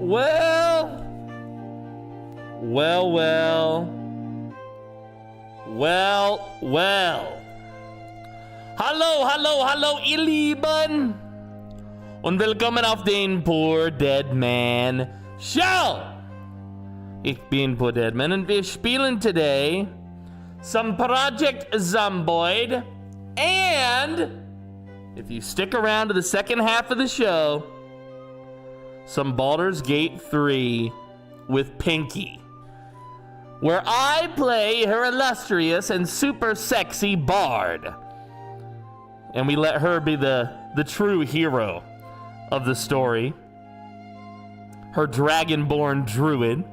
Well. Hallo, ihr Lieben. Und willkommen auf den PoorDeadMan Show. Ich bin PoorDeadMan und wir spielen today some Project Zomboid. And if you stick around to the second half of the show, some Baldur's Gate 3 with Pinky, where I play her illustrious and super sexy bard. And we let her be the true hero of the story. Her dragonborn druid.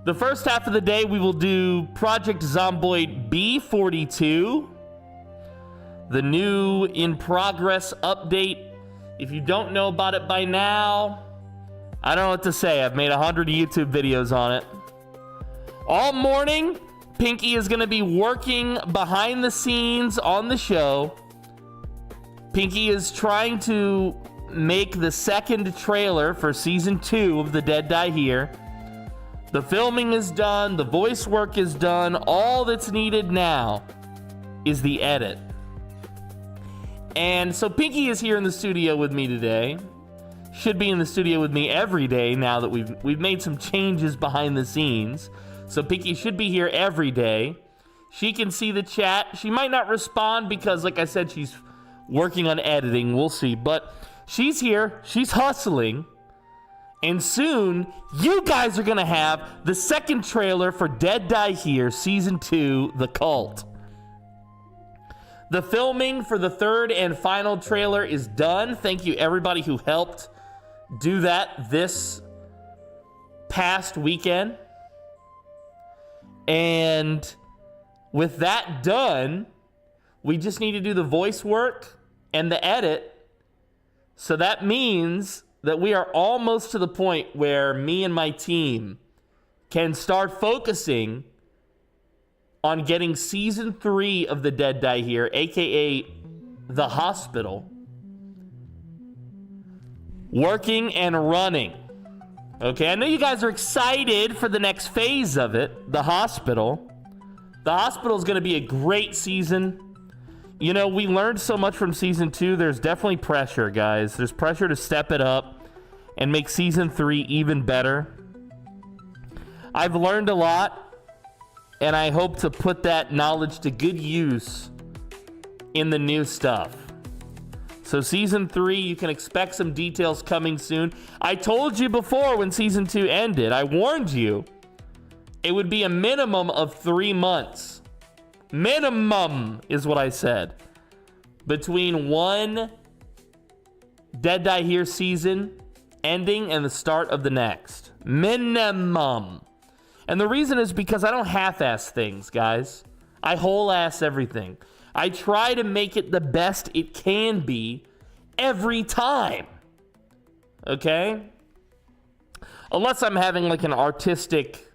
The first half of the day we will do Project Zomboid B42, the new in progress update. If you don't know about it by now, I don't know what to say. I've made 100 YouTube videos on it. All morning, Pinky is going to be working behind the scenes on the show. Pinky is trying to make the second trailer for Season 2 of The Dead Die Here. The filming is done. The voice work is done. All that's needed now is the edit. And so Pinky is here in the studio with me today. Should be in the studio with me every day now that we've made some changes behind the scenes. So Pinky should be here every day. She can see the chat. She might not respond because, like I said, she's working on editing. We'll see. But she's here. She's hustling. And soon, you guys are going to have the second trailer for Dead Die Here, Season 2, The Cult. The filming for the third and final trailer is done. Thank you, everybody who helped do that this past weekend. And with that done, we just need to do the voice work and the edit. So that means that we are almost to the point where me and my team can start focusing on getting Season 3 of The Dead Die Here, aka The Hospital, working and running. Okay, I know you guys are excited for the next phase of it, The Hospital. The Hospital is going to be a great season. You know, we learned so much from Season 2. There's definitely pressure, guys. There's pressure to step it up and make Season 3 even better. I've learned a lot, and I hope to put that knowledge to good use in the new stuff. So Season 3, you can expect some details coming soon. I told you before when Season 2 ended, I warned you, it would be a minimum of 3 months. Minimum is what I said. Between one Dead Die Here season ending and the start of the next. Minimum. And the reason is because I don't half-ass things, guys. I whole-ass everything. I try to make it the best it can be every time. Okay? Unless I'm having like an artistic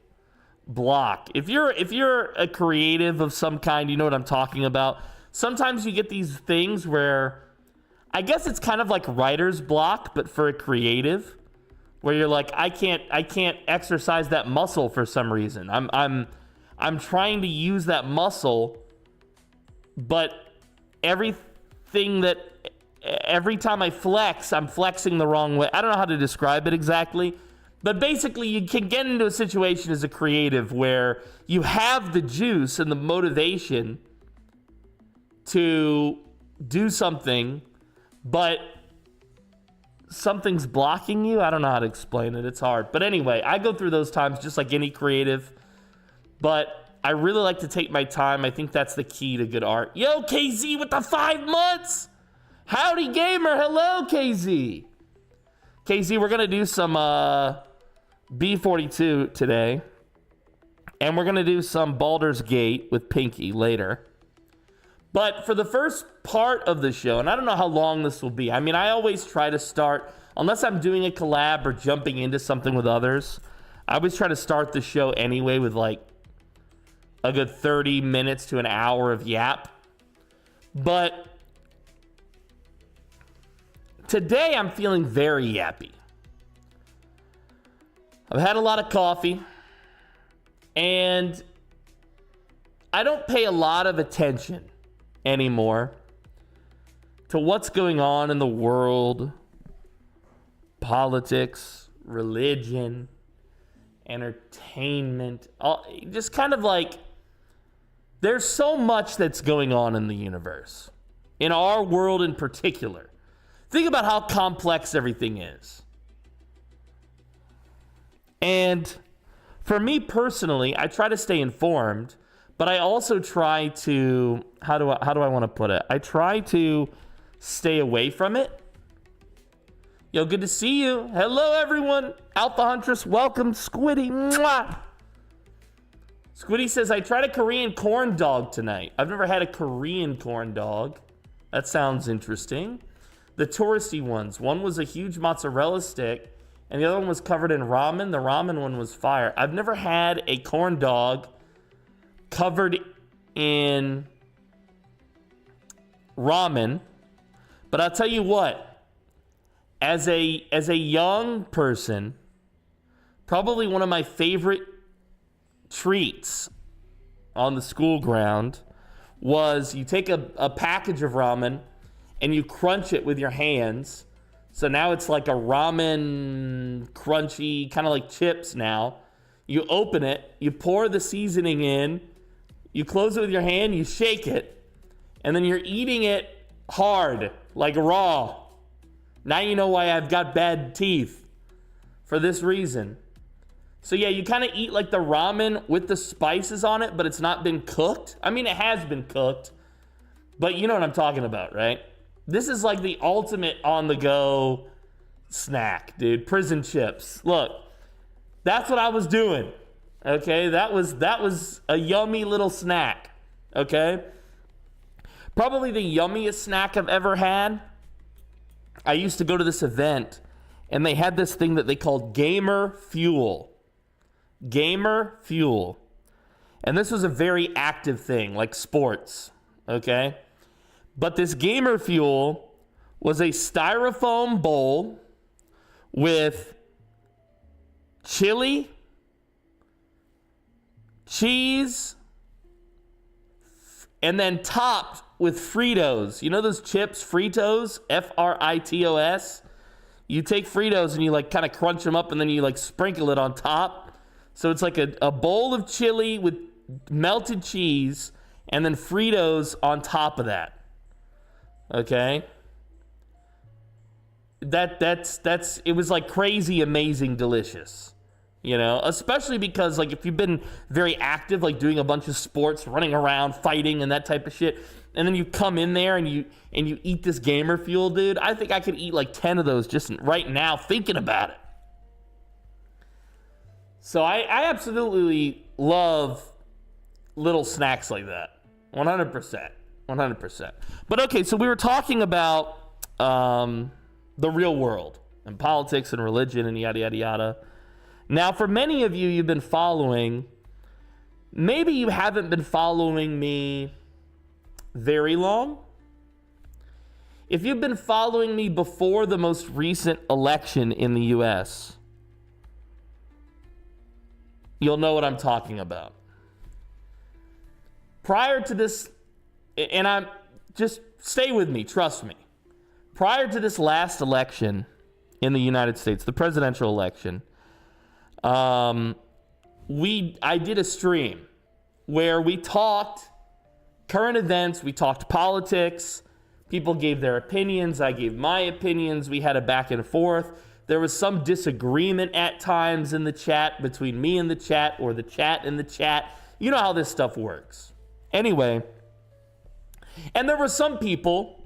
block. If you're a creative of some kind, you know what I'm talking about. Sometimes you get these things where I guess it's kind of like writer's block, but for a creative. where you're like, I can't exercise that muscle for some reason. I'm trying to use that muscle, but every time I flex, I'm flexing the wrong way. I don't know how to describe it exactly, but basically you can get into a situation as a creative where you have the juice and the motivation to do something, but something's blocking you. I don't know how to explain it. It's hard. But anyway, I go through those times just like any creative, but I really like to take my time. I think that's the key to good art. Yo, KZ with the 5 months. Howdy, gamer. Hello, KZ. KZ, we're going to do some B42 today. And we're going to do some Baldur's Gate with Pinky later. But for the first part of the show, and I don't know how long this will be. I mean, I always try to start, unless I'm doing a collab or jumping into something with others, I always try to start the show anyway with like a good 30 minutes to an hour of yap. But today I'm feeling very yappy. I've had a lot of coffee, and I don't pay a lot of attention anymore to what's going on in the world, politics, religion, entertainment, just kind of like, there's so much that's going on in the universe, in our world in particular. Think about how complex everything is. And for me personally, I try to stay informed, but I also try to, how do I want to put it? I try to stay away from it. Yo, good to see you. Hello, everyone. Alpha Huntress, welcome. Squiddy. Mwah. Squiddy says, I tried a Korean corn dog tonight. I've never had a Korean corn dog. That sounds interesting. The touristy ones. One was a huge mozzarella stick, and the other one was covered in ramen. The ramen one was fire. I've never had a corn dog covered in ramen, but I'll tell you what, as a young person, probably one of my favorite treats on the school ground was you take a package of ramen and you crunch it with your hands. So now it's like a ramen crunchy, kind of like chips now. You open it, you pour the seasoning in, you close it with your hand, you shake it, and then you're eating it hard, like raw. Now you know why I've got bad teeth, for this reason. So yeah, you kind of eat like the ramen with the spices on it, but it's not been cooked. I mean, it has been cooked, but you know what I'm talking about, right? This is like the ultimate on-the-go snack, dude. Prison chips. Look, that's what I was doing. Okay, that was a yummy little snack. Okay, probably the yummiest snack I've ever had. I used to go to this event, and they had this thing that they called Gamer Fuel. Gamer Fuel. And this was a very active thing, like sports. Okay, but this Gamer Fuel was a styrofoam bowl with chili, cheese, and then topped with Fritos. You know those chips, Fritos? Fritos? You take Fritos and you like kind of crunch them up and then you like sprinkle it on top. So it's like a bowl of chili with melted cheese and then Fritos on top of that. Okay? That's it was like crazy, amazing, delicious. You know, especially because like if you've been very active, like doing a bunch of sports, running around, fighting and that type of shit, and then you come in there and you eat this Gamer Fuel, dude, I think I could eat like 10 of those just right now thinking about it. So I absolutely love little snacks like that. 100%. 100%. But okay, so we were talking about the real world and politics and religion and yada, yada, yada. Now, for many of you, you've been following, maybe you haven't been following me very long. If you've been following me before the most recent election in the US, you'll know what I'm talking about. Prior to this, and I'm just stay with me, trust me. Prior to this last election in the United States, the presidential election, I did a stream where we talked current events, we talked politics, people gave their opinions, I gave my opinions, we had a back and forth. There was some disagreement at times in the chat between me and the chat or the chat and the chat. You know how this stuff works. Anyway, and there were some people,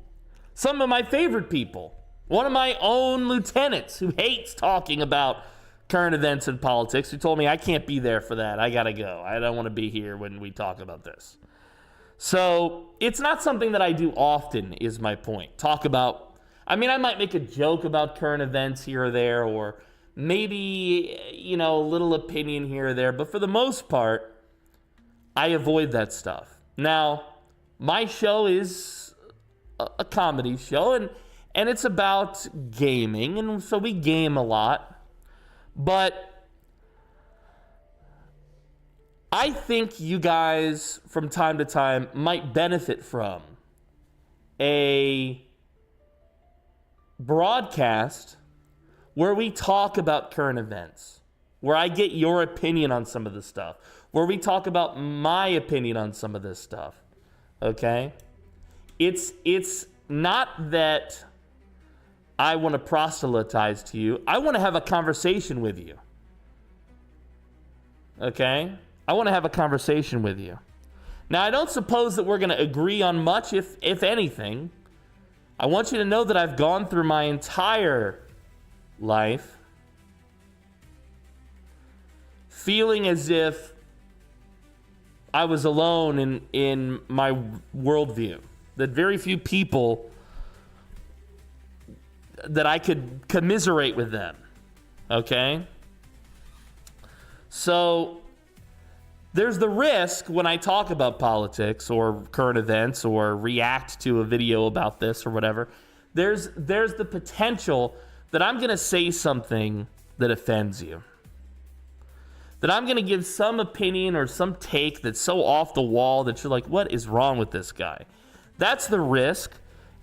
some of my favorite people, one of my own lieutenants who hates talking about current events and politics, who told me I can't be there for that. I gotta go. I don't want to be here when we talk about this. So it's not something that I do often, is my point. Talk about, I might make a joke about current events here or there, or maybe, a little opinion here or there, but for the most part, I avoid that stuff. Now, my show is a comedy show, and it's about gaming, and so we game a lot. But I think you guys, from time to time, might benefit from a broadcast where we talk about current events, where I get your opinion on some of the stuff, where we talk about my opinion on some of this stuff. Okay? It's not that I want to proselytize to you. I want to have a conversation with you. Okay? I want to have a conversation with you. Now, I don't suppose that we're going to agree on much, if anything. I want you to know that I've gone through my entire life feeling as if I was alone in my worldview. That very few people that I could commiserate with them. Okay? So there's the risk when I talk about politics or current events or react to a video about this or whatever. There's the potential that I'm going to say something that offends you. That I'm going to give some opinion or some take that's so off the wall that you're like, what is wrong with this guy? That's the risk.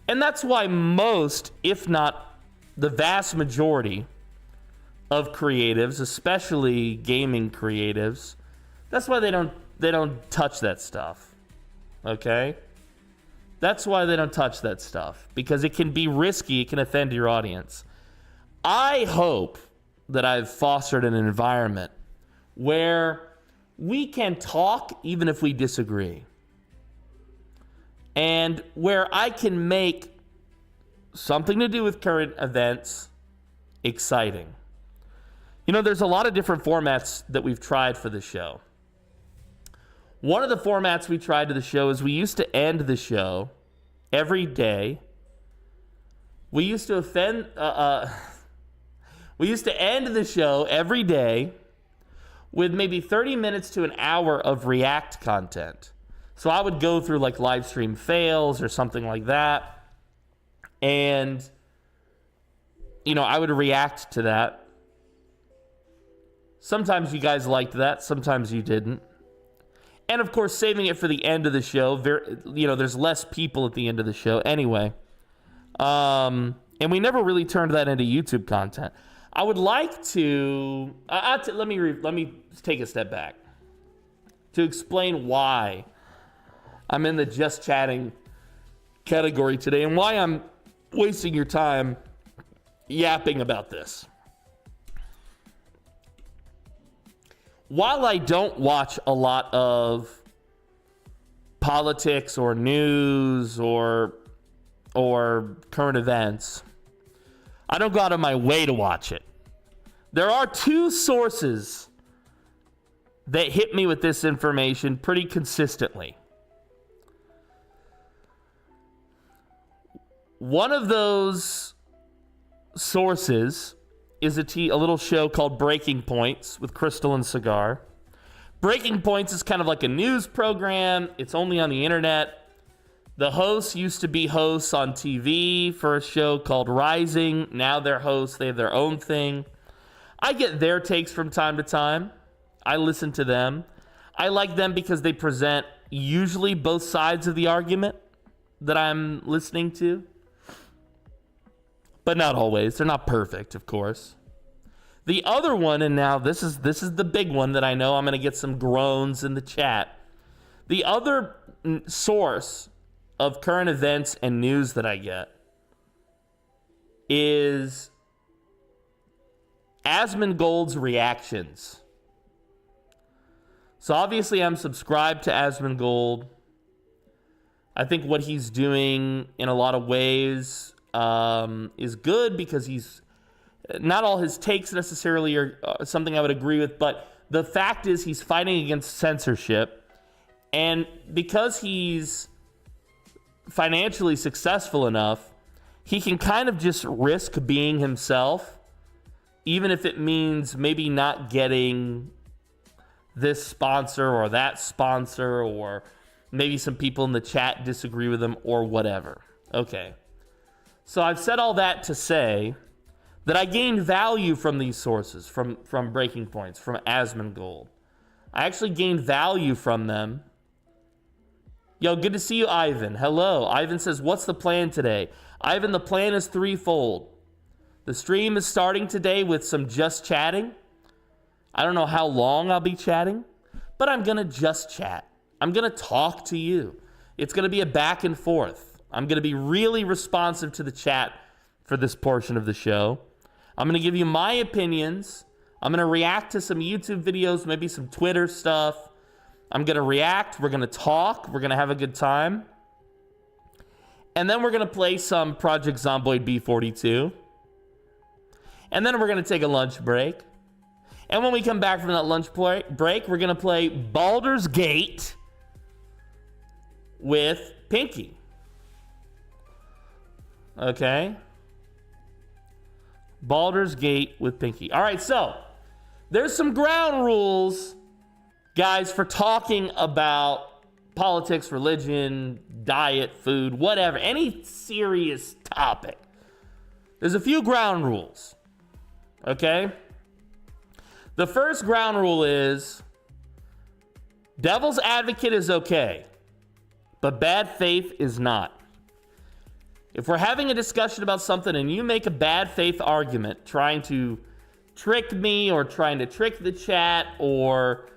And that's why most, if not the vast majority of creatives, especially gaming creatives, that's why they don't touch that stuff. Okay? That's why they don't touch that stuff. Because it can be risky, it can offend your audience. I hope that I've fostered an environment where we can talk even if we disagree. And where I can make something to do with current events exciting. There's a lot of different formats that we've tried for the show. One of the formats we tried to the show is we used to end the show every day. We used to end the show every day with maybe 30 minutes to an hour of react content. So I would go through like Livestream fails or something like that. And, I would react to that. Sometimes you guys liked that. Sometimes you didn't. And of course, saving it for the end of the show. There's less people at the end of the show anyway. And we never really turned that into YouTube content. I would like to... let me take a step back to explain why I'm in the just chatting category today and why I'm wasting your time yapping about this. While I don't watch a lot of politics or news or current events, I don't go out of my way to watch it. There are two sources that hit me with this information pretty consistently. One of those sources is a little show called Breaking Points with Crystal and Cigar. Breaking Points is kind of like a news program. It's only on the internet. The hosts used to be hosts on TV for a show called Rising. Now they're hosts. They have their own thing. I get their takes from time to time. I listen to them. I like them because they present usually both sides of the argument that I'm listening to. But not always. They're not perfect, of course. The other one, and now this is the big one that I know I'm going to get some groans in the chat. The other source of current events and news that I get is Asmongold's reactions. So obviously I'm subscribed to Asmongold. I think what he's doing in a lot of ways is good because he's not all his takes necessarily are something I would agree with, but the fact is he's fighting against censorship, and because he's financially successful enough, he can kind of just risk being himself, even if it means maybe not getting this sponsor or that sponsor, or maybe some people in the chat disagree with him or whatever. Okay. So I've said all that to say that I gain value from these sources, from Breaking Points, from Asmongold. I actually gain value from them. Yo, good to see you, Ivan. Hello. Ivan says, what's the plan today? Ivan, the plan is threefold. The stream is starting today with some just chatting. I don't know how long I'll be chatting, but I'm going to just chat. I'm going to talk to you. It's going to be a back and forth. I'm going to be really responsive to the chat for this portion of the show. I'm going to give you my opinions. I'm going to react to some YouTube videos, maybe some Twitter stuff. I'm going to react. We're going to talk. We're going to have a good time. And then we're going to play some Project Zomboid B42. And then we're going to take a lunch break. And when we come back from that lunch break, we're going to play Baldur's Gate with Pinky. Okay? Baldur's Gate with Pinky. All right, so there's some ground rules, guys, for talking about politics, religion, diet, food, whatever, any serious topic. There's a few ground rules. Okay? The first ground rule is devil's advocate is okay, but bad faith is not. If we're having a discussion about something and you make a bad faith argument trying to trick me or trying to trick the chat or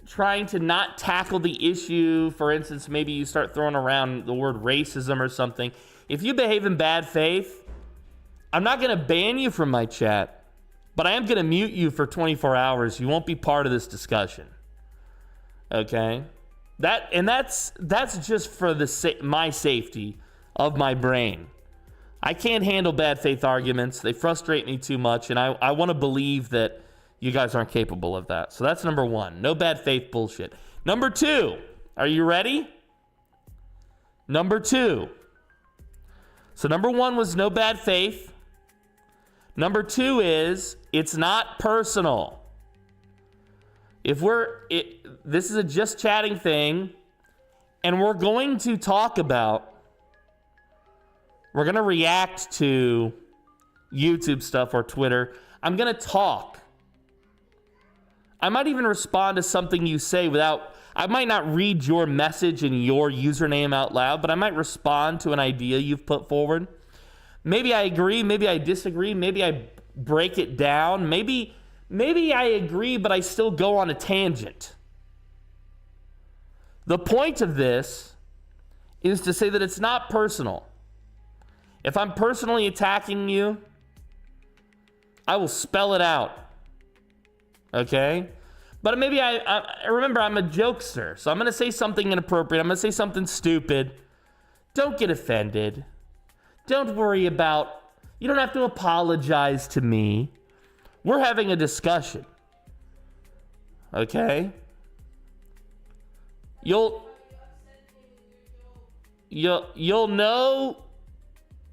trying to not tackle the issue, for instance, maybe you start throwing around the word racism or something. If you behave in bad faith, I'm not going to ban you from my chat, but I am going to mute you for 24 hours. You won't be part of this discussion. Okay? That's just for my safety of my brain. I can't handle bad faith arguments. They frustrate me too much, and I want to believe that you guys aren't capable of that. So that's number one. No bad faith bullshit. Number two. Are you ready? Number two. So number one was no bad faith. Number two is it's not personal. This is a just chatting thing, and we're going to talk about, we're going to react to YouTube stuff or Twitter. I'm going to talk. I might even respond to something you say I might not read your message and your username out loud, but I might respond to an idea you've put forward. Maybe I agree, maybe I disagree, maybe I break it down, maybe I agree, but I still go on a tangent. The point of this is to say that it's not personal. If I'm personally attacking you, I will spell it out. Okay? But maybe I remember I'm a jokester, so I'm going to say something inappropriate. I'm going to say something stupid. Don't get offended. Don't worry about, you don't have to apologize to me. We're having a discussion. Okay? You'll know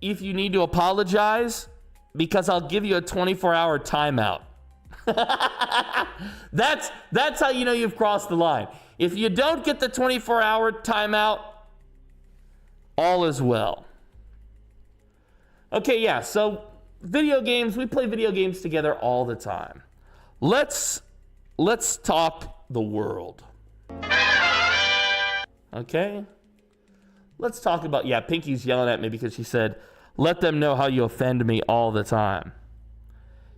if you need to apologize because I'll give you a 24-hour timeout. That's how you know you've crossed the line. If you don't get the 24-hour timeout, all is well. Okay, yeah, so video games, we play video games together all the time. Let's let's talk the world. Okay? Let's talk about, yeah, Pinky's yelling at me because she said, let them know how you offend me all the time.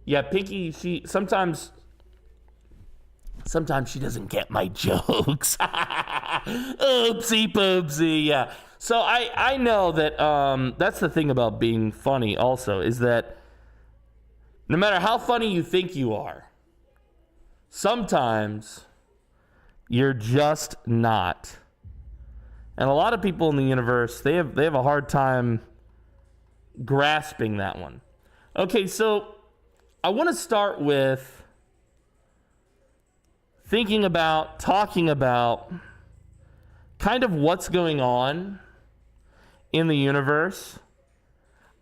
Yeah, Pinky, she sometimes she doesn't get my jokes. Oopsie poopsie, yeah. So I know that that's the thing about being funny also, is that no matter how funny you think you are, sometimes you're just not. And a lot of people in the universe, they have a hard time grasping that one. Okay, so I want to start with talking about kind of what's going on in the universe.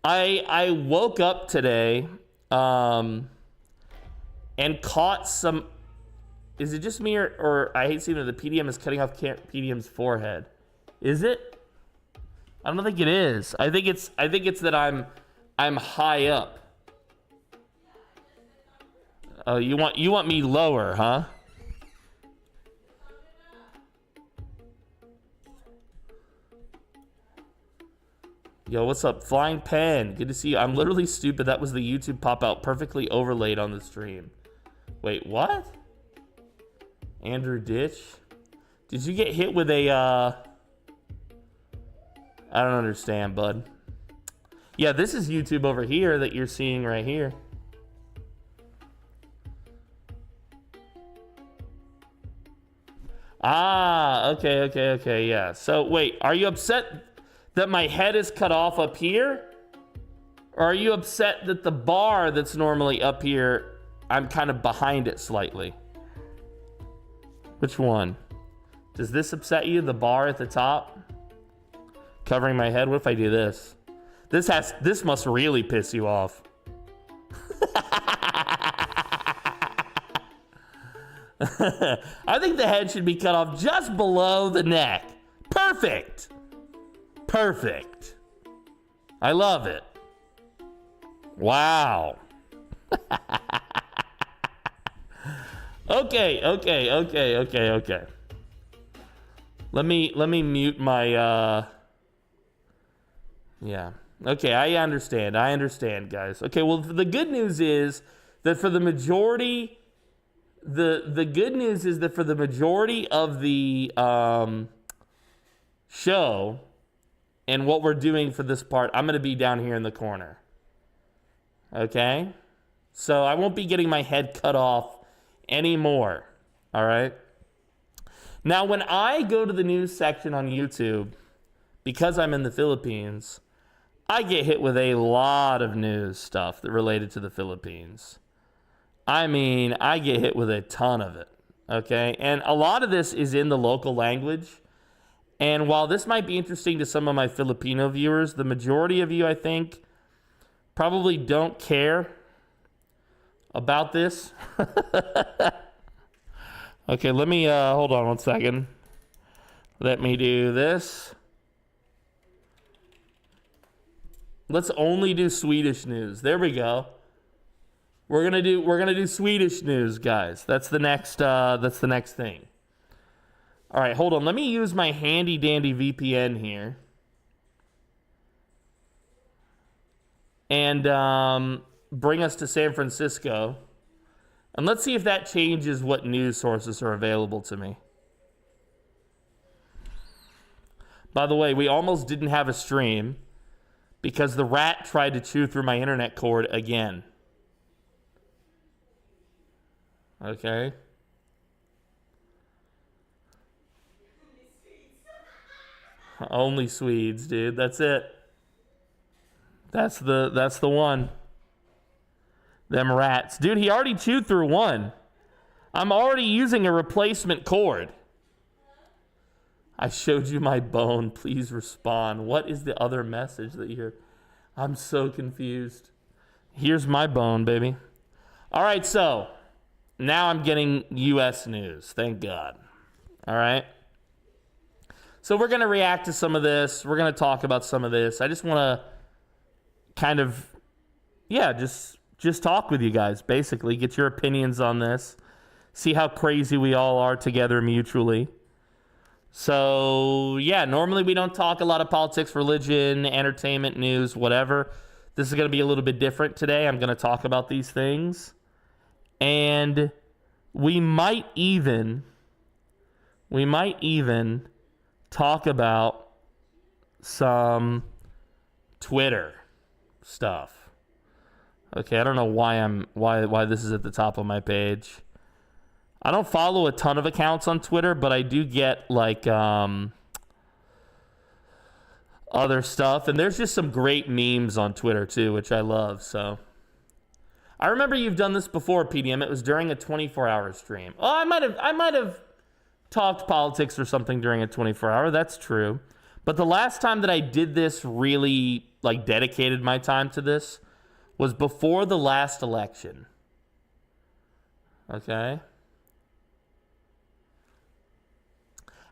I woke up today and caught some. Is it just me or I hate seeing that the PDM is cutting off PDM's forehead? Is it? I don't think it is. I think it's that I'm high up. Oh, you want me lower, huh? Yo, what's up? Flying Pen. Good to see you. I'm literally stupid. That was the YouTube pop-out perfectly overlaid on the stream. Wait, what? Andrew Ditch? Did you get hit with a, I don't understand, bud. Yeah, this is YouTube over here that you're seeing right here. Ah, okay, yeah. So, wait, are you upset that my head is cut off up here? Or are you upset that the bar that's normally up here, I'm kind of behind it slightly? Which one? Does this upset you, the bar at the top? Covering my head? What if I do this? This must really piss you off. I think the head should be cut off just below the neck. Perfect. Perfect. I love it. Wow. Okay. Let me mute my yeah. Okay, I understand, guys. Okay, well, the good news is that for the majority the good news is that for the majority of the show and what we're doing for this part, I'm going to be down here in the corner. Okay? So I won't be getting my head cut off anymore. All right? Now, when I go to the news section on YouTube, because I'm in the Philippines, I get hit with a lot of news stuff that related to the Philippines. I mean, I get hit with a ton of it, okay? And a lot of this is in the local language. And while this might be interesting to some of my Filipino viewers, the majority of you, I think, probably don't care about this. Okay, let me, hold on one second. Let me do this. Let's only do Swedish news. There we go. We're gonna do Swedish news, guys. That's the next thing. All right, hold on. Let me use my handy dandy VPN here, and bring us to San Francisco, and let's see if that changes what news sources are available to me. By the way, we almost didn't have a stream because the rat tried to chew through my internet cord again. Okay. Only Swedes, dude. That's it. That's the one. Them rats. Dude, he already chewed through one. I'm already using a replacement cord. I showed you my bone. Please respond. What is the other message that you're... I'm so confused. Here's my bone, baby. All right, so... now I'm getting U.S. news. Thank God. All right. So we're going to react to some of this. We're going to talk about some of this. I just want to kind of, yeah, just talk with you guys, basically. Get your opinions on this. See how crazy we all are together mutually. So, yeah, normally we don't talk a lot of politics, religion, entertainment, news, whatever. This is going to be a little bit different today. I'm going to talk about these things. And we might even talk about some Twitter stuff. Okay, I don't know why this is at the top of my page. I don't follow a ton of accounts on Twitter, but I do get like other stuff, and there's just some great memes on Twitter too, which I love. So I remember you've done this before, PDM. It was during a 24-hour stream. Oh, I might have talked politics or something during a 24-hour. That's true. But the last time that I did this, really like dedicated my time to this, was before the last election. Okay.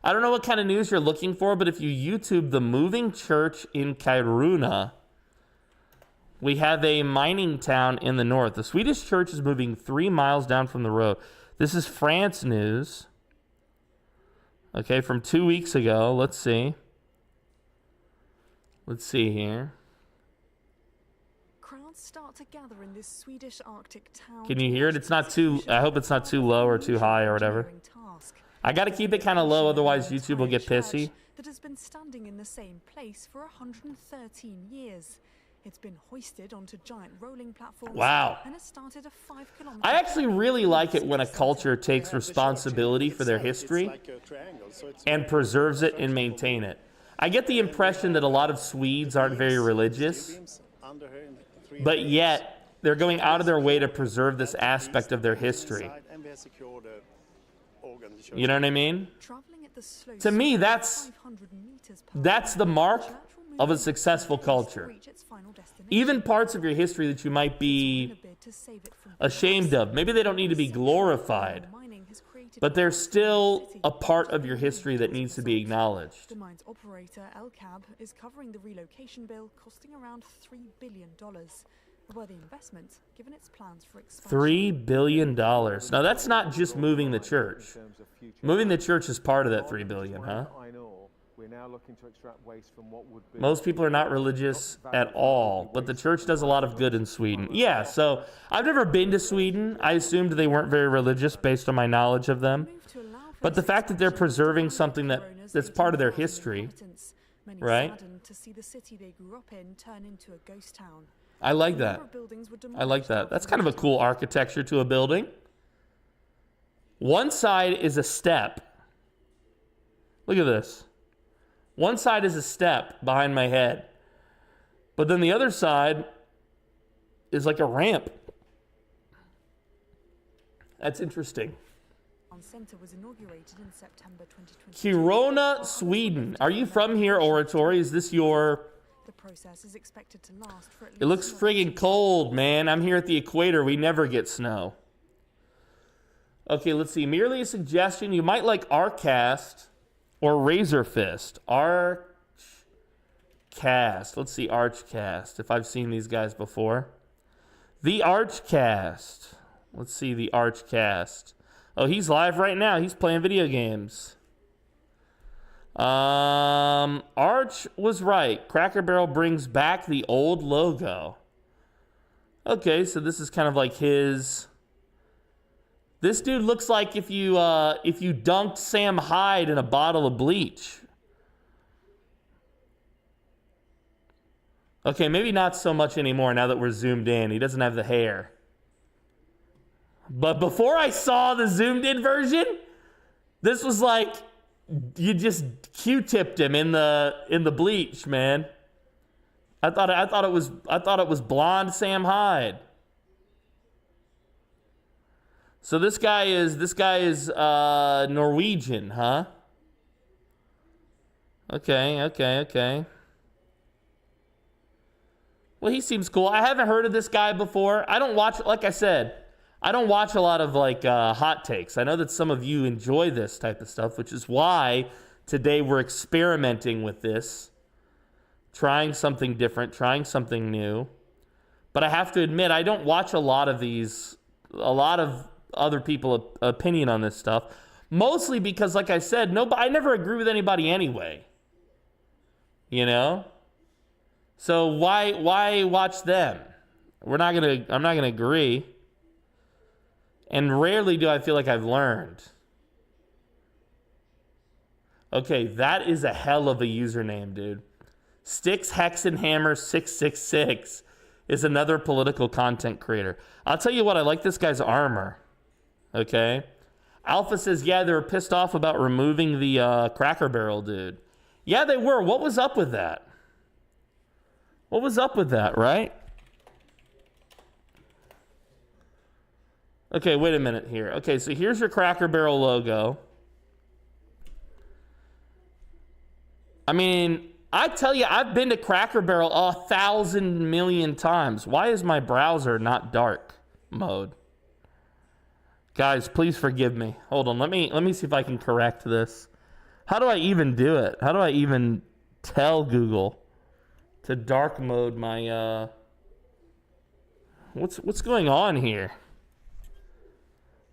I don't know what kind of news you're looking for, but if you YouTube the moving church in Kiruna, we have a mining town in the north. The Swedish church is moving 3 miles down from the road. This is France news. Okay, from 2 weeks ago. Let's see. Let's see here. Crowds start to gather in this Swedish Arctic town. Can you hear it? It's not too, I hope it's not too low or too high or whatever. I got to keep it kind of low, otherwise YouTube will get pissy. That has been standing in the same place for 113 years. It's been hoisted onto giant rolling platforms. Wow. And has started a 5-kilometer. I actually really like it when a culture takes responsibility for their history and preserves it and maintain it. I get the impression that a lot of Swedes aren't very religious, but yet they're going out of their way to preserve this aspect of their history. You know what I mean? To me, that's the mark of a successful culture. Even parts of your history that you might be ashamed of, maybe they don't need to be glorified, but they're still a part of your history that needs to be acknowledged. The mine's operator, LCAB, is covering the relocation bill costing around $3 billion. A worthy investment, given its plans for expansion. $3 billion. Now, that's not just moving the church. Moving the church is part of that $3 billion, huh? Most people are not religious at all, but the church does a lot of good in Sweden. Yeah, so I've never been to Sweden. I assumed they weren't very religious based on my knowledge of them. But the fact that they're preserving something that's part of their history, right? To see the city they grew up in turn into a ghost town. I like that. I like that. That's kind of a cool architecture to a building. One side is a step. Look at this. One side is a step behind my head. But then the other side is like a ramp. That's interesting. Center was inaugurated in September 2020. Kiruna, Sweden. Are you from here, Oratory? Is this your... The process is expected to last for at least... It looks friggin' cold, man. I'm here at the equator. We never get snow. Okay, let's see. Merely a suggestion. You might like Arcast or Razor Fist. Archcast. Let's see, Archcast. If I've seen these guys before. The Archcast. Let's see the Archcast. Oh, he's live right now. He's playing video games. Arch was right. Cracker Barrel brings back the old logo. Okay, so this is kind of like his... This dude looks like if you dunked Sam Hyde in a bottle of bleach. Okay, maybe not so much anymore now that we're zoomed in. He doesn't have the hair. But before I saw the zoomed in version, this was like you just Q-tipped him in the bleach, man. I thought it was blonde Sam Hyde. So this guy is Norwegian, huh? Okay. Well, he seems cool. I haven't heard of this guy before. I don't watch, like I said, I don't watch a lot of like hot takes. I know that some of you enjoy this type of stuff, which is why today we're experimenting with this, trying something different, trying something new. But I have to admit, I don't watch a lot of these, a lot of other people's opinion on this stuff. Mostly because, like I said, I never agree with anybody anyway. You know? So why watch them? I'm not gonna agree. And rarely do I feel like I've learned. Okay, that is a hell of a username, dude. Sticks Hexenhammer 666 is another political content creator. I'll tell you what, I like this guy's armor. Okay? Alpha says, yeah, they were pissed off about removing the Cracker Barrel dude. Yeah, they were. What was up with that? What was up with that, right? Okay, wait a minute here. Okay, so here's your Cracker Barrel logo. I mean, I tell you, I've been to Cracker Barrel 1,000 million times. Why is my browser not dark mode? Guys, please forgive me. Hold on, let me see if I can correct this. How do I even do it? How do I even tell Google to dark mode my what's going on here?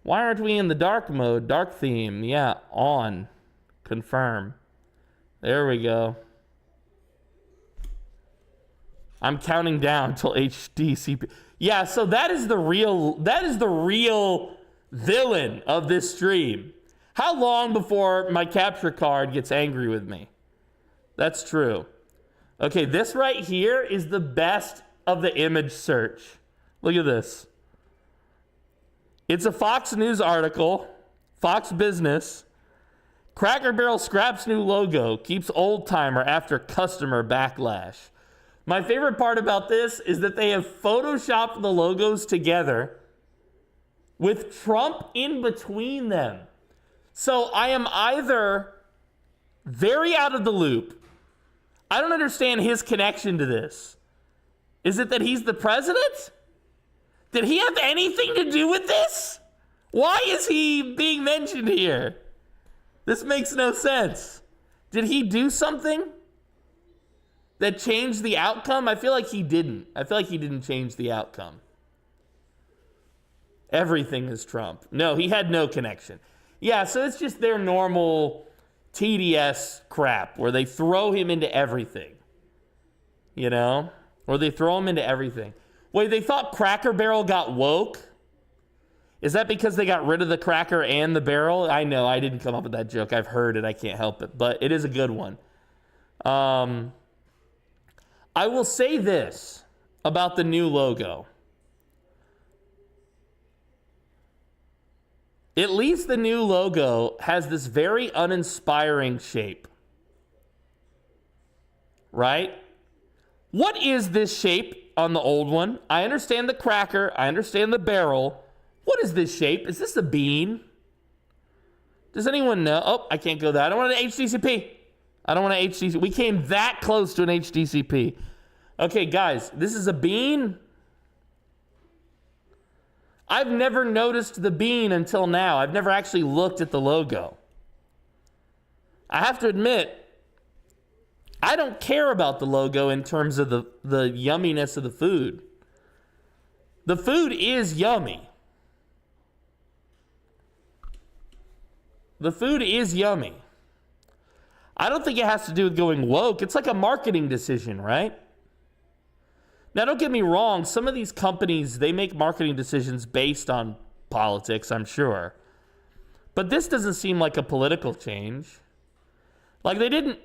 Why aren't we in the dark mode? Dark theme. Yeah, on. Confirm. There we go. I'm counting down till HDCP. Yeah, so that is the real villain of this stream. How long before my capture card gets angry with me? That's true. Okay, this right here is the best of the image search. Look at this. It's a Fox News article, Fox Business. Cracker Barrel scraps new logo, keeps old timer after customer backlash. My favorite part about this is that they have photoshopped the logos together with Trump in between them. So I am either very out of the loop. I don't understand his connection to this. Is it that he's the president? Did he have anything to do with this? Why is he being mentioned here? This makes no sense. Did he do something that changed the outcome? I feel like he didn't. I feel like he didn't change the outcome. Everything is Trump. No, he had no connection. Yeah, so it's just their normal TDS crap where they throw him into everything. You know? Or they throw him into everything. Wait, they thought Cracker Barrel got woke? Is that because they got rid of the cracker and the barrel? I know, I didn't come up with that joke. I've heard it. I can't help it. But it is a good one. I will say this about the new logo. At least the new logo has this very uninspiring shape. Right? What is this shape on the old one? I understand the cracker. I understand the barrel. What is this shape? Is this a bean? Does anyone know? Oh, I can't go there. I don't want an HDCP. I don't want an HDCP. We came that close to an HDCP. Okay, guys, this is a bean. I've never noticed the bean until now. I've never actually looked at the logo. I have to admit, I don't care about the logo in terms of the yumminess of the food. The food is yummy. The food is yummy. I don't think it has to do with going woke. It's like a marketing decision, right? Now, don't get me wrong. Some of these companies, they make marketing decisions based on politics, I'm sure. But this doesn't seem like a political change. Like they didn't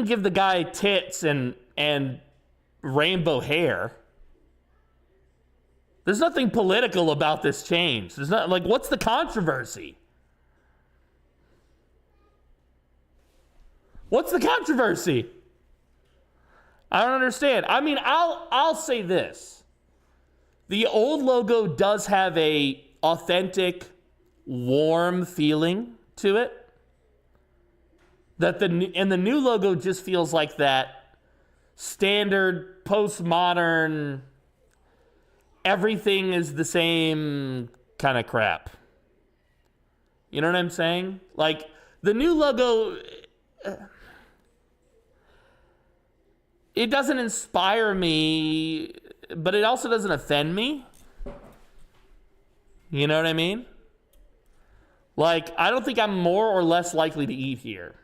give the guy tits and rainbow hair. There's nothing political about this change. There's not, like, what's the controversy? What's the controversy? I don't understand. I mean, I'll say this. The old logo does have a authentic, warm feeling to it. The new logo just feels like that standard, postmodern, everything is the same kind of crap. You know what I'm saying? Like, the new logo, it doesn't inspire me, but it also doesn't offend me. You know what I mean? Like, I don't think I'm more or less likely to eat here.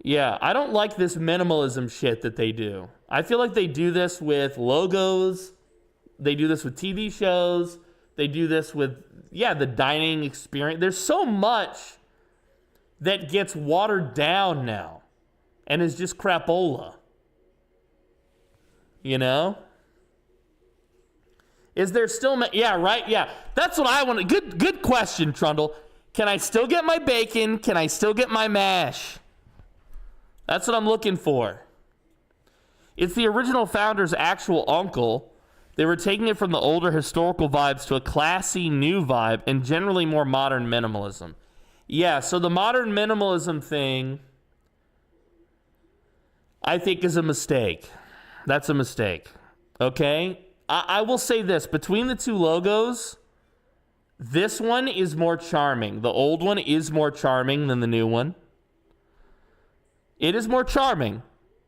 Yeah, I don't like this minimalism shit that they do. I feel like they do this with logos. They do this with TV shows. They do this with, the dining experience. There's so much that gets watered down now and is just crapola. You know? Is there still... Yeah, right? Yeah. That's what I want to... Good question, Trundle. Can I still get my bacon? Can I still get my mash? That's what I'm looking for. It's the original founder's actual uncle. They were taking it from the older historical vibes to a classy new vibe and generally more modern minimalism. Yeah, so the modern minimalism thing, I think, is a mistake. That's a mistake. Okay? I will say this. Between the two logos, this one is more charming. The old one is more charming than the new one. It is more charming.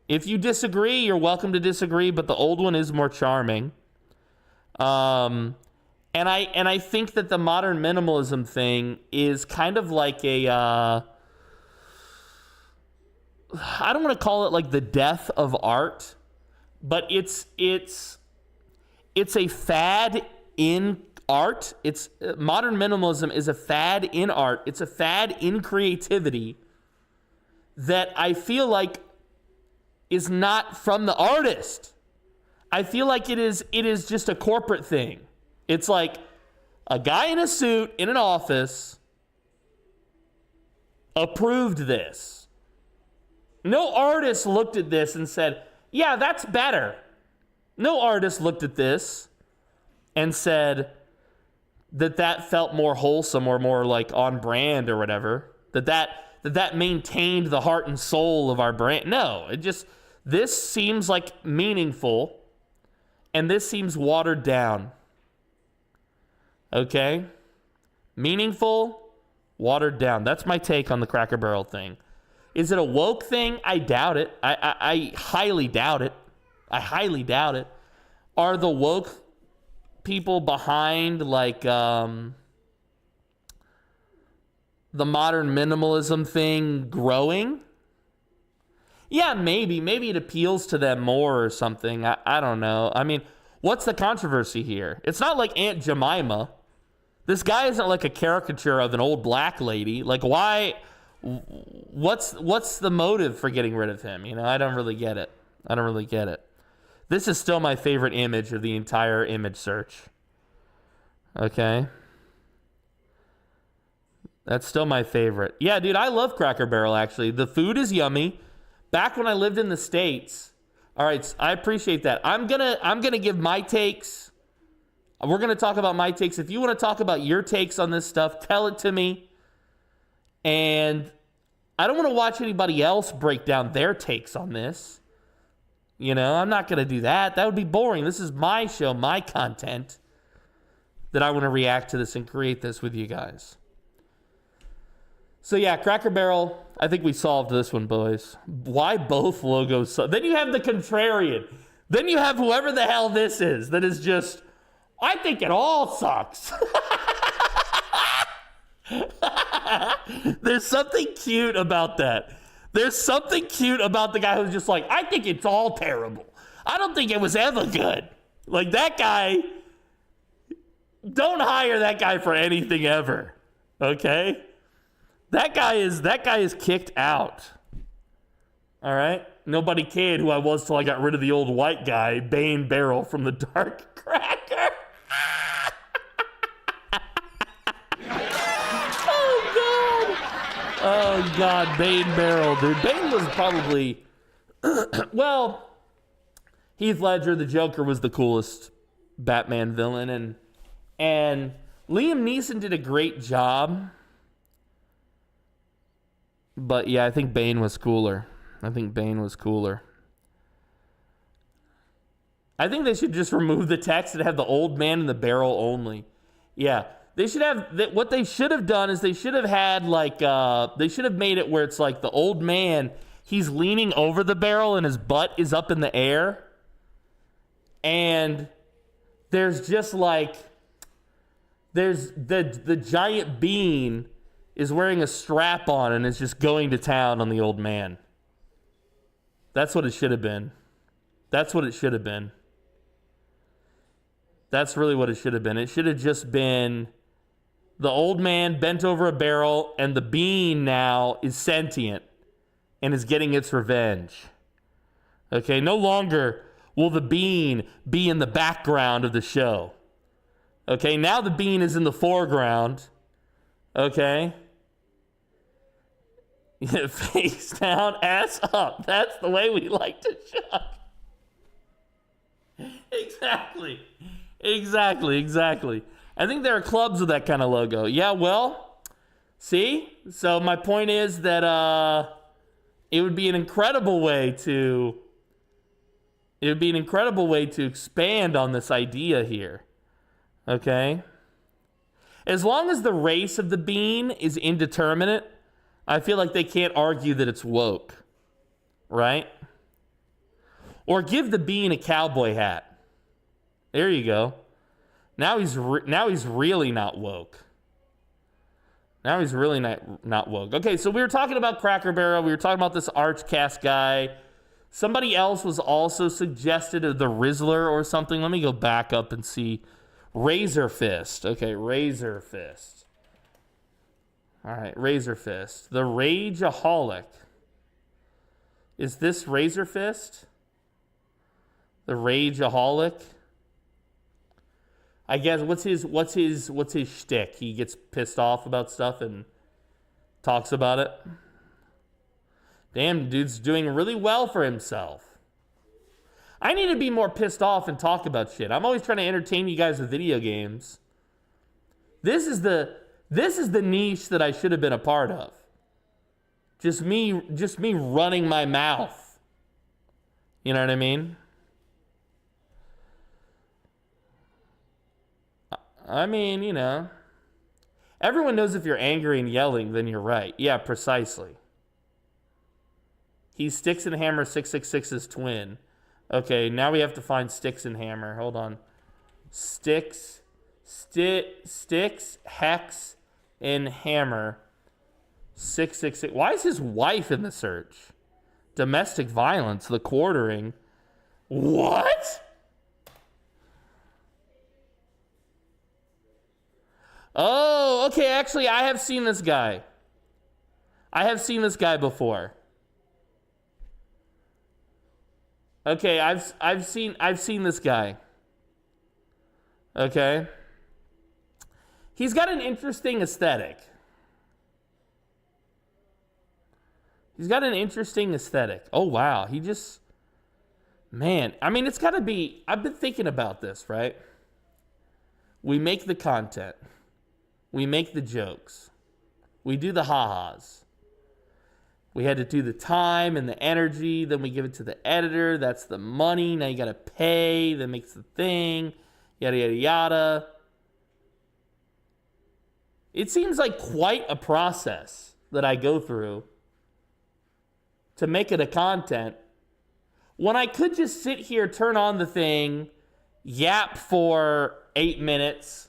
If you disagree, you're welcome to disagree, but the old one is more charming. And I think that the modern minimalism thing is kind of like a I don't want to call it like the death of art, but it's a fad in art. It's modern minimalism is a fad in art. It's a fad in creativity that I feel like is not from the artist. I feel like it is just a corporate thing. It's like a guy in a suit in an office approved this. No artist looked at this and said, yeah, that's better. No artist looked at this and said that felt more wholesome or more like on brand or whatever. That maintained the heart and soul of our brand. No, this seems like meaningful, and this seems watered down. Okay? Meaningful, watered down. That's my take on the Cracker Barrel thing. Is it a woke thing? I doubt it. I highly doubt it. I highly doubt it. Are the woke people behind, like, the modern minimalism thing growing? Yeah, maybe. Maybe it appeals to them more or something. I don't know. I mean, what's the controversy here? It's not like Aunt Jemima. This guy isn't like a caricature of an old black lady. Like, why? What's the motive for getting rid of him? You know, I don't really get it. This is still my favorite image of the entire image search. Okay? That's still my favorite. Yeah, dude, I love Cracker Barrel, actually. The food is yummy. Back when I lived in the States. All right, I appreciate that. I'm gonna give my takes. We're gonna talk about my takes. If you want to talk about your takes on this stuff, tell it to me. And I don't want to watch anybody else break down their takes on this. You know, I'm not gonna do that. That would be boring. This is my show, my content, that I want to react to this and create this with you guys. So yeah, Cracker Barrel, I think we solved this one, boys. Why both logos? Then you have the contrarian. Then you have whoever the hell this is that is just, I think it all sucks. There's something cute about that. There's something cute about the guy who's just like, I think it's all terrible. I don't think it was ever good. Like, that guy, don't hire that guy for anything ever. Okay? That guy is kicked out. All right? Nobody cared who I was till I got rid of the old white guy, Bane Barrel from the Dark Cracker. Oh, God, Bane Barrel, dude. Bane was probably, well, Heath Ledger, the Joker, was the coolest Batman villain, and Liam Neeson did a great job. But yeah, I think Bane was cooler. I think they should just remove the text and have the old man in the barrel only. Yeah. They should have, what they should have done is they should have had like, they should have made it where it's like the old man, he's leaning over the barrel and his butt is up in the air. And there's just like, there's the giant bean is wearing a strap on and is just going to town on the old man. That's what it should have been. That's what it should have been. That's really what it should have been. It should have just been the old man bent over a barrel, and the bean now is sentient and is getting its revenge. Okay, no longer will the bean be in the background of the show. Okay, now the bean is in the foreground. Okay? Face down, ass up. That's the way we like to chuck. Exactly. I think there are clubs with that kind of logo. Yeah, well, see? So my point is that it would be an incredible way to expand on this idea here. Okay? As long as the race of the bean is indeterminate, I feel like they can't argue that it's woke. Right? Or give the bean a cowboy hat. There you go. Now he's really not woke. Now he's really not woke. Okay, so we were talking about Cracker Barrel. We were talking about this Archcast guy. Somebody else was also suggested, the Rizzler or something. Let me go back up and see. Razor Fist. Okay, Razor Fist. All right, Razor Fist. The Rageaholic. Is this Razor Fist? The Rageaholic? I guess what's his shtick? He gets pissed off about stuff and talks about it. Damn, dude's doing really well for himself. I need to be more pissed off and talk about shit. I'm always trying to entertain you guys with video games. This is the niche that I should have been a part of. Just me running my mouth. You know what I mean? I mean, you know, everyone knows if you're angry and yelling, then you're right. Yeah, precisely. He's Sticks and Hammer 666's twin. Okay, now we have to find Sticks and Hammer. Hold on. Sticks, Hex, and Hammer 666. Why is his wife in the search? Domestic violence, the quartering. What? Oh, okay, actually, I have seen this guy. I have seen this guy before. Okay, I've seen this guy. Okay. He's got an interesting aesthetic. Oh, wow. Man, I mean, it's got to be, I've been thinking about this, right? We make the content. We make the jokes. We do the ha-has. We had to do the time and the energy. Then we give it to the editor. That's the money. Now you got to pay. That makes the thing. Yada, yada, yada. It seems like quite a process that I go through to make it a content when I could just sit here, turn on the thing, yap for 8 minutes,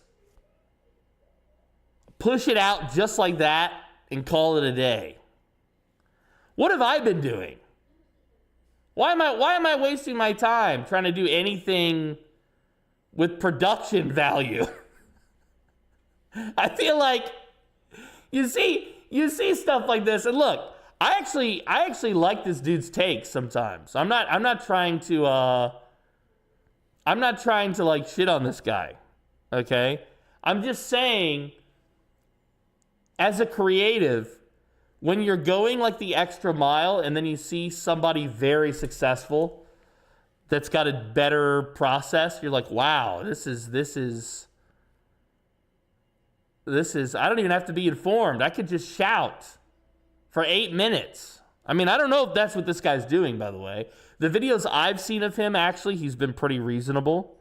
push it out just like that, and call it a day. What have I been doing? Why am I wasting my time trying to do anything with production value? I feel like you see stuff like this, and look, I actually like this dude's takes sometimes. I'm not trying to like shit on this guy. Okay? I'm just saying, as a creative, when you're going like the extra mile and then you see somebody very successful that's got a better process, you're like, wow, this is I don't even have to be informed. I could just shout for 8 minutes. I mean, I don't know if that's what this guy's doing, by the way. The videos I've seen of him, actually, he's been pretty reasonable.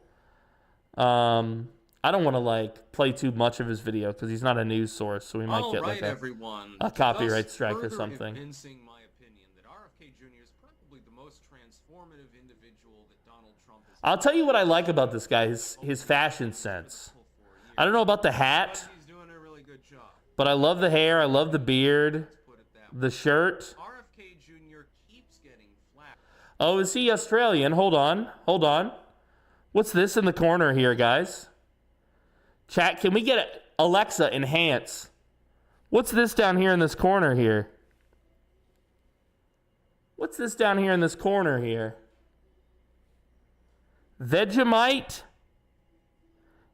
I don't want to like play too much of his video because he's not a news source, so we might get like a copyright strike or something. Convincing my opinion that RFK Jr. is probably the most transformative individual that Donald Trump has I'll tell you what I like about this guy, his fashion sense. I don't know about the hat, He's doing a really good job. but I love the hair. I love the beard, Put it that way. the shirt. RFK Jr. keeps getting flat. Oh, is he Australian? Hold on. Hold on. What's this in the corner here, guys? Chat, can we get Alexa enhance? What's this down here in this corner here? What's this down here in this corner here? Vegemite?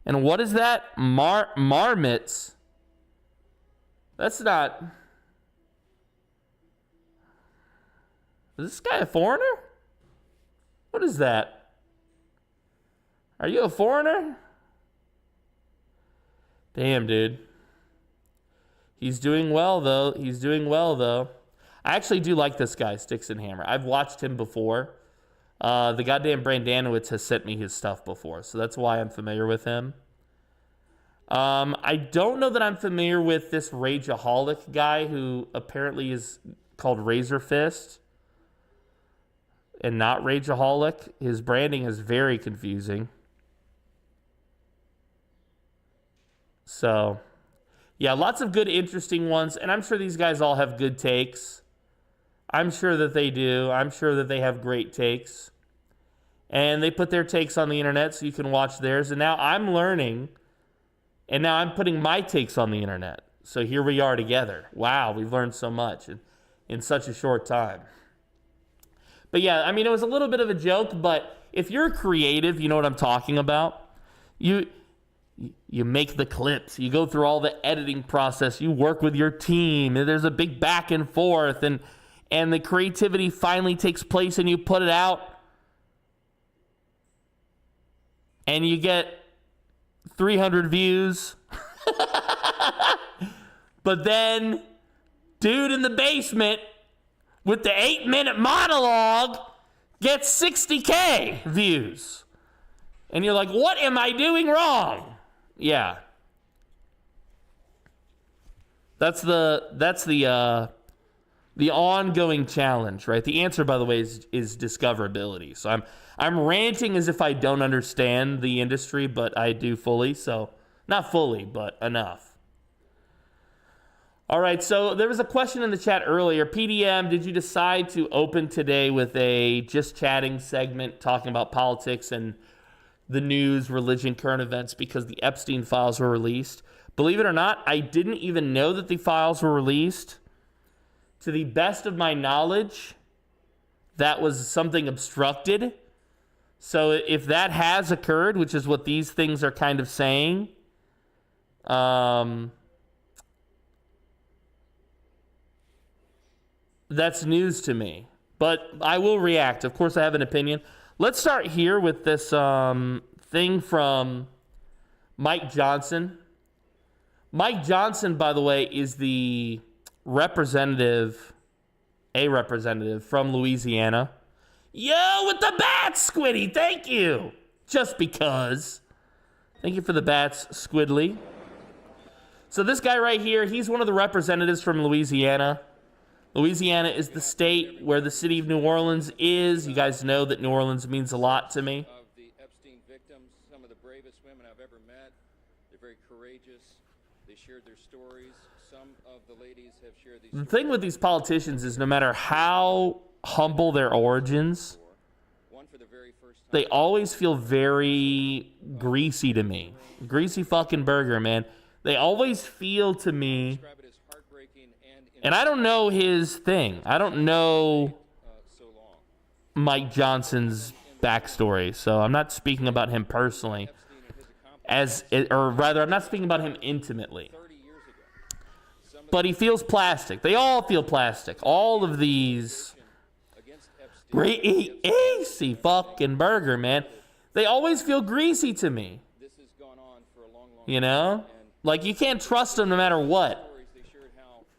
And what is that? Marmots. That's not... Is this guy a foreigner? What is that? Are you a foreigner? Damn, dude. He's doing well, though. He's doing well, though. I actually do like this guy, Sticks and Hammer. I've watched him before. The goddamn Brandanowitz has sent me his stuff before, so that's why I'm familiar with him. I don't know that I'm familiar with this Rageaholic guy who apparently is called Razor Fist and not Rageaholic. His branding is very confusing. So, yeah, lots of good, interesting ones, and I'm sure these guys all have good takes. I'm sure that they do. I'm sure that they have great takes. And they put their takes on the internet so you can watch theirs. And now I'm learning, and now I'm putting my takes on the internet. So here we are together. Wow, we've learned so much in such a short time. But yeah, I mean, it was a little bit of a joke, but if you're creative, you know what I'm talking about. You make the clips. You go through all the editing process. You work with your team. And there's a big back and forth. And the creativity finally takes place and you put it out. And you get 300 views. But then, dude in the basement with the 8-minute monologue gets 60K views. And you're like, what am I doing wrong? Yeah. That's the ongoing challenge, right? The answer, by the way, is discoverability. So I'm ranting as if I don't understand the industry, but I do fully. So not fully, but enough. All right, so there was a question in the chat earlier. PDM, did you decide to open today with a just chatting segment talking about politics and the news, religion, current events because the Epstein files were released? Believe it or not, I didn't even know that the files were released. To the best of my knowledge, that was something obstructed. So if that has occurred, which is what these things are kind of saying, that's news to me. But I will react. Of course, I have an opinion. Let's start here with this thing from Mike Johnson. Mike Johnson, by the way, is a representative from Louisiana. Yo, with the bats, Squiddy, thank you. Just because. Thank you for the bats, Squidly. So this guy right here, he's one of the representatives from Louisiana. Louisiana is the state where the city of New Orleans is. You guys know that New Orleans means a lot to me. Of the Epstein victims, some of the bravest women I've ever met. They're very courageous. They shared their stories. Some of the ladies have shared these. The thing with these politicians is no matter how humble their origins, they always feel very greasy to me. Greasy fucking burger, man. They always feel to me, and I don't know his thing. I don't know Mike Johnson's backstory, so I'm not speaking about him personally, or rather, I'm not speaking about him intimately. But he feels plastic. They all feel plastic. All of these greasy fucking burger, man. They always feel greasy to me. You know? Like, you can't trust them no matter what.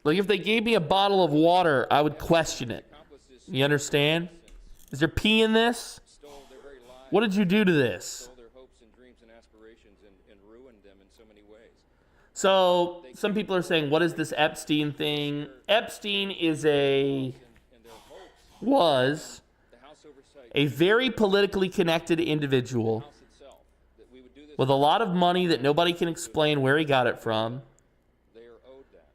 Like, if they gave me a bottle of water, I would question it. You understand? Is there pee in this? What did you do to this? So, some people are saying, what is this Epstein thing? Epstein was a very politically connected individual House itself, that we would do this. with a lot of money that nobody can explain where he got it from. They are owed that.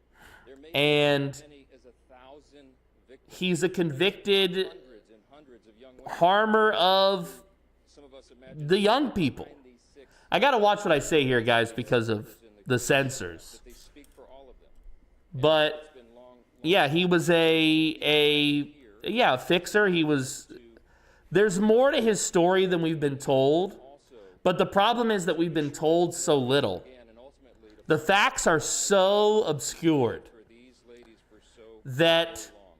There may And be as many as 1,000 victims. he's a convicted Hundreds and hundreds of young women. harmer of Some of us imagine the young people. 96 I gotta watch what I say here, guys, because of the censors. that they speak for all of them. But It's been long yeah, he was a fixer. He was. There's more to his story than we've been told. also But the problem is that we've been told so little. again and ultimately to The facts are so obscured for these ladies for so that long.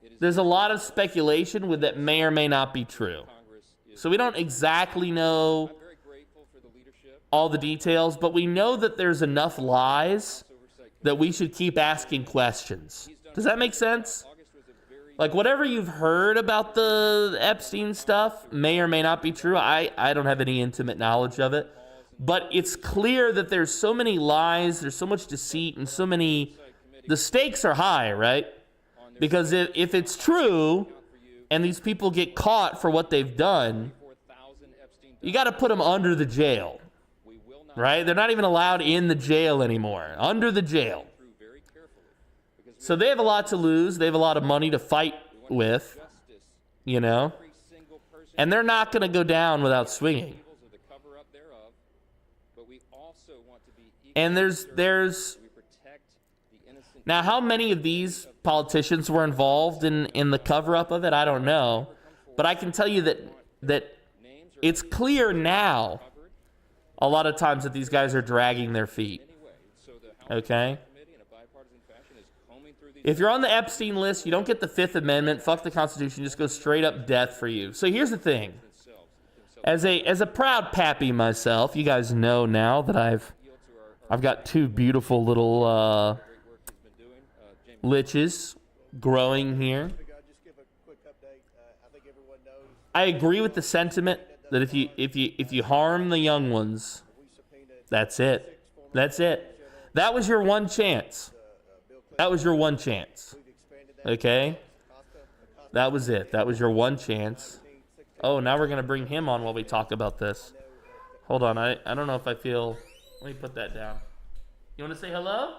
It is there's a lot of speculation with that may or may not be true. Congress is So we don't exactly know I'm very grateful for the leadership, all the details, but we know that there's enough lies oversight. that we should keep asking questions. Does that make sense? August was a very Like, whatever you've heard about the Epstein stuff may or may not be true. I don't have any intimate knowledge of it. But it's clear that there's so many lies, there's so much deceit, and so many... The stakes are high, right? Because if it's true, and these people get caught for what they've done, 4,000 Epstein you got to put them under the jail, we will not right? They're not even allowed in the jail anymore. Under the jail. through very carefully because So they have a lot to lose. They have a lot of money to fight with, justice you know? every single person And they're not going to go down without swinging. evils of the cover up thereof, but we also want to be equal And there's we protect the innocent now, how many of these politicians were involved in the cover-up of it? I don't know. But I can tell you that names are it's clear now covered a lot of times that these guys are dragging their feet, anyway. So the House okay? Committee in a bipartisan fashion is combing through these If you're on the Epstein list, you don't get the Fifth Amendment, fuck the Constitution, just go straight up death for you. So here's the thing. themselves As a proud pappy myself, you guys know now that I've got two beautiful little great work he's been doing. James liches growing here. Figure I'd just give a quick update. I think everyone knows I agree with the sentiment that if you harm the young ones, we subpoenaed that's it. That's it. That was your one chance. That was your one chance. we've expanded that Okay? Acosta, That was it. That was your one chance. Oh, now we're going to bring him on while we talk about this. Hold on. I don't know if I feel... Let me put that down. You want to say hello?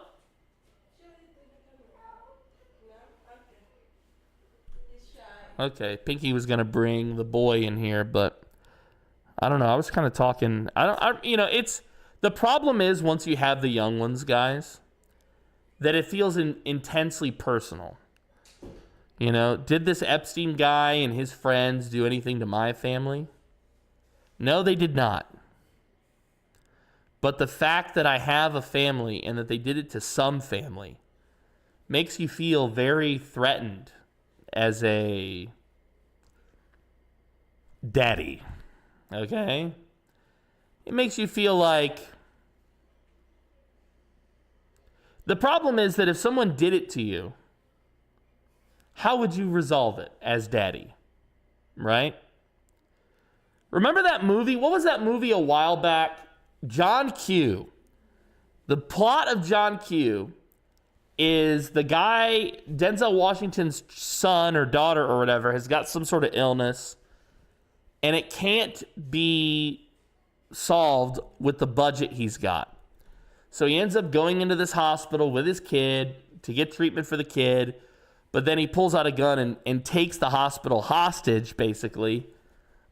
Okay, Pinky was going to bring the boy in here, but I don't know. I was kind of talking... it's... The problem is once you have the young ones, guys, that it feels intensely personal. You know, did this Epstein guy and his friends do anything to my family? No, they did not. But the fact that I have a family and that they did it to some family makes you feel very threatened as a daddy. Okay? It makes you feel like... The problem is that if someone did it to you, how would you resolve it as daddy? Right? Remember that movie? What was that movie a while back? John Q. The plot of John Q is the guy, Denzel Washington's son or daughter or whatever, has got some sort of illness, and it can't be solved with the budget he's got. So he ends up going into this hospital with his kid to get treatment for the kid, but then he pulls out a gun and takes the hospital hostage, basically,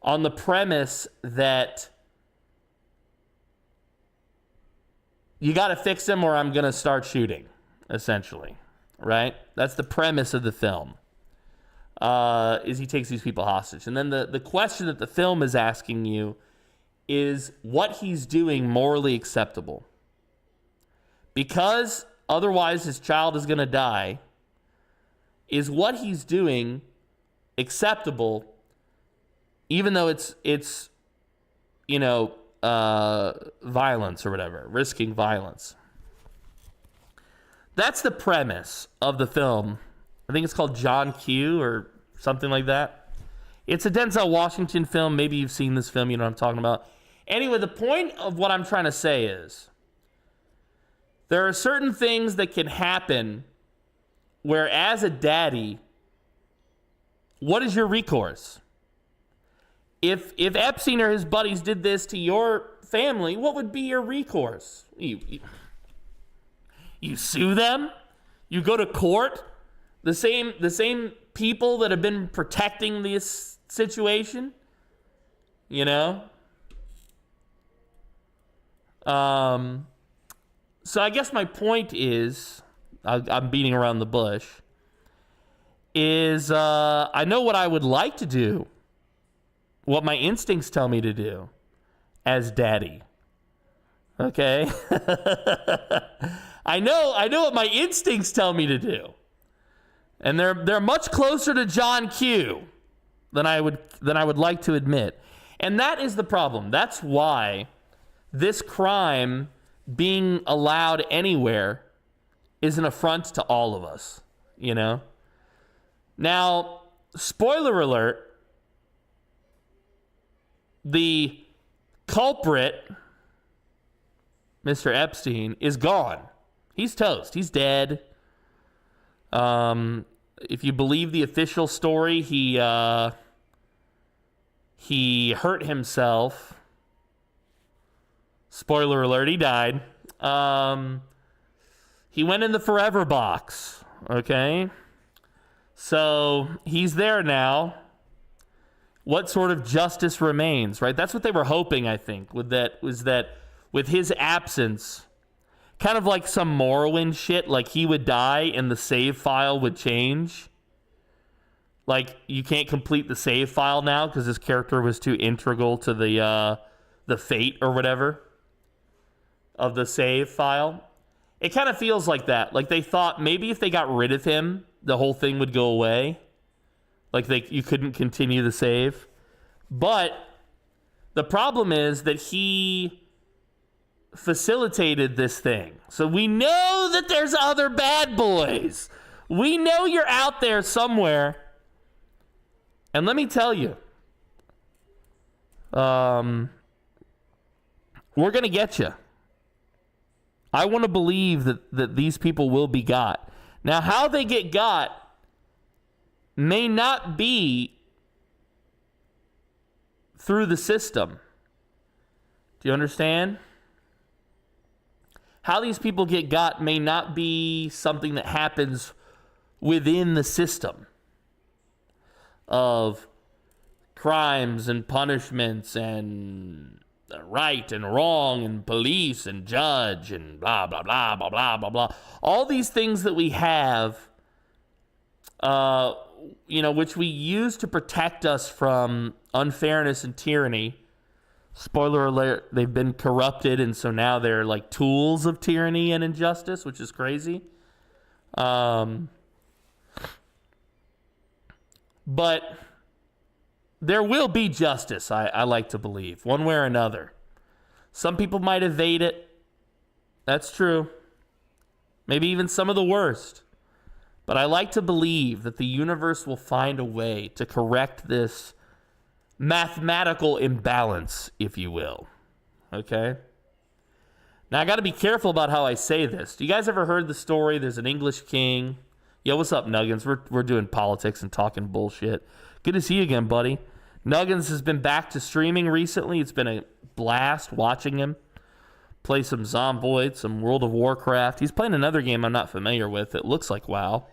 on the premise that you got to fix him or I'm going to start shooting, essentially, right? That's the premise of the film, is he takes these people hostage. And then the question that the film is asking you is what he's doing morally acceptable. Because otherwise his child is going to die, is what he's doing acceptable, even though it's violence or whatever, risking violence. That's the premise of the film. I think it's called John Q or something like that. It's a Denzel Washington film. Maybe you've seen this film, you know what I'm talking about. Anyway, the point of what I'm trying to say is there are certain things that can happen where as a daddy, what is your recourse? if Epstein or his buddies did this to your family, what would be your recourse? You sue them? You go to court? The same people that have been protecting this situation? You know? So I guess my point is, I'm beating around the bush, is I know what I would like to do, what my instincts tell me to do as daddy. Okay? I know what my instincts tell me to do. And they're much closer to John Q than I would like to admit. And that is the problem. That's why this crime being allowed anywhere is an affront to all of us, you know? Now, spoiler alert, the culprit, Mr. Epstein, is gone. He's toast. He's dead. If you believe the official story, he hurt himself. Spoiler alert, he died. He went in the forever box, okay? So he's there now. What sort of justice remains, right? That's what they were hoping, I think, with his absence, kind of like some Morrowind shit, like he would die and the save file would change. Like, you can't complete the save file now because his character was too integral to the fate or whatever of the save file. It kind of feels like that. Like they thought maybe if they got rid of him, the whole thing would go away. Like you couldn't continue the save. But the problem is that he facilitated this thing. So we know that there's other bad boys. We know you're out there somewhere. And let me tell you, we're going to get you. I want to believe that these people will be got. Now, how they get got may not be through the system. Do you understand? How these people get got may not be something that happens within the system of crimes and punishments and right and wrong and police and judge and blah, blah, blah, blah, blah, blah, blah. All these things that we have, which we use to protect us from unfairness and tyranny. Spoiler alert, they've been corrupted, and so now they're like tools of tyranny and injustice, which is crazy. But there will be justice, I like to believe, one way or another. Some people might evade it. That's true. Maybe even some of the worst. But I like to believe that the universe will find a way to correct this mathematical imbalance, if you will. Okay? Now, I got to be careful about how I say this. Do you guys ever heard the story? There's an English king. Yo, what's up, Nuggins? We're doing politics and talking bullshit. Good to see you again, buddy. Nuggins has been back to streaming recently. It's been a blast watching him play some Zomboid, some World of Warcraft. He's playing another game I'm not familiar with. It looks like WoW.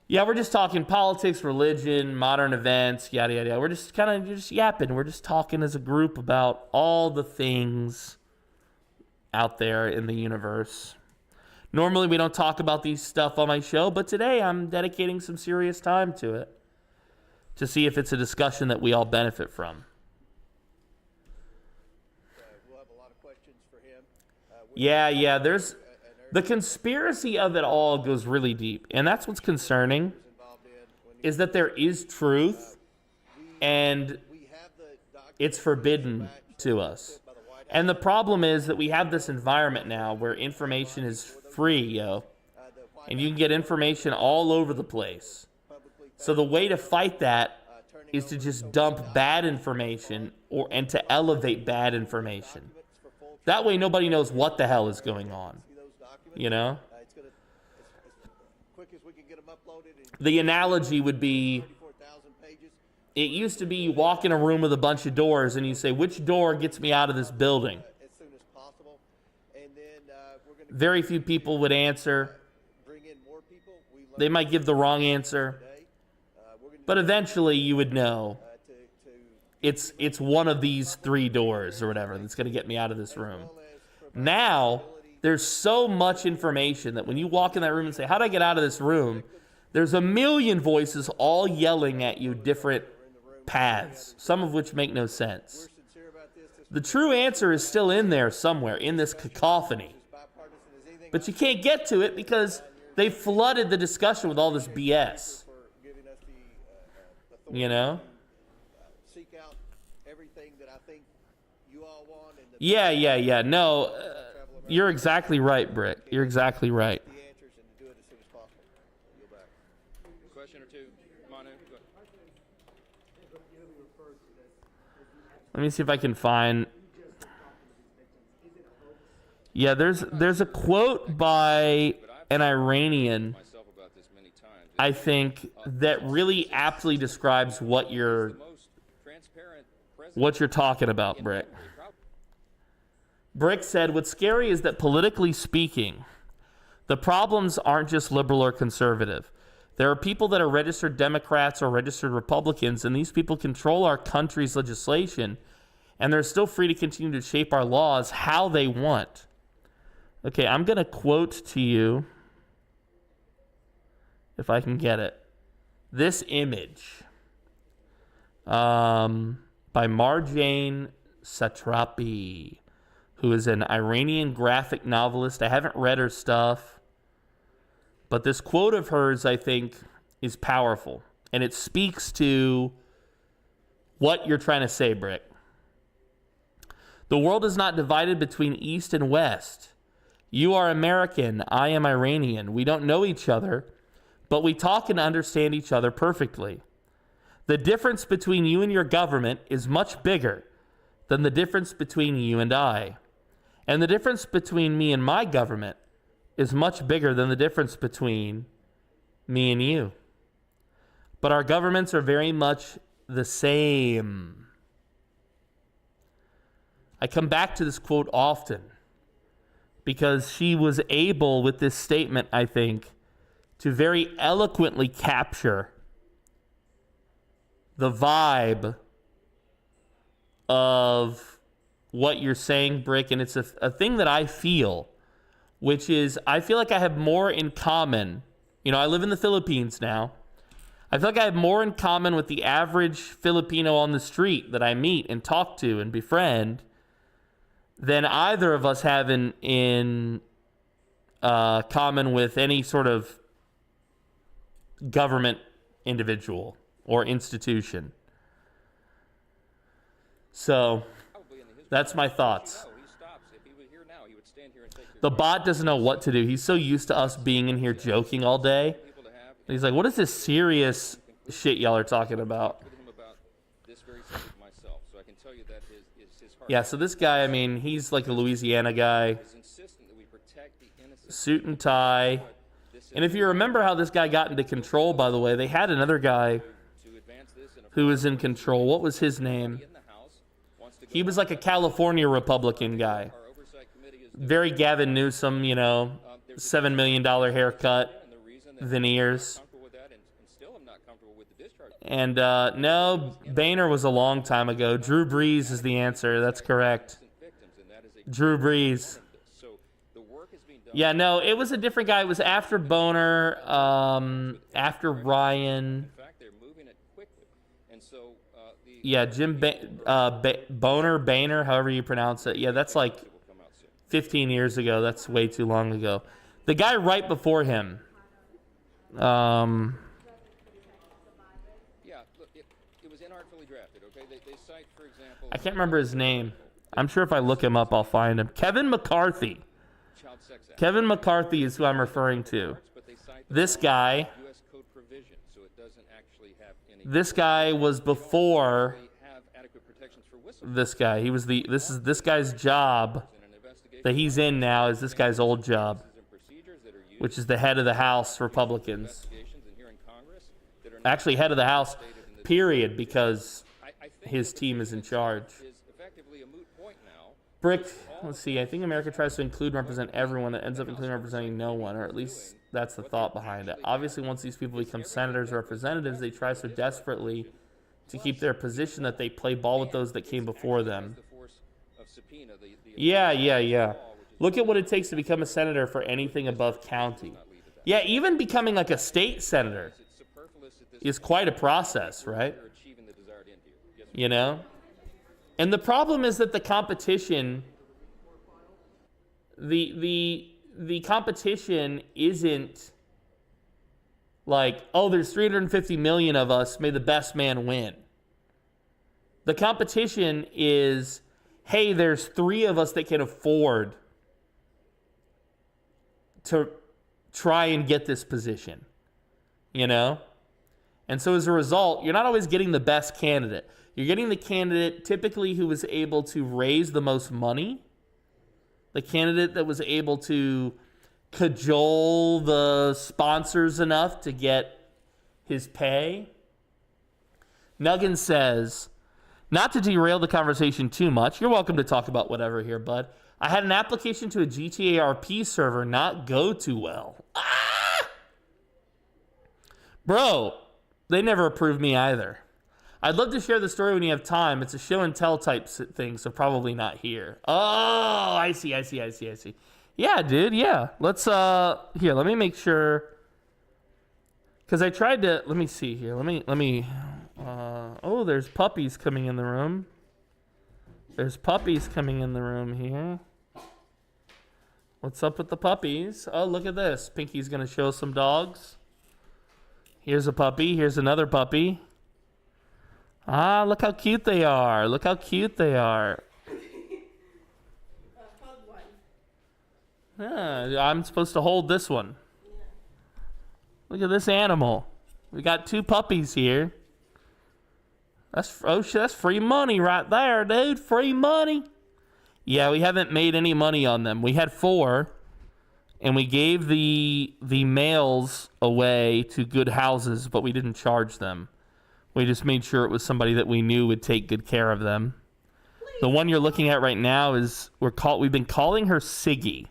Yeah, we're just talking politics, religion, modern events, yada, yada, yada. We're just kind of yapping. We're just talking as a group about all the things out there in the universe. Normally, we don't talk about these stuff on my show, but today I'm dedicating some serious time to it to see if it's a discussion that we all benefit from. We'll have a lot of questions for him. Yeah, there's... The conspiracy of it all goes really deep, and that's what's concerning, is that there is truth, and it's forbidden to us. And the problem is that we have this environment now where information is free, yo, and you can get information all over the place. So the way to fight that is to just dump bad information and to elevate bad information. That way nobody knows what the hell is going on. You know? The analogy would be It used to be you walk in a room with a bunch of doors and you say, which door gets me out of this building? as soon as possible. And then we're going to Very few people would answer. bring in more people. We learned They might give the wrong answer. today. We're going to But eventually you would know to it's one of these 3 doors or whatever that's going to get me out of this room. Now, there's so much information that when you walk in that room and say, how do I get out of this room? There's a million voices all yelling at you different paths, some of which make no sense. sincere about this. This The true answer is still in there somewhere, in this cacophony. bipartisan as anything But you can't get to it because they flooded the discussion with all this BS. for giving us the authority You know? to seek out everything that I think you all want and the Yeah. No, you're exactly right, Brick. You're exactly right. the answers and to do it as soon as possible. Yield back. Question or two, Manu? Go ahead. Let me see if I can find. Yeah, there's a quote by an Iranian, Myself about this many times. I think, that really aptly describes what you're The most transparent president what you're talking about, Brick. Brick said, what's scary is that politically speaking, the problems aren't just liberal or conservative. There are people that are registered Democrats or registered Republicans, and these people control our country's legislation, and they're still free to continue to shape our laws how they want. Okay, I'm going to quote to you, if I can get it, this image by Marjane Satrapi, who is an Iranian graphic novelist. I haven't read her stuff, but this quote of hers, I think, is powerful, and it speaks to what you're trying to say, Brick. The world is not divided between East and West. You are American, I am Iranian. We don't know each other, but we talk and understand each other perfectly. The difference between you and your government is much bigger than the difference between you and I. And the difference between me and my government is much bigger than the difference between me and you. But our governments are very much the same. I come back to this quote often because she was able, with this statement, I think, to very eloquently capture the vibe of what you're saying, Brick, and it's a thing that I feel, which is I feel like I have more in common. You know, I live in the Philippines now. I feel like I have more in common with the average Filipino on the street that I meet and talk to and befriend than either of us have in common with any sort of government individual or institution. So that's my thoughts. The bot doesn't know what to do. He's so used to us being in here joking all day. He's like, what is this serious shit y'all are talking about? Yeah, so this guy, I mean, he's like a Louisiana guy. Suit and tie. And if you remember how this guy got into control, by the way, they had another guy who was in control. What was his name? He was like a California Republican guy. Very Gavin Newsom, you know, $7 million haircut, veneers. And no, Boehner was a long time ago. Drew Brees is the answer. That's correct. Drew Brees. Yeah, no, it was a different guy. It was after Boehner, after Ryan. Yeah, Boehner, however you pronounce it. Yeah, that's like 15 years ago. That's way too long ago. The guy right before him. Yeah, look, it was inartfully drafted, okay? They cite, for example... I can't remember his name. I'm sure if I look him up, I'll find him. Kevin McCarthy. Child Sex Act. Kevin McCarthy is who I'm referring to. But they cite the This guy, U.S. Code provision, so it doesn't actually have any... this guy was before They have adequate protections for whistleblowers. this guy. He was this guy's job In an investigation, that he's in now is this guy's old job, and procedures that are used which is the head of the House Republicans. investigations and here in Congress that are not Actually, head of the House. period, because I think his that team is in the charge. is effectively a moot point now. Brick, let's see, I think America tries to include and represent everyone that ends up including and representing no one, or at least that's the thought behind it. Obviously, once these people become senators or representatives, they try so desperately to keep their position that they play ball with those that came before them. Yeah. Look at what it takes to become a senator for anything above county. Yeah, even becoming like a state senator is quite a process, right? You know? And the problem is that the competition, the competition isn't like, oh, there's 350 million of us, may the best man win. The competition is, hey, there's 3 of us that can afford to try and get this position, you know? And so as a result, you're not always getting the best candidate. You're getting the candidate typically who was able to raise the most money, the candidate that was able to cajole the sponsors enough to get his pay. Nuggin says, not to derail the conversation too much, you're welcome to talk about whatever here, bud. I had an application to a GTA RP server not go too well. Bro, they never approved me either. I'd love to share the story when you have time. It's a show and tell type thing, so probably not here. Oh, I see. Yeah, dude, yeah. Let's, here, let me make sure. Because I tried to, let me see here. Let me, oh, there's puppies coming in the room. There's puppies coming in the room here. What's up with the puppies? Oh, look at this. Pinky's going to show some dogs. Here's a puppy. Here's another puppy. Ah, look how cute they are. Look how cute they are. I'm supposed to hold this one. Look at this animal. We got 2 puppies here. That's free money right there, dude. Free money. Yeah, we haven't made any money on them. We had 4, and we gave the males away to good houses, but we didn't charge them. We just made sure it was somebody that we knew would take good care of them. Please. The one you're looking at right now is we've been calling her Siggy.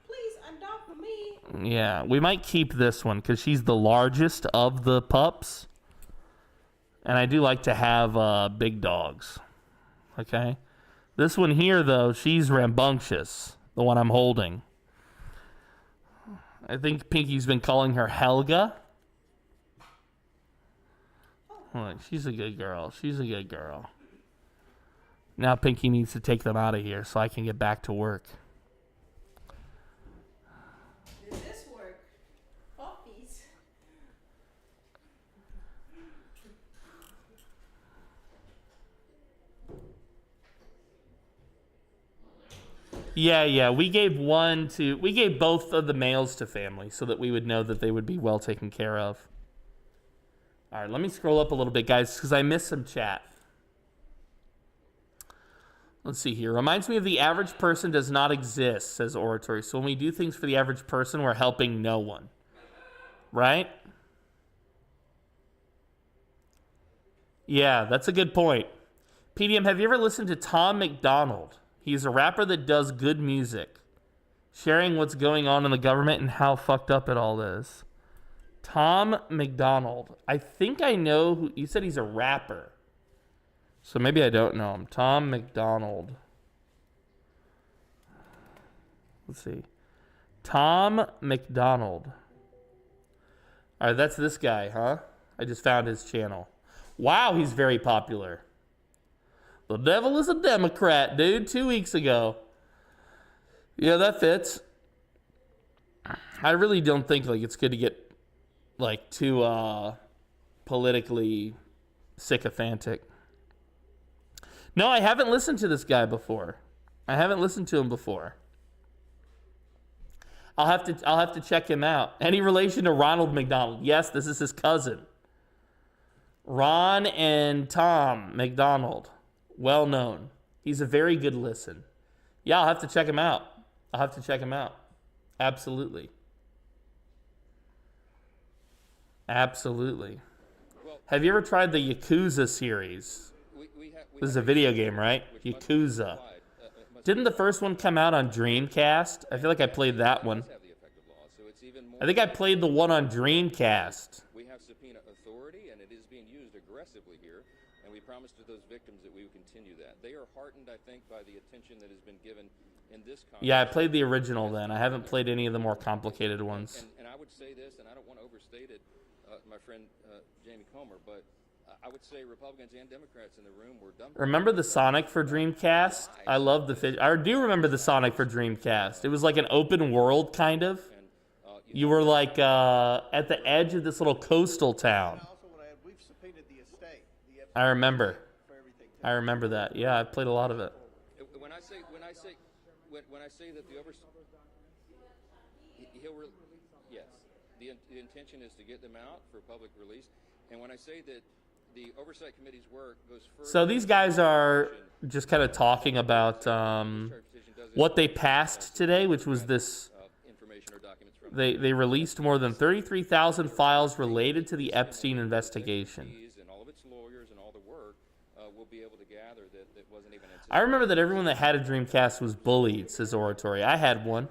Please adopt me. Yeah, we might keep this one because she's the largest of the pups. And I do like to have big dogs. Okay? This one here, though, she's rambunctious. The one I'm holding. I think Pinky's been calling her Helga. Look, she's a good girl. Now Pinky needs to take them out of here so I can get back to work. Did this work? Puppies. Yeah. We gave both of the males to family so that we would know that they would be well taken care of. All right, let me scroll up a little bit, guys, because I missed some chat. Let's see here. Reminds me of the average person does not exist, says Oratory. So when we do things for the average person, we're helping no one. Right? Yeah, that's a good point. PDM, have you ever listened to Tom McDonald? He's a rapper that does good music, sharing what's going on in the government and how fucked up it all is. Tom McDonald. I think I know who. You said he's a rapper. So maybe I don't know him. Tom McDonald. Let's see. Tom McDonald. All right, that's this guy, huh? I just found his channel. Wow, he's very popular. The devil is a Democrat, dude. 2 weeks ago. Yeah, that fits. I really don't think like it's good to get like too politically sycophantic. No, I haven't listened to this guy before. I'll have to check him out. Any relation to Ronald McDonald? Yes, this is his cousin. Ron and Tom McDonald. Well known. He's a very good listen. Yeah, I'll have to check him out. Absolutely. Have you ever tried the Yakuza series? This is a video game, right? Yakuza. Didn't the first one come out on Dreamcast? I feel like I played that one. I think I played the one on Dreamcast. We have subpoena authority, and it is being used aggressively here, and we promised to those victims that we would continue that. They are heartened, I think, by the attention that has been given in this conference. Yeah, I played the original then. I haven't played any of the more complicated ones. And I would say this, and I don't want to overstate it, my friend Jamie Comer, but I would say Republicans and Democrats in the room were dumb. Remember the Sonic for Dreamcast? I love the fish. I do remember the Sonic for Dreamcast. It was like an open world, kind of. You were like at the edge of this little coastal town. I also want to add, we've subpoenaed the estate. I remember. For everything. I remember that. Yeah, I played a lot of it. When I say that the yes, the intention is to get them out for public release, and when I say that the oversight committee's work goes further. So these guys are just kind of talking about what they passed today, which was this. Information or documents from They released more than 33,000 files related to the Epstein investigation. and all of its lawyers and all the work will be able to gather that wasn't even anticipated. I remember that everyone that had a Dreamcast was bullied, says Oratory. I had one.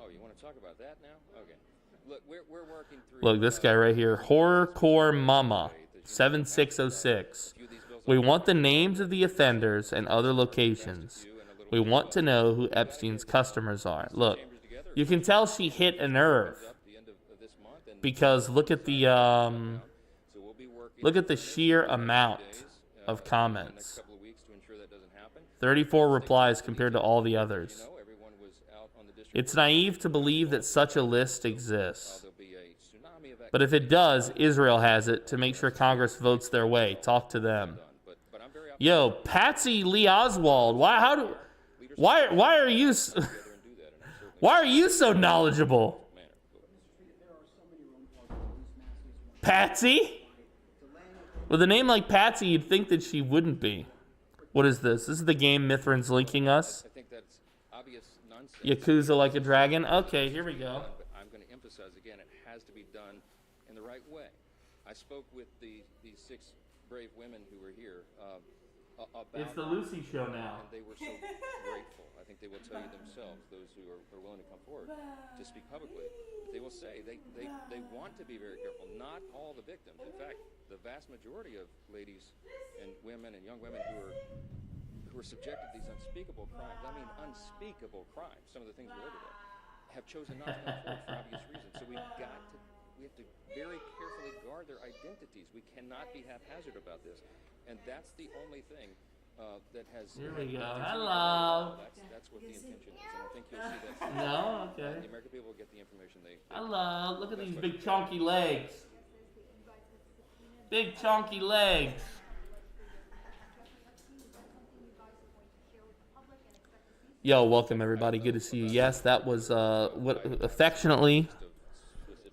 Oh, you want to talk about that now? Okay. Look, we're working through. Look, this guy right here, Horrorcore Mama, 7606. We want the names of the offenders and other locations. We want to know who Epstein's customers are. Look, you can tell she hit a nerve because look at the sheer amount of comments. 34 replies compared to all the others. It's naive to believe that such a list exists. But if it does, Israel has it to make sure Congress votes their way. Talk to them. Yo, Patsy Lee Oswald. Why are you so knowledgeable? Patsy? With a name like Patsy, you'd think that she wouldn't be. What is this? This is the game Mithrin's linking us. I think that's obvious nonsense. Yakuza like a dragon. Okay, here we go. But I'm going to emphasize again, it has to be done in the right way. I spoke with these 6 brave women who were here about It's the Lucy show now. and they were so grateful. I think they will tell you themselves, those who are willing to come forward to speak publicly. They will say they want to be very careful. Not all the victims. In fact, the vast majority of ladies and women and young women who are subjected to these unspeakable crimes, I mean unspeakable crimes, some of the things we heard today, have chosen not to come forward for obvious reasons. So we have to very carefully guard their identities. We cannot be haphazard about this. And that's the only thing that has. Here we go. Hello. That's what the intention is, and I think you'll see that. No? Okay. The American people will get the information they. Hello. Look at these big chunky legs. Big chunky legs. Yo, welcome everybody. Good to see you. Yes, that was what affectionately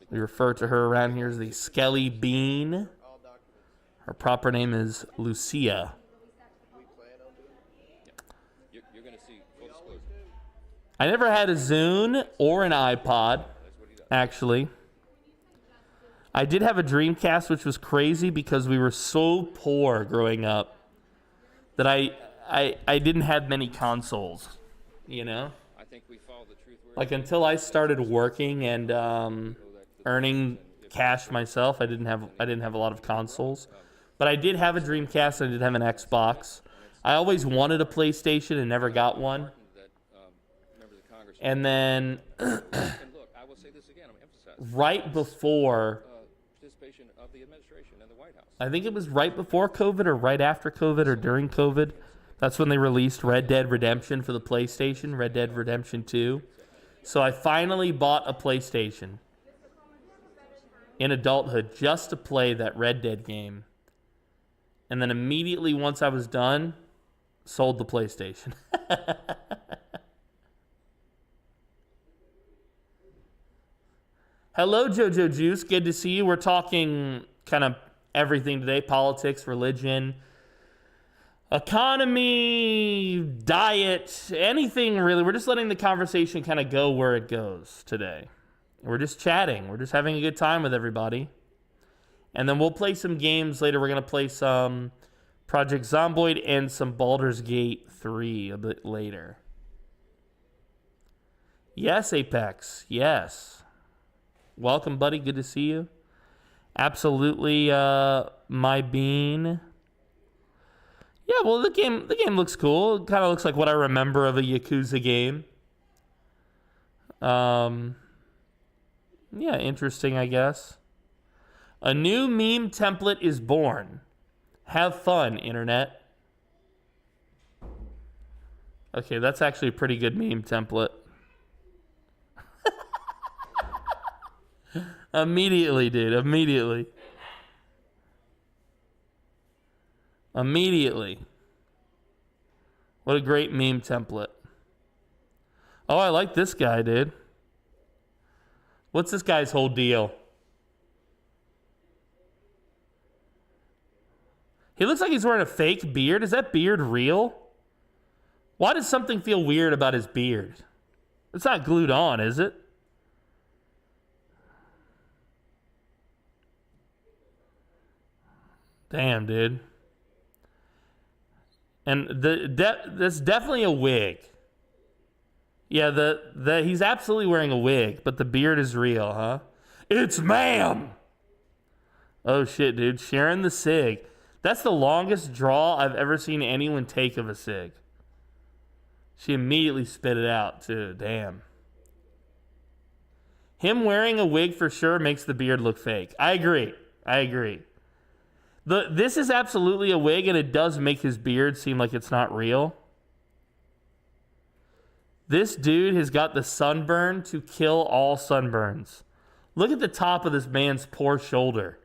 we refer to her around here as the Skelly Bean. Her proper name is Lucia. You're going to see full disclosure. I never had a Zune or an iPod, actually. I did have a Dreamcast, which was crazy because we were so poor growing up that I didn't have many consoles, you know? I think we follow the truth. Like until I started working and earning cash myself, I didn't have a lot of consoles. But I did have a Dreamcast and I did have an Xbox. I always wanted a PlayStation and never got one. And then And look, I will say this again. I'm emphasizing right before, participation of the administration and the White House. I think it was right before COVID or right after COVID or during COVID, that's when they released Red Dead Redemption for the PlayStation, Red Dead Redemption 2. So I finally bought a PlayStation in adulthood just to play that Red Dead game. And then immediately once I was done, sold the PlayStation. Hello, JoJo Juice. Good to see you. We're talking kind of everything today. Politics, religion, economy, diet, anything really. We're just letting the conversation kind of go where it goes today. We're just chatting. We're just having a good time with everybody. And then we'll play some games later. We're going to play some Project Zomboid and some Baldur's Gate 3 a bit later. Yes, Apex. Yes. Welcome, buddy. Good to see you. Absolutely, my bean. Yeah, well, the game looks cool. It kind of looks like what I remember of a Yakuza game. Yeah, interesting, I guess. A new meme template is born. Have fun, internet. Okay, that's actually a pretty good meme template. Immediately, dude. Immediately. What a great meme template. Oh, I like this guy, dude. What's this guy's whole deal? He looks like he's wearing a fake beard. Is that beard real? Why does something feel weird about his beard? It's not glued on, is it? Damn, dude. And that's definitely a wig. Yeah, he's absolutely wearing a wig, but the beard is real, huh? It's ma'am. Oh shit, dude. Sharing the cig. That's the longest draw I've ever seen anyone take of a cig. She immediately spit it out, too. Damn. Him wearing a wig for sure makes the beard look fake. I agree. This is absolutely a wig, and it does make his beard seem like it's not real. This dude has got the sunburn to kill all sunburns. Look at the top of this man's poor shoulder.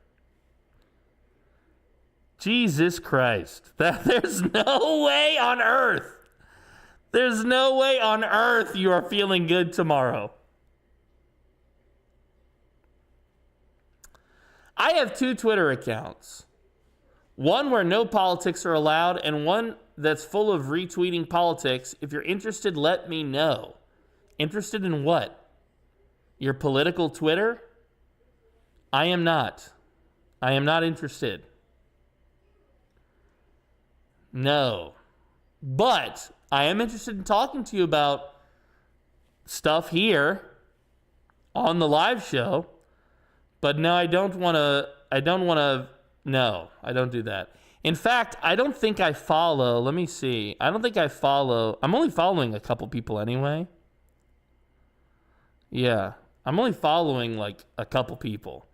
Jesus Christ. There's no way on earth. There's no way on earth you are feeling good tomorrow. I have 2 Twitter accounts. One where no politics are allowed, and one that's full of retweeting politics. If you're interested, let me know. Interested in what? Your political Twitter? I am not. I am not interested. No. But I am interested in talking to you about stuff here on the live show. But no, I don't want to. No, I don't do that. In fact, I don't think I follow. Let me see. I don't think I follow. I'm only following a couple people anyway. Yeah, I'm only following like a couple people.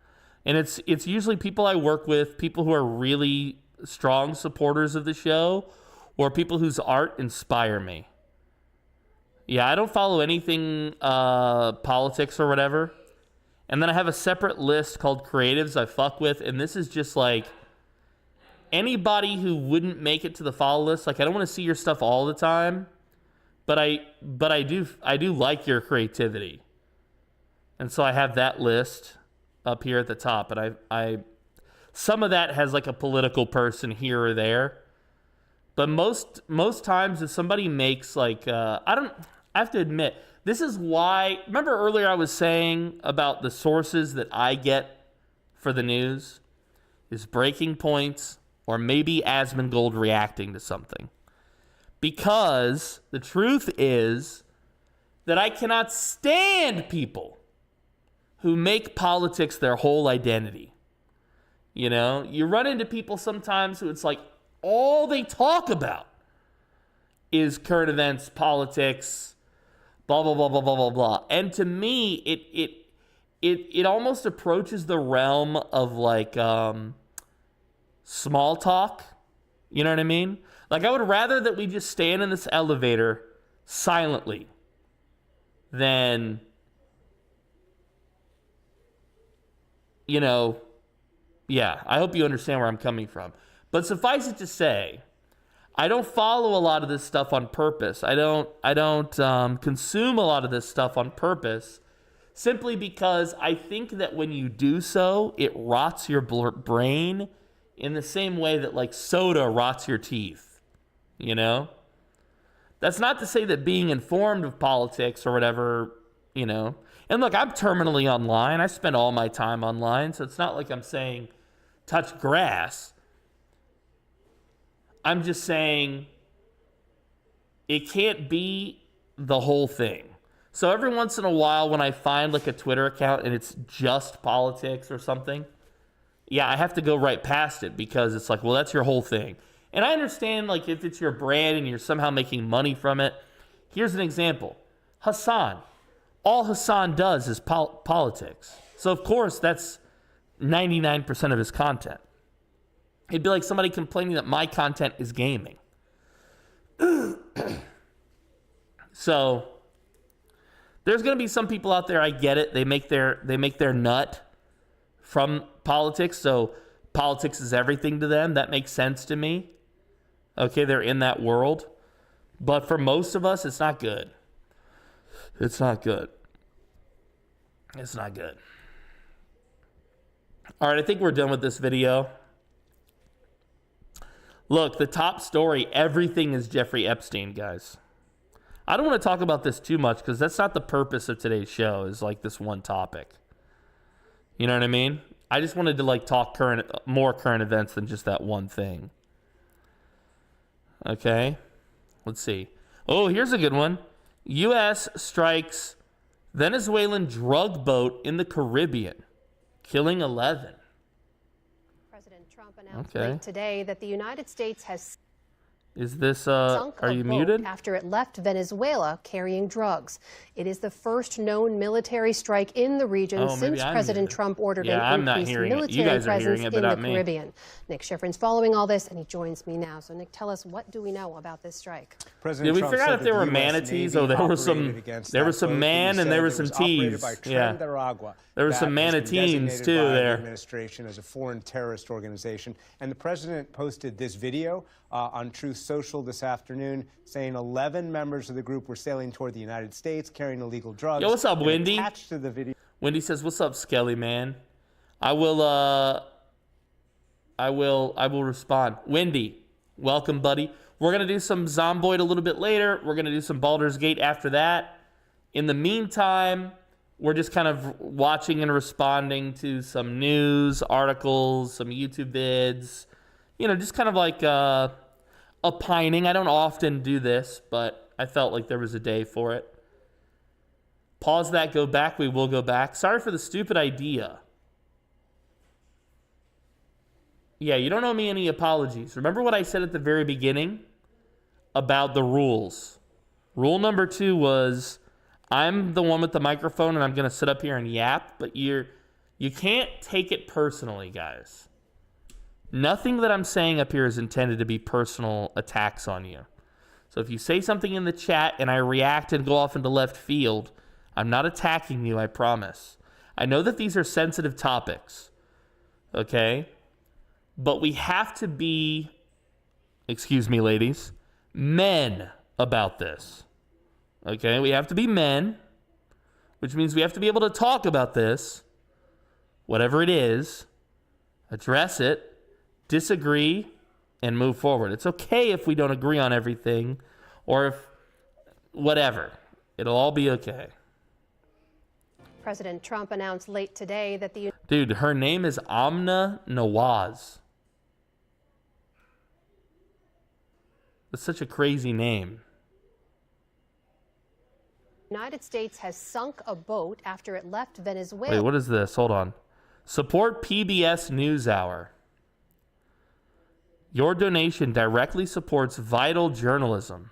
And it's usually people I work with, people who are really strong supporters of the show, or people whose art inspire me. Yeah, I don't follow anything politics or whatever. And then I have a separate list called creatives I fuck with, and this is just like anybody who wouldn't make it to the follow list. Like, I don't want to see your stuff all the time, but I do like your creativity. And so I have that list up here at the top, and I some of that has like a political person here or there. But most times if somebody makes like I have to admit, this is why, remember earlier I was saying about the sources that I get for the news is Breaking Points or maybe Asmongold reacting to something. Because the truth is that I cannot stand people who make politics their whole identity. You know, you run into people sometimes who it's like all they talk about is current events, politics, blah, blah, blah, blah, blah, blah, blah. And to me, it almost approaches the realm of like small talk. You know what I mean? Like, I would rather that we just stand in this elevator silently than, you know, yeah, I hope you understand where I'm coming from. But suffice it to say, I don't follow a lot of this stuff on purpose. I don't consume a lot of this stuff on purpose, simply because I think that when you do so, it rots your brain in the same way that like soda rots your teeth. You know? That's not to say that being informed of politics or whatever, you know. And look, I'm terminally online. I spend all my time online, so it's not like I'm saying touch grass. I'm just saying it can't be the whole thing. So every once in a while when I find like a Twitter account and it's just politics or something, yeah, I have to go right past it because it's like, well, that's your whole thing. And I understand like if it's your brand and you're somehow making money from it. Here's an example. Hassan. All Hassan does is politics. So of course that's 99% of his content. It'd be like somebody complaining that my content is gaming. So there's going to be some people out there, I get it. They make their nut from politics. So politics is everything to them. That makes sense to me. Okay, they're in that world. But for most of us, it's not good. It's not good. It's not good. All right, I think we're done with this video. Look, the top story, everything is Jeffrey Epstein, guys. I don't want to talk about this too much because that's not the purpose of today's show, is like this one topic. You know what I mean? I just wanted to like talk more current events than just that one thing. Okay, let's see. Oh, here's a good one. U.S. strikes Venezuelan drug boat in the Caribbean, killing 11. President Trump announced late today that the United States has Is this, sunk are a you boat muted? after it left Venezuela carrying drugs. It is the first known military strike in the region Oh, maybe since I'm President muted. Trump ordered Yeah, I'm an not increased hearing it. You military guys are hearing presence it, but in the not me. Caribbean. Nick Schifrin's following all this, and he joins me now. So, Nick, tell us, what do we know about this strike? Yeah, we forgot if there were manatees. Oh, there were some man and there were some tees. Yeah, there were some manatees too there. Administration as a foreign terrorist organization, and the president posted this video on Truth Social this afternoon, saying 11 members of the group were sailing toward the United States carrying illegal drugs. Yo, what's up, And Wendy? Attached to the video. Wendy says, "What's up, Skelly man?" I will respond. Wendy, welcome, buddy. We're gonna do some Zomboid a little bit later. We're gonna do some Baldur's Gate after that. In the meantime, we're just kind of watching and responding to some news articles, some YouTube vids. You know, just kind of like opining. I don't often do this, but I felt like there was a day for it. Pause that, go back. We will go back. Sorry for the stupid idea. Yeah, you don't owe me any apologies. Remember what I said at the very beginning about the rules? Rule number 2 was I'm the one with the microphone and I'm going to sit up here and yap, but you can't take it personally, guys. Nothing that I'm saying up here is intended to be personal attacks on you. So if you say something in the chat and I react and go off into left field, I'm not attacking you, I promise. I know that these are sensitive topics, okay? But we have to be, excuse me, ladies, men about this, okay? We have to be men, which means we have to be able to talk about this, whatever it is, address it, disagree, and move forward. It's okay if we don't agree on everything or if whatever. It'll all be okay. President Trump announced late today that the Dude, her name is Amna Nawaz. That's such a crazy name. United States has sunk a boat after it left Venezuela. Wait, what is this? Hold on. Support PBS NewsHour. Your donation directly supports vital journalism.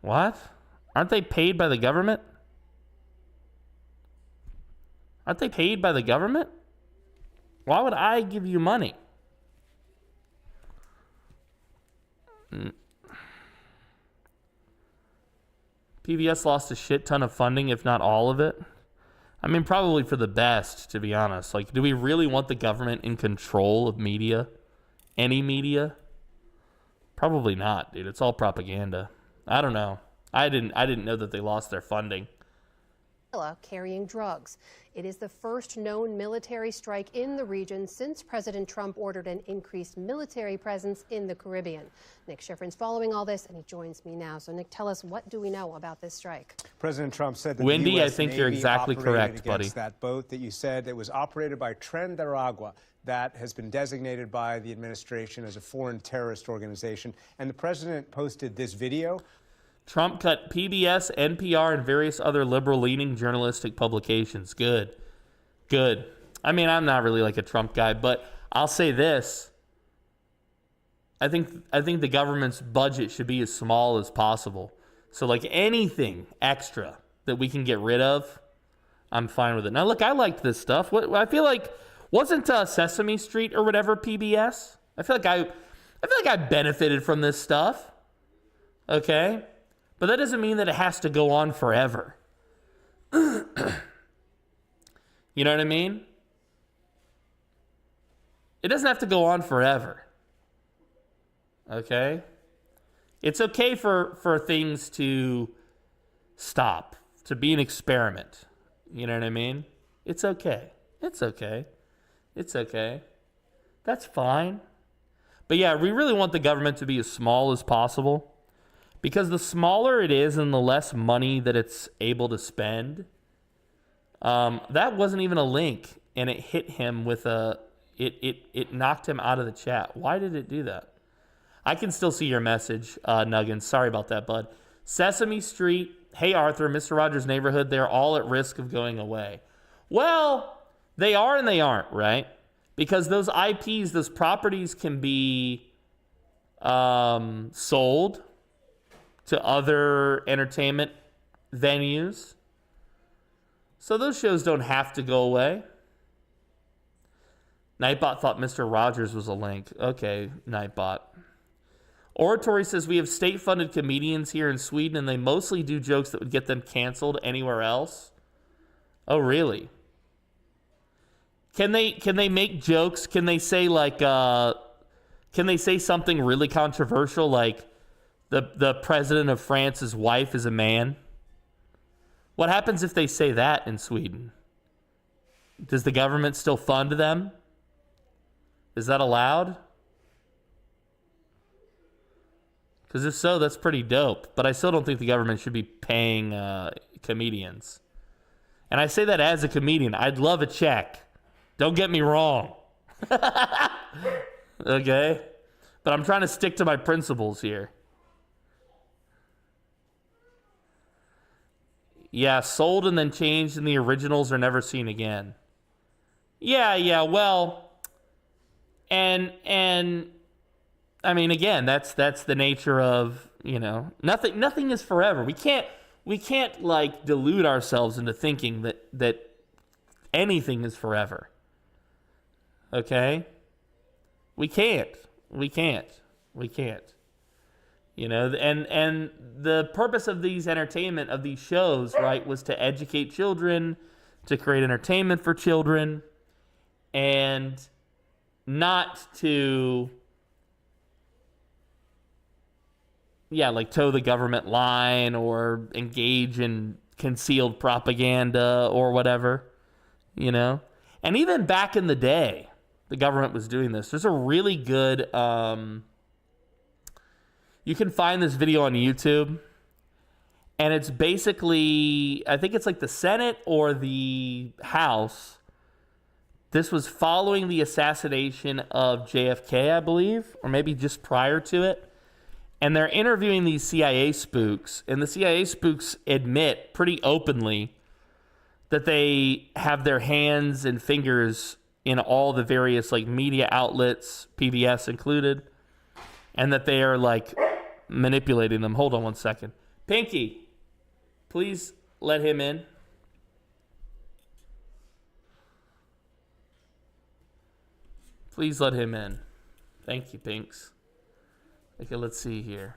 What? Aren't they paid by the government? Aren't they paid by the government? Why would I give you money? PBS lost a shit ton of funding, if not all of it. I mean, probably for the best, to be honest. Like, do we really want the government in control of media? Any media? Probably not, dude. It's all propaganda. I don't know. I didn't know that they lost their funding. Carrying drugs. It is the first known military strike in the region since President Trump ordered an increased military presence in the Caribbean. Nick Schifrin's following all this, and he joins me now. So, Nick, tell us, what do we know about this strike? President Trump said that Wendy, the U.S. I think Navy you're exactly correct, against buddy. that boat that you said that was operated by Tren de Aragua, that has been designated by the administration as a foreign terrorist organization. And the president posted this video. Trump cut PBS, NPR, and various other liberal-leaning journalistic publications. Good. Good. I mean, I'm not really like a Trump guy, but I'll say this. I think the government's budget should be as small as possible. So, like, anything extra that we can get rid of, I'm fine with it. Now, look, I liked this stuff. I feel like, wasn't Sesame Street or whatever PBS? I feel like I benefited from this stuff. Okay? But that doesn't mean that it has to go on forever. You know what I mean? It doesn't have to go on forever. Okay? It's okay for things to stop, to be an experiment. You know what I mean? It's okay. It's okay. It's okay. That's fine. But yeah, we really want the government to be as small as possible. Because the smaller it is and the less money that it's able to spend, that wasn't even a link, and it hit him with it knocked him out of the chat. Why did it do that? I can still see your message, Nuggins. Sorry about that, bud. Sesame Street, Hey Arthur, Mr. Rogers' Neighborhood, they're all at risk of going away. Well, they are and they aren't, right? Because those IPs, those properties can be sold to other entertainment venues. So those shows don't have to go away. Nightbot thought Mr. Rogers was a link. Okay, Nightbot. Oratory says we have state-funded comedians here in Sweden, and they mostly do jokes that would get them canceled anywhere else. Oh, really? Can they make jokes? Can they say something really controversial like the president of France's wife is a man? What happens if they say that in Sweden? Does the government still fund them? Is that allowed? Because if so, that's pretty dope. But I still don't think the government should be paying comedians. And I say that as a comedian. I'd love a check. Don't get me wrong. Okay? But I'm trying to stick to my principles here. Yeah, sold and then changed, and the originals are never seen again. Yeah, well, and I mean, again, that's the nature of, nothing is forever. We can't like delude ourselves into thinking that anything is forever. Okay? We can't. And the purpose of these entertainment, of these shows, right, was to educate children, to create entertainment for children, and not to, toe the government line or engage in concealed propaganda or whatever, And even back in the day, the government was doing this. There's a really good, you can find this video on YouTube, and it's basically, I think it's like the Senate or the House. This was following the assassination of JFK, I believe, or maybe just prior to it. And they're interviewing these CIA spooks, and the CIA spooks admit pretty openly that they have their hands and fingers in all the various media outlets, PBS included, and that they are manipulating them. Hold on one second. Pinky, please let him in. Please let him in. Thank you, Pinks. Okay, let's see here.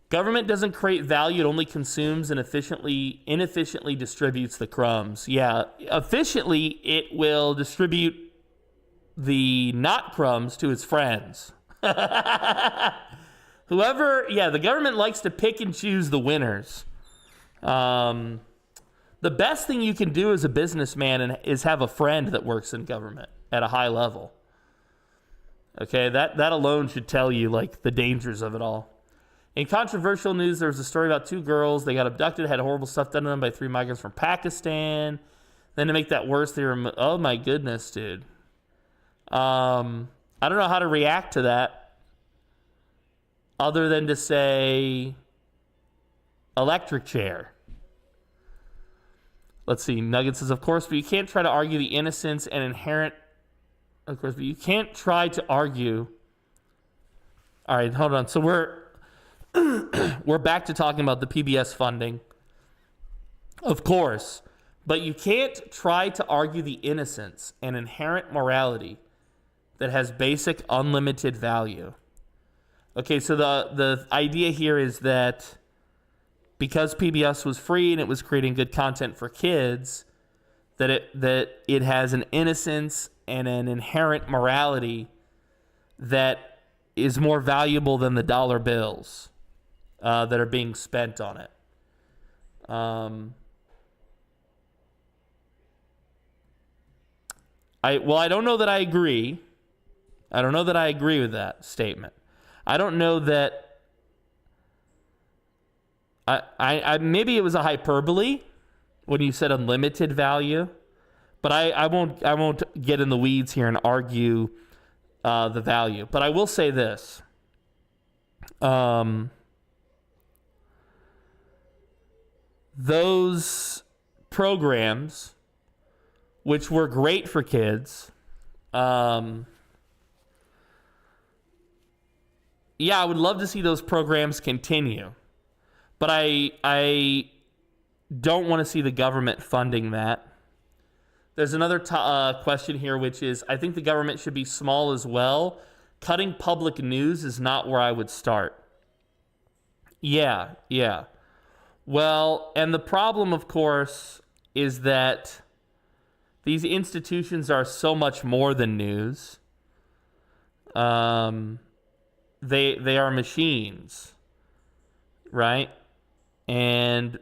Government doesn't create value, it only consumes and inefficiently distributes the crumbs. Yeah, efficiently it will distribute the not crumbs to its friends. The government likes to pick and choose the winners. The best thing you can do as a businessman is have a friend that works in government at a high level. Okay, that alone should tell you, like, the dangers of it all. In controversial news, there was a story about 2 girls. They got abducted, had horrible stuff done to them by 3 migrants from Pakistan. Then to make that worse, they were... Oh, my goodness, dude. I don't know how to react to that other than to say electric chair. Let's see. Nugget says, of course, but you can't try to argue the innocence and inherent... Of course, but you can't try to argue... All right, hold on. So we're back to talking about the PBS funding. Of course. But you can't try to argue the innocence and inherent morality that has basic unlimited value. Okay, so the idea here is that because PBS was free and it was creating good content for kids, that it has an innocence and an inherent morality that is more valuable than the dollar bills that are being spent on it. I don't know that I agree. I don't know that I agree with that statement. I don't know that. I maybe it was a hyperbole when you said unlimited value, but I won't get in the weeds here and argue the value. But I will say this. Those programs, which were great for kids, yeah, I would love to see those programs continue. But I don't want to see the government funding that. There's another question here, which is, I think the government should be small as well. Cutting public news is not where I would start. Yeah. Well, and the problem, of course, is that these institutions are so much more than news. They are machines, right? And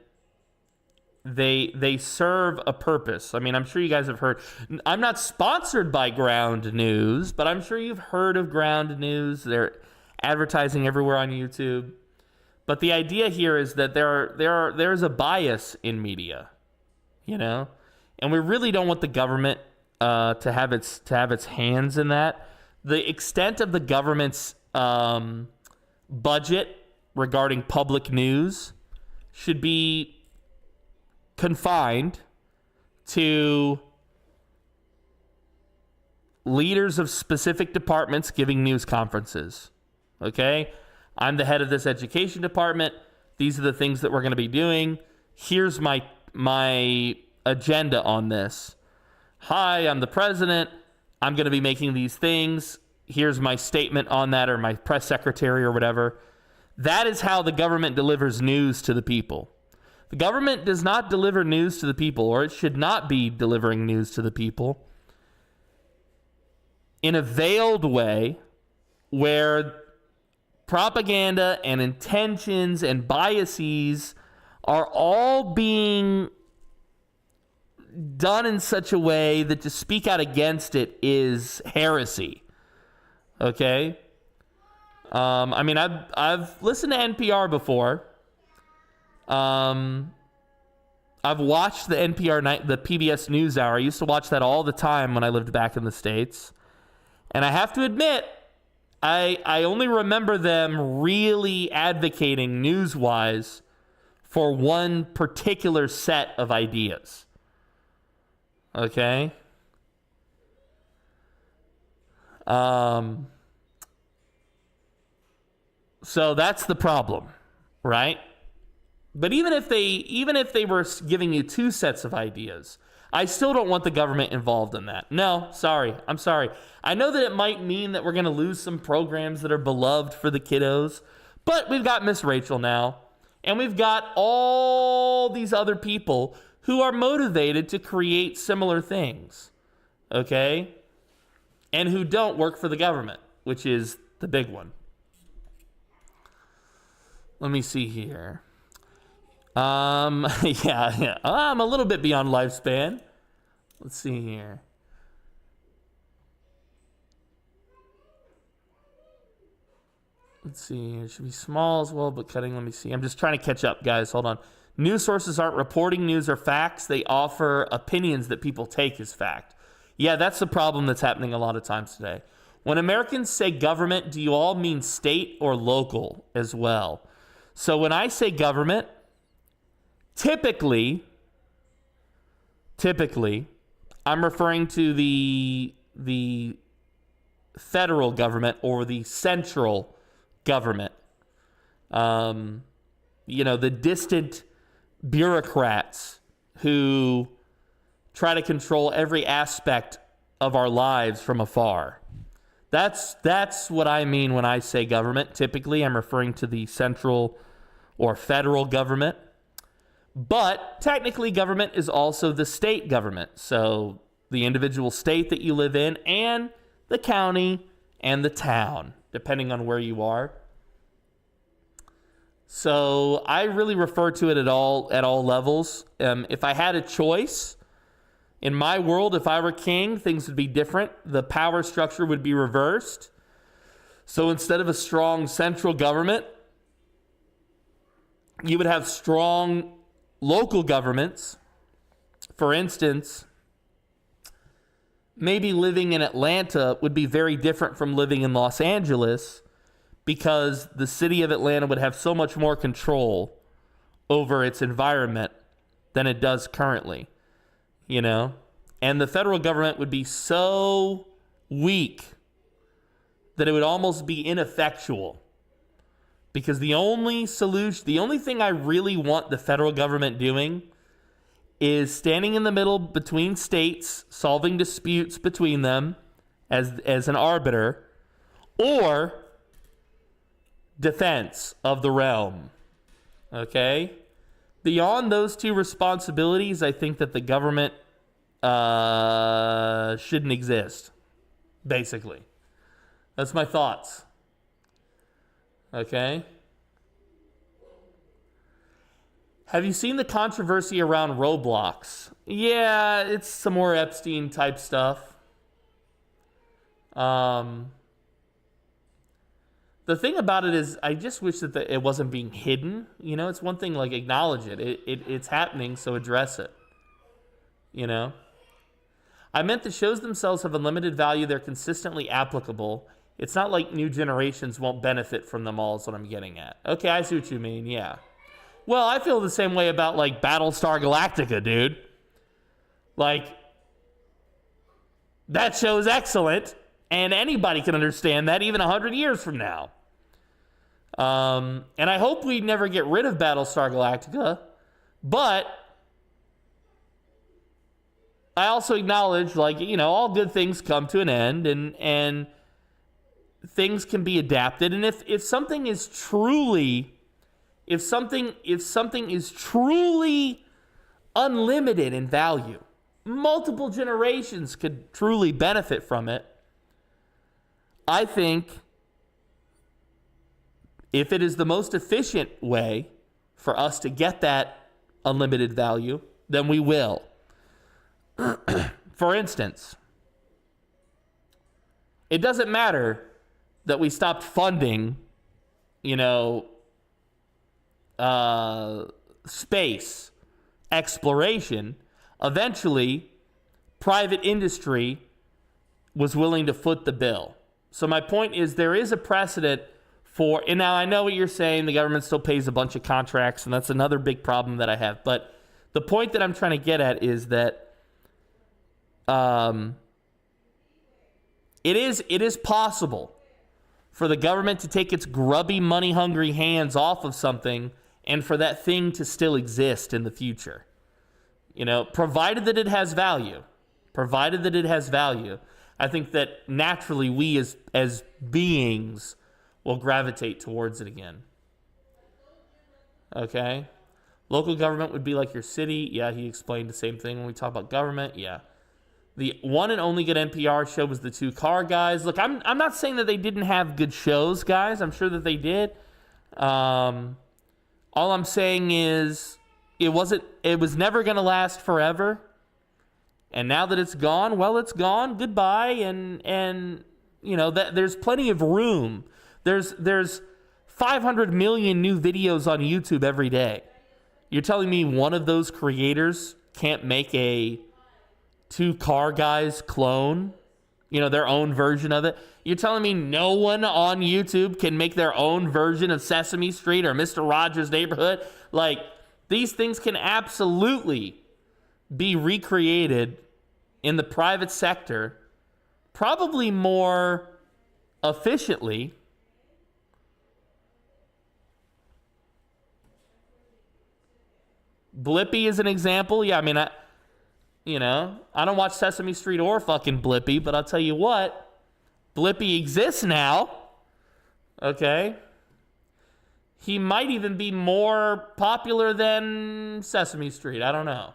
they serve a purpose. I mean, I'm sure you guys have heard. I'm not sponsored by Ground News, but I'm sure you've heard of Ground News. They're advertising everywhere on YouTube. But the idea here is that there's a bias in media, you know, and we really don't want the government to have its hands in that. The extent of the government's budget regarding public news should be confined to leaders of specific departments giving news conferences. Okay? I'm the head of this education department. These are the things that we're going to be doing. Here's my agenda on this. Hi, I'm the president. I'm going to be making these things. Here's my statement on that, or my press secretary or whatever. That is how the government delivers news to the people. The government does not deliver news to the people, or it should not be delivering news to the people, in a veiled way where propaganda and intentions and biases are all being done in such a way that to speak out against it is heresy. Okay? I mean, I've listened to NPR before. I've watched the the PBS NewsHour. I used to watch that all the time when I lived back in the States. And I have to admit, I only remember them really advocating news-wise for one particular set of ideas. Okay? So that's the problem, right? But even if they were giving you two sets of ideas, I still don't want the government involved in that. No, sorry. I'm sorry. I know that it might mean that we're going to lose some programs that are beloved for the kiddos, but we've got Miss Rachel now, and we've got all these other people who are motivated to create similar things, okay? And who don't work for the government, which is the big one. Let me see here. Yeah. I'm a little bit beyond lifespan. Let's see here. Let's see. It should be small as well, but cutting. Let me see. I'm just trying to catch up, guys. Hold on. News sources aren't reporting news or facts. They offer opinions that people take as fact. Yeah, that's the problem that's happening a lot of times today. When Americans say government, do you all mean state or local as well? So when I say government, typically, I'm referring to the federal government or the central government. The distant bureaucrats who try to control every aspect of our lives from afar. That's what I mean when I say government. Typically, I'm referring to the central or federal government. But technically, government is also the state government. So the individual state that you live in and the county and the town, depending on where you are. So I really refer to it at all levels. If I had a choice, in my world, if I were king, things would be different. The power structure would be reversed. So instead of a strong central government, you would have strong local governments. For instance, maybe living in Atlanta would be very different from living in Los Angeles because the city of Atlanta would have so much more control over its environment than it does currently. And the federal government would be so weak that it would almost be ineffectual. Because the only thing I really want the federal government doing is standing in the middle between states, solving disputes between them as an arbiter, or defense of the realm. Okay? Beyond those two responsibilities, I think that the government shouldn't exist, basically. That's my thoughts. Okay? Have you seen the controversy around Roblox? Yeah, it's some more Epstein type stuff. The thing about it is, I just wish that it wasn't being hidden. It's one thing, like, acknowledge it. It's happening, so address it. I meant the shows themselves have unlimited value. They're consistently applicable. It's not like new generations won't benefit from them all is what I'm getting at. Okay, I see what you mean, yeah. Well, I feel the same way about, like, Battlestar Galactica, dude. Like, that show's excellent, and anybody can understand that even 100 years from now. And I hope we never get rid of Battlestar Galactica, but I also acknowledge, like, all good things come to an end, and things can be adapted. And if something is truly unlimited in value, multiple generations could truly benefit from it. I think if it is the most efficient way for us to get that unlimited value, then we will. For instance, it doesn't matter that we stopped funding, space exploration. Eventually, private industry was willing to foot the bill. So my point is, there is a precedent for, and now I know what you're saying, the government still pays a bunch of contracts, and that's another big problem that I have. But the point that I'm trying to get at is that it is possible for the government to take its grubby, money-hungry hands off of something and for that thing to still exist in the future. Provided that it has value. I think that naturally we as beings will gravitate towards it again. Okay? Local government would be like your city. Yeah, he explained the same thing when we talk about government. Yeah. The one and only good NPR show was the Two Car Guys. Look, I'm not saying that they didn't have good shows, guys. I'm sure that they did. All I'm saying is it was never going to last forever. And now that it's gone, well, it's gone. Goodbye. And you know, that there's plenty of room. There's 500 million new videos on YouTube every day. You're telling me one of those creators can't make a Two Car Guys clone? You know, their own version of it? You're telling me no one on YouTube can make their own version of Sesame Street or Mr. Rogers' Neighborhood? Like, these things can absolutely be recreated in the private sector, probably more efficiently. Blippi is an example. Yeah, I mean, I don't watch Sesame Street or fucking Blippi, but I'll tell you what, Blippi exists now. Okay? He might even be more popular than Sesame Street. I don't know.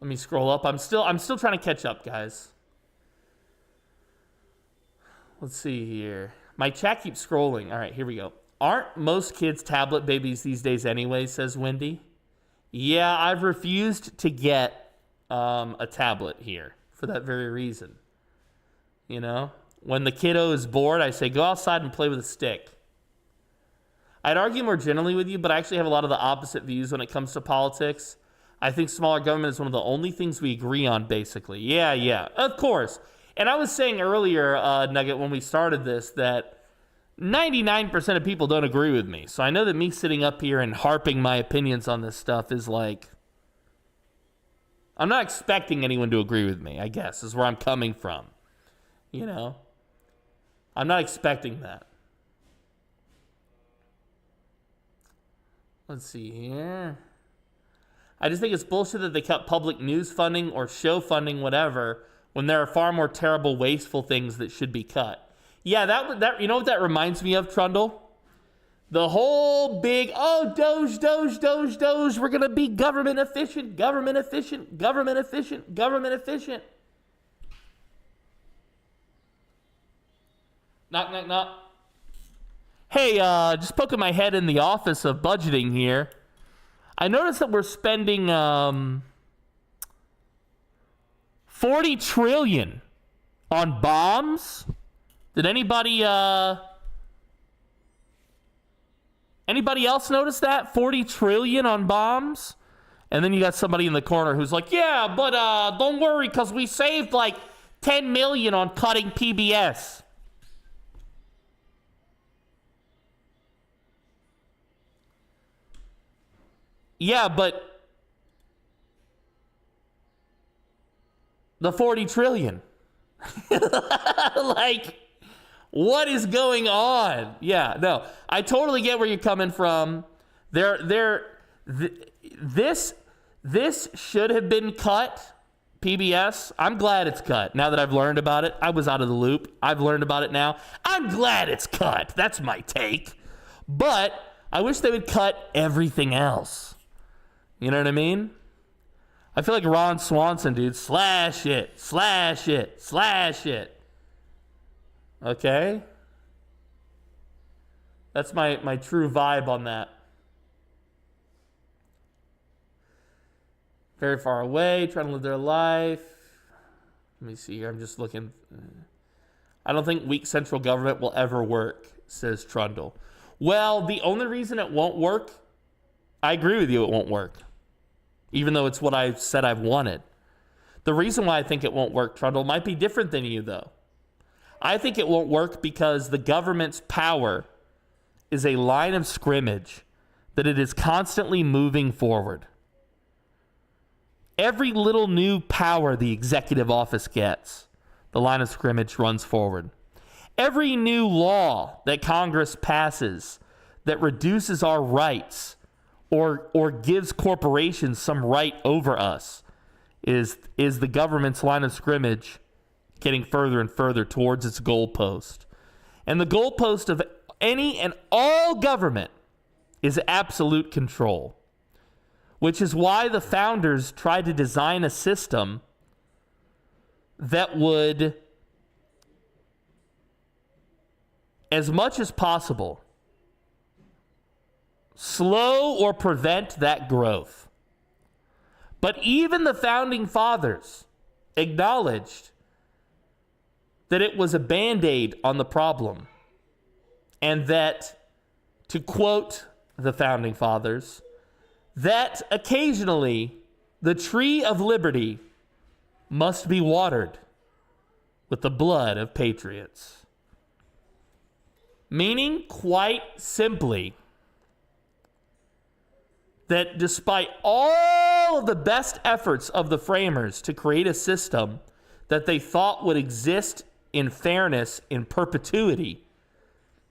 Let me scroll up. I'm still trying to catch up, guys. Let's see here. My chat keeps scrolling. All right, here we go. Aren't most kids tablet babies these days anyway, says Wendy. Yeah, I've refused to get a tablet here for that very reason. You know, when the kiddo is bored, I say, go outside and play with a stick. I'd argue more generally with you, but I actually have a lot of the opposite views when it comes to politics. I think smaller government is one of the only things we agree on, basically. Yeah, of course. And I was saying earlier, Nugget, when we started this, that 99% of people don't agree with me. So I know that me sitting up here and harping my opinions on this stuff is like, I'm not expecting anyone to agree with me, I guess, is where I'm coming from. You know? I'm not expecting that. Let's see here. I just think it's bullshit that they cut public news funding or show funding, whatever, when there are far more terrible, wasteful things that should be cut. Yeah, that you know what that reminds me of, Trundle? The whole big, Doge, we're going to be government efficient. Knock. Hey, just poking my head in the office of budgeting here. I noticed that we're spending $40 trillion on bombs. Did anybody else notice that? 40 trillion on bombs? And then you got somebody in the corner who's like, yeah, but don't worry, because we saved like 10 million on cutting PBS. Yeah, but the 40 trillion. Like, what is going on? Yeah, no, I totally get where you're coming from. This should have been cut, PBS. I'm glad it's cut. Now that I've learned about it, I was out of the loop. I've learned about it now. I'm glad it's cut. That's my take. But I wish they would cut everything else. You know what I mean? I feel like Ron Swanson, dude. Slash it. Okay? That's my true vibe on that. Very far away, trying to live their life. Let me see here. I'm just looking. I don't think weak central government will ever work, says Trundle. Well, the only reason it won't work, I agree with you, it won't work. Even though it's what I've said I've wanted. The reason why I think it won't work, Trundle, might be different than you, though. I think it won't work because the government's power is a line of scrimmage that it is constantly moving forward. Every little new power the executive office gets, the line of scrimmage runs forward. Every new law that Congress passes that reduces our rights or gives corporations some right over us is the government's line of scrimmage getting further and further towards its goalpost. And the goalpost of any and all government is absolute control, which is why the founders tried to design a system that would, as much as possible, slow or prevent that growth. But even the founding fathers acknowledged that it was a Band-Aid on the problem, and that, to quote the founding fathers, that occasionally the tree of liberty must be watered with the blood of patriots. Meaning, quite simply, that despite all of the best efforts of the framers to create a system that they thought would exist in fairness in perpetuity,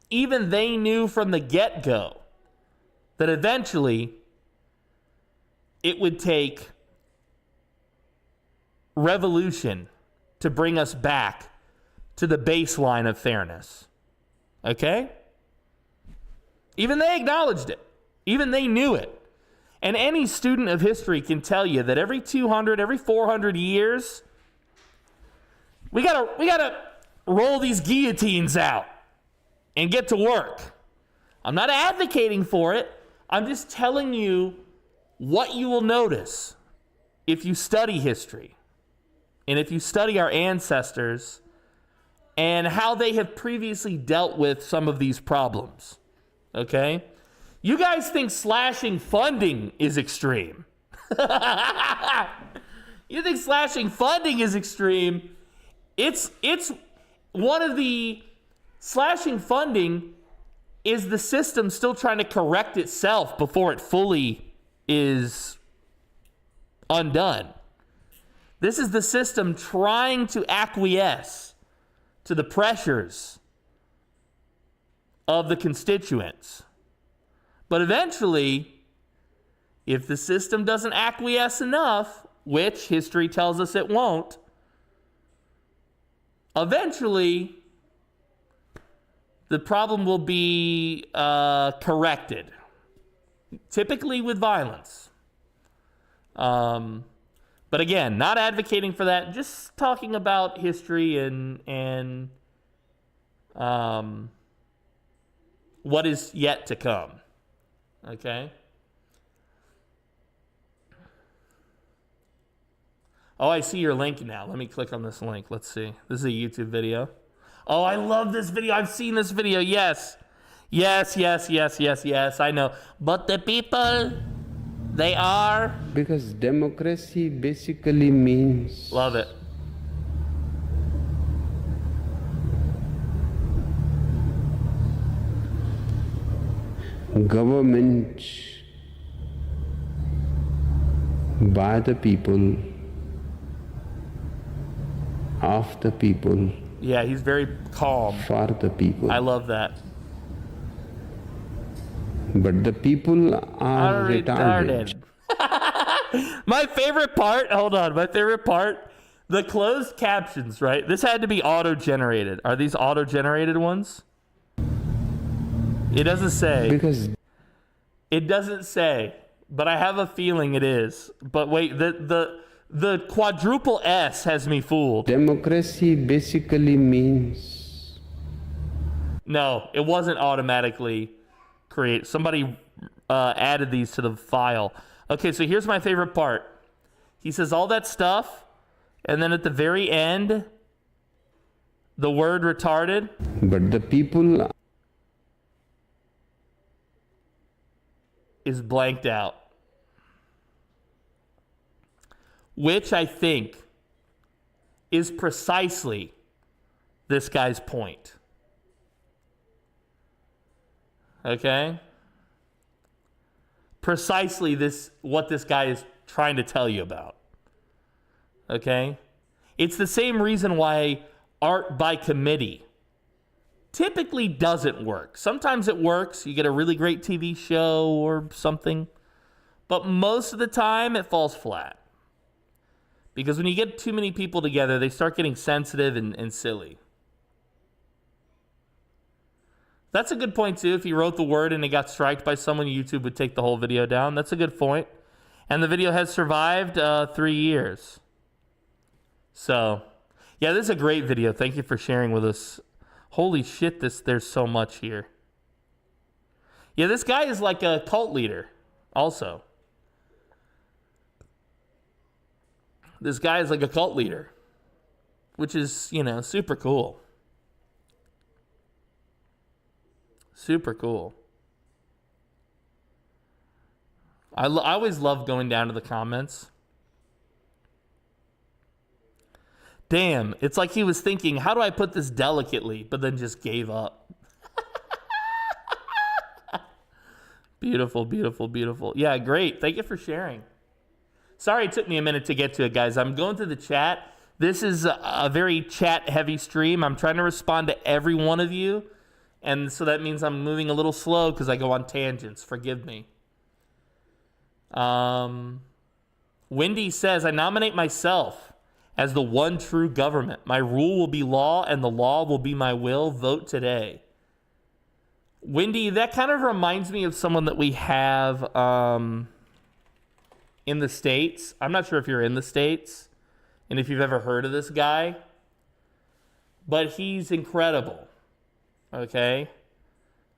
even they knew from the get-go that eventually it would take revolution to bring us back to the baseline of fairness. Okay? Even they acknowledged it. Even they knew it. And any student of history can tell you that every 200, every 400 years, we gotta roll these guillotines out and get to work. I'm not advocating for it. I'm just telling you what you will notice if you study history and if you study our ancestors and how they have previously dealt with some of these problems. Okay? You guys think slashing funding is extreme. You think slashing funding is extreme. It's one of the slashing funding is the system still trying to correct itself before it fully is undone. This is the system trying to acquiesce to the pressures of the constituents. But eventually, if the system doesn't acquiesce enough, which history tells us it won't, eventually the problem will be corrected, typically with violence. But again, not advocating for that, just talking about history and what is yet to come. Okay? Oh, I see your link now. Let me click on this link. Let's see. This is a YouTube video. Oh, I love this video. I've seen this video. Yes. Yes. I know. But the people, they are... Because democracy basically means... Love it. Government by the people, of the people. Yeah, he's very calm. For the people. I love that. But the people are retarded. My favorite part, the closed captions, right? This had to be auto-generated. Are these auto-generated ones? It doesn't say. Because it doesn't say, but I have a feeling it is. But wait, the quadruple S has me fooled. Democracy basically means... No, it wasn't automatically created. Somebody added these to the file. Okay, so here's my favorite part. He says all that stuff, and then at the very end, the word retarded. But the people... is blanked out. Which I think is precisely this guy's point. Okay? Precisely what this guy is trying to tell you about. Okay? It's the same reason why art by committee typically doesn't work. Sometimes it works. You get a really great TV show or something. But most of the time, it falls flat. Because when you get too many people together, they start getting sensitive and silly. That's a good point, too. If you wrote the word and it got striked by someone, YouTube would take the whole video down. That's a good point. And the video has survived 3 years. So, yeah, this is a great video. Thank you for sharing with us. Holy shit, there's so much here. Yeah, this guy is like a cult leader also. This guy is like a cult leader, which is, super cool. Super cool. I always love going down to the comments. Damn, it's like he was thinking, how do I put this delicately, but then just gave up. Beautiful, beautiful, beautiful. Yeah, great. Thank you for sharing. Sorry it took me a minute to get to it, guys. I'm going through the chat. This is a very chat-heavy stream. I'm trying to respond to every one of you, and so that means I'm moving a little slow because I go on tangents. Forgive me. Wendy says, I nominate myself as the one true government. My rule will be law, and the law will be my will. Vote today. Wendy, that kind of reminds me of someone that we have in the States. I'm not sure if you're in the States and if you've ever heard of this guy, but he's incredible, okay?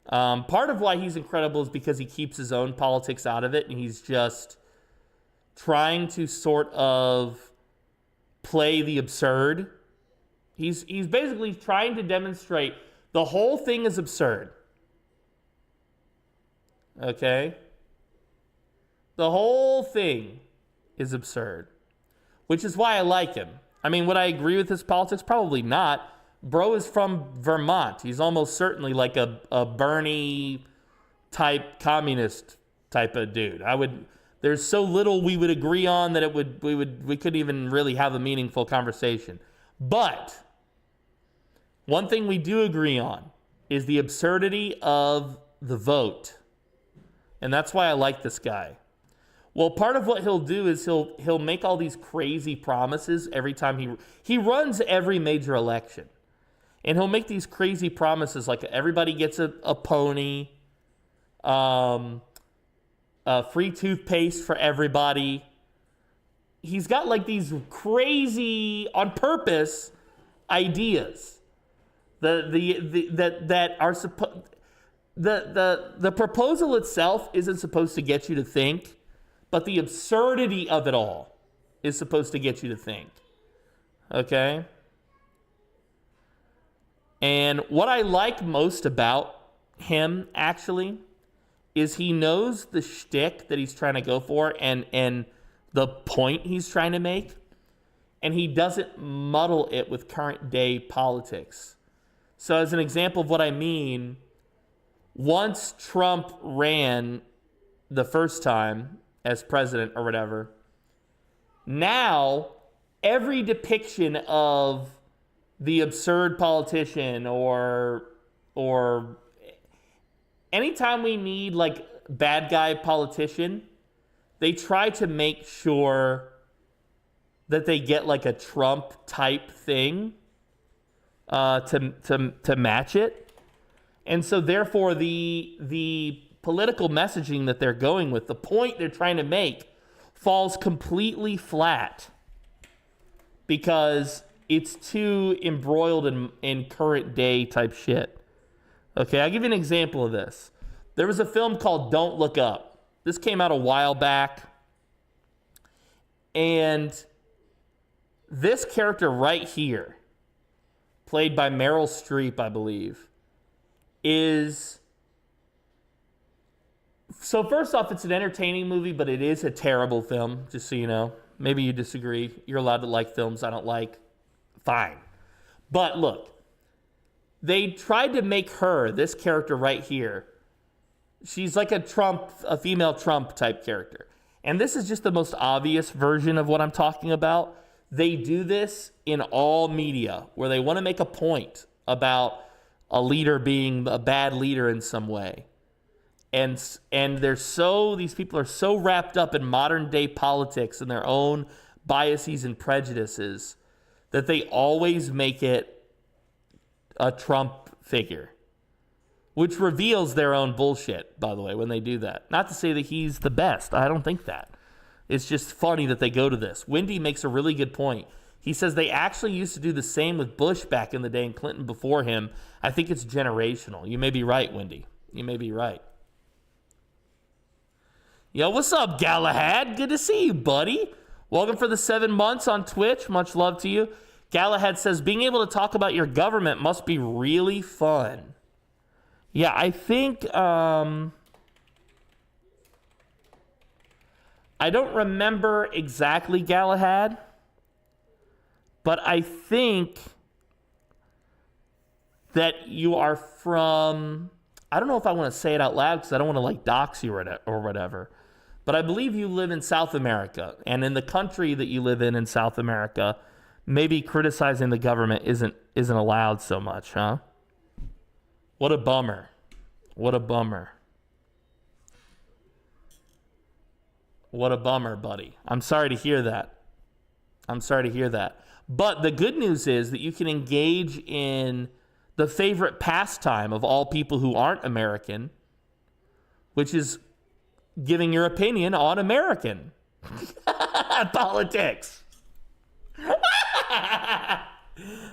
Part of why he's incredible is because he keeps his own politics out of it, and he's just trying to sort of play the absurd. He's basically trying to demonstrate the whole thing is absurd. Okay? The whole thing is absurd, which is why I like him. I mean, would I agree with his politics? Probably not. Bro is from Vermont. He's almost certainly like a Bernie type communist type of dude. There's so little we would agree on that we couldn't even really have a meaningful conversation. But one thing we do agree on is the absurdity of the vote. And that's why I like this guy. Well, part of what he'll do is he'll make all these crazy promises every time he runs every major election. And he'll make these crazy promises like everybody gets a pony, free toothpaste for everybody. He's got like these crazy, on purpose, ideas that are supposed. The proposal itself isn't supposed to get you to think, but the absurdity of it all is supposed to get you to think. Okay? And what I like most about him, actually, is he knows the shtick that he's trying to go for and the point he's trying to make, and he doesn't muddle it with current day politics. So as an example of what I mean, once Trump ran the first time as president or whatever, now every depiction of the absurd politician or anytime we need like bad guy politician, they try to make sure that they get like a Trump type thing to match it. And so therefore the political messaging that they're going with, the point they're trying to make, falls completely flat because it's too embroiled in current day type shit. Okay, I'll give you an example of this. There was a film called Don't Look Up. This came out a while back. And this character right here, played by Meryl Streep, I believe, is... So first off, it's an entertaining movie, but it is a terrible film, just so you know. Maybe you disagree. You're allowed to like films I don't like. Fine. But look, they tried to make her, this character right here, she's like a female Trump type character. And this is just the most obvious version of what I'm talking about. They do this in all media where they want to make a point about a leader being a bad leader in some way. And these people are so wrapped up in modern day politics and their own biases and prejudices that they always make it a Trump figure, which reveals their own bullshit, by the way, when they do that. Not to say that he's the best. I don't think that. It's just funny that they go to this. Wendy makes a really good point. He says they actually used to do the same with Bush back in the day and Clinton before him. I think it's generational. You may be right, Wendy. You may be right. Yo, what's up, Galahad? Good to see you, buddy. Welcome for the 7 months on Twitch. Much love to you. Galahad says, being able to talk about your government must be really fun. Yeah, I think, I don't remember exactly, Galahad, but I think that you are from, I don't know if I want to say it out loud because I don't want to like dox you or whatever, but I believe you live in South America, and in the country that you live in South America, maybe criticizing the government isn't allowed so much, huh? What a bummer. What a bummer. What a bummer, buddy. I'm sorry to hear that. I'm sorry to hear that. But the good news is that you can engage in the favorite pastime of all people who aren't American, which is giving your opinion on American politics.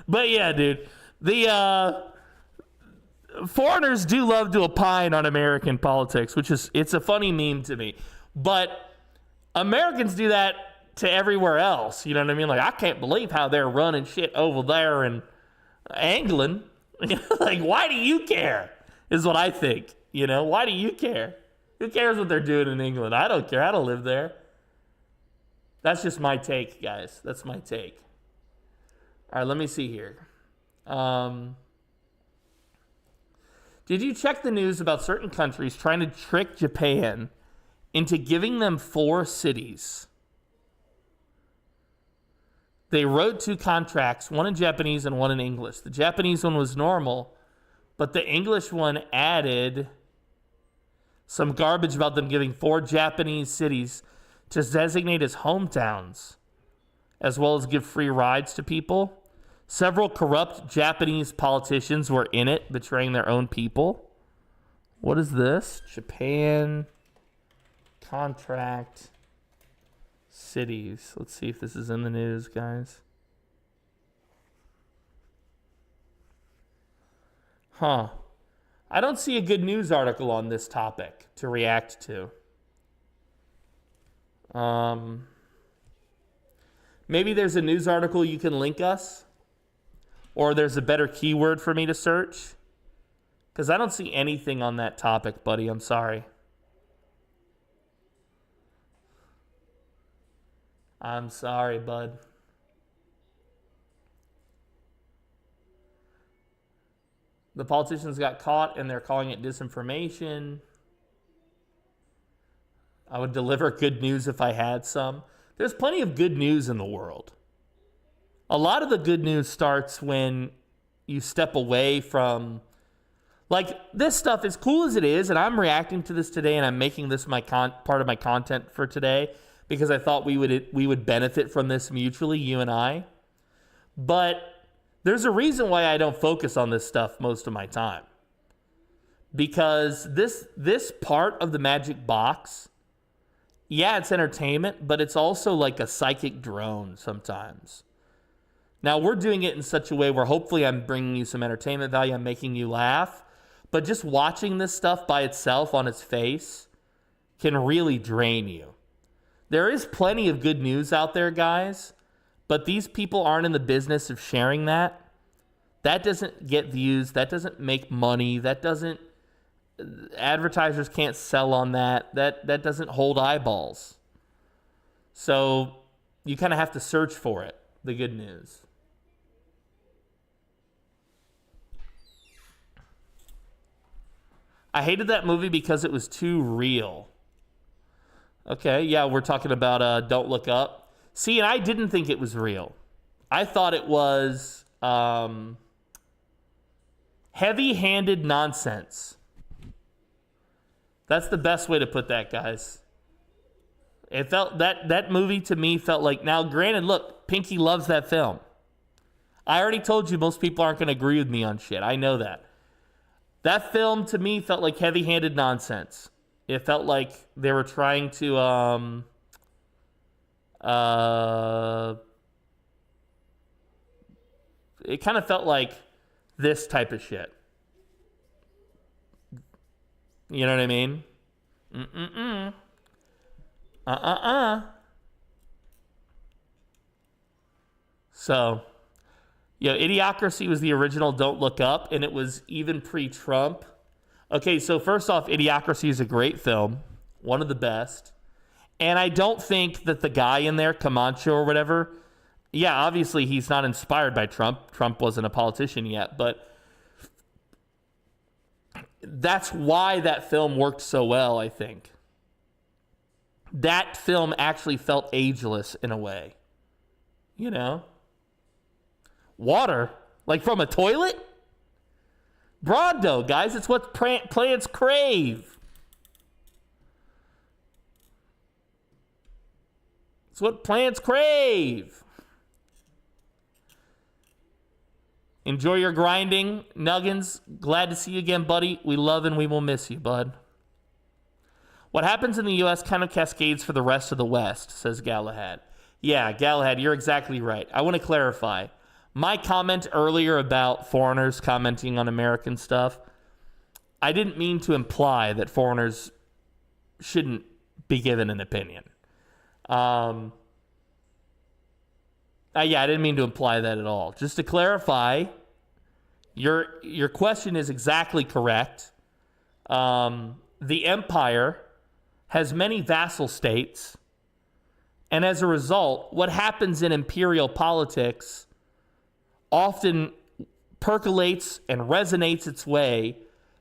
But yeah, dude, the foreigners do love to opine on American politics, it's a funny meme to me. But Americans do that to everywhere else. You know what I mean? Like, I can't believe how they're running shit over there in England. Like, why do you care? Is what I think. You know, why do you care? Who cares what they're doing in England? I don't care. I don't live there. That's just my take, guys. That's my take. All right, let me see here. Did you check the news about certain countries trying to trick Japan into giving them 4 cities? They wrote 2 contracts, one in Japanese and one in English. The Japanese one was normal, but the English one added some garbage about them giving 4 Japanese cities to designate as hometowns, as well as give free rides to people. Several corrupt Japanese politicians were in it, betraying their own people. What is this? Japan contract cities. Let's see if this is in the news, guys. Huh. I don't see a good news article on this topic to react to. Maybe there's a news article you can link us, or there's a better keyword for me to search, because I don't see anything on that topic, buddy. I'm sorry. I'm sorry, bud. The politicians got caught and they're calling it disinformation. I would deliver good news if I had some. There's plenty of good news in the world. A lot of the good news starts when you step away from, like, this stuff, as cool as it is, and I'm reacting to this today and I'm making this my part of my content for today because I thought we would benefit from this mutually, you and I. But there's a reason why I don't focus on this stuff most of my time. Because this part of the magic box, yeah, it's entertainment, but it's also like a psychic drone sometimes. Now, we're doing it in such a way where hopefully I'm bringing you some entertainment value, I'm making you laugh, but just watching this stuff by itself on its face can really drain you. There is plenty of good news out there, guys, but these people aren't in the business of sharing that. That doesn't get views. That doesn't make money. Advertisers can't sell on that. That doesn't hold eyeballs. So you kind of have to search for it, the good news. I hated that movie because it was too real. Okay, yeah, we're talking about Don't Look Up. See, and I didn't think it was real. I thought it was heavy-handed nonsense. That's the best way to put that, guys. It felt that movie to me felt like, now granted, look, Pinky loves that film. I already told you most people aren't going to agree with me on shit. I know that. That film to me felt like heavy-handed nonsense. It felt like they were trying to it kind of felt like this type of shit. You know what I mean? So, Idiocracy was the original Don't Look Up, and it was even pre-Trump. Okay, so first off, Idiocracy is a great film, one of the best. And I don't think that the guy in there, Camacho or whatever, yeah, obviously he's not inspired by Trump. Trump wasn't a politician yet, but that's why that film worked so well, I think. That film actually felt ageless in a way. You know? Water? Like from a toilet? Brawndo, guys. It's what plants crave. It's what plants crave. Enjoy your grinding, Nuggins. Glad to see you again, buddy. We love and we will miss you, bud. What happens in the U.S. kind of cascades for the rest of the West, says Galahad. Yeah, Galahad, you're exactly right. I want to clarify. My comment earlier about foreigners commenting on American stuff, I didn't mean to imply that foreigners shouldn't be given an opinion. Yeah, I didn't mean to imply that at all. Just to clarify, your question is exactly correct. The empire has many vassal states, and as a result, what happens in imperial politics often percolates and resonates its way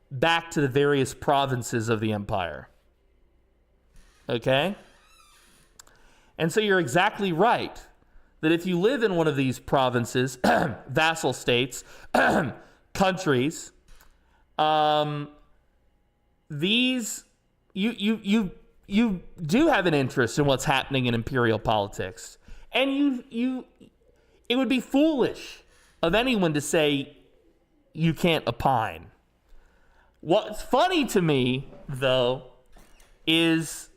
back to the various provinces of the empire. Okay? And so you're exactly right that if you live in one of these provinces, vassal states, countries, these you do have an interest in what's happening in imperial politics, and it would be foolish of anyone to say you can't opine. What's funny to me, though, is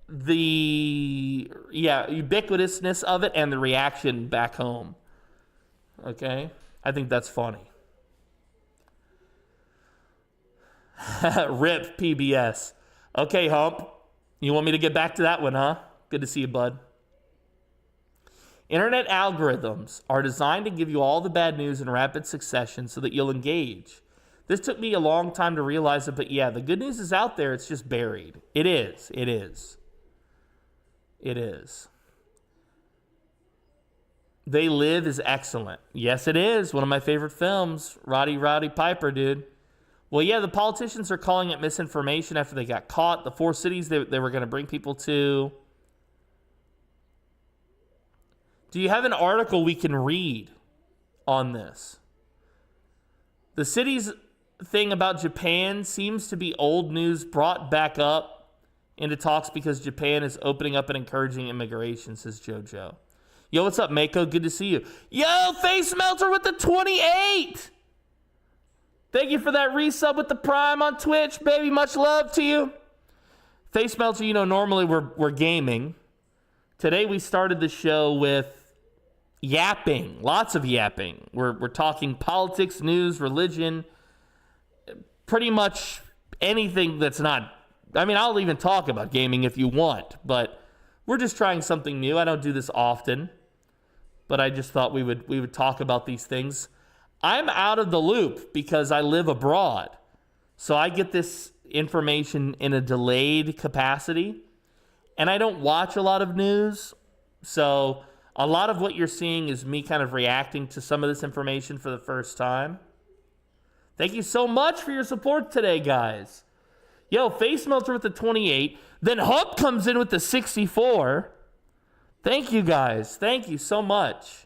the ubiquitousness of it and the reaction back home. Okay? I think that's funny. RIP PBS. Okay, Hump. You want me to get back to that one, huh? Good to see you, bud. Internet algorithms are designed to give you all the bad news in rapid succession so that you'll engage. This took me a long time to realize it, but yeah, the good news is out there. It's just buried. It is. They Live is excellent. Yes, it is. One of my favorite films. Roddy Piper, dude. Well, yeah, the politicians are calling it misinformation after they got caught. The 4 cities they were going to bring people to. Do you have an article we can read on this? The cities thing about Japan seems to be old news brought back up into talks because Japan is opening up and encouraging immigration, says JoJo. Yo, what's up, Mako? Good to see you. Yo, Face Melter with the 28! Thank you for that resub with the Prime on Twitch, baby. Much love to you. Face Melter, normally we're gaming. Today we started the show with yapping, lots of yapping. We're talking politics, news, religion, pretty much anything that's not. I mean, I'll even talk about gaming if you want, but we're just trying something new. I don't do this often, but I just thought we would talk about these things. I'm out of the loop because I live abroad, so I get this information in a delayed capacity, and I don't watch a lot of news, so a lot of what you're seeing is me kind of reacting to some of this information for the first time. Thank you so much for your support today, guys. Yo, Face Melter with the 28. Then Hump comes in with the 64. Thank you, guys. Thank you so much.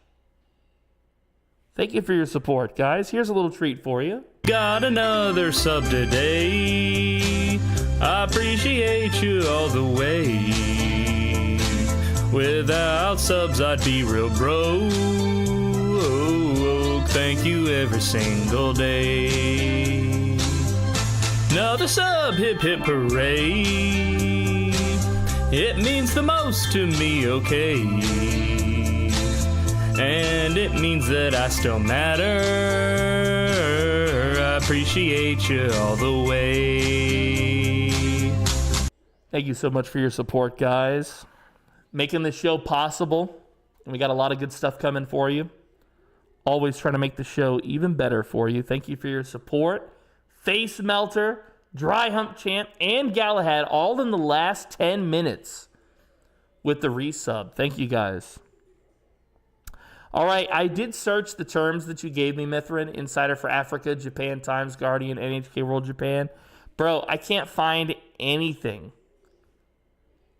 Thank you for your support, guys. Here's a little treat for you. Got another sub today. I appreciate you all the way. Without subs, I'd be real broke. Thank you every single day. Another sub, hip hip hooray. It means the most to me, okay. And it means that I still matter. I appreciate you all the way. Thank you so much for your support, guys. making the show possible. And we got a lot of good stuff coming for you. Always trying to make the show even better for you. Thank you for your support. Face Melter, Dry Hump Champ, and Galahad all in the last 10 minutes with the resub. Thank you guys. All right, I did search the terms that you gave me, Mithrin. Insider for Africa, Japan Times, Guardian, NHK World Japan. Bro, I can't find anything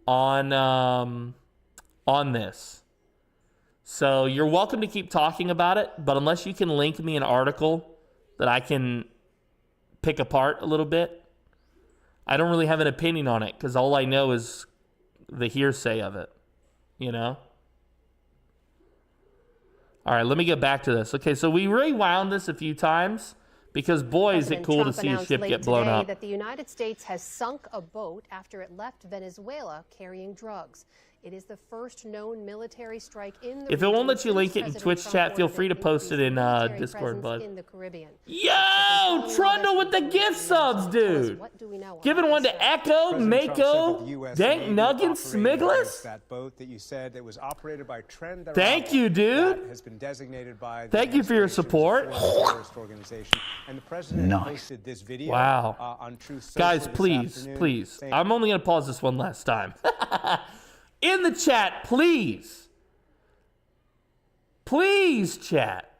on this. So you're welcome to keep talking about it, but unless you can link me an article that I can pick apart a little bit, I don't really have an opinion on it because all I know is the hearsay of it, you know? All right, let me get back to this. Okay, so we rewound this a few times because, boy, is it cool to see a ship get blown up. That the United States has sunk a boat after it left Venezuela carrying drugs. It is the first known military strike in the If it won't let you link it in Twitch chat, feel free to post it in Discord, bud. In the Caribbean. Yo, Trundle with the gift subs, dude. Giving one to Echo, Mako, Dank Nuggin, Smigless. That boat that you said that was operated by Trend. Thank you, dude. Has been designated by Thank you for your support. Organization. And the president posted this video on Truth Social Guys, this please, afternoon please. saying, I'm only going to pause this one last time. In the chat, please, chat,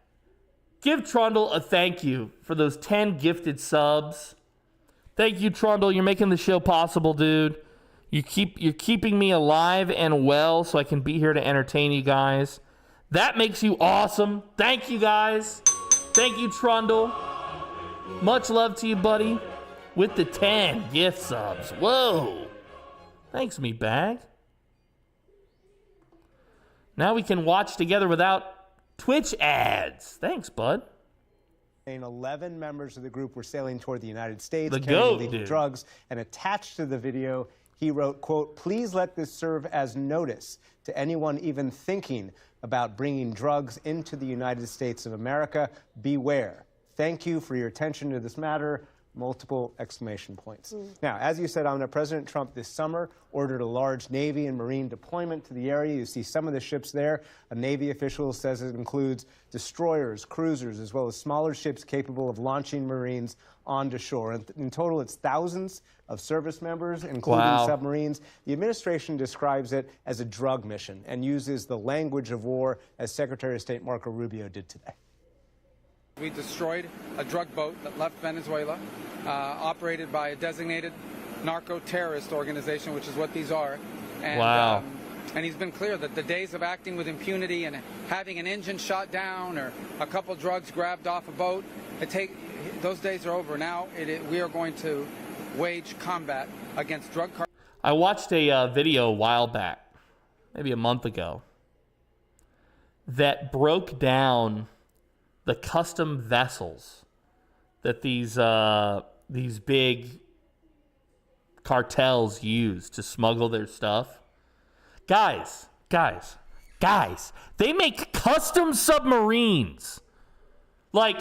give Trundle a thank you for those 10 gifted subs. Thank you, Trundle. You're making the show possible, dude. You're keeping me alive and well so I can be here to entertain you guys. That makes you awesome. Thank you, guys. Thank you, Trundle. Much love to you, buddy. With the 10 gift subs. Whoa. Thanks, me bag. Now we can watch together without Twitch ads. Thanks, bud. 11 members of the group were sailing toward the United States, The carrying goat, illegal dude. drugs, and attached to the video, he wrote, quote, "Please let this serve as notice to anyone even thinking about bringing drugs into the United States of America. Beware. Thank you for your attention to this matter." Multiple exclamation points. Now, as you said, Amna, President Trump this summer ordered a large Navy and Marine deployment to the area. You see some of the ships there. A Navy official says it includes destroyers, cruisers, as well as smaller ships capable of launching Marines onto shore. And in total, it's thousands of service members, including submarines. The administration describes it as a drug mission and uses the language of war, as Secretary of State Marco Rubio did today. We destroyed a drug boat that left Venezuela, operated by a designated narco-terrorist organization, which is what these are. And, and he's been clear that the days of acting with impunity and having an engine shot down or a couple drugs grabbed off a boat, those days are over. Now we are going to wage combat against drug cartels. I watched a video a while back, maybe a month ago, that broke down the custom vessels that these big cartels use to smuggle their stuff. Guys, they make custom submarines. Like,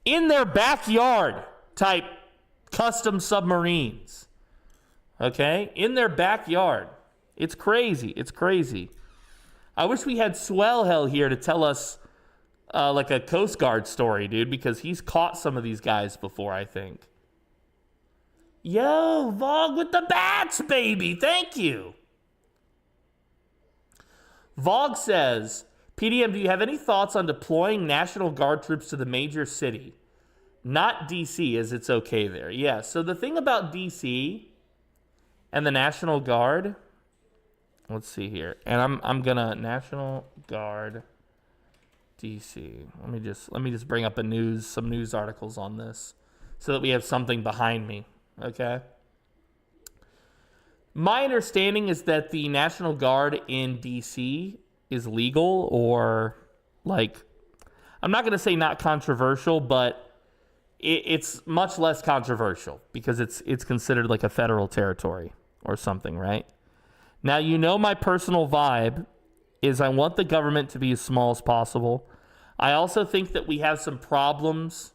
in their backyard type custom submarines. Okay? In their backyard. It's crazy. It's crazy. I wish we had Swell Hell here to tell us like a Coast Guard story, dude, because he's caught some of these guys before, I think. Yo, Vogue with the bats, baby. Thank you. Vogue says, PDM, do you have any thoughts on deploying National Guard troops to the major city? Not DC, as it's okay there. Yeah, so the thing about DC and the National Guard, let's see here. And I'm gonna National Guard DC. Let me just bring up some news articles on this so that we have something behind me, okay? My understanding is that the National Guard in DC is legal, or like, I'm not going to say not controversial, but it's much less controversial because it's considered like a federal territory or something, right? Now, you know, my personal vibe is I want the government to be as small as possible. I also think that we have some problems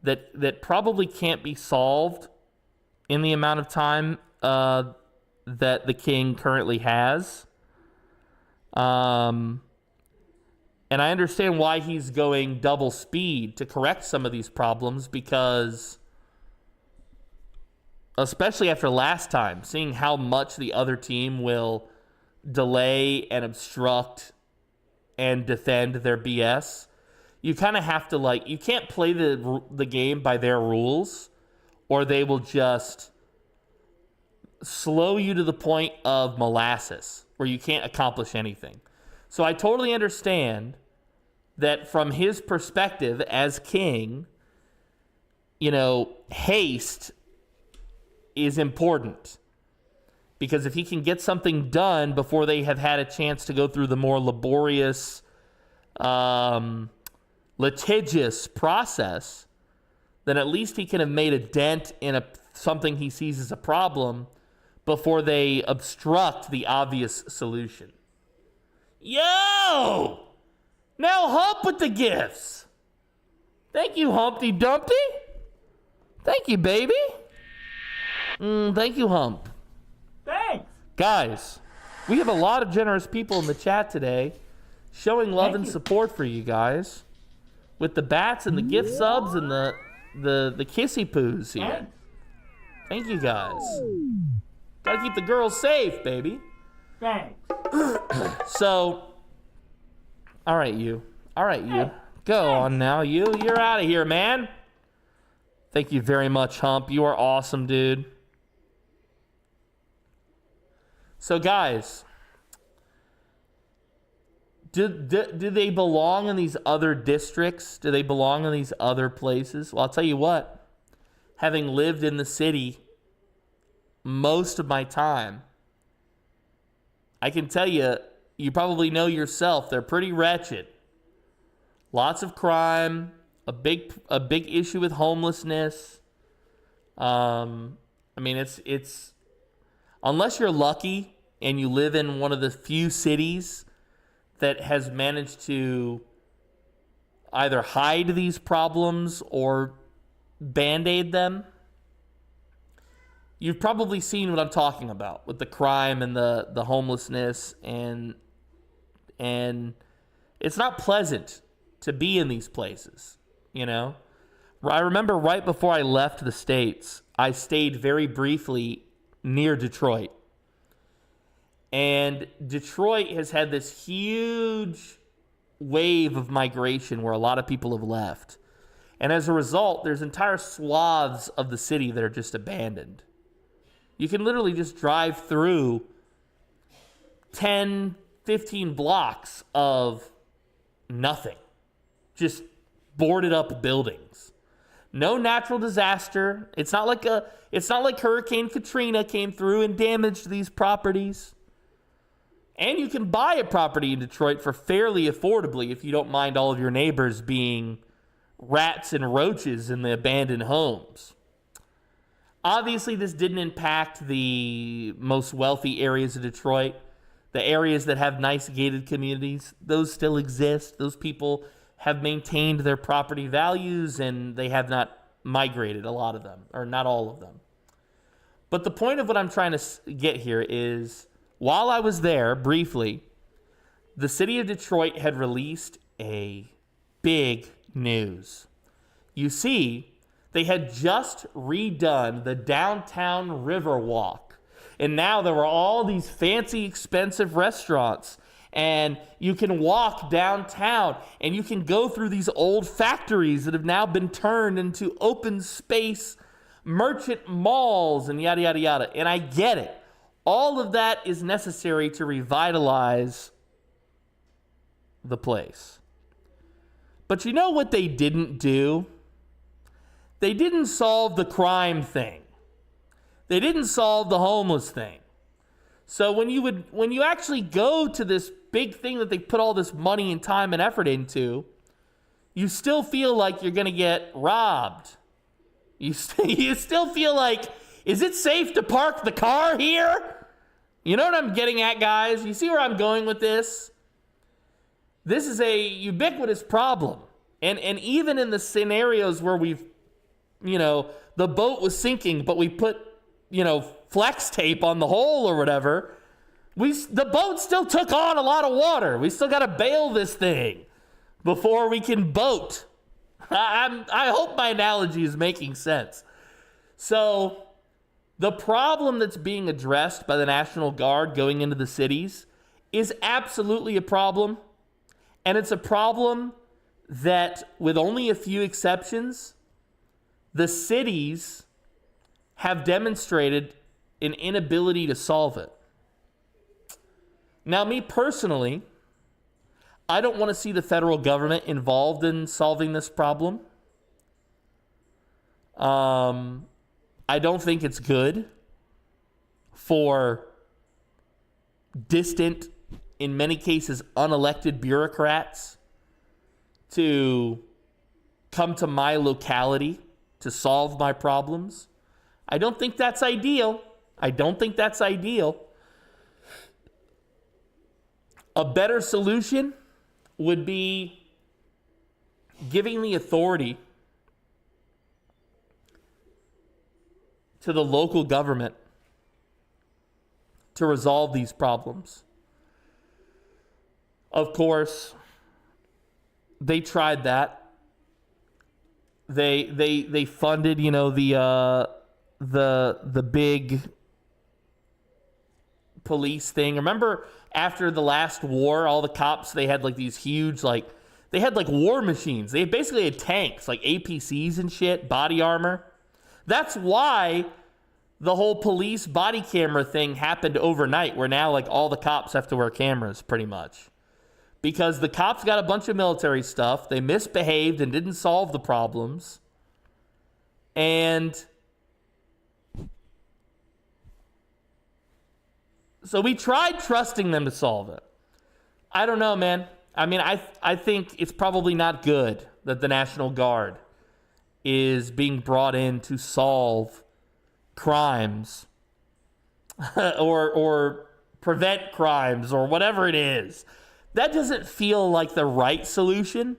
that probably can't be solved in the amount of time that the king currently has. And I understand why he's going double speed to correct some of these problems, because especially after last time, seeing how much the other team will delay and obstruct and defend their BS, you kind of have to, like, you can't play the game by their rules, or they will just slow you to the point of molasses where you can't accomplish anything. So I totally understand that from his perspective as king, you know, haste is important. Because if he can get something done before they have had a chance to go through the more laborious, litigious process, then at least he can have made a dent in something he sees as a problem before they obstruct the obvious solution. Yo! Now Hump with the gifts. Thank you, Humpty Dumpty. Thank you, baby. Thank you, Hump. Thanks. Guys, we have a lot of generous people in the chat today showing love and support for you guys with the bats and the gift subs and the kissy poos here. Thank you, guys. Gotta keep the girls safe, baby. Thanks. So, all right, you. Go on now, you. You're out of here, man. Thank you very much, Hump. You are awesome, dude. So, guys, do they belong in these other districts? Do they belong in these other places? Well, I'll tell you what. Having lived in the city most of my time, I can tell you, you probably know yourself, they're pretty wretched. Lots of crime, a big issue with homelessness. I mean, it's unless you're lucky and you live in one of the few cities that has managed to either hide these problems or band-aid them, you've probably seen what I'm talking about with the crime and the homelessness, and it's not pleasant to be in these places, you know? I remember right before I left the States, I stayed very briefly near Detroit. And Detroit has had this huge wave of migration where a lot of people have left. And as a result, there's entire swaths of the city that are just abandoned. You can literally just drive through 10, 15 blocks of nothing. Just boarded up buildings. No natural disaster. It's not like Hurricane Katrina came through and damaged these properties. And you can buy a property in Detroit for fairly affordably if you don't mind all of your neighbors being rats and roaches in the abandoned homes. Obviously, this didn't impact the most wealthy areas of Detroit. The areas that have nice gated communities, those still exist. Those people have maintained their property values and they have not migrated, a lot of them, or not all of them. But the point of what I'm trying to get here is, while I was there briefly, the city of Detroit had released a big news. You see, they had just redone the downtown Riverwalk. And now there were all these fancy, expensive restaurants. And you can walk downtown and you can go through these old factories that have now been turned into open space merchant malls and yada, yada, yada. And I get it. All of that is necessary to revitalize the place. But you know what they didn't do? They didn't solve the crime thing. They didn't solve the homeless thing. So when you actually go to this big thing that they put all this money and time and effort into, you still feel like you're going to get robbed. You still feel like, is it safe to park the car here? You know what I'm getting at, guys? You see where I'm going with this? This is a ubiquitous problem. And even in the scenarios where we've, the boat was sinking, but we put, flex tape on the hole or whatever, The boat still took on a lot of water. We still got to bail this thing before we can boat. I hope my analogy is making sense. So the problem that's being addressed by the National Guard going into the cities is absolutely a problem. And it's a problem that, with only a few exceptions, the cities have demonstrated an inability to solve it. Now, me personally, I don't want to see the federal government involved in solving this problem. I don't think it's good for distant, in many cases, unelected bureaucrats to come to my locality to solve my problems. I don't think that's ideal. A better solution would be giving the authority to the local government to resolve these problems. Of course, they tried that. They funded, the big police thing. Remember after the last war, all the cops, they had like these huge, they had like war machines. They basically had tanks, like APCs and shit, body armor. That's why the whole police body camera thing happened overnight, where now like all the cops have to wear cameras pretty much. Because the cops got a bunch of military stuff, they misbehaved and didn't solve the problems. And so we tried trusting them to solve it. I don't know, man. I mean, I think it's probably not good that the National Guard is being brought in to solve crimes or prevent crimes or whatever it is. That doesn't feel like the right solution,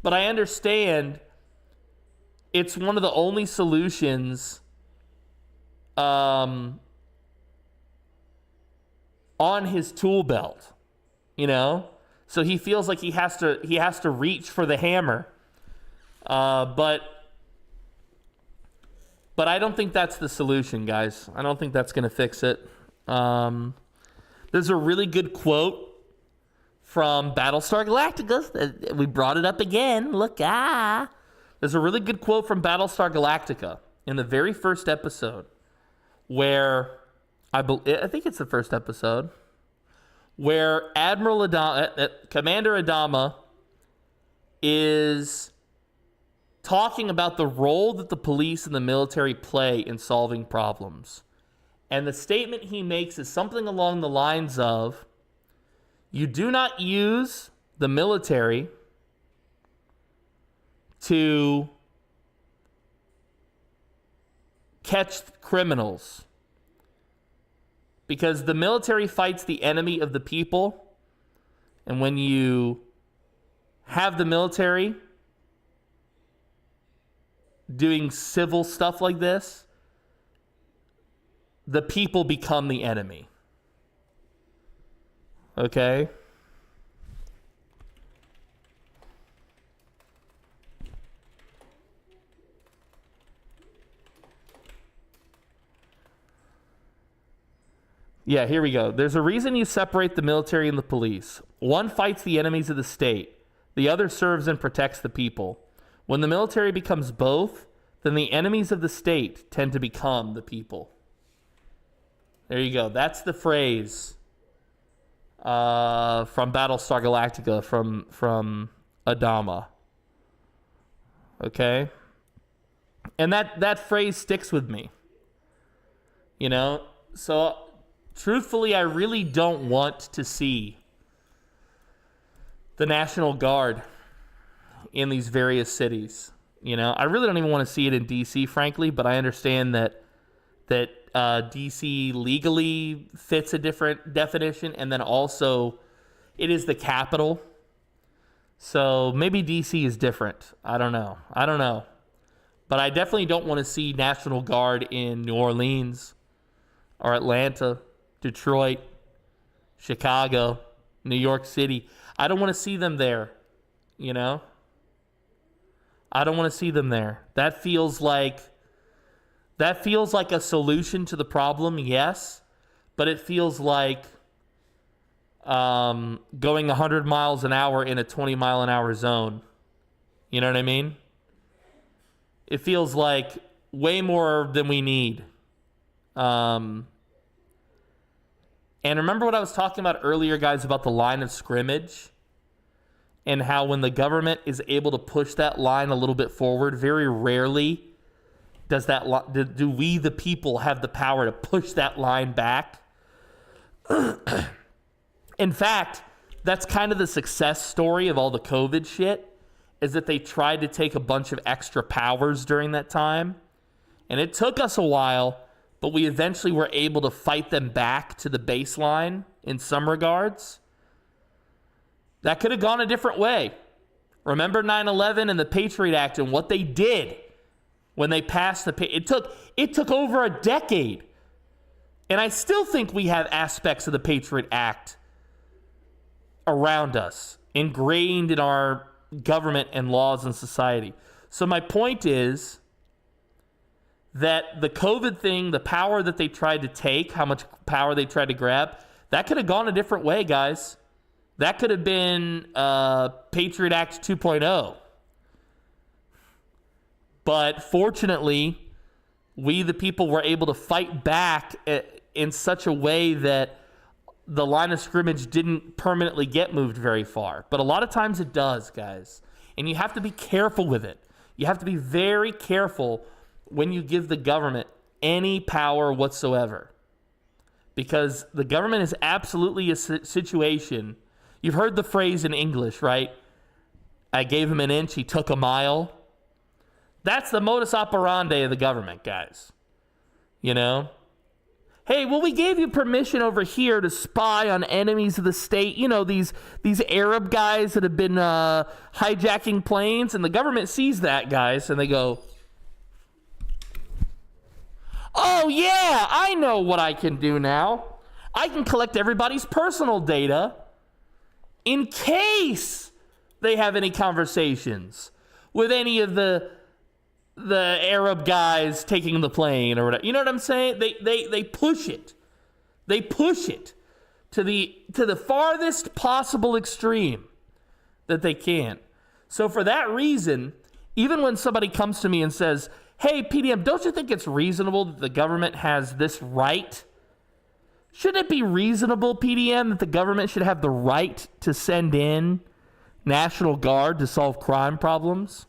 but I understand it's one of the only solutions on his tool belt, So he feels like he has to reach for the hammer. But I don't think that's the solution, guys. I don't think that's going to fix it. There's a really good quote from Battlestar Galactica. We brought it up again. Look, There's a really good quote from Battlestar Galactica in the very first episode where, I think it's the first episode, where Commander Adama is talking about the role that the police and the military play in solving problems. And the statement he makes is something along the lines of, you do not use the military to catch criminals, because the military fights the enemy of the people. And when you have the military doing civil stuff like this, the people become the enemy. Okay? Yeah, here we go. There's a reason you separate the military and the police. One fights the enemies of the state. The other serves and protects the people. When the military becomes both, then the enemies of the state tend to become the people. There you go. That's the phrase from Battlestar Galactica from Adama. Okay? And that phrase sticks with me. So truthfully, I really don't want to see the National Guard in these various cities. I really don't even want to see it in DC, frankly, but I understand that DC legally fits a different definition, and then also it is the capital. So maybe DC is different. I don't know. But I definitely don't want to see National Guard in New Orleans or Atlanta, Detroit, Chicago, New York City. I don't want to see them there, you know? I don't want to see them there. That feels like a solution to the problem, yes, but it feels like going 100 miles an hour in a 20 mile an hour zone. You know what I mean? It feels like way more than we need. And remember what I was talking about earlier, guys, about the line of scrimmage and how when the government is able to push that line a little bit forward, very rarely do we, the people, have the power to push that line back. In fact, that's kind of the success story of all the COVID shit, is that they tried to take a bunch of extra powers during that time. And it took us a while, but we eventually were able to fight them back to the baseline in some regards. That could have gone a different way. Remember 9/11 and the Patriot Act and what they did when they passed it took over a decade. And I still think we have aspects of the Patriot Act around us, ingrained in our government and laws and society. So my point is that the COVID thing, the power that they tried to take, how much power they tried to grab, that could have gone a different way, guys. That could have been Patriot Act 2.0. But fortunately, we, the people, were able to fight back in such a way that the line of scrimmage didn't permanently get moved very far. But a lot of times it does, guys. And you have to be careful with it. You have to be very careful when you give the government any power whatsoever. Because the government is absolutely a situation. You've heard the phrase in English, right? I gave him an inch, he took a mile. That's the modus operandi of the government, guys. You know? Hey, well, we gave you permission over here to spy on enemies of the state. You know, these Arab guys that have been hijacking planes. And the government sees that, guys, and they go, oh, yeah, I know what I can do now. I can collect everybody's personal data in case they have any conversations with any of the Arab guys taking the plane or whatever. You know what I'm saying? They push it. They push it to the farthest possible extreme that they can. So for that reason, even when somebody comes to me and says, hey, PDM, don't you think it's reasonable that the government has this right? Shouldn't it be reasonable, PDM, that the government should have the right to send in National Guard to solve crime problems?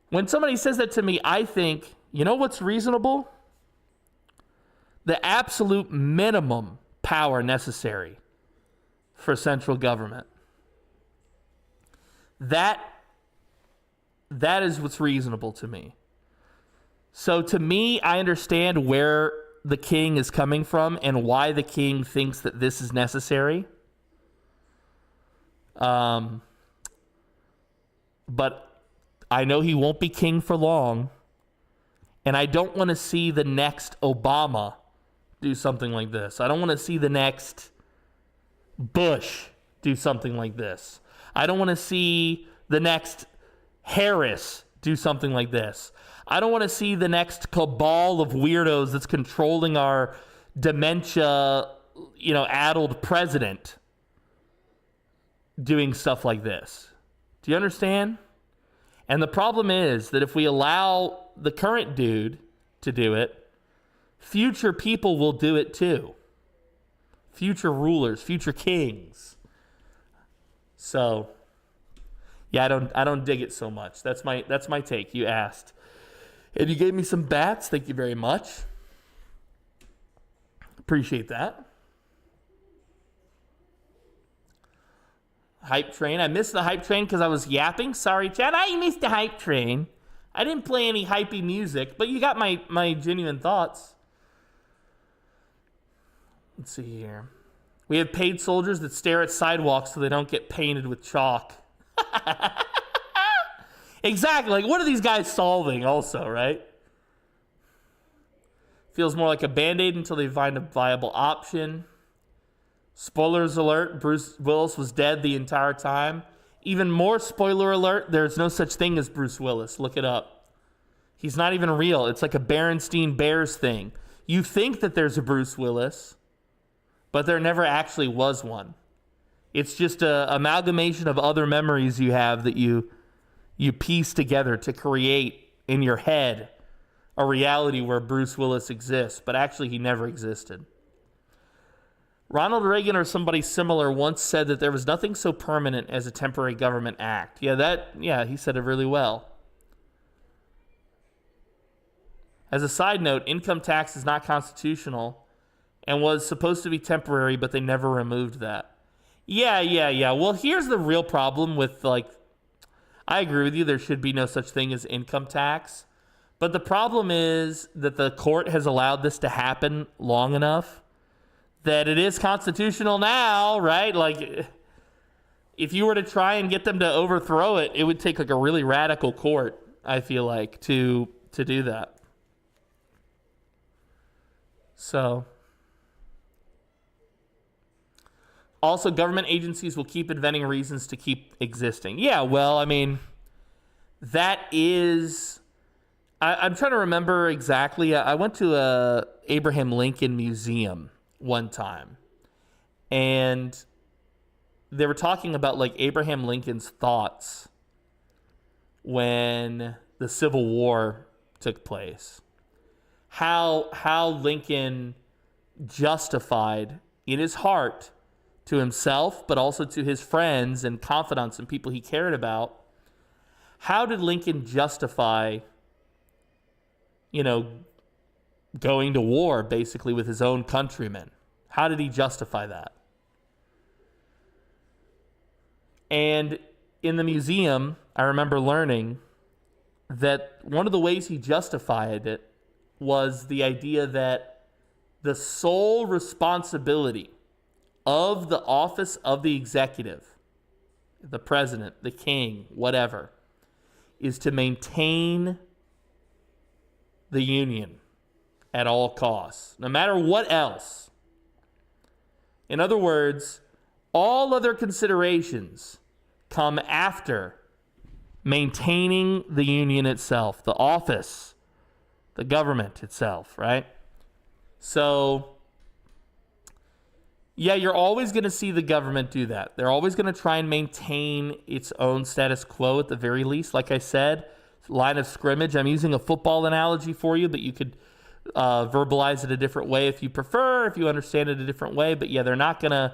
When somebody says that to me, I think, you know what's reasonable? The absolute minimum power necessary for central government. That is what's reasonable to me. So to me, I understand where the king is coming from and why the king thinks that this is necessary. But I know he won't be king for long, and I don't want to see the next Obama do something like this. I don't want to see the next Bush do something like this. I don't want to see the next Harris do something like this. I don't want to see the next cabal of weirdos that's controlling our dementia, addled president doing stuff like this. Do you understand? And the problem is that if we allow the current dude to do it, future people will do it too. Future rulers, future kings. So, yeah, I don't dig it so much. That's my take. You asked. And you gave me some bats. Thank you very much. Appreciate that. Hype train. I missed the hype train because I was yapping. Sorry, Chad. I missed the hype train. I didn't play any hypey music, but you got my genuine thoughts. Let's see here. We have paid soldiers that stare at sidewalks so they don't get painted with chalk. Exactly. Like, what are these guys solving also, right? Feels more like a Band-Aid until they find a viable option. Spoilers alert, Bruce Willis was dead the entire time. Even more spoiler alert, there's no such thing as Bruce Willis. Look it up. He's not even real. It's like a Berenstein Bears thing. You think that there's a Bruce Willis, but there never actually was one. It's just an amalgamation of other memories you have that you piece together to create in your head a reality where Bruce Willis exists, but actually he never existed. Ronald Reagan or somebody similar once said that there was nothing so permanent as a temporary government act. Yeah, he said it really well. As a side note, income tax is not constitutional and was supposed to be temporary, but they never removed that. Yeah. Well, here's the real problem with, like, I agree with you, there should be no such thing as income tax. But the problem is that the court has allowed this to happen long enough that it is constitutional now, right? Like, if you were to try and get them to overthrow it, it would take like a really radical court, I feel like, to do that. So, also, government agencies will keep inventing reasons to keep existing. Yeah, well, I mean, that is... I'm trying to remember exactly. I went to a Abraham Lincoln Museum one time, and they were talking about like Abraham Lincoln's thoughts when the Civil War took place. How Lincoln justified in his heart to himself, but also to his friends and confidants and people he cared about. How did Lincoln justify, going to war basically with his own countrymen? How did he justify that? And in the museum, I remember learning that one of the ways he justified it was the idea that the sole responsibility of the office of the executive, the president, the king, whatever, is to maintain the Union at all costs, no matter what else. In other words, all other considerations come after maintaining the Union itself, the office, the government itself, right? So, yeah, you're always going to see the government do that. They're always going to try and maintain its own status quo at the very least. Like I said, line of scrimmage. I'm using a football analogy for you, but you could verbalize it a different way if you prefer, if you understand it a different way. But yeah, they're not gonna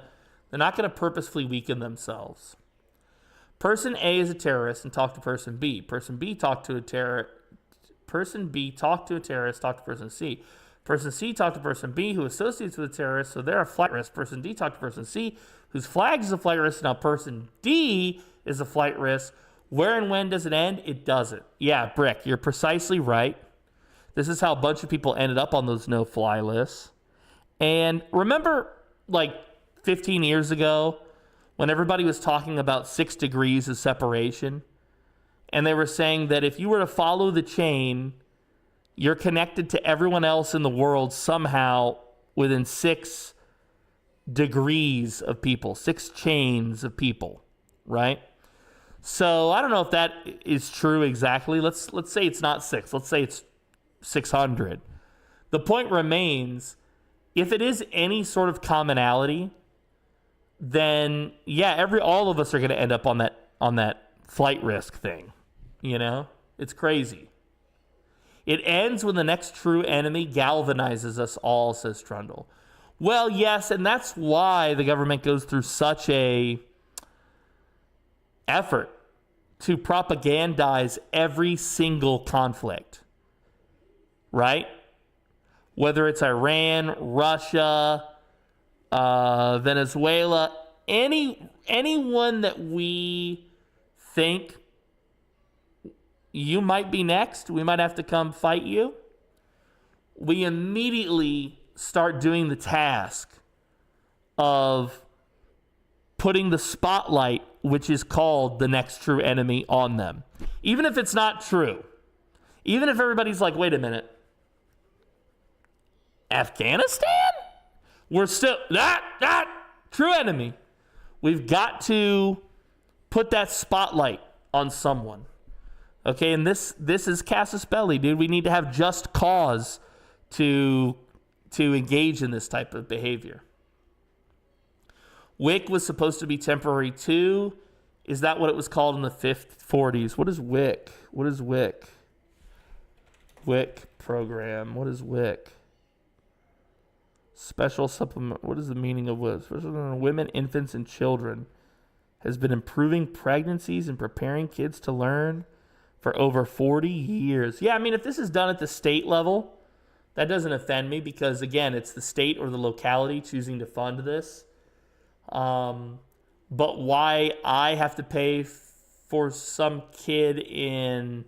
purposefully weaken themselves. Person A is a terrorist and talk to person B. Person B talk to a terrorist. Person B talk to a terrorist. Talk to person C. Person C talk to person B who associates with a terrorist, so they're a flight risk. Person D talk to person C whose flag is a flight risk. Now person D is a flight risk. Where and when does it end? It doesn't. Yeah, Brick, you're precisely right. This is how a bunch of people ended up on those no-fly lists. And remember, like 15 years ago, when everybody was talking about 6 degrees of separation, and they were saying that if you were to follow the chain, you're connected to everyone else in the world somehow within 6 degrees of people, 6 chains of people, right? So I don't know if that is true exactly. Let's say it's not 6. Let's say it's 600. The point remains, if it is any sort of commonality, then yeah, all of us are going to end up on that flight risk thing. It's crazy. It ends when the next true enemy galvanizes us all, says Trundle. Well, yes, and that's why the government goes through such a effort to propagandize every single conflict, right? Whether it's Iran, Russia, Venezuela, anyone that we think you might be next, we might have to come fight you, we immediately start doing the task of putting the spotlight, which is called the next true enemy, on them. Even if it's not true. Even if everybody's like, wait a minute, Afghanistan? We're still, True enemy. We've got to put that spotlight on someone. Okay, and this is casus belli, dude. We need to have just cause to engage in this type of behavior. WIC was supposed to be temporary too. Is that what it was called in the 40s? What is WIC? What is WIC? WIC program. What is WIC? Special supplement. What is the meaning of WIC? Women, infants, and children. Has been improving pregnancies and preparing kids to learn for over 40 years. Yeah, I mean, if this is done at the state level, that doesn't offend me because, again, it's the state or the locality choosing to fund this. But why I have to pay for some kid in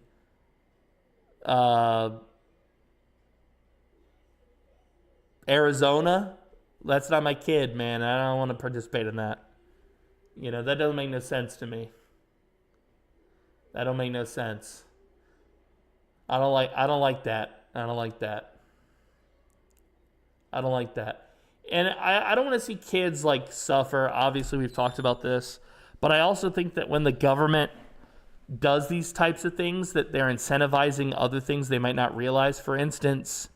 Arizona? That's not my kid, man. I don't want to participate in that. You know, that doesn't make no sense to me. That don't make no sense. I don't like that. I don't like that. I don't like that. And I don't want to see kids like suffer. Obviously, we've talked about this. But I also think that when the government does these types of things, that they're incentivizing other things they might not realize. For instance,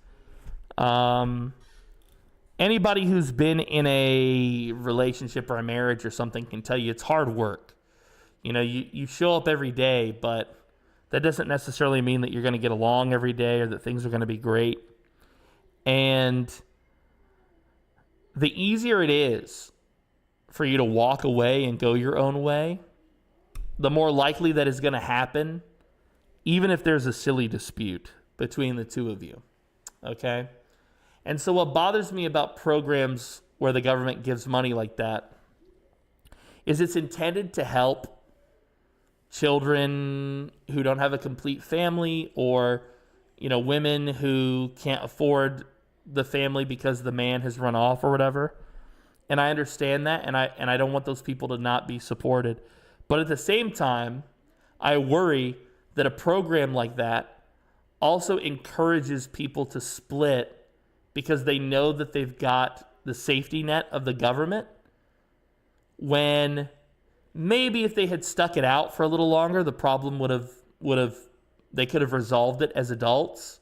anybody who's been in a relationship or a marriage or something can tell you it's hard work. You know, you show up every day, but that doesn't necessarily mean that you're going to get along every day or that things are going to be great. And the easier it is for you to walk away and go your own way, the more likely that is going to happen, even if there's a silly dispute between the two of you. Okay? And so what bothers me about programs where the government gives money like that is it's intended to help children who don't have a complete family or, you know, women who can't afford the family because the man has run off or whatever. And I understand that, and I don't want those people to not be supported. But at the same time, I worry that a program like that also encourages people to split because they know that they've got the safety net of the government, when maybe if they had stuck it out for a little longer, the problem they could have resolved it as adults,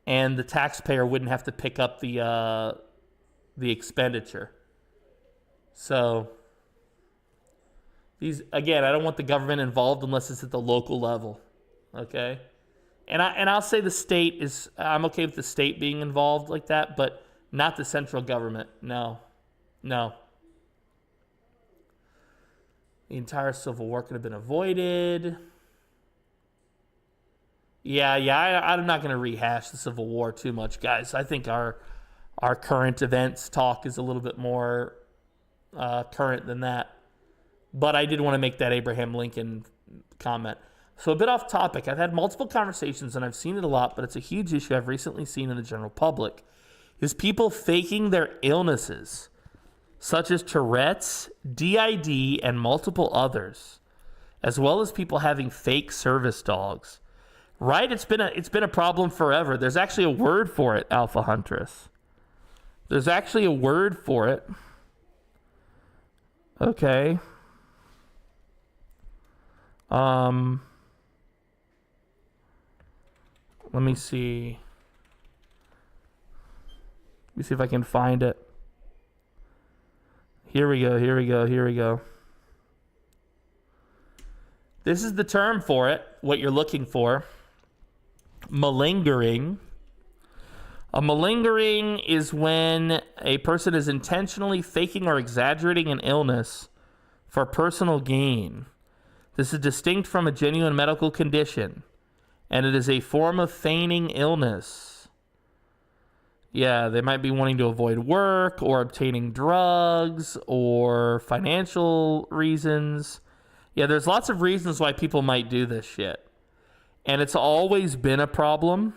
and the taxpayer wouldn't have to pick up the expenditure. So I don't want the government involved unless it's at the local level. Okay? And I'll say I'm okay with the state being involved like that, but not the central government. No. The entire Civil War could have been avoided. I'm not going to rehash the Civil War too much, guys. I think our current events talk is a little bit more current than that. But I did want to make that Abraham Lincoln comment. So a bit off topic. I've had multiple conversations, and I've seen it a lot, but it's a huge issue I've recently seen in the general public, is people faking their illnesses, such as Tourette's, DID, and multiple others, as well as people having fake service dogs. Right? It's been a problem forever. There's actually a word for it, Alpha Huntress. There's actually a word for it. Okay. Let me see. Let me see if I can find it. Here we go. This is the term for it, what you're looking for. Malingering. A malingering is when a person is intentionally faking or exaggerating an illness for personal gain. This is distinct from a genuine medical condition, and it is a form of feigning illness. Yeah, they might be wanting to avoid work or obtaining drugs or financial reasons. Yeah, there's lots of reasons why people might do this shit. And it's always been a problem.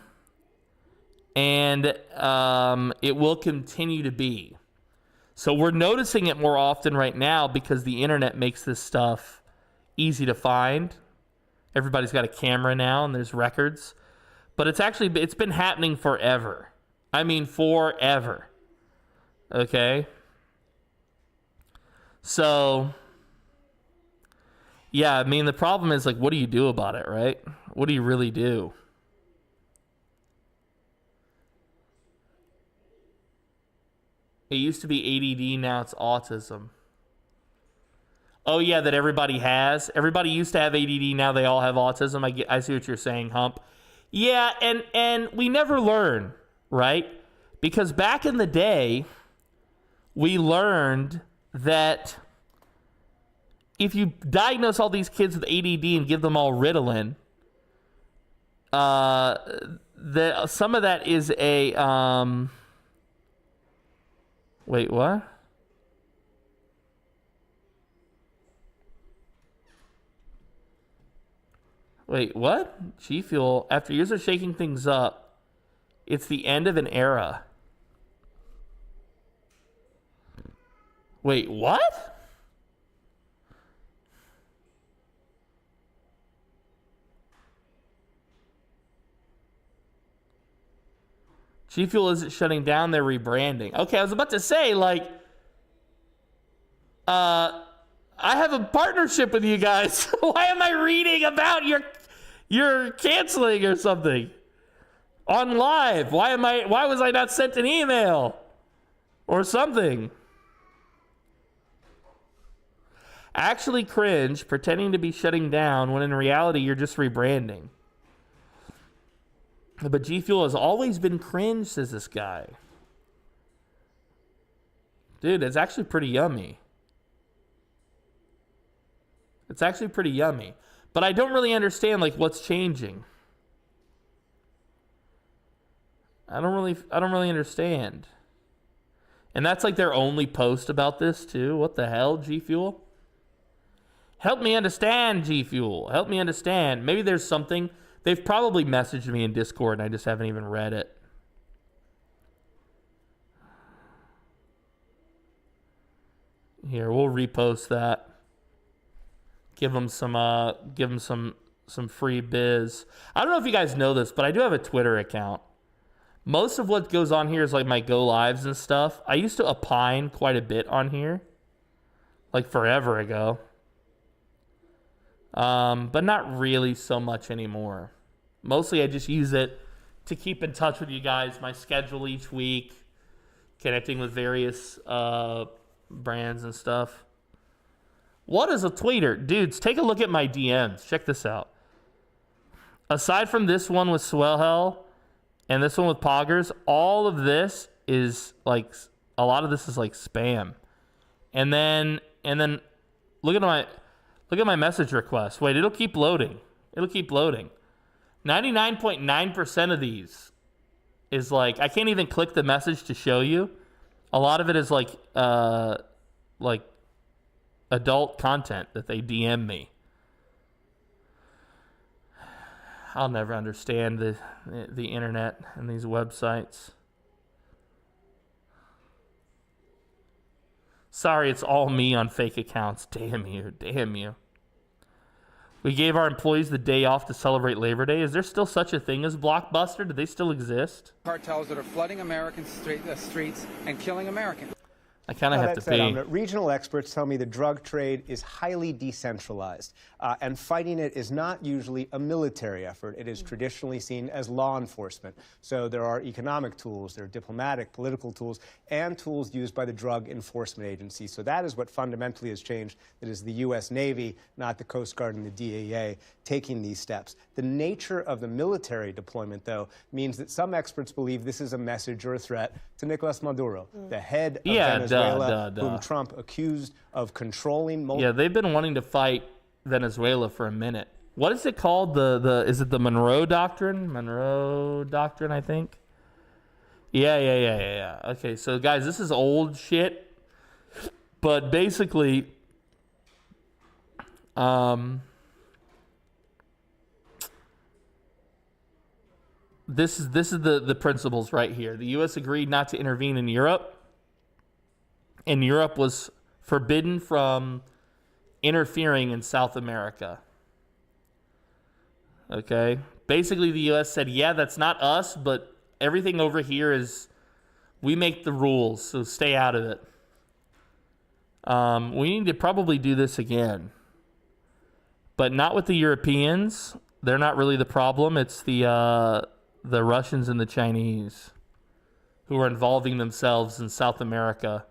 And it will continue to be. So we're noticing it more often right now because the internet makes this stuff easy to find. Everybody's got a camera now and there's records. But it's been happening forever. I mean, forever. Okay? So, yeah, I mean, the problem is, like, what do you do about it, right? What do you really do? It used to be ADD, now it's autism. Oh, yeah, that everybody has. Everybody used to have ADD, now they all have autism. I see what you're saying, Hump. Yeah, and we never learn, right? Because back in the day, we learned that if you diagnose all these kids with ADD and give them all Ritalin, some of that is a... Wait, what? Wait, what? G Fuel, after years of shaking things up, it's the end of an era. Wait, what? G Fuel isn't shutting down, they're rebranding. Okay, I was about to say, like, I have a partnership with you guys. Why am I reading about your canceling or something on live? Why was I not sent an email or something? Actually cringe, pretending to be shutting down when in reality you're just rebranding. But G Fuel has always been cringe, says this guy. Dude, it's actually pretty yummy. It's actually pretty yummy. But I don't really understand, like, what's changing. I don't really understand. And that's like their only post about this too. What the hell, G Fuel? Help me understand, G Fuel. Help me understand. Maybe there's something. They've probably messaged me in Discord and I just haven't even read it. Here, we'll repost that. Give them some free biz. I don't know if you guys know this, but I do have a Twitter account. Most of what goes on here is like my go lives and stuff. I used to opine quite a bit on here, like forever ago. But not really so much anymore. Mostly I just use it to keep in touch with you guys, my schedule each week, connecting with various brands and stuff. What is a tweeter? Dudes, take a look at my DMs. Check this out. Aside from this one with Swellhell and this one with Poggers, all of this is like, a lot of this is like spam. And then look at my message request. Wait, it'll keep loading. 99.9% of these is like, I can't even click the message to show you. A lot of it is like adult content that they DM me. I'll never understand the internet and these websites. Sorry, it's all me on fake accounts. Damn you. We gave our employees the day off to celebrate Labor Day. Is there still such a thing as Blockbuster? Do they still exist? Cartels that are flooding American streets and killing Americans. I kind of have to pee. Regional experts tell me the drug trade is highly decentralized, and fighting it is not usually a military effort. It is traditionally seen as law enforcement. So there are economic tools, there are diplomatic, political tools, and tools used by the Drug Enforcement Agency. So that is what fundamentally has changed. It is the U.S. Navy, not the Coast Guard and the DEA, taking these steps. The nature of the military deployment, though, means that some experts believe this is a message or a threat to Nicolas Maduro, the head of Venezuela, whom Trump accused of controlling... Yeah, they've been wanting to fight Venezuela for a minute. What is it called? Is it the Monroe Doctrine? Monroe Doctrine, I think. Yeah. Okay, so guys, this is old shit. But basically... This is the principles right here. The U.S. agreed not to intervene in Europe, and Europe was forbidden from interfering in South America. Okay? Basically, the U.S. said, yeah, that's not us, but everything over here is, we make the rules, so stay out of it. We need to probably do this again. But not with the Europeans. They're not really the problem. It's the Russians and the Chinese who are involving themselves in South America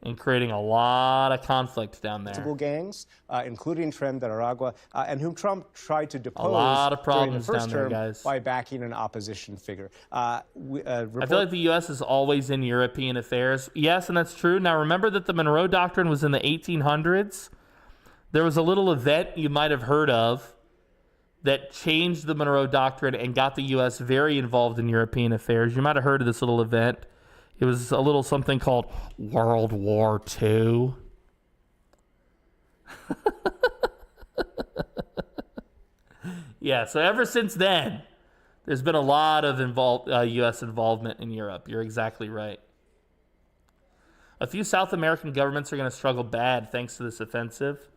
and creating a lot of conflict down there. Gangs, including Tren de Aragua, and whom Trump tried to depose a lot of problems during the first down there, term guys. by backing an opposition figure. I feel like the U.S. is always in European affairs. Yes, and that's true. Now, remember that the Monroe Doctrine was in the 1800s? There was a little event you might have heard of that changed the Monroe Doctrine and got the U.S. very involved in European affairs. You might have heard of this little event. It was a little something called World War II. Yeah, so ever since then, there's been a lot of U.S. involvement in Europe. You're exactly right. A few South American governments are going to struggle bad thanks to this offensive.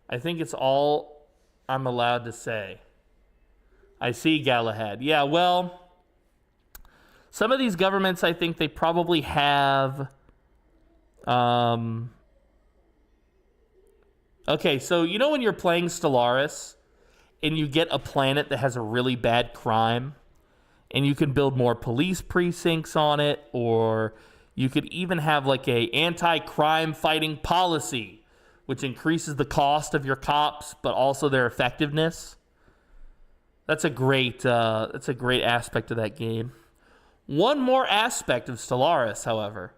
I think it's all I'm allowed to say. I see Galahad. Yeah, well, some of these governments, I think they probably have... Okay, so you know when you're playing Stellaris and you get a planet that has a really bad crime and you can build more police precincts on it, or you could even have like a anti-crime fighting policy which increases the cost of your cops but also their effectiveness. That's a great aspect of that game. One more aspect of Stellaris, however,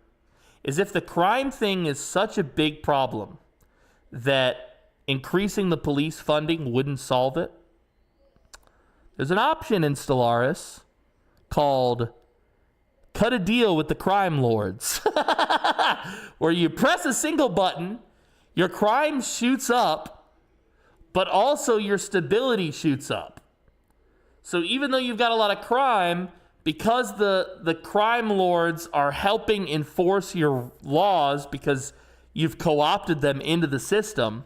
is if the crime thing is such a big problem that increasing the police funding wouldn't solve it, there's an option in Stellaris called Cut a Deal with the Crime Lords, where you press a single button, your crime shoots up, but also your stability shoots up. So even though you've got a lot of crime, because the crime lords are helping enforce your laws because you've co-opted them into the system,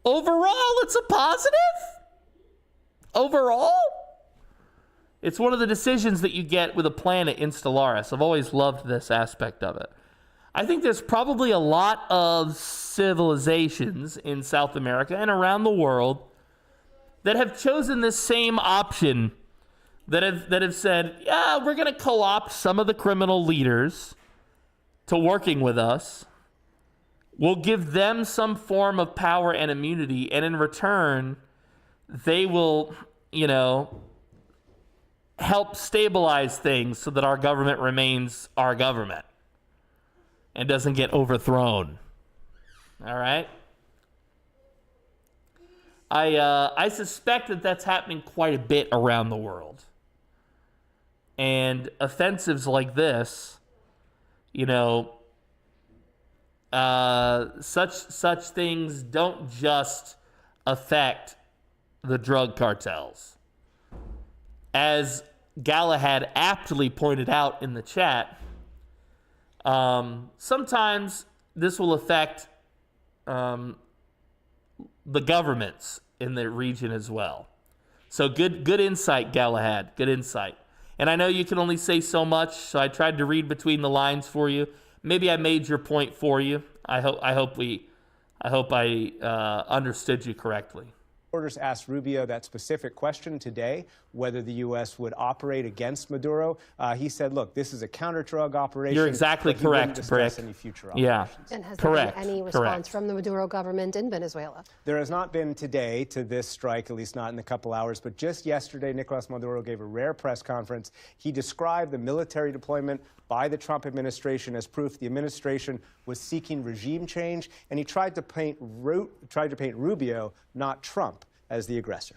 overall, it's a positive. Overall, it's one of the decisions that you get with a planet in Stellaris. I've always loved this aspect of it. I think there's probably a lot of civilizations in South America and around the world that have chosen this same option, that have said, yeah, we're going to co-opt some of the criminal leaders to working with us. We'll give them some form of power and immunity, and in return, they will, help stabilize things so that our government remains our government and doesn't get overthrown. All right? I suspect that that's happening quite a bit around the world. And offensives like this, such things don't just affect the drug cartels. As Galahad aptly pointed out in the chat, sometimes this will affect the governments in the region as well. So good insight, Galahad. Good insight. And I know you can only say so much, so I tried to read between the lines for you. Maybe I made your point for you. I hope I understood you correctly. Reporters asked Rubio that specific question today, whether the U.S. would operate against Maduro. He said, look, this is a counter-drug operation. You're exactly correct, Brick. Any future yeah. And has correct. there been any response from the Maduro government in Venezuela? There has not been today to this strike, at least not in a couple hours. But just yesterday, Nicolas Maduro gave a rare press conference. He described the military deployment by the Trump administration as proof the administration was seeking regime change, and he tried to paint Rubio, not Trump, as the aggressor.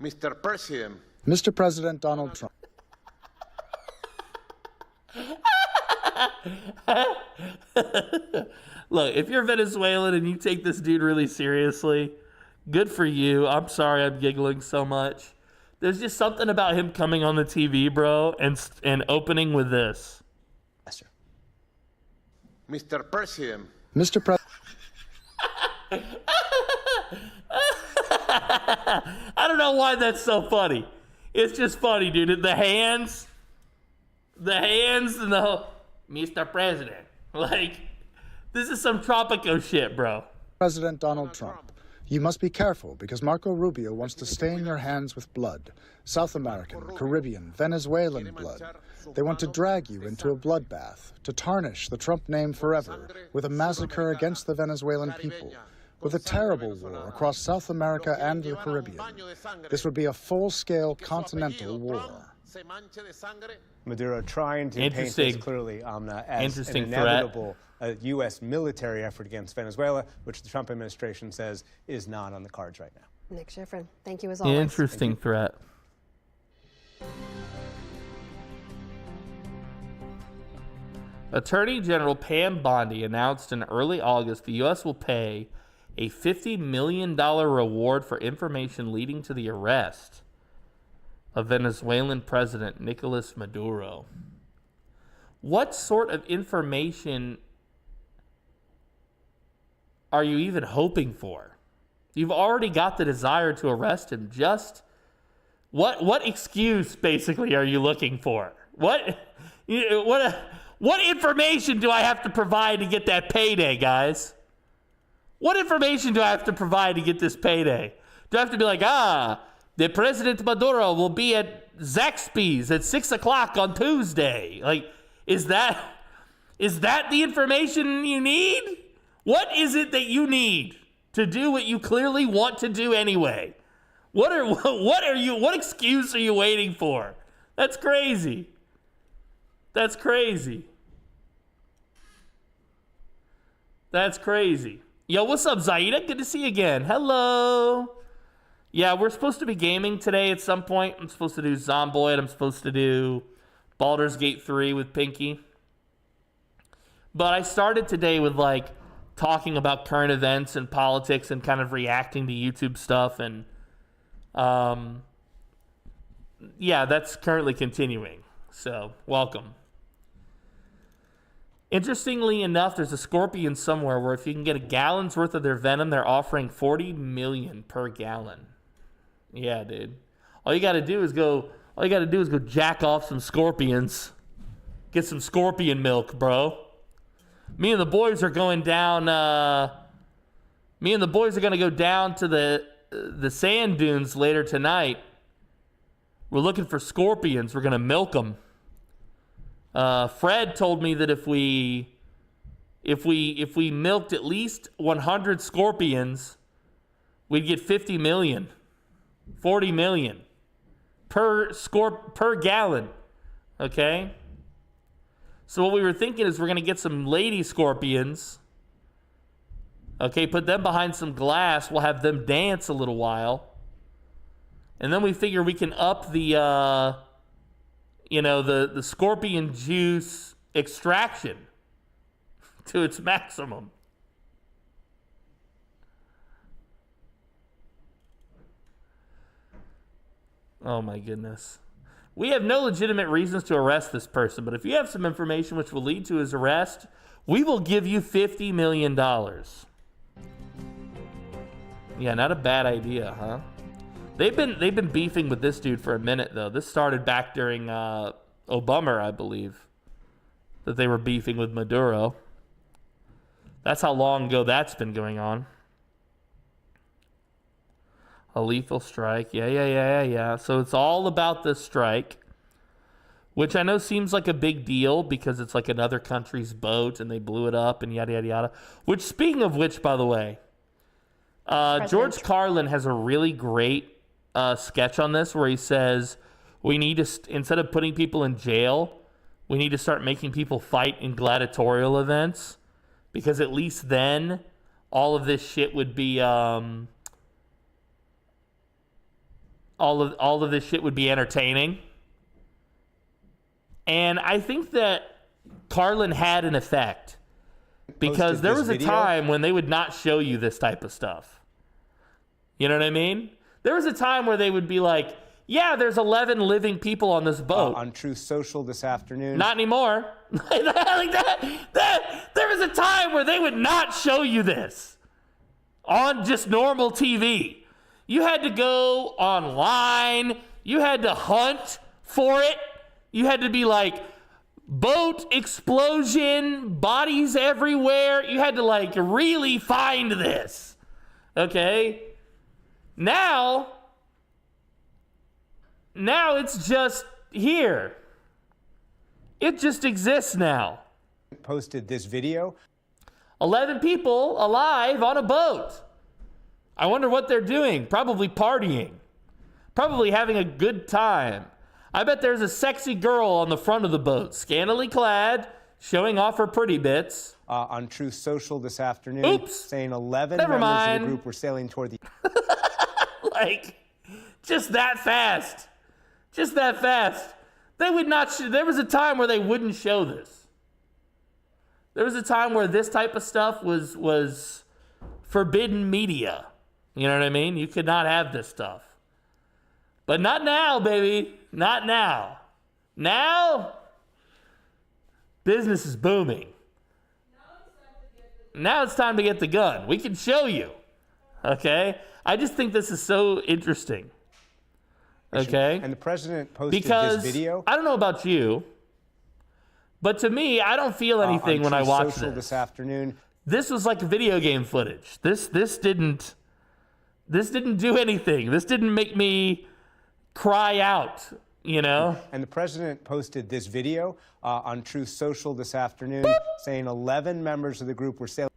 Mr. President. Mr. President Donald Trump. Look, if you're Venezuelan and you take this dude really seriously, good for you. I'm sorry I'm giggling so much. There's just something about him coming on the TV, bro, and opening with this. Mr. President. Mr. President. I don't know why that's so funny. It's just funny, dude. The hands and the Mr. President. Like, this is some Tropico shit, bro. President Donald Trump, you must be careful because Marco Rubio wants to stain your hands with blood. South American, Caribbean, Venezuelan blood. They want to drag you into a bloodbath, to tarnish the Trump name forever with a massacre against the Venezuelan people, with a terrible war across South America and the Caribbean. This would be a full-scale continental war. Maduro trying to paint this clearly, Amna, as an inevitable U.S. military effort against Venezuela, which the Trump administration says is not on the cards right now. Nick Schifrin, thank you as always. Interesting threat. Attorney General Pam Bondi announced in early August the U.S. will pay a $50 million reward for information leading to the arrest of Venezuelan President Nicolas Maduro. What sort of information are you even hoping for? You've already got the desire to arrest him. Just what excuse basically are you looking for? What information do I have to provide to get that payday, guys? What information do I have to provide to get this payday? Do I have to be like, the President Maduro will be at Zaxby's at 6 o'clock on Tuesday? Like, is that the information you need? What is it that you need to do what you clearly want to do anyway? What excuse are you waiting for? That's crazy. That's crazy. That's crazy. Yo, what's up, Zaida? Good to see you again. Hello. Yeah, we're supposed to be gaming today at some point. I'm supposed to do Zomboid. I'm supposed to do Baldur's Gate 3 with Pinky. But I started today with, like, talking about current events and politics and kind of reacting to YouTube stuff. And, yeah, that's currently continuing. So, welcome. Interestingly enough, there's a scorpion somewhere where if you can get a gallon's worth of their venom, they're offering $40 million per gallon. Yeah, dude. All you gotta do is go jack off some scorpions. Get some scorpion milk, bro. Me and the boys are going down. Me and the boys are gonna go down to the sand dunes later tonight. We're looking for scorpions. We're gonna milk them. Fred told me that if we milked at least 100 scorpions, we'd get 50 million, 40 million per gallon. Okay? So what we were thinking is we're going to get some lady scorpions. Okay, put them behind some glass. We'll have them dance a little while. And then we figure we can up the the scorpion juice extraction to its maximum. Oh my goodness. We have no legitimate reasons to arrest this person, but if you have some information which will lead to his arrest, we will give you $50 million. Yeah, not a bad idea, huh? They've been beefing with this dude for a minute, though. This started back during Obama, I believe, that they were beefing with Maduro. That's how long ago that's been going on. A lethal strike. Yeah. So it's all about this strike, which I know seems like a big deal because it's like another country's boat and they blew it up and yada, yada, yada. Which, speaking of which, by the way, George Carlin has a really great sketch on this where he says we need to, instead of putting people in jail, we need to start making people fight in gladiatorial events, because at least then all of this shit would be all of this shit would be entertaining. And I think that Carlin had an effect, because there was a time when they would not show you this type of stuff. You know what I mean? There was a time where they would be like, yeah, there's 11 living people on this boat. On Truth Social this afternoon. Not anymore. Like that. There was a time where they would not show you this on just normal TV. You had to go online. You had to hunt for it. You had to be like boat explosion, bodies everywhere. You had to like really find this. Okay? Now it's just here. It just exists now. Posted this video. 11 people alive on a boat. I wonder what they're doing. Probably partying. Probably having a good time. I bet there's a sexy girl on the front of the boat, scantily clad, showing off her pretty bits. On Truth Social this afternoon, Oops. saying 11 Never members mind. of the group were sailing toward the... Like, just that fast. Just that fast. They would not, there was a time where they wouldn't show this. There was a time where this type of stuff was forbidden media. You know what I mean? You could not have this stuff. But not now, baby. Not now. Now, business is booming. Now it's time to get the gun. We can show you. Okay? I just think this is so interesting. Okay? And the president posted because, this video. I don't know about you, but to me, I don't feel anything when I watch this afternoon. This was like video game footage. This didn't do anything. This didn't make me cry out, you know? And the president posted this video on Truth Social this afternoon, saying 11 members of the group were sailing.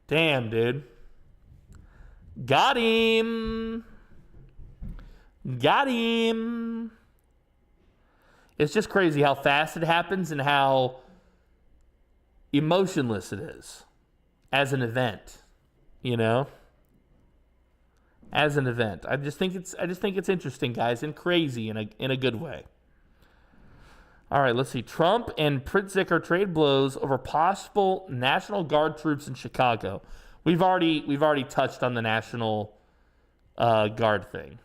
Damn, dude. Got him. Got him. It's just crazy how fast it happens and how emotionless it is as an event, you know? As an event. I just think it's interesting, guys, and crazy in a good way. All right, let's see. Trump and Pritzker are trade blows over possible National Guard troops in Chicago. We've already touched on the National Guard thing.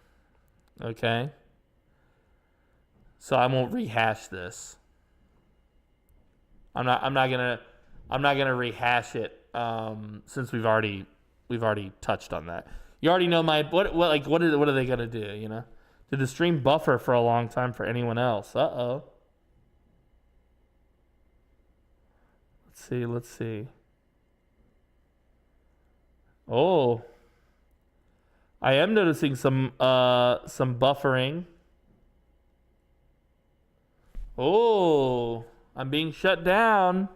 Okay? So I won't rehash this. I'm not gonna rehash it since we've already touched on that. You already know what are they gonna do? You know, did the stream buffer for a long time for anyone else? Let's see. Oh, I am noticing some buffering. Oh, I'm being shut down.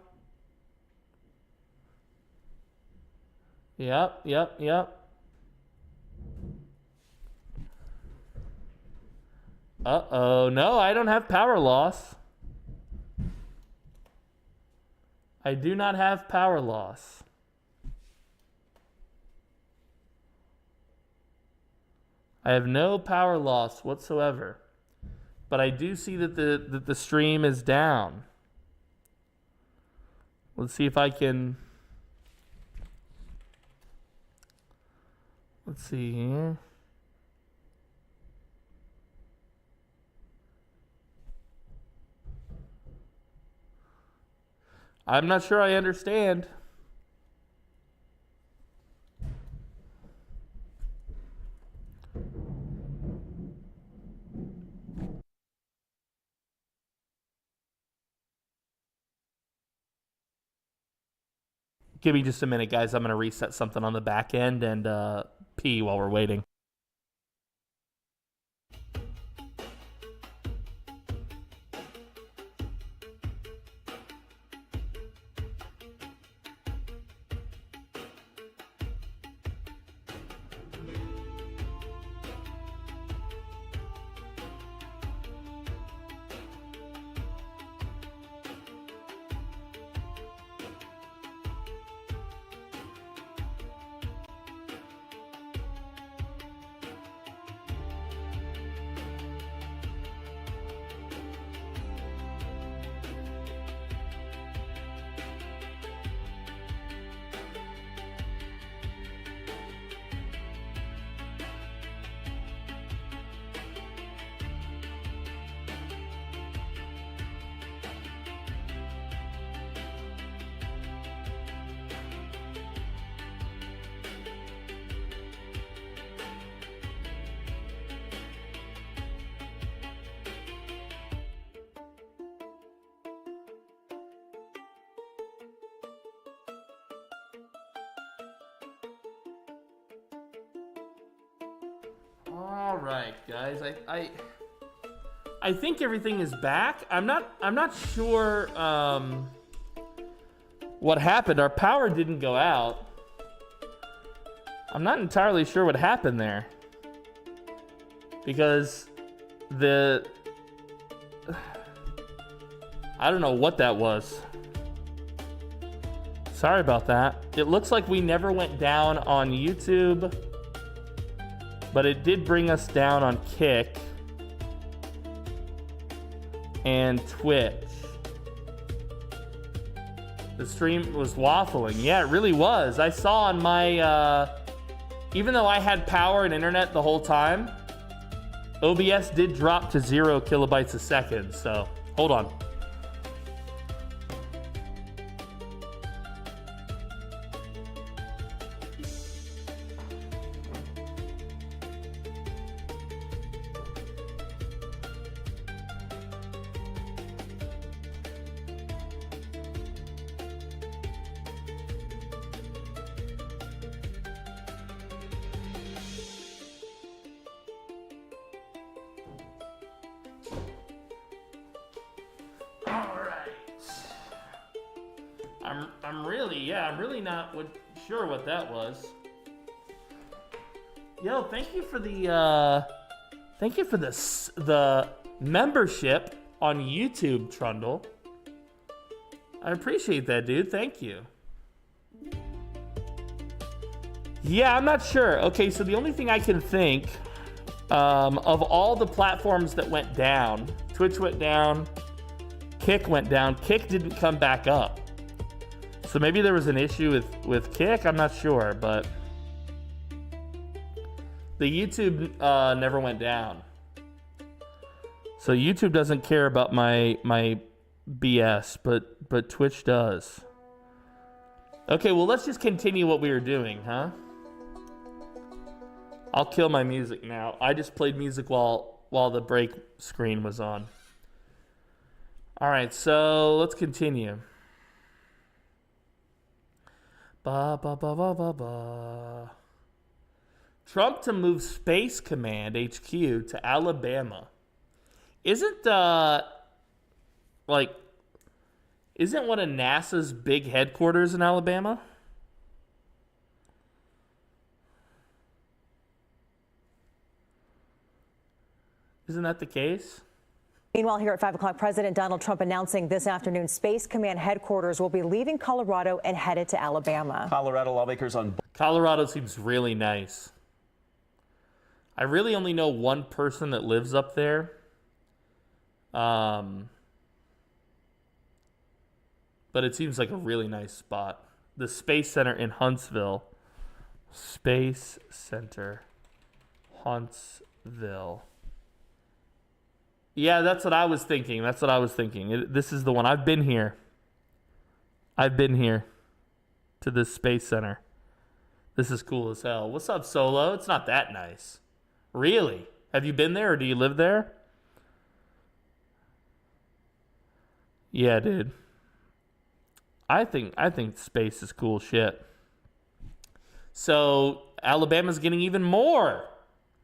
Yep. Uh-oh. No, I don't have power loss. I do not have power loss. I have no power loss whatsoever. But I do see that the stream is down. Let's see if I can... Let's see here. I'm not sure I understand. Give me just a minute, guys. I'm going to reset something on the back end and pee while we're waiting. All right, guys. I think everything is back. I'm not sure what happened. Our power didn't go out. I'm not entirely sure what happened there. Because I don't know what that was. Sorry about that. It looks like we never went down on YouTube, but it did bring us down on Kick and Twitch. The stream was waffling. Yeah, it really was. I saw on my, even though I had power and internet the whole time, OBS did drop to 0 kilobytes a second, so hold on. I'm really not sure what that was. Yo, thank you for the membership on YouTube, Trundle. I appreciate that, dude. Thank you. Yeah, I'm not sure. Okay, so the only thing I can think of all the platforms that went down, Twitch went down, Kick went down. Kick didn't come back up. So maybe there was an issue with Kick. I'm not sure, but the YouTube never went down. So YouTube doesn't care about my BS, but Twitch does. Okay, well, let's just continue what we were doing, huh? I'll kill my music now. I just played music while the break screen was on. All right, so let's continue. Ba ba ba ba ba ba. Trump to move Space Command HQ to Alabama. Isn't one of NASA's big headquarters in Alabama? Isn't that the case? Meanwhile, here at 5 o'clock, President Donald Trump announcing this afternoon Space Command headquarters will be leaving Colorado and headed to Alabama. Colorado lawmakers on... Colorado seems really nice. I really only know one person that lives up there. But it seems like a really nice spot. The Space Center in Huntsville. Space Center, Huntsville. Yeah, that's what I was thinking. This is the one. I've been here. To this Space Center. This is cool as hell. What's up, Solo? It's not that nice. Really? Have you been there or do you live there? Yeah, dude. I think space is cool shit. So Alabama's getting even more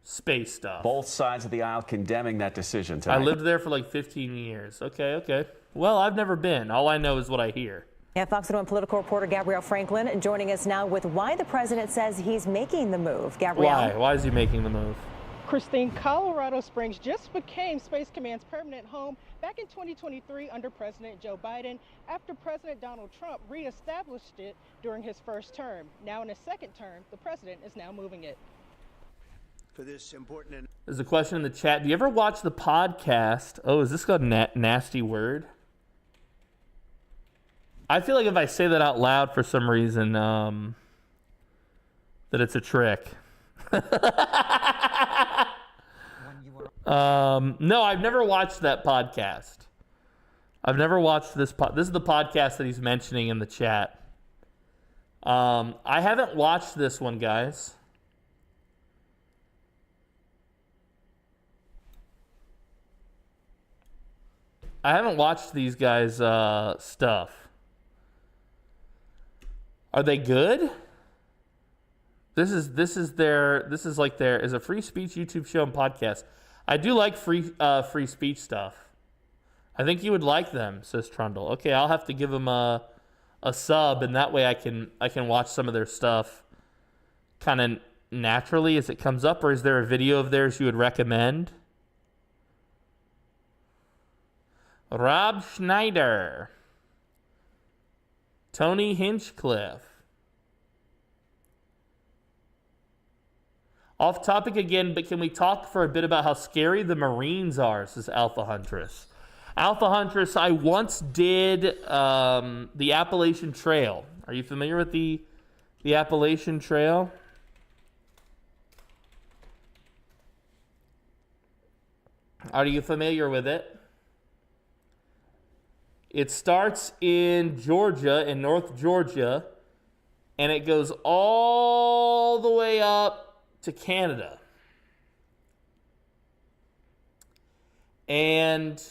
space stuff. Both sides of the aisle condemning that decision tonight. I lived there for like 15 years. Okay. Well, I've never been. All I know is what I hear. Yeah, Fox 1 political reporter Gabrielle Franklin joining us now with why the president says he's making the move. Gabrielle. Why? Why is he making the move? Christine, Colorado Springs just became Space Command's permanent home back in 2023 under President Joe Biden after President Donald Trump reestablished it during his first term. Now in his second term, the president is now moving it. For this important... There's a question in the chat. Do you ever watch the podcast? Oh, is this got a nasty word? I feel like if I say that out loud for some reason, that it's a trick. No, I've never watched that podcast. I've never watched this. This is the podcast that he's mentioning in the chat. I haven't watched this one, guys. I haven't watched these guys' stuff. Are they good? This is like their is a free speech YouTube show and podcast. I do like free speech stuff. I think you would like them, says Trundle. Okay, I'll have to give them a sub, and that way I can watch some of their stuff kind of naturally as it comes up. Or is there a video of theirs you would recommend? Rob Schneider, Tony Hinchcliffe. Off topic again, but can we talk for a bit about how scary the Marines are, says Alpha Huntress. Alpha Huntress, I once did the Appalachian Trail. Are you familiar with the Appalachian Trail? Are you familiar with it? It starts in Georgia, in North Georgia, and it goes all the way up to Canada. And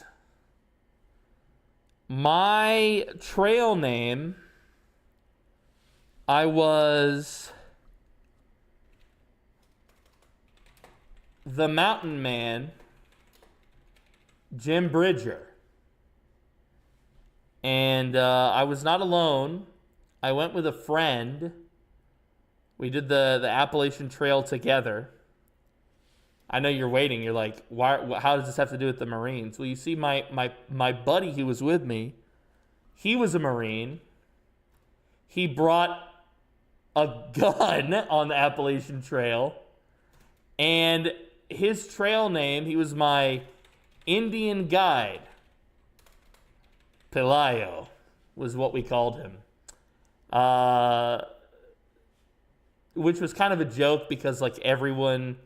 my trail name, I was the Mountain Man, Jim Bridger. And I was not alone. I went with a friend. We did the Appalachian Trail together. I know you're waiting. You're like, why? How does this have to do with the Marines? Well, you see, my buddy who was with me, he was a Marine. He brought a gun on the Appalachian Trail. And his trail name, he was my Indian guide. Pelayo was what we called him. Which was kind of a joke because like everyone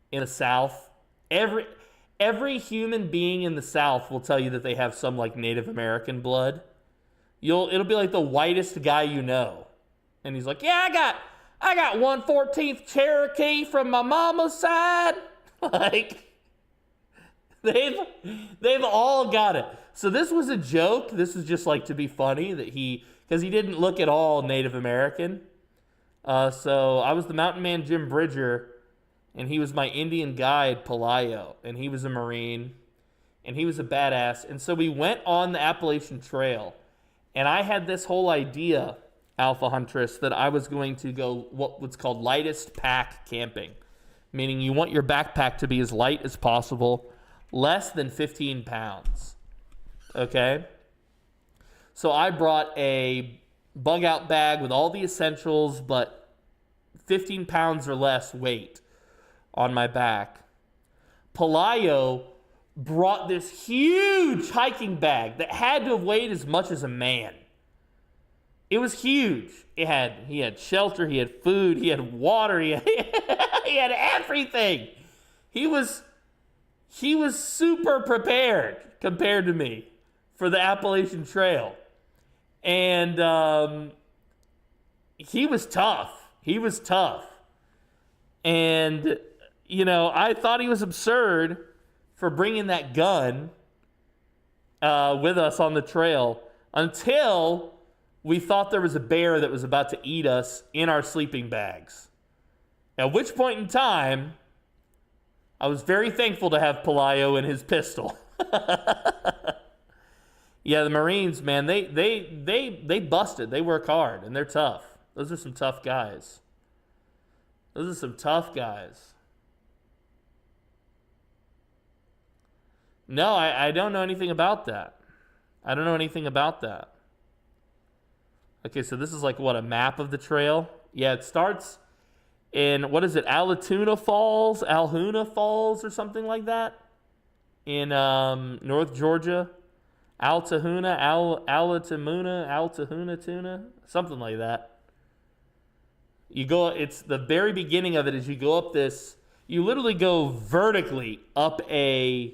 in the South, every human being in the South will tell you that they have some like Native American blood. It'll be like the whitest guy you know. And he's like, yeah, I got 1/14 Cherokee from my mama's side. Like they've all got it. So this was a joke. This was just like to be funny that because he didn't look at all Native American. So I was the Mountain Man, Jim Bridger, and he was my Indian guide, Pelayo, and he was a Marine, and he was a badass. And so we went on the Appalachian Trail, and I had this whole idea, Alpha Huntress, that I was going to go what's called lightest pack camping, meaning you want your backpack to be as light as possible, less than 15 pounds. Okay? So I brought a bug out bag with all the essentials, but 15 pounds or less weight on my back. Pelayo brought this huge hiking bag that had to have weighed as much as a man. It was huge. He had shelter, he had food, he had water, he had everything. He was super prepared compared to me for the Appalachian Trail. And he was tough. And, I thought he was absurd for bringing that gun with us on the trail until we thought there was a bear that was about to eat us in our sleeping bags. At which point in time, I was very thankful to have Pelayo and his pistol. Yeah, the Marines, man, they busted. They work hard, and they're tough. Those are some tough guys. No, I don't know anything about that. Okay, so this is like, what, a map of the trail? Yeah, it starts in, what is it, Alhuna Falls or something like that? In North Georgia. Altahuna, something like that. It's the very beginning of it is you go up you literally go vertically up the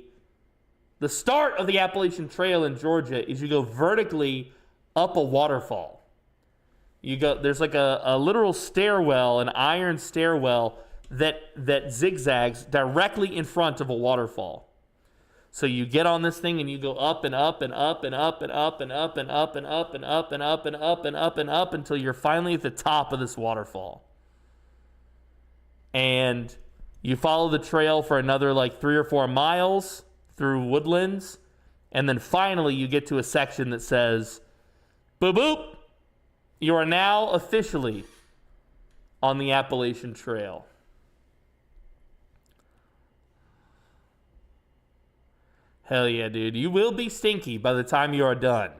start of the Appalachian Trail in Georgia is you go vertically up a waterfall. There's like a literal stairwell, an iron stairwell that zigzags directly in front of a waterfall. So you get on this thing and you go up and up and up and up and up and up and up and up and up and up and up and up and up until you're finally at the top of this waterfall. and you follow the trail for another like 3 or 4 miles through woodlands, and then finally you get to a section that says, boop, boop, you are now officially on the Appalachian Trail. Hell yeah, dude. You will be stinky by the time you are done.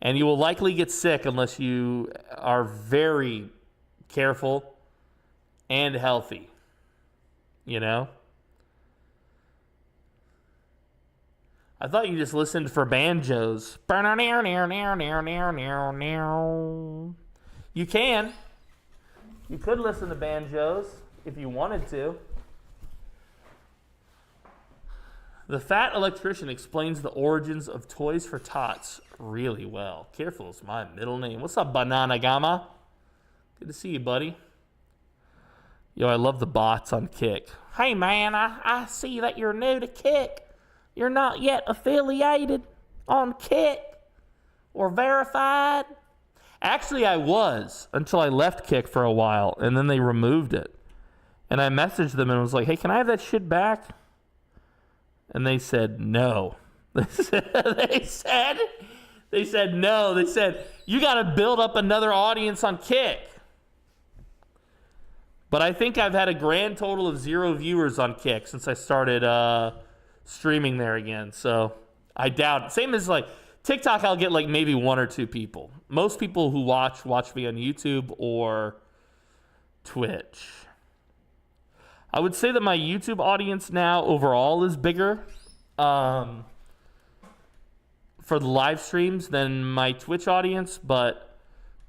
And you will likely get sick unless you are very careful and healthy. You know? I thought you just listened for banjos. You can. You could listen to banjos if you wanted to. The fat electrician explains the origins of toys for tots really well. Careful is my middle name. What's up, Banana Gamma? Good to see you, buddy. Yo, I love the bots on Kick. Hey, man, I see that you're new to Kick. You're not yet affiliated on Kick or verified. Actually, I was until I left Kick for a while, and then they removed it. And I messaged them and was like, hey, can I have that shit back? And they said no. They said no. They said, you got to build up another audience on Kick. But I think I've had a grand total of 0 viewers on Kick since I started streaming there again. So I doubt it. Same as like TikTok, I'll get like maybe 1 or 2 people. Most people who watch me on YouTube or Twitch. I would say that my YouTube audience now overall is bigger for the live streams than my Twitch audience, but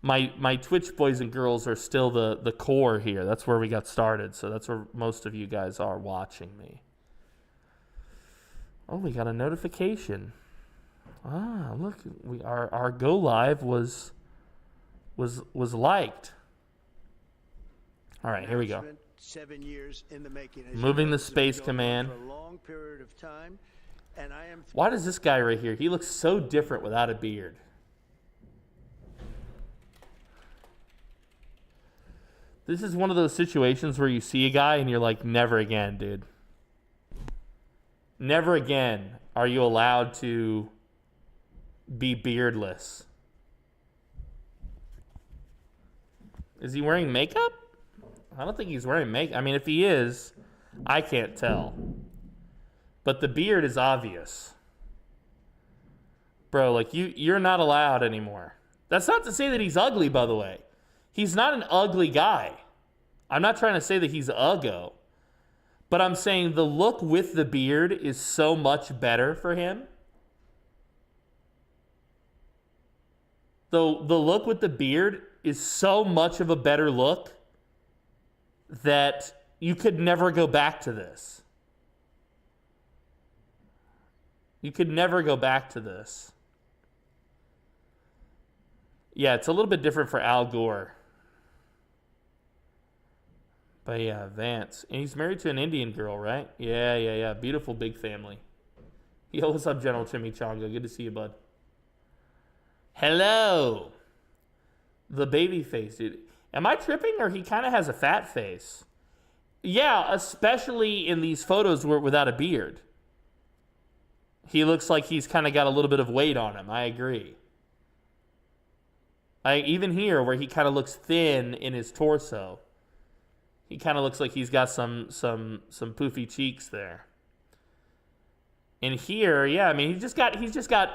my Twitch boys and girls are still the core here. That's where we got started, so that's where most of you guys are watching me. Oh, we got a notification. Ah, look, our go live was liked. All right, here we go. 7 years in the making. Moving the space command. For a long period of time, and I am. Why does this guy right here? He looks so different without a beard. This is one of those situations where you see a guy and you're like, never again, dude. Never again are you allowed to be beardless. Is he wearing makeup? I don't think he's wearing makeup. I mean, if he is, I can't tell. But the beard is obvious. Bro, like you're not allowed anymore. That's not to say that he's ugly, by the way. He's not an ugly guy. I'm not trying to say that he's uggo. But I'm saying the look with the beard is so much better for him. The look with the beard is so much of a better look that you could never go back to this. You could never go back to this. Yeah, it's a little bit different for Al Gore. But yeah, Vance. And he's married to an Indian girl, right? Yeah. Beautiful big family. Yo, what's up, General Chimichanga? Good to see you, bud. Hello. The baby face, dude. Am I tripping, or he kind of has a fat face? Yeah, especially in these photos without a beard. He looks like he's kind of got a little bit of weight on him. I agree. Even here, where he kind of looks thin in his torso, he kind of looks like he's got some poofy cheeks there. And here, yeah, I mean, he's just got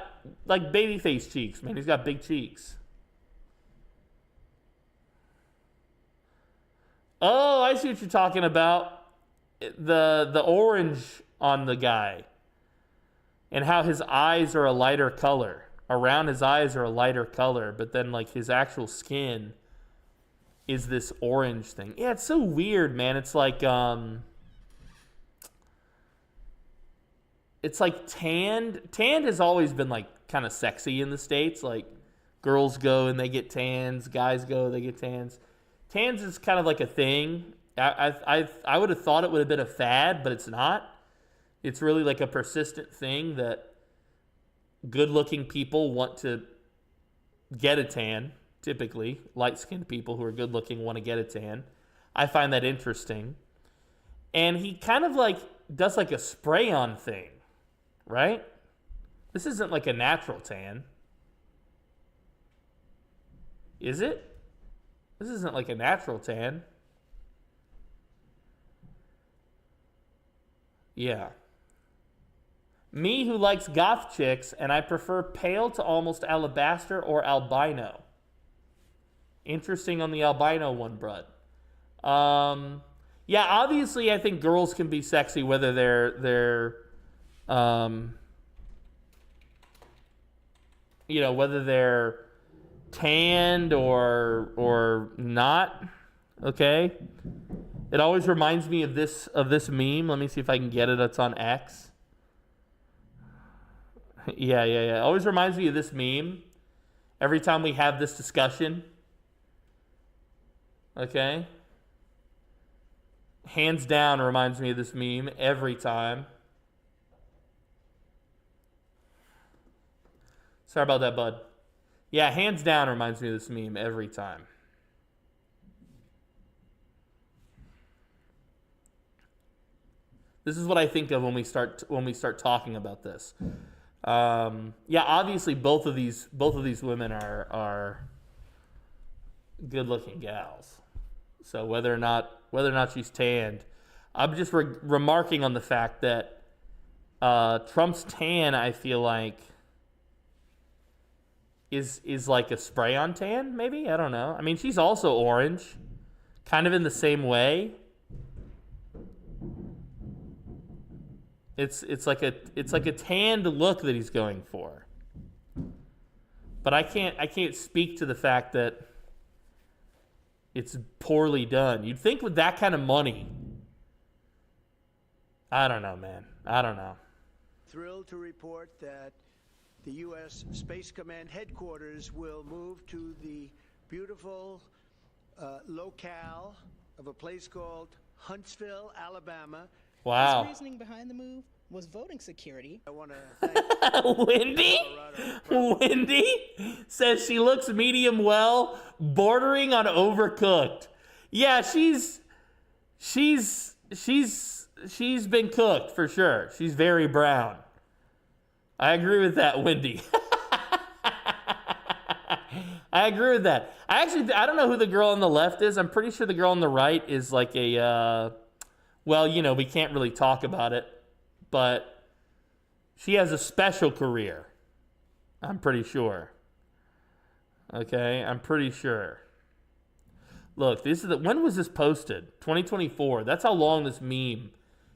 like baby face cheeks, man. He's got big cheeks. Oh, I see what you're talking about. The orange on the guy. And how his eyes are a lighter color. Around his eyes are a lighter color, but then like his actual skin is this orange thing. Yeah, it's so weird, man. It's like tanned. Tanned has always been like kind of sexy in the States. Like girls go and they get tans, guys go, they get tans. Tans is kind of like a thing. I would have thought it would have been a fad, but it's not. It's really like a persistent thing that good-looking people want to get a tan, typically. Light-skinned people who are good-looking want to get a tan. I find that interesting. And he kind of like does like a spray-on thing, right? This isn't like a natural tan. Is it? This isn't like a natural tan. Yeah. Me who likes goth chicks, and I prefer pale to almost alabaster or albino. Interesting on the albino one, Brud. Yeah, obviously I think girls can be sexy whether they're you know, whether they're tanned or not. Okay? It always reminds me of this meme. Let me see if I can get it. It's on X. Yeah. It always reminds me of this meme every time we have this discussion. Okay? Hands down reminds me of this meme every time. Sorry about that, bud. Yeah, hands down reminds me of this meme every time. This is what I think of when we start talking about this. Yeah, obviously both of these women are good-looking gals. So whether or not she's tanned, I'm just remarking on the fact that Trump's tan, I feel like, is like a spray-on tan, maybe? I don't know. I mean, she's also orange, kind of in the same way. It's like a tanned look that he's going for. But I can't speak to the fact that it's poorly done. You'd think with that kind of money. I don't know, man. I don't know. Thrilled to report that the U.S. Space Command headquarters will move to the beautiful locale of a place called Huntsville, Alabama. Wow. His reasoning behind the move was voting security. I want to thank Wendy says she looks medium well, bordering on overcooked. Yeah, she's been cooked for sure. She's very brown. I agree with that, Wendy. I agree with that. I don't know who the girl on the left is. I'm pretty sure the girl on the right is like a well, you know, we can't really talk about it, but she has a special career. I'm pretty sure. Okay, I'm pretty sure. Look, when was this posted? 2024. That's how long this meme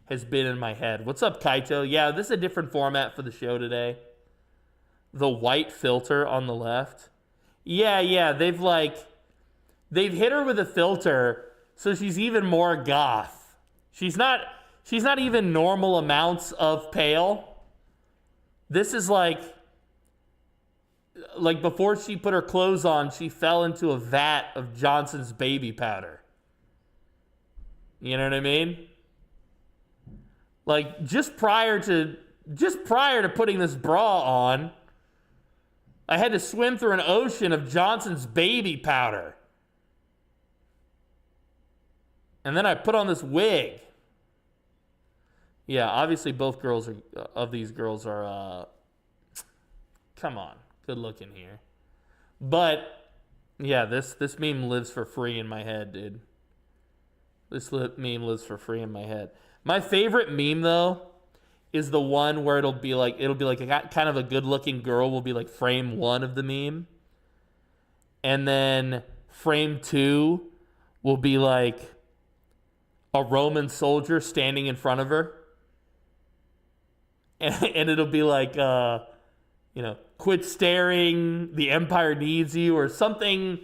has been in my head. What's up, Kaito? Yeah, this is a different format for the show today. The white filter on the left. Yeah, they've hit her with a filter so she's even more goth. She's not even normal amounts of pale. This is like before she put her clothes on, she fell into a vat of Johnson's baby powder. You know what I mean? Like just prior to putting this bra on, I had to swim through an ocean of Johnson's baby powder. And then I put on this wig. Yeah, obviously both of these girls are come on, good looking here. But yeah, this meme lives for free in my head, dude. This meme lives for free in my head. My favorite meme though is the one where it'll be like a kind of a good-looking girl will be like frame 1 of the meme. And then frame 2 will be like a Roman soldier standing in front of her. And it'll be like, quit staring, the Empire needs you, or something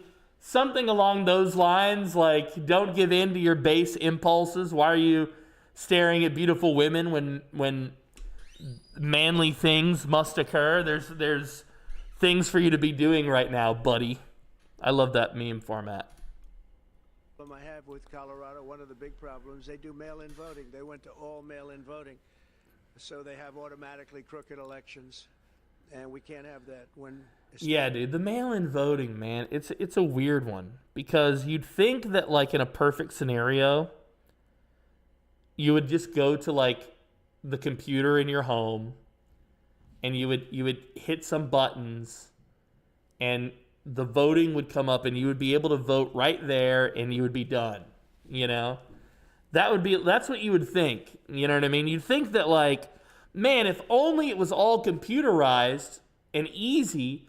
along those lines, like, don't give in to your base impulses. Why are you staring at beautiful women when manly things must occur? There's things for you to be doing right now, buddy. I love that meme format. I have with Colorado, one of the big problems, they do mail-in voting. They went to all mail-in voting. So they have automatically crooked elections. and we can't have that. Yeah, dude, the mail-in voting, man, it's a weird one because you'd think that like in a perfect scenario, you would just go to like the computer in your home and you would hit some buttons and the voting would come up and you would be able to vote right there and you would be done, you know? That's what you would think, you know what I mean? You'd think that like, man, if only it was all computerized and easy,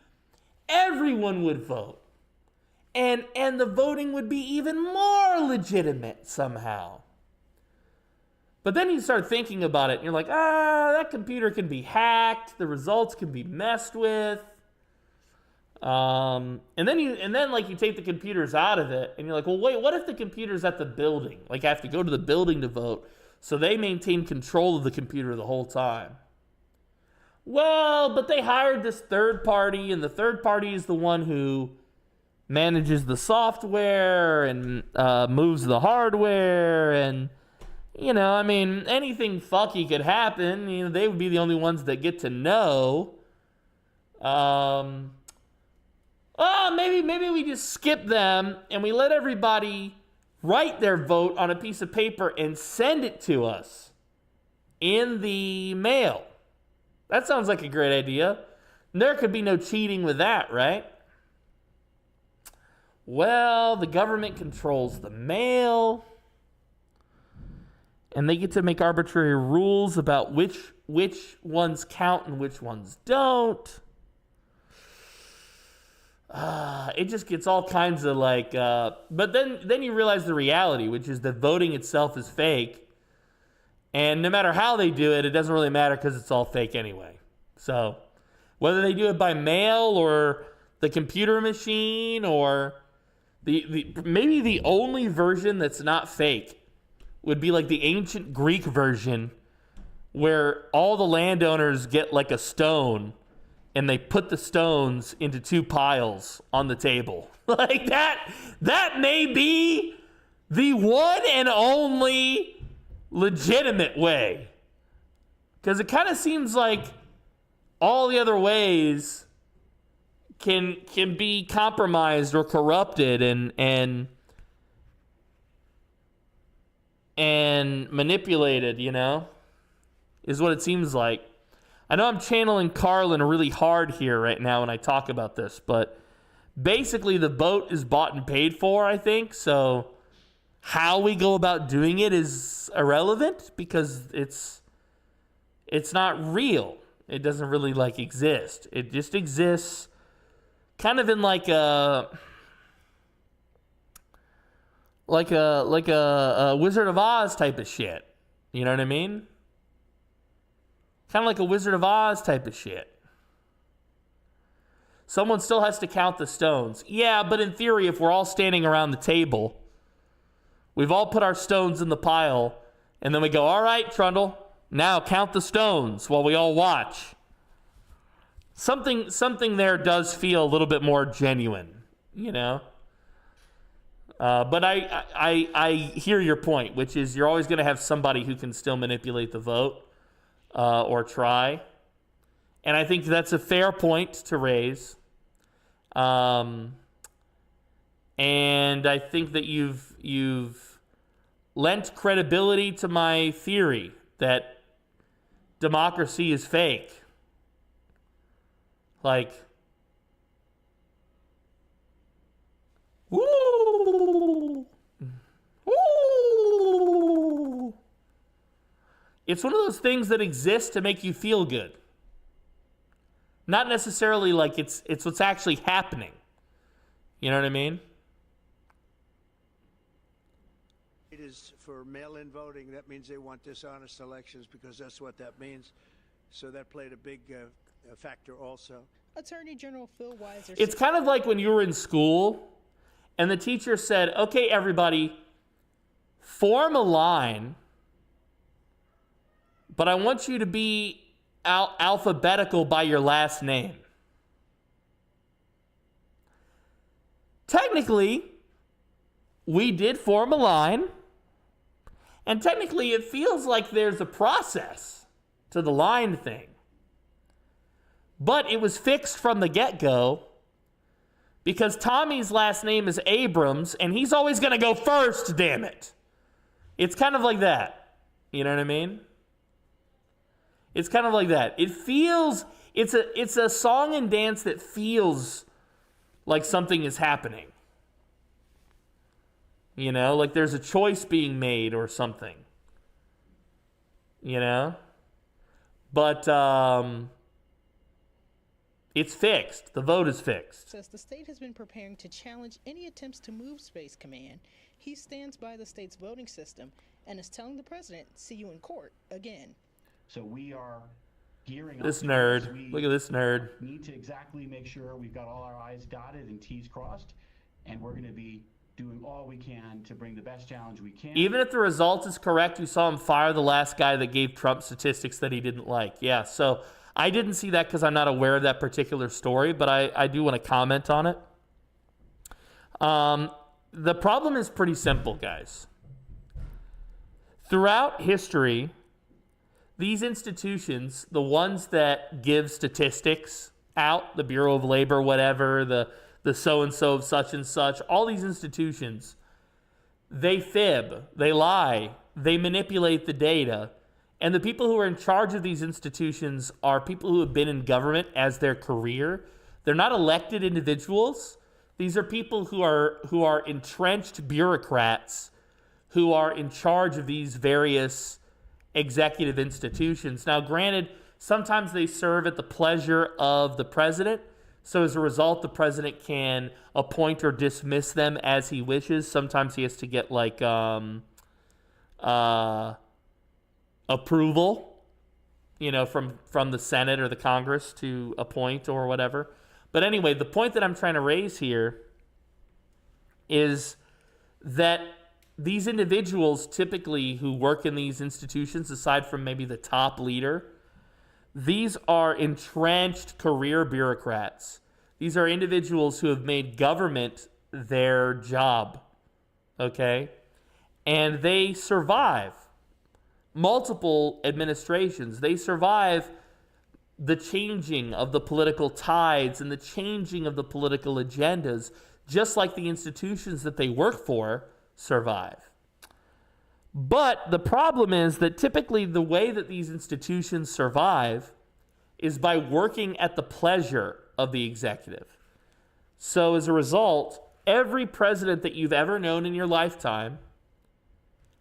everyone would vote. And the voting would be even more legitimate somehow. But then you start thinking about it and you're like, that computer can be hacked, the results can be messed with. And then you take the computers out of it and you're like, well, wait, what if the computer's at the building? Like I have to go to the building to vote, so they maintain control of the computer the whole time. Well, but they hired this third party, and the third party is the one who manages the software and moves the hardware, and you know, I mean, anything fucky could happen. You know, they would be the only ones that get to know. Maybe we just skip them and we let everybody write their vote on a piece of paper and send it to us in the mail. That sounds like a great idea. There could be no cheating with that, right? Well, the government controls the mail, and they get to make arbitrary rules about which ones count and which ones don't. It just gets all kinds of like, but then you realize the reality, which is that voting itself is fake. And no matter how they do it, it doesn't really matter because it's all fake anyway. So whether they do it by mail or the computer machine or maybe the only version that's not fake would be like the ancient Greek version where all the landowners get like a stone and they put the stones into two piles on the table. Like that may be the one and only legitimate way. Because it kind of seems like all the other ways can be compromised or corrupted and manipulated, you know, is what it seems like. I know I'm channeling Carlin really hard here right now when I talk about this, but basically the vote is bought and paid for, I think. So how we go about doing it is irrelevant because it's not real. It doesn't really like exist. It just exists kind of in like a Wizard of Oz type of shit. You know what I mean? Kind of like a Wizard of Oz type of shit. Someone still has to count the stones. Yeah, but in theory, if we're all standing around the table, we've all put our stones in the pile, and then we go, all right, Trundle, now count the stones while we all watch. Something there does feel a little bit more genuine, you know? But I hear your point, which is you're always going to have somebody who can still manipulate the vote. Or try. And I think that's a fair point to raise. And I think that you've lent credibility to my theory that democracy is fake. Like, woo! Woo! It's one of those things that exists to make you feel good. Not necessarily like it's what's actually happening. You know what I mean? It is for mail-in voting. That means they want dishonest elections because that's what that means. So that played a big factor also. Attorney General Phil Weiser. It's kind of like when you were in school and the teacher said, okay, everybody, form a line, but I want you to be alphabetical by your last name. Technically, we did form a line, and technically it feels like there's a process to the line thing. But it was fixed from the get-go because Tommy's last name is Abrams, and he's always going to go first, damn it. It's kind of like that. You know what I mean? It's kind of like that. It feels, it's a song and dance that feels like something is happening. You know, like there's a choice being made or something. You know? But it's fixed. The vote is fixed. Says the state has been preparing to challenge any attempts to move Space Command. He stands by the state's voting system and is telling the president, see you in court again. So we are gearing up. This nerd. Look at this nerd. Need to exactly make sure we've got all our I's dotted and T's crossed, and we're going to be doing all we can to bring the best challenge we can. Even if the result is correct, you saw him fire the last guy that gave Trump statistics that he didn't like. Yeah, so I didn't see that because I'm not aware of that particular story, but I do want to comment on it. The problem is pretty simple, guys. Throughout history, these institutions, the ones that give statistics out, the Bureau of Labor, whatever, the so-and-so of such and such, all these institutions, they fib, they lie, they manipulate the data. And the people who are in charge of these institutions are people who have been in government as their career. They're not elected individuals. These are people who are entrenched bureaucrats who are in charge of these various executive institutions. Now, granted, sometimes they serve at the pleasure of the president. So as a result, the president can appoint or dismiss them as he wishes. Sometimes he has to get like approval, you know, from the Senate or the Congress to appoint or whatever. But anyway, the point that I'm trying to raise here is that these individuals typically who work in these institutions, aside from maybe the top leader, these are entrenched career bureaucrats. These are individuals who have made government their job, okay? And they survive multiple administrations. They survive the changing of the political tides and the changing of the political agendas, just like the institutions that they work for survive. But the problem is that typically the way that these institutions survive is by working at the pleasure of the executive. So as a result, every president that you've ever known in your lifetime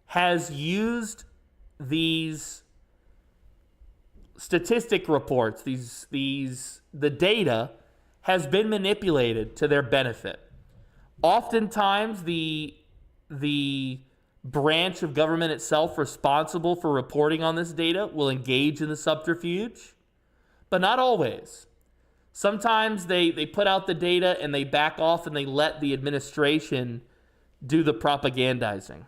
has used these statistic reports, the data has been manipulated to their benefit. Oftentimes, the branch of government itself responsible for reporting on this data will engage in the subterfuge, but not always. Sometimes they put out the data and they back off and they let the administration do the propagandizing.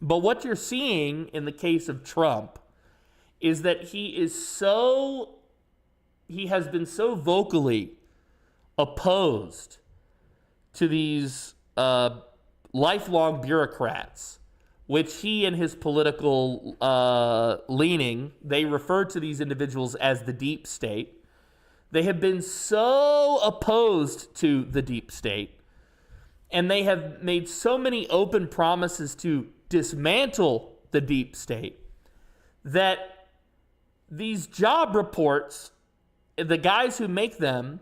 But what you're seeing in the case of Trump is that he has been so vocally opposed to these lifelong bureaucrats, which he and his political leaning, they refer to these individuals as the deep state. They have been so opposed to the deep state, and they have made so many open promises to dismantle the deep state that these job reports, the guys who make them,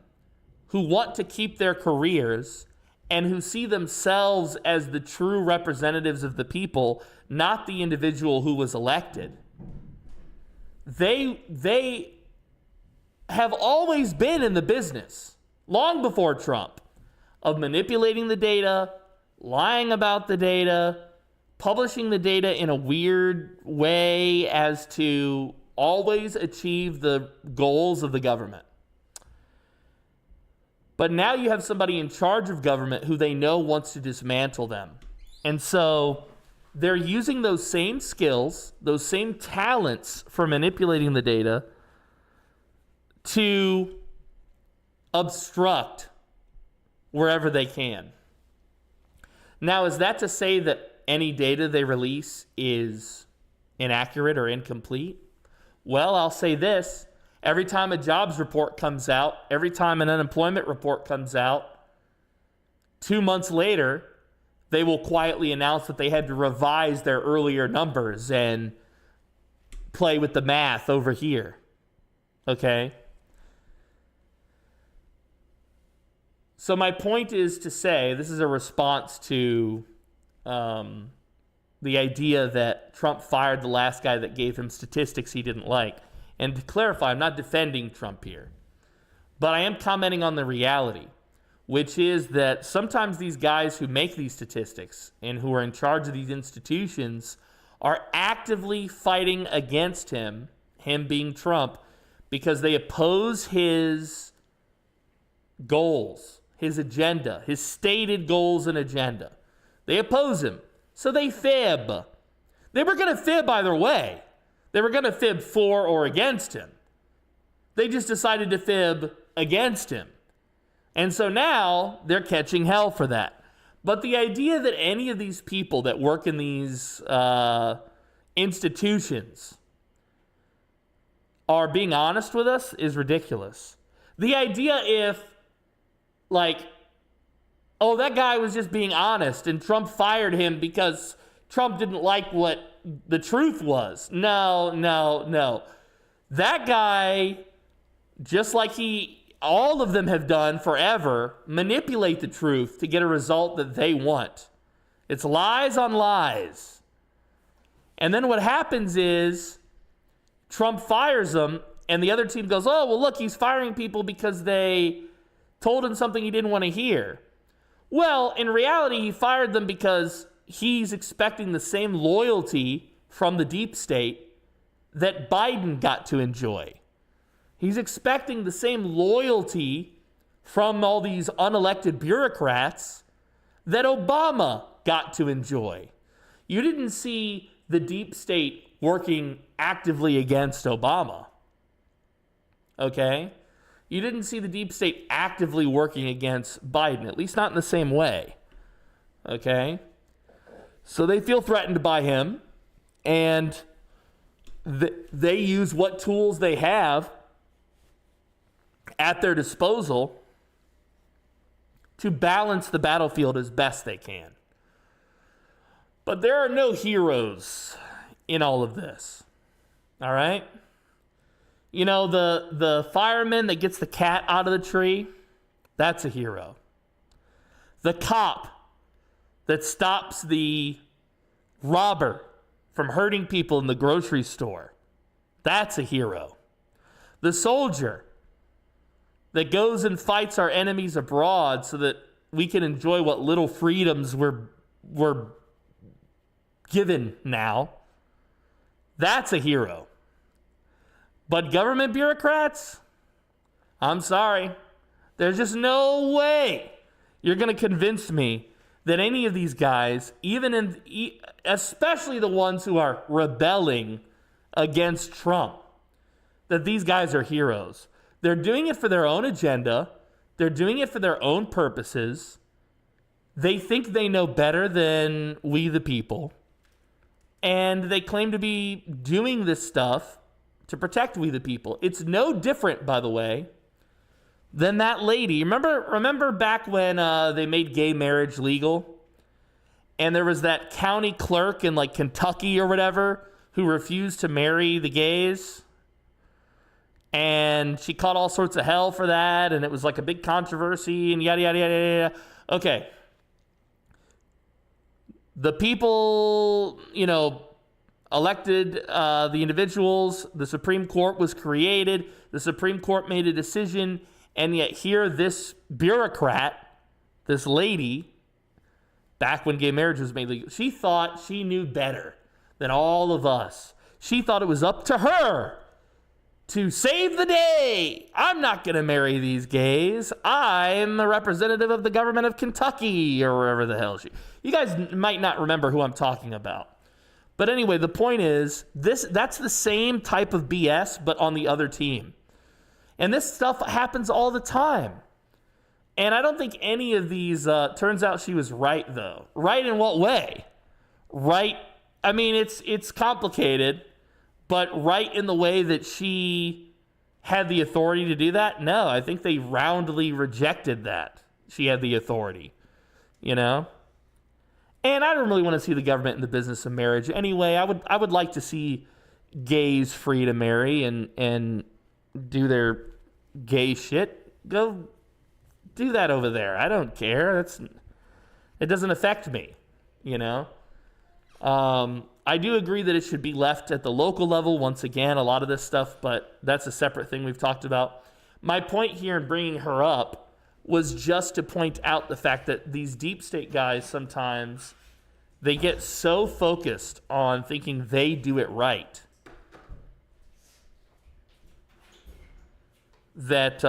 who want to keep their careers and who see themselves as the true representatives of the people, not the individual who was elected, they have always been in the business, long before Trump, of manipulating the data, lying about the data, publishing the data in a weird way as to always achieve the goals of the government. But now you have somebody in charge of government who they know wants to dismantle them. And so they're using those same skills, those same talents for manipulating the data to obstruct wherever they can. Now, is that to say that any data they release is inaccurate or incomplete? Well, I'll say this. Every time a jobs report comes out, every time an unemployment report comes out, 2 months later, they will quietly announce that they had to revise their earlier numbers and play with the math over here. Okay? So my point is to say, this is a response to the idea that Trump fired the last guy that gave him statistics he didn't like. And to clarify, I'm not defending Trump here, but I am commenting on the reality, which is that sometimes these guys who make these statistics and who are in charge of these institutions are actively fighting against him being Trump, because they oppose his goals, his agenda, his stated goals and agenda. They oppose him. So they fib. They were going to fib either way. They were going to fib for or against him. They just decided to fib against him. And so now they're catching hell for that. But the idea that any of these people that work in these institutions are being honest with us is ridiculous. The idea if, like, oh, that guy was just being honest and Trump fired him because Trump didn't like what the truth was. No. That guy, just like all of them have done forever, manipulate the truth to get a result that they want. It's lies on lies. And then what happens is Trump fires them and the other team goes, oh, well, look, he's firing people because they told him something he didn't want to hear. Well, in reality, he fired them because he's expecting the same loyalty from the deep state that Biden got to enjoy. He's expecting the same loyalty from all these unelected bureaucrats that Obama got to enjoy. You didn't see the deep state working actively against Obama. Okay? You didn't see the deep state actively working against Biden, at least not in the same way. Okay? So they feel threatened by him, and they use what tools they have at their disposal to balance the battlefield as best they can. But there are no heroes in all of this. All right? You know, the fireman that gets the cat out of the tree, that's a hero. The cop that stops the robber from hurting people in the grocery store, that's a hero. The soldier that goes and fights our enemies abroad so that we can enjoy what little freedoms we're given now, that's a hero. But government bureaucrats, I'm sorry, there's just no way you're going to convince me that any of these guys, especially the ones who are rebelling against Trump, that these guys are heroes. They're doing it for their own agenda. They're doing it for their own purposes. They think they know better than we the people. And they claim to be doing this stuff to protect we the people. It's no different, by the way, than that lady. Remember back when they made gay marriage legal? And there was that county clerk in like Kentucky or whatever who refused to marry the gays? And she caught all sorts of hell for that, and it was like a big controversy and yada, yada, yada, yada. Okay. The people, elected the individuals. The Supreme Court was created. The Supreme Court made a decision, and yet here this bureaucrat, this lady, back when gay marriage was made legal, she thought she knew better than all of us. She thought it was up to her to save the day. I'm not going to marry these gays. I'm a representative of the government of Kentucky or wherever the hell you guys might not remember who I'm talking about. But anyway, the point is, that's the same type of BS, but on the other team. And this stuff happens all the time. And I don't think any of these, turns out she was right, though. Right in what way? Right, I mean, it's complicated, but right in the way that she had the authority to do that? No, I think they roundly rejected that. She had the authority, you know? And I don't really want to see the government in the business of marriage. Anyway, I would like to see gays free to marry and do their gay shit. Go do that over there. I don't care. It doesn't affect me, you know? I do agree that it should be left at the local level, once again, a lot of this stuff, but that's a separate thing we've talked about. My point here in bringing her up was just to point out the fact that these deep state guys sometimes, they get so focused on thinking they do it right that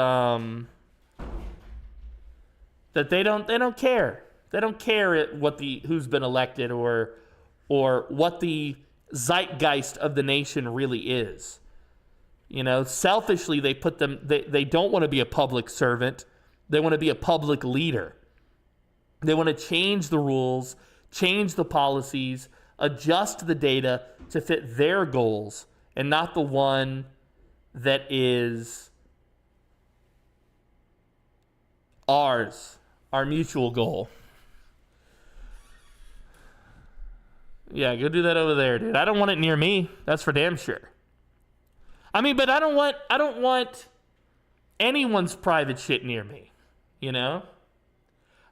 that they don't care. They don't care who's been elected or what the zeitgeist of the nation really is. You know, selfishly they don't want to be a public servant. They want to be a public leader. They want to change the rules, change the policies, adjust the data to fit their goals and not the one that is ours, our mutual goal. Yeah, go do that over there, dude. I don't want it near me. That's for damn sure. I mean, but I don't want anyone's private shit near me. You know?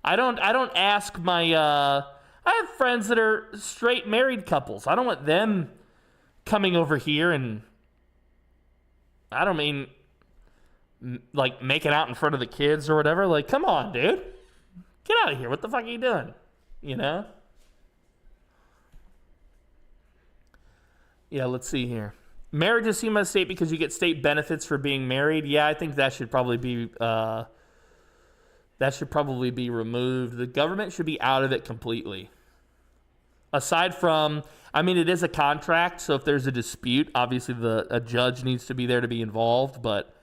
I don't ask my I have friends that are straight married couples. I don't want them coming over here and I don't mean like making out in front of the kids or whatever. Like, come on, dude. Get out of here. What the fuck are you doing? You know? Yeah, let's see here. Marriage is seen by the state because you get state benefits for being married. Yeah, I think that should probably be removed. The government should be out of it completely. Aside from, I mean, it is a contract, so if there's a dispute, obviously a judge needs to be there to be involved, but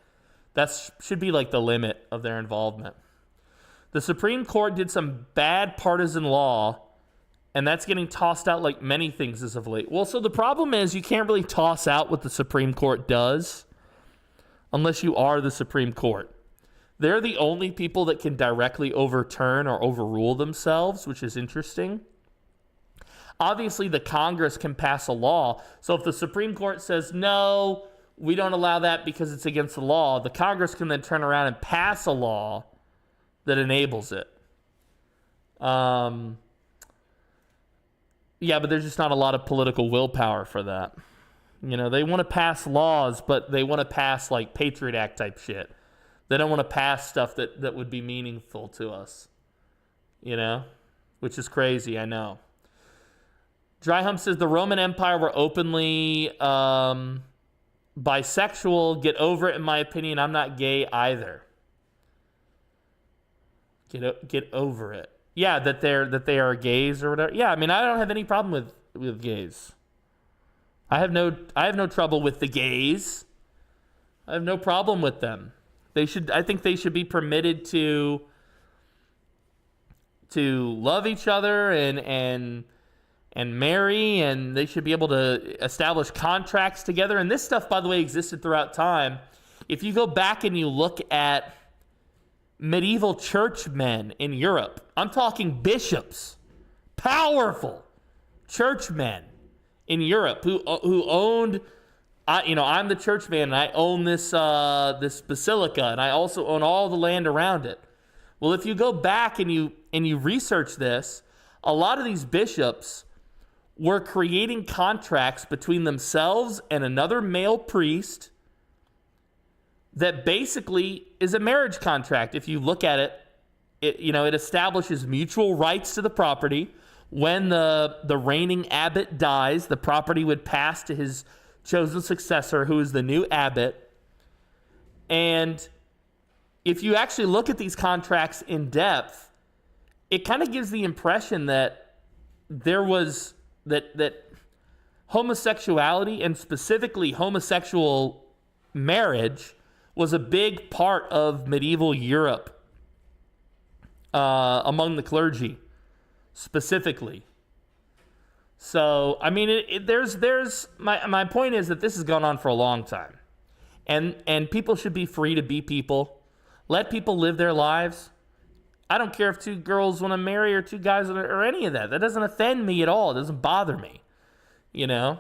that should be like the limit of their involvement. The Supreme Court did some bad partisan law, and that's getting tossed out like many things as of late. Well, so the problem is you can't really toss out what the Supreme Court does unless you are the Supreme Court. They're the only people that can directly overturn or overrule themselves, which is interesting. Obviously, the Congress can pass a law. So if the Supreme Court says, no, we don't allow that because it's against the law, the Congress can then turn around and pass a law that enables it. Yeah, but there's just not a lot of political willpower for that. You know, they want to pass laws, but they want to pass like Patriot Act type shit. They don't want to pass stuff that would be meaningful to us. You know? Which is crazy, I know. Dry Hump says the Roman Empire were openly bisexual. Get over it, in my opinion. I'm not gay either. Get over it. Yeah, that they are gays or whatever. Yeah, I mean, I don't have any problem with gays. I have no trouble with the gays. I have no problem with them. I think they should be permitted to love each other and marry, and they should be able to establish contracts together. And this stuff, by the way, existed throughout time. If you go back and you look at medieval churchmen in Europe, I'm talking bishops, powerful churchmen in Europe who owned, I'm the churchman and I own this basilica and I also own all the land around it. Well, if you go back and you research this, a lot of these bishops were creating contracts between themselves and another male priest that basically is a marriage contract. If you look at it, it establishes mutual rights to the property. When the reigning abbot dies, the property would pass to his chosen successor, who is the new abbot. And if you actually look at these contracts in depth, it kind of gives the impression that there was that homosexuality, and specifically homosexual marriage, was a big part of medieval Europe among the clergy, specifically. So, I mean, there's my point is that this has gone on for a long time. And people should be free to be people. Let people live their lives. I don't care if two girls want to marry or two guys or any of that. That doesn't offend me at all. It doesn't bother me. You know?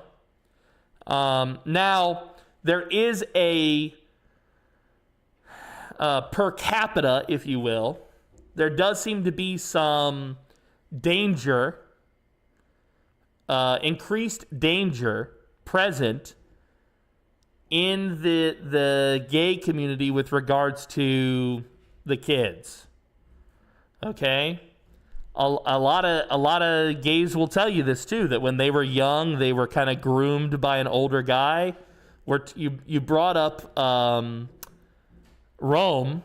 Now, there is a per capita, if you will. There does seem to be some danger, increased danger present in the gay community with regards to the kids. Okay? A lot of gays will tell you this too, that when they were young, they were kind of groomed by an older guy. Where you brought up Rome,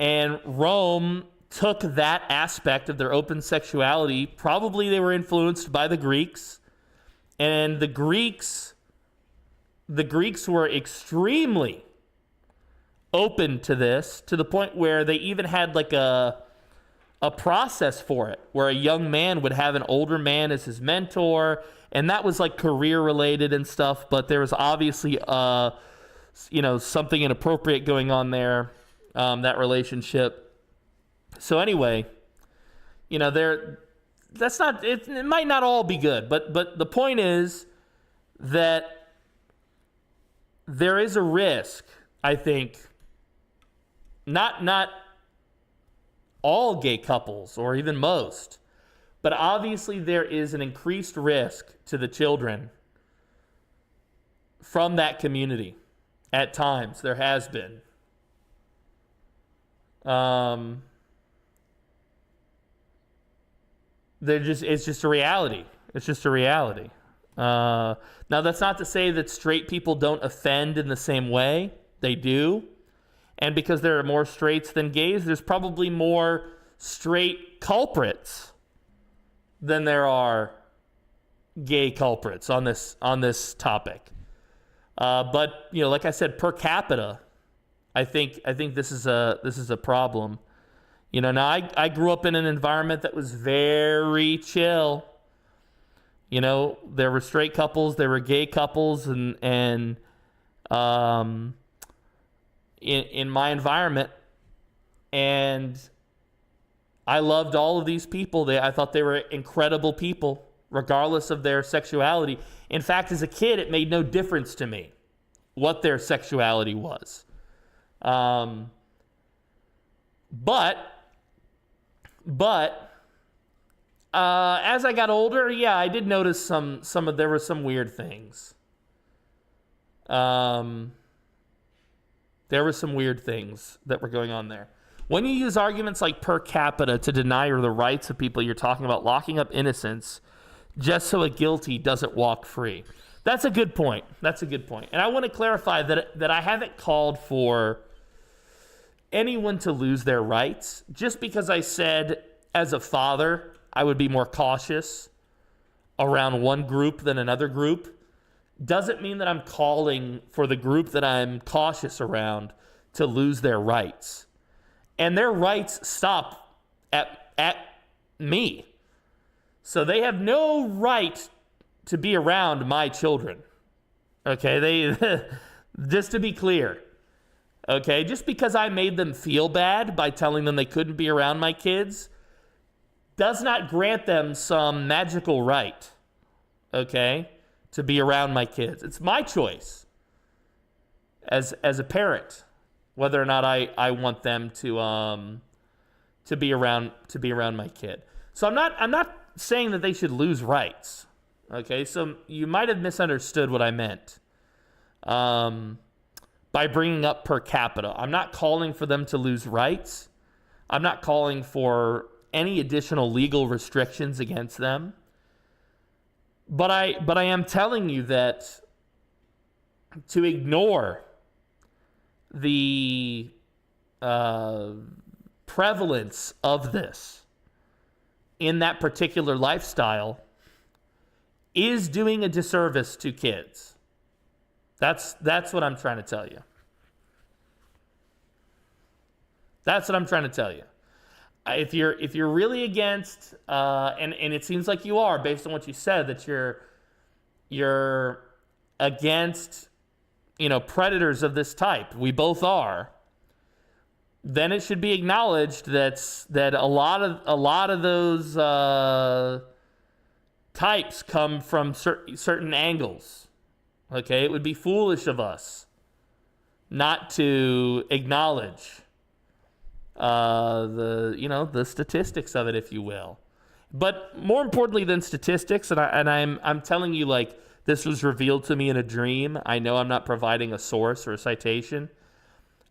and Rome took that aspect of their open sexuality. Probably they were influenced by the Greeks, and the Greeks were extremely open to this, to the point where they even had like a process for it, where a young man would have an older man as his mentor, and that was like career related and stuff, but there was obviously something inappropriate going on there, that relationship. So anyway, that's not, it might not all be good, but the point is that there is a risk, I think, not all gay couples or even most, but obviously there is an increased risk to the children from that community. At times, there has been. It's just a reality. It's just a reality. Now, that's not to say that straight people don't offend in the same way. They do. And because there are more straights than gays, there's probably more straight culprits than there are gay culprits on this topic. But like I said, per capita, I think this is a problem. Now I grew up in an environment that was very chill. There were straight couples, there were gay couples, and in my environment, and I loved all of these people. I thought they were incredible people, regardless of their sexuality. In fact, as a kid, it made no difference to me what their sexuality was. But as I got older, yeah, I did notice there were some weird things. There were some weird things that were going on there. When you use arguments like per capita to deny the rights of people, you're talking about locking up innocents just so a guilty doesn't walk free. That's a good point. And I want to clarify that I haven't called for anyone to lose their rights. Just because I said, as a father, I would be more cautious around one group than another group, doesn't mean that I'm calling for the group that I'm cautious around to lose their rights. And their rights stop at me. So they have no right to be around my children. Okay, just to be clear. Okay, just because I made them feel bad by telling them they couldn't be around my kids does not grant them some magical right, okay, to be around my kids. It's my choice as a parent whether or not I want them to be around my kid. So I'm not saying that they should lose rights. Okay, so you might have misunderstood what I meant by bringing up per capita. I'm not calling for them to lose rights. I'm not calling for any additional legal restrictions against them. But I am telling you that to ignore the prevalence of this in that particular lifestyle is doing a disservice to kids. That's what I'm trying to tell you. That's what I'm trying to tell you. If you're really against, and it seems like you are based on what you said, that you're against predators of this type, we both are, then it should be acknowledged that a lot of those types come from certain angles. Okay, it would be foolish of us not to acknowledge the statistics of it, if you will. But more importantly than statistics, and I'm telling you, like, this was revealed to me in a dream. I know I'm not providing a source or a citation.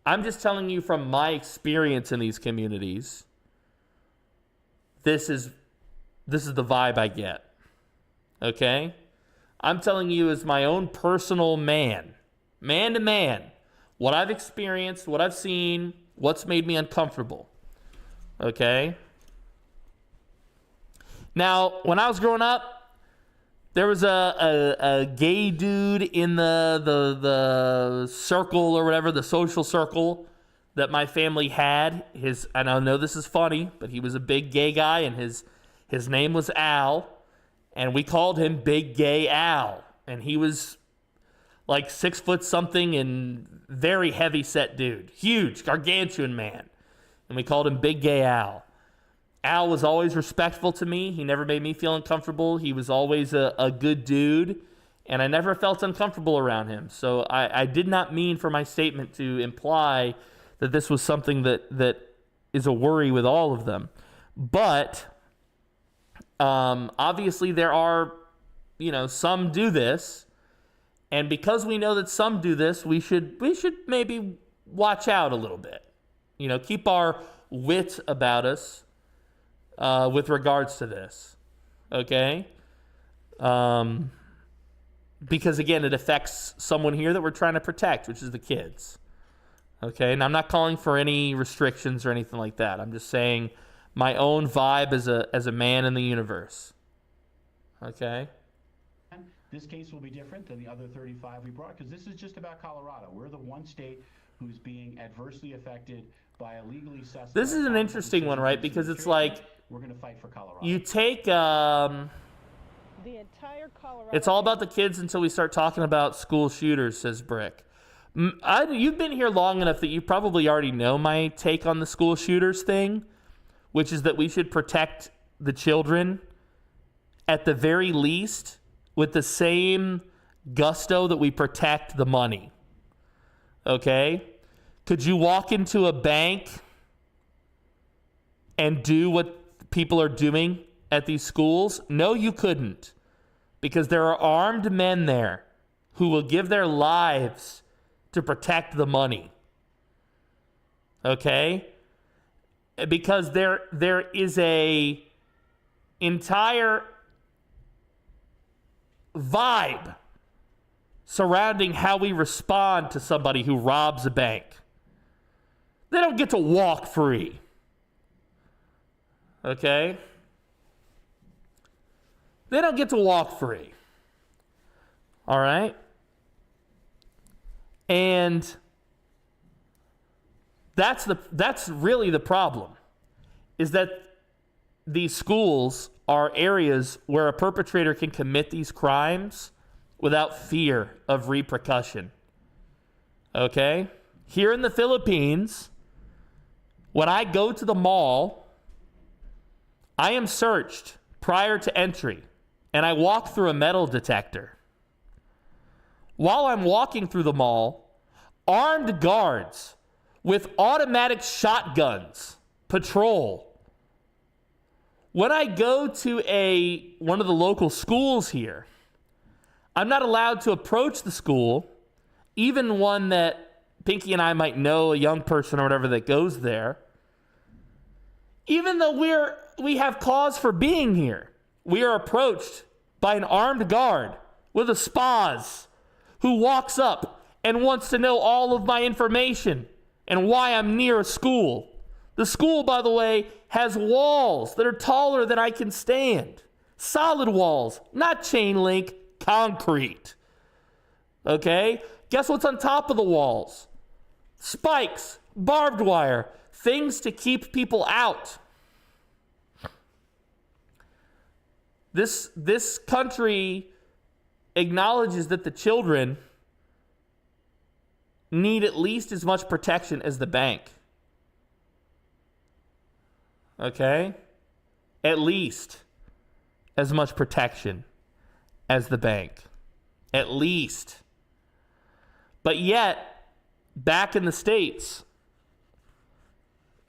I'm just telling you from my experience in these communities. This is the vibe I get. Okay? I'm telling you as my own personal man to man, what I've experienced, what I've seen, what's made me uncomfortable. Okay? Now, when I was growing up, there was a gay dude in the circle or whatever, the social circle that my family had. And I know this is funny, but he was a big gay guy, and his name was Al, and we called him Big Gay Al. And he was like 6 foot something and very heavy set dude, huge, gargantuan man, and we called him Big Gay Al. Al was always respectful to me. He never made me feel uncomfortable. He was always a good dude, and I never felt uncomfortable around him. So I did not mean for my statement to imply that this was something that is a worry with all of them. But obviously there are, some do this, and because we know that some do this, we should maybe watch out a little bit. Keep our wit about us. With regards to this, okay? Because again, it affects someone here that we're trying to protect, which is the kids, okay? And I'm not calling for any restrictions or anything like that. I'm just saying my own vibe as a man in the universe, okay? This case will be different than the other 35 we brought because this is just about Colorado. We're the one state who's being adversely affected by a legally suspect. This is an interesting one, right? Because it's like, we're going to fight for Colorado. You take, The entire Colorado. it's all about the kids until we start talking about school shooters, says Brick. You've been here long enough that you probably already know my take on the school shooters thing, which is that we should protect the children at the very least with the same gusto that we protect the money. Okay? Could you walk into a bank and do what people are doing at these schools? No, you couldn't. Because there are armed men there who will give their lives to protect the money. Okay? Because there is a entire vibe surrounding how we respond to somebody who robs a bank. They don't get to walk free. Okay? They don't get to walk free. All right? And that's really the problem, is that these schools are areas where a perpetrator can commit these crimes without fear of repercussion. Okay? Here in the Philippines, when I go to the mall, I am searched prior to entry, and I walk through a metal detector. While I'm walking through the mall, armed guards with automatic shotguns patrol. When I go to one of the local schools here, I'm not allowed to approach the school, even one that Pinky and I might know, a young person or whatever that goes there. Even though we have cause for being here, we are approached by an armed guard with a SPAS who walks up and wants to know all of my information and why I'm near a school. The school, by the way, has walls that are taller than I can stand. Solid walls, not chain link, concrete. Okay? Guess what's on top of the walls? Spikes, barbed wire, things to keep people out. This country acknowledges that the children need at least as much protection as the bank. Okay? At least as much protection as the bank. At least. But yet, back in the States,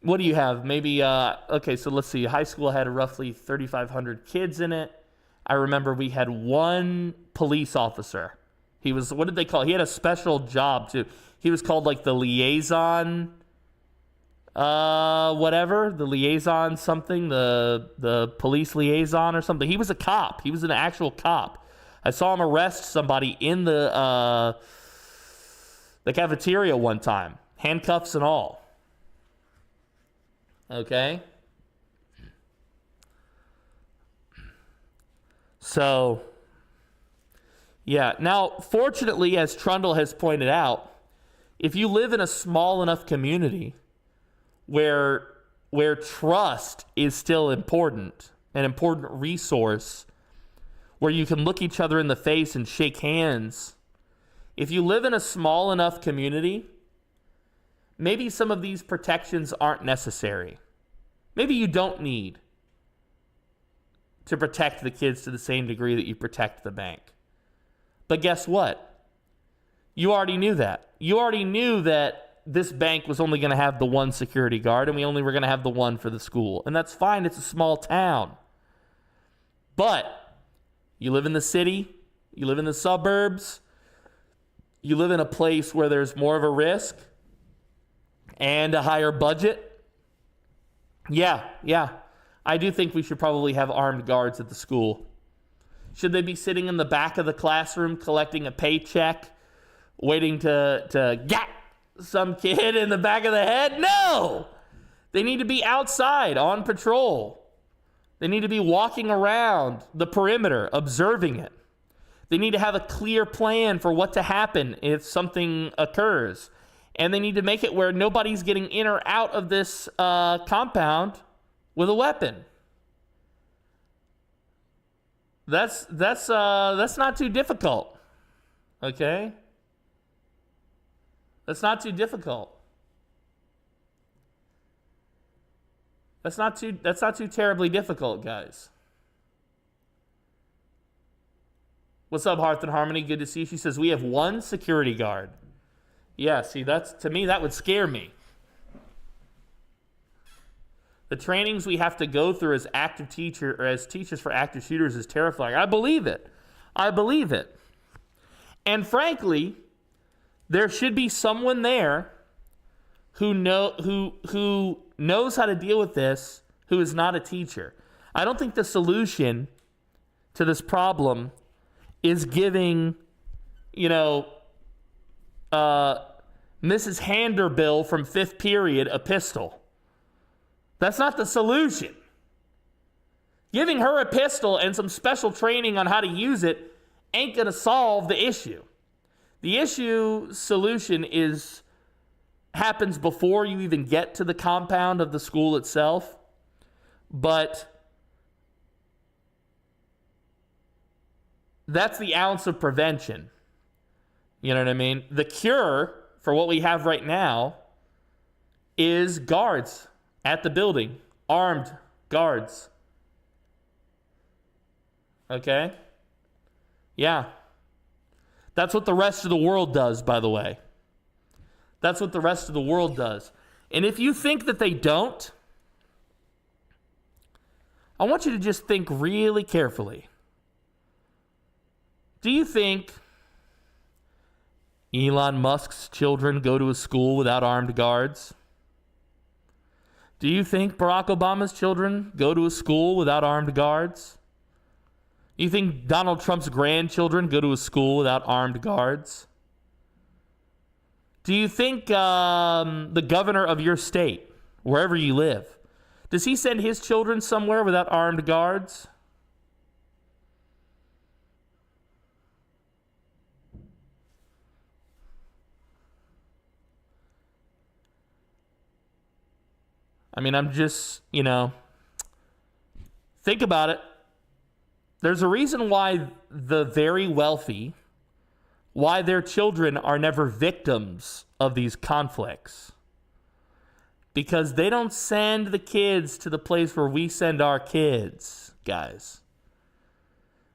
what do you have? Maybe, okay, so let's see. High school had roughly 3,500 kids in it. I remember we had one police officer. He was, what did they call it? He had a special job, too. He was called, like, the liaison, whatever. The liaison something. The police liaison or something. He was a cop. He was an actual cop. I saw him arrest somebody in the cafeteria one time. Handcuffs and all. Okay? So, yeah. Now, fortunately, as Trundle has pointed out, if you live in a small enough community where trust is still important, an important resource, where you can look each other in the face and shake hands, if you live in a small enough community, maybe some of these protections aren't necessary. Maybe you don't need to protect the kids to the same degree that you protect the bank. But guess what? You already knew that. You already knew that this bank was only going to have the one security guard, and we only were going to have the one for the school. And that's fine. It's a small town. But you live in the city, you live in the suburbs, you live in a place where there's more of a risk and a higher budget. Yeah. I do think we should probably have armed guards at the school. Should they be sitting in the back of the classroom collecting a paycheck, waiting to get some kid in the back of the head? No! They need to be outside on patrol. They need to be walking around the perimeter, observing it. They need to have a clear plan for what to happen if something occurs. And they need to make it where nobody's getting in or out of this compound with a weapon. That's not too difficult. Okay? That's not too difficult. That's not too terribly difficult, guys. What's up, Hearth and Harmony? Good to see you. She says, we have one security guard. Yeah, see, to me, that would scare me. The trainings we have to go through as as teachers for active shooters is terrifying. I believe it. And frankly, there should be someone there who knows how to deal with this, who is not a teacher. I don't think the solution to this problem is giving, Mrs. Handerbill from 5th period a pistol. That's not the solution. Giving her a pistol and some special training on how to use it ain't going to solve the issue. The solution happens before you even get to the compound of the school itself. But that's the ounce of prevention. You know what I mean? The cure for what we have right now is guards at the building. Armed guards. Okay? Yeah. That's what the rest of the world does, by the way. That's what the rest of the world does. And if you think that they don't, I want you to just think really carefully. Do you think Elon Musk's children go to a school without armed guards? Do you think Barack Obama's children go to a school without armed guards? Do you think Donald Trump's grandchildren go to a school without armed guards? Do you think the governor of your state, wherever you live, does he send his children somewhere without armed guards? I mean, I'm just, think about it. There's a reason why the very wealthy why their children are never victims of these conflicts. Because they don't send the kids to the place where we send our kids, guys.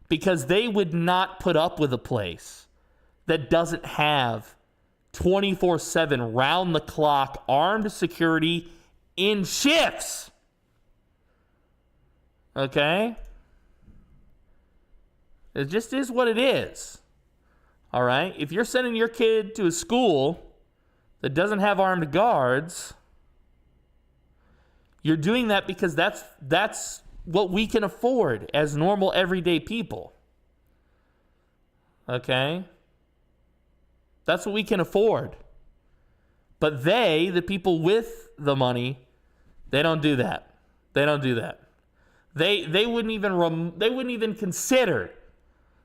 Because they would not put up with a place that doesn't have 24/7, round-the-clock armed security in shifts. Okay? It just is what it is. All right? If you're sending your kid to a school that doesn't have armed guards, you're doing that because that's what we can afford as normal everyday people. Okay? That's what we can afford. But they, the people with the money, they don't do that. They don't do that. They wouldn't even consider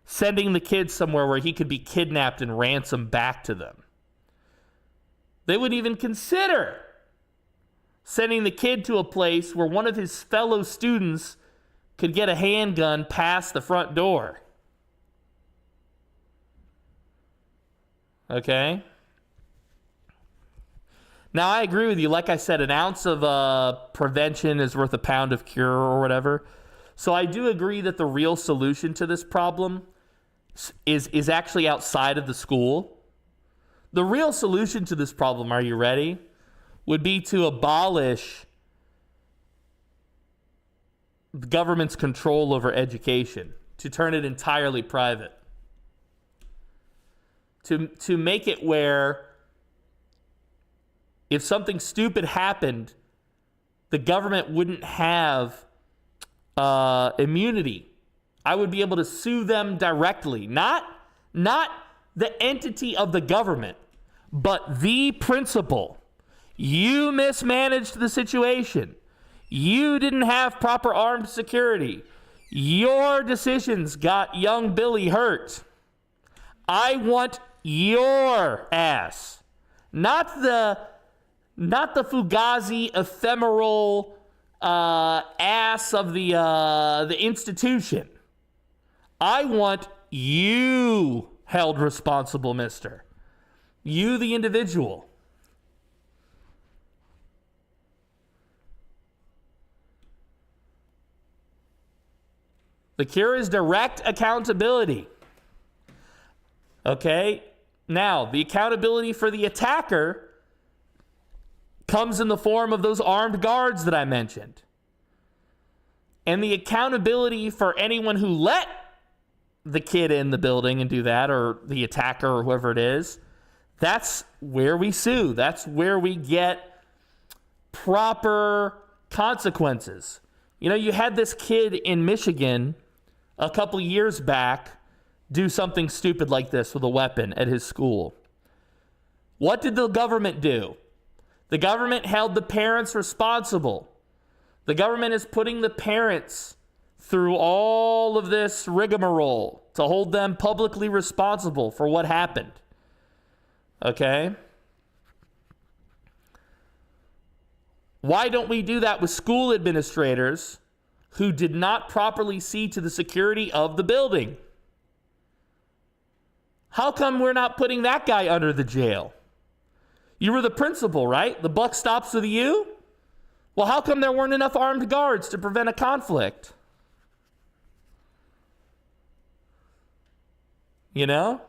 sending the kid somewhere where he could be kidnapped and ransomed back to them. They wouldn't even consider sending the kid to a place where one of his fellow students could get a handgun past the front door. Okay? Now, I agree with you. Like I said, an ounce of prevention is worth a pound of cure or whatever. So I do agree that the real solution to this problem is actually outside of the school. The real solution to this problem, are you ready, would be to abolish the government's control over education, to turn it entirely private, to make it where if something stupid happened, the government wouldn't have immunity. I would be able to sue them directly. Not the entity of the government, but the principal. You mismanaged the situation. You didn't have proper armed security. Your decisions got young Billy hurt. I want your ass. Not the fugazi, ephemeral ass of the institution. I want you held responsible, mister. You, the individual. The cure is direct accountability. Okay? Now, the accountability for the attacker comes in the form of those armed guards that I mentioned. And the accountability for anyone who let the kid in the building and do that, or the attacker or whoever it is, that's where we sue. That's where we get proper consequences. You know, you had this kid in Michigan a couple years back do something stupid like this with a weapon at his school. What did the government do? The government held the parents responsible. The government is putting the parents through all of this rigmarole to hold them publicly responsible for what happened. Okay? Why don't we do that with school administrators who did not properly see to the security of the building? How come we're not putting that guy under the jail? You were the principal, right? The buck stops with you? Well, how come there weren't enough armed guards to prevent a conflict? You know?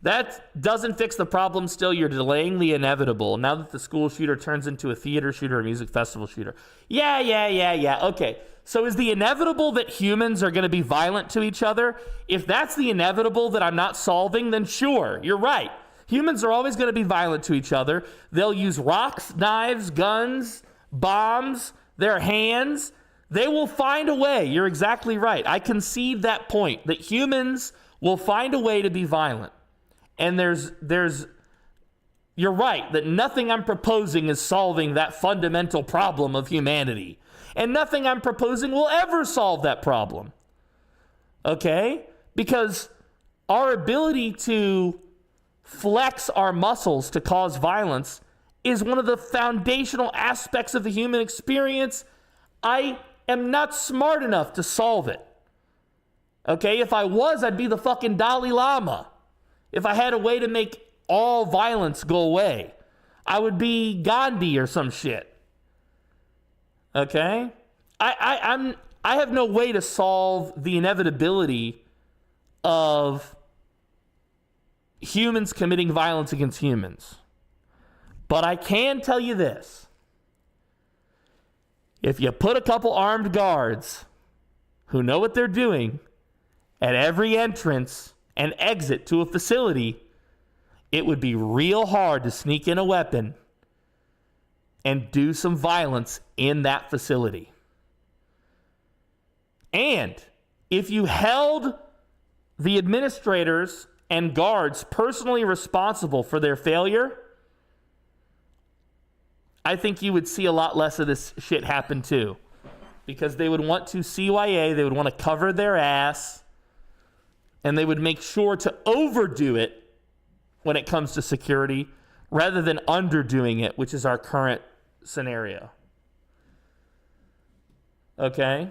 That doesn't fix the problem. Still, you're delaying the inevitable. Now that the school shooter turns into a theater shooter, a music festival shooter. Yeah. Okay. So is the inevitable that humans are going to be violent to each other? If that's the inevitable that I'm not solving, then sure, you're right. Humans are always going to be violent to each other. They'll use rocks, knives, guns, bombs, their hands. They will find a way. You're exactly right. I concede that point, that humans will find a way to be violent. And you're right, that nothing I'm proposing is solving that fundamental problem of humanity. And nothing I'm proposing will ever solve that problem. Okay? Because our ability to flex our muscles to cause violence is one of the foundational aspects of the human experience. I am not smart enough to solve it. Okay, if I was, I'd be the fucking Dalai Lama. If I had a way to make all violence go away, I would be Gandhi or some shit. Okay? I have no way to solve the inevitability of humans committing violence against humans. But I can tell you this. If you put a couple armed guards who know what they're doing at every entrance and exit to a facility, it would be real hard to sneak in a weapon and do some violence in that facility. And if you held the administrators and guards personally responsible for their failure, I think you would see a lot less of this shit happen too. Because they would want to CYA, they would want to cover their ass, and they would make sure to overdo it when it comes to security rather than underdoing it, which is our current scenario. Okay?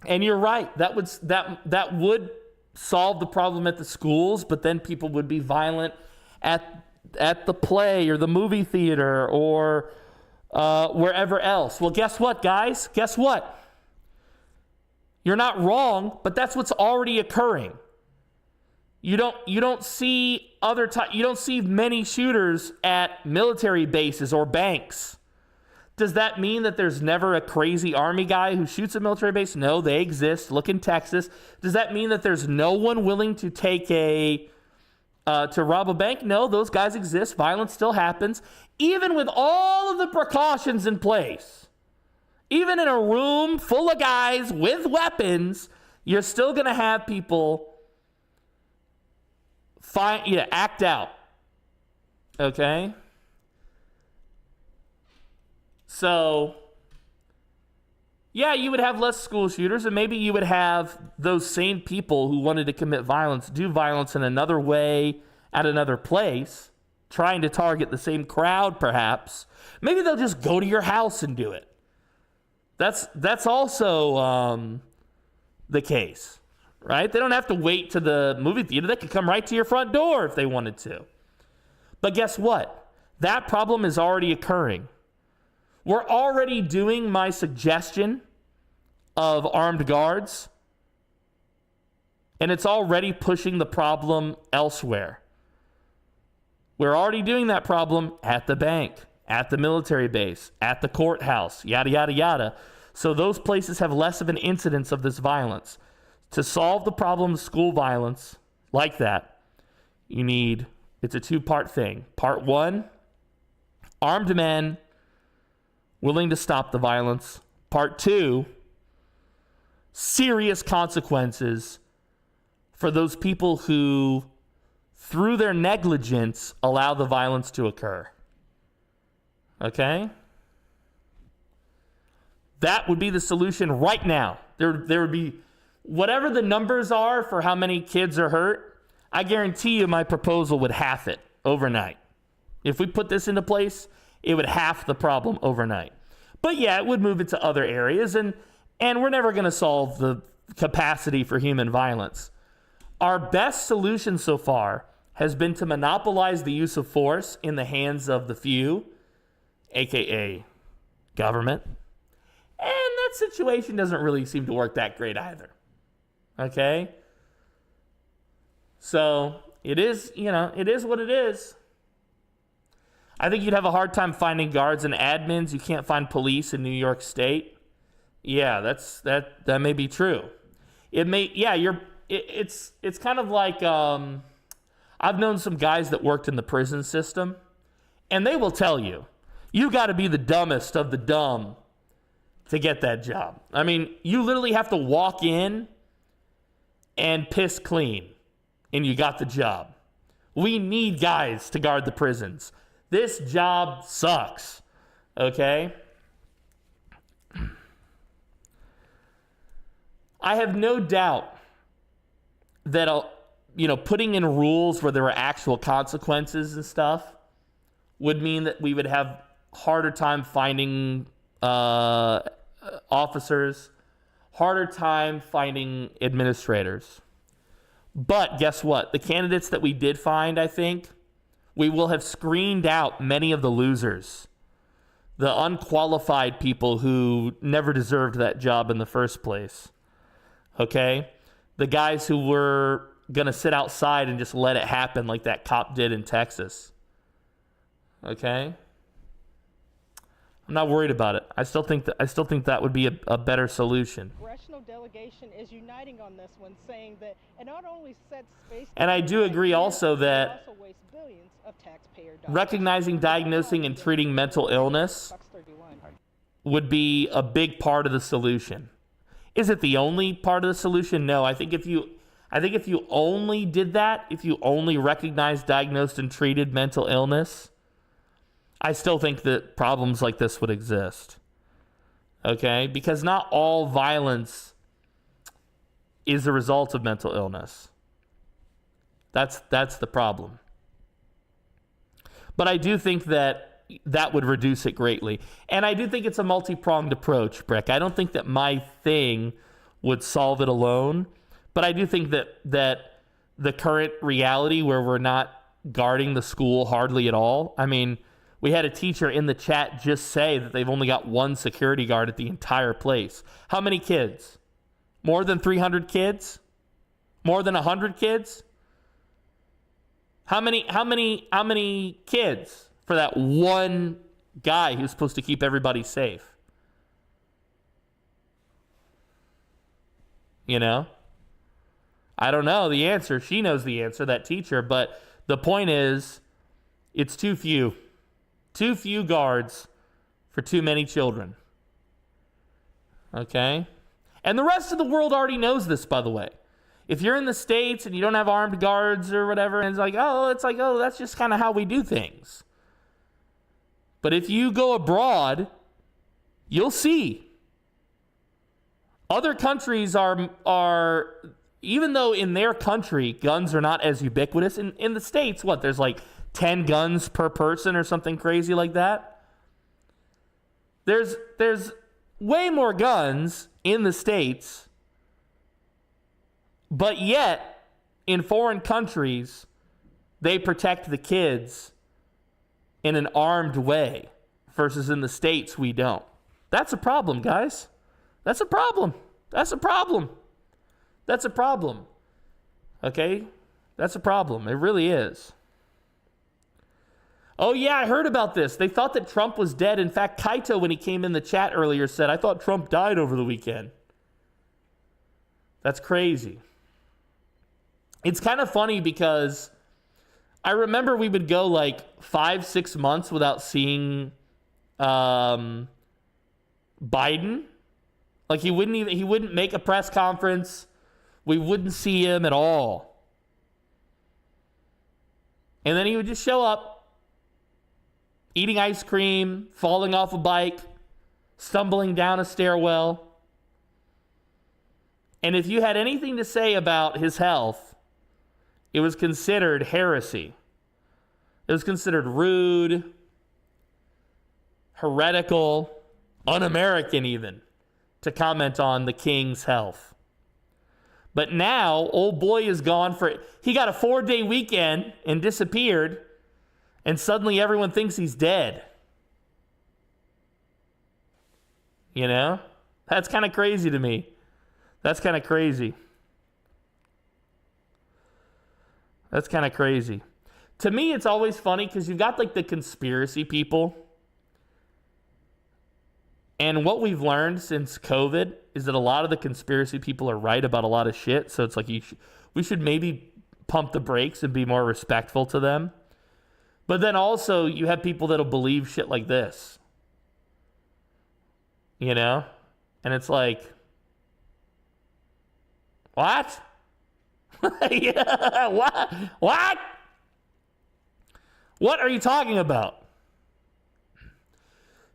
And you're right. That would solve the problem at the schools, but then people would be violent at the play or the movie theater or wherever else. Well, guess what, guys? Guess what? You're not wrong, but that's what's already occurring. You don't see you don't see many shooters at military bases or banks. Does that mean that there's never a crazy army guy who shoots a military base? No, they exist. Look in Texas. Does that mean that there's no one willing to take to rob a bank? No, those guys exist. Violence still happens. Even with all of the precautions in place, even in a room full of guys with weapons, you're still going to have people act out. Okay? So, yeah, you would have less school shooters, and maybe you would have those same people who wanted to commit violence do violence in another way at another place, trying to target the same crowd, perhaps. Maybe they'll just go to your house and do it. That's also the case, right? They don't have to wait to the movie theater. They could come right to your front door if they wanted to. But guess what? That problem is already occurring. We're already doing my suggestion of armed guards, and it's already pushing the problem elsewhere. We're already doing that problem at the bank, at the military base, at the courthouse, yada, yada, yada. So those places have less of an incidence of this violence. To solve the problem of school violence like that, it's a two-part thing. Part one, armed men willing to stop the violence. Part two, serious consequences for those people who, through their negligence, allow the violence to occur. Okay? That would be the solution right now. There would be, whatever the numbers are for how many kids are hurt, I guarantee you my proposal would half it overnight. If we put this into place, it would half the problem overnight. But yeah, it would move it to other areas, and we're never going to solve the capacity for human violence. Our best solution so far has been to monopolize the use of force in the hands of the few, aka government. And that situation doesn't really seem to work that great either. Okay? So it is what it is. I think you'd have a hard time finding guards and admins. You can't find police in New York State. Yeah, that may be true. It's kind of like I've known some guys that worked in the prison system, and they will tell you got to be the dumbest of the dumb to get that job. I mean, you literally have to walk in and piss clean, and you got the job. We need guys to guard the prisons. This job sucks, okay? I have no doubt that, putting in rules where there were actual consequences and stuff would mean that we would have harder time finding officers, harder time finding administrators. But guess what? The candidates that we did find, I think, we will have screened out many of the losers, the unqualified people who never deserved that job in the first place. Okay? The guys who were going to sit outside and just let it happen like that cop did in Texas. Okay? I'm not worried about it. I still think that would be a better solution. Congressional delegation is uniting on this one, saying that it not only sets space. And I do agree also that also wastes billions of taxpayer dollars. recognizing, diagnosing, and treating mental illness would be a big part of the solution. Is it the only part of the solution? No. I think if you only did that, if you only recognized, diagnosed, and treated mental illness, I still think that problems like this would exist. Okay? Because not all violence is a result of mental illness. That's the problem. But I do think that would reduce it greatly. And I do think it's a multi-pronged approach, Brick. I don't think that my thing would solve it alone. But I do think that the current reality where we're not guarding the school hardly at all. I mean, we had a teacher in the chat just say that they've only got one security guard at the entire place. How many kids? More than 300 kids? More than 100 kids? How many kids for that one guy who's supposed to keep everybody safe? You know? I don't know the answer. She knows the answer, that teacher. But the point is, it's too few. Too few guards for too many children. Okay? And the rest of the world already knows this, by the way. If you're in the States and you don't have armed guards or whatever, and it's like, oh, that's just kind of how we do things. But if you go abroad, you'll see. Other countries are even though in their country guns are not as ubiquitous, in the States, there's like 10 guns per person or something crazy like that. There's way more guns in the States, but yet in foreign countries, they protect the kids in an armed way versus in the States, we don't. That's a problem, guys. That's a problem. That's a problem. That's a problem. Okay? That's a problem. It really is. Oh, yeah, I heard about this. They thought that Trump was dead. In fact, Kaito, when he came in the chat earlier, said, I thought Trump died over the weekend. That's crazy. It's kind of funny because I remember we would go like 5-6 months without seeing Biden. Like he wouldn't make a press conference. We wouldn't see him at all. And then he would just show up, eating ice cream, falling off a bike, stumbling down a stairwell. And if you had anything to say about his health, it was considered heresy. It was considered rude, heretical, un-American even, to comment on the king's health. But now, old boy is gone he got a 4-day weekend and disappeared, and suddenly everyone thinks he's dead. You know? That's kind of crazy to me. That's kind of crazy. That's kind of crazy. To me, it's always funny because you've got like the conspiracy people. And what we've learned since COVID is that a lot of the conspiracy people are right about a lot of shit. So it's like we should maybe pump the brakes and be more respectful to them. But then also you have people that'll believe shit like this. You know? And it's like, what? Yeah, what? What? What are you talking about?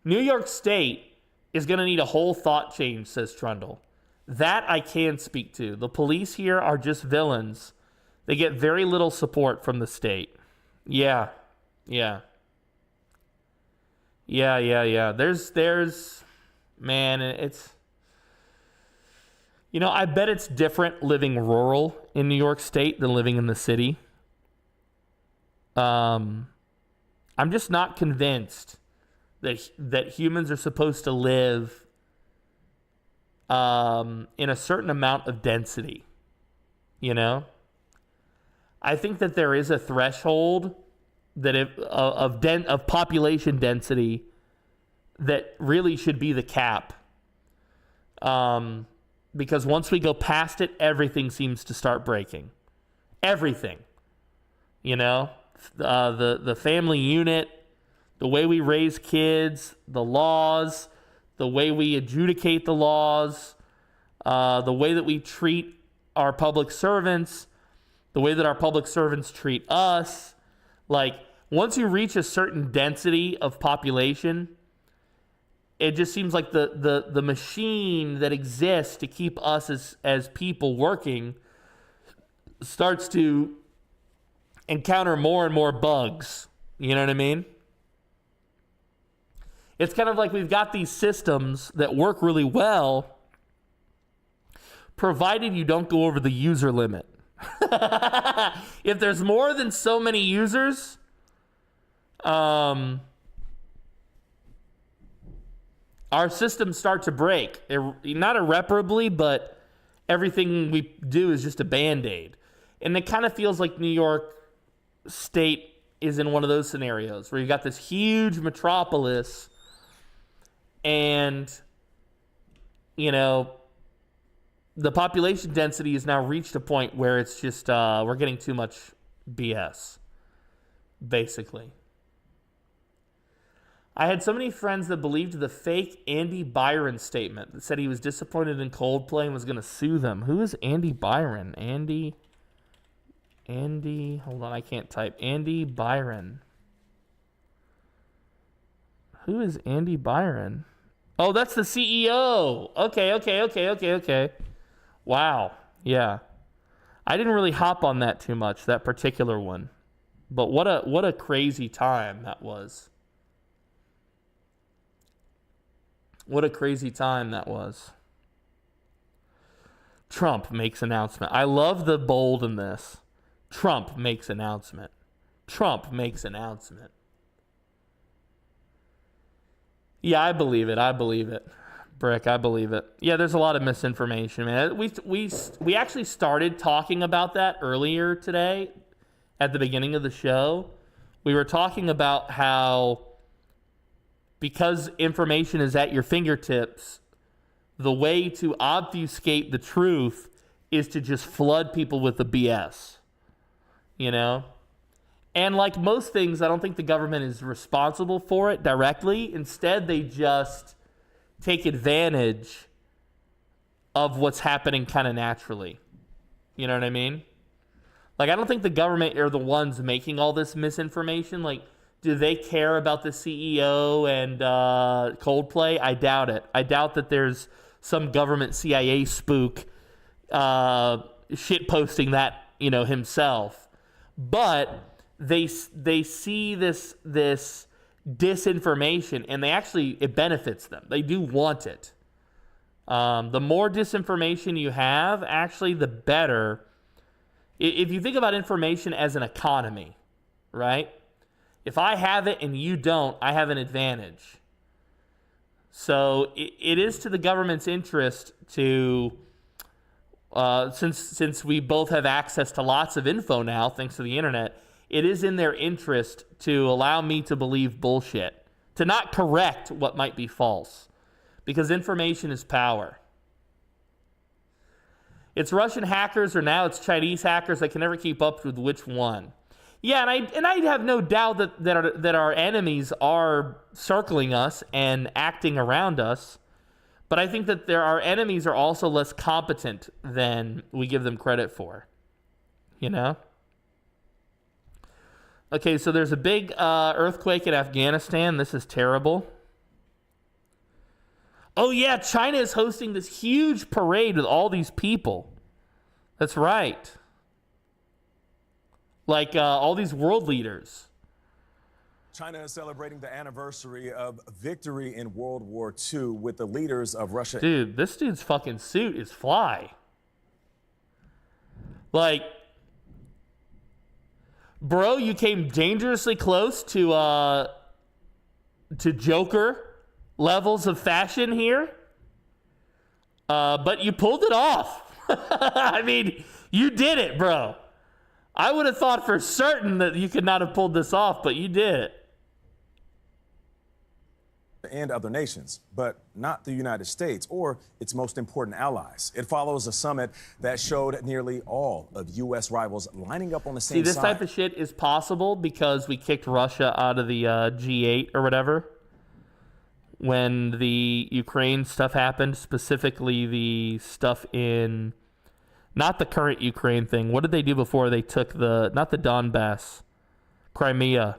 New York State is going to need a whole thought change, says Trundle. That I can speak to. The police here are just villains. They get very little support from the state. Yeah. There's, man, You know, I bet it's different living rural in New York State than living in the city. I'm just not convinced that humans are supposed to live in a certain amount of density. You know, I think that there is a threshold that of population density that really should be the cap. Because once we go past it, everything seems to start breaking. Everything. You know, the family unit, the way we raise kids, the laws, the way we adjudicate the laws, the way that we treat our public servants, the way that our public servants treat us. Like, once you reach a certain density of population, it just seems like the machine that exists to keep us as people working starts to encounter more and more bugs. You know what I mean? It's kind of like we've got these systems that work really well, provided you don't go over the user limit. If there's more than so many users, our systems start to break. Not irreparably, but everything we do is just a Band-Aid. And it kind of feels like New York State is in one of those scenarios where you got this huge metropolis and, you know, the population density has now reached a point where it's just, we're getting too much BS, basically. I had so many friends that believed the fake Andy Byron statement that said he was disappointed in Coldplay and was going to sue them. Who is Andy Byron? Andy, hold on, I can't type. Andy Byron. Who is Andy Byron? Oh, that's the CEO. Okay. Wow. Yeah. I didn't really hop on that too much, that particular one. But what a crazy time that was. What a crazy time that was. Trump makes announcement. I love the bold in this. Trump makes announcement. Trump makes announcement. Yeah, I believe it. Brick, I believe it. Yeah, there's a lot of misinformation, man. We actually started talking about that earlier today at the beginning of the show. We were talking about how because information is at your fingertips, the way to obfuscate the truth is to just flood people with the BS. You know? And like most things, I don't think the government is responsible for it directly. Instead, they just take advantage of what's happening kind of naturally. You know what I mean? Like, I don't think the government are the ones making all this misinformation. Like, do they care about the CEO and Coldplay? I doubt it. I doubt that there's some government CIA spook shit posting that, you know, himself. But they see this disinformation, and it benefits them. They do want it. The more disinformation you have, actually, the better. If you think about information as an economy, right? If I have it and you don't, I have an advantage. So it is to the government's interest to, since we both have access to lots of info now, thanks to the internet, it is in their interest to allow me to believe bullshit, to not correct what might be false, because information is power. It's Russian hackers, or now it's Chinese hackers. I can never keep up with which one. Yeah, and I have no doubt that our enemies are circling us and acting around us, but I think that our enemies are also less competent than we give them credit for. You know? Okay, so there's a big earthquake in Afghanistan. This is terrible. Oh, yeah, China is hosting this huge parade with all these people. That's right. Like all these world leaders. China is celebrating the anniversary of victory in World War II with the leaders of Russia. Dude, this dude's fucking suit is fly. Like, bro, you came dangerously close to Joker levels of fashion here. But you pulled it off. I mean, you did it, bro. I would have thought for certain that you could not have pulled this off, but you did it. And other nations, but not the United States or its most important allies. It follows a summit that showed nearly all of U.S. rivals lining up on the same side. See, this type of shit is possible because we kicked Russia out of the G8 or whatever when the Ukraine stuff happened, specifically the stuff in, not the current Ukraine thing. What did they do before they took not the Donbass, Crimea.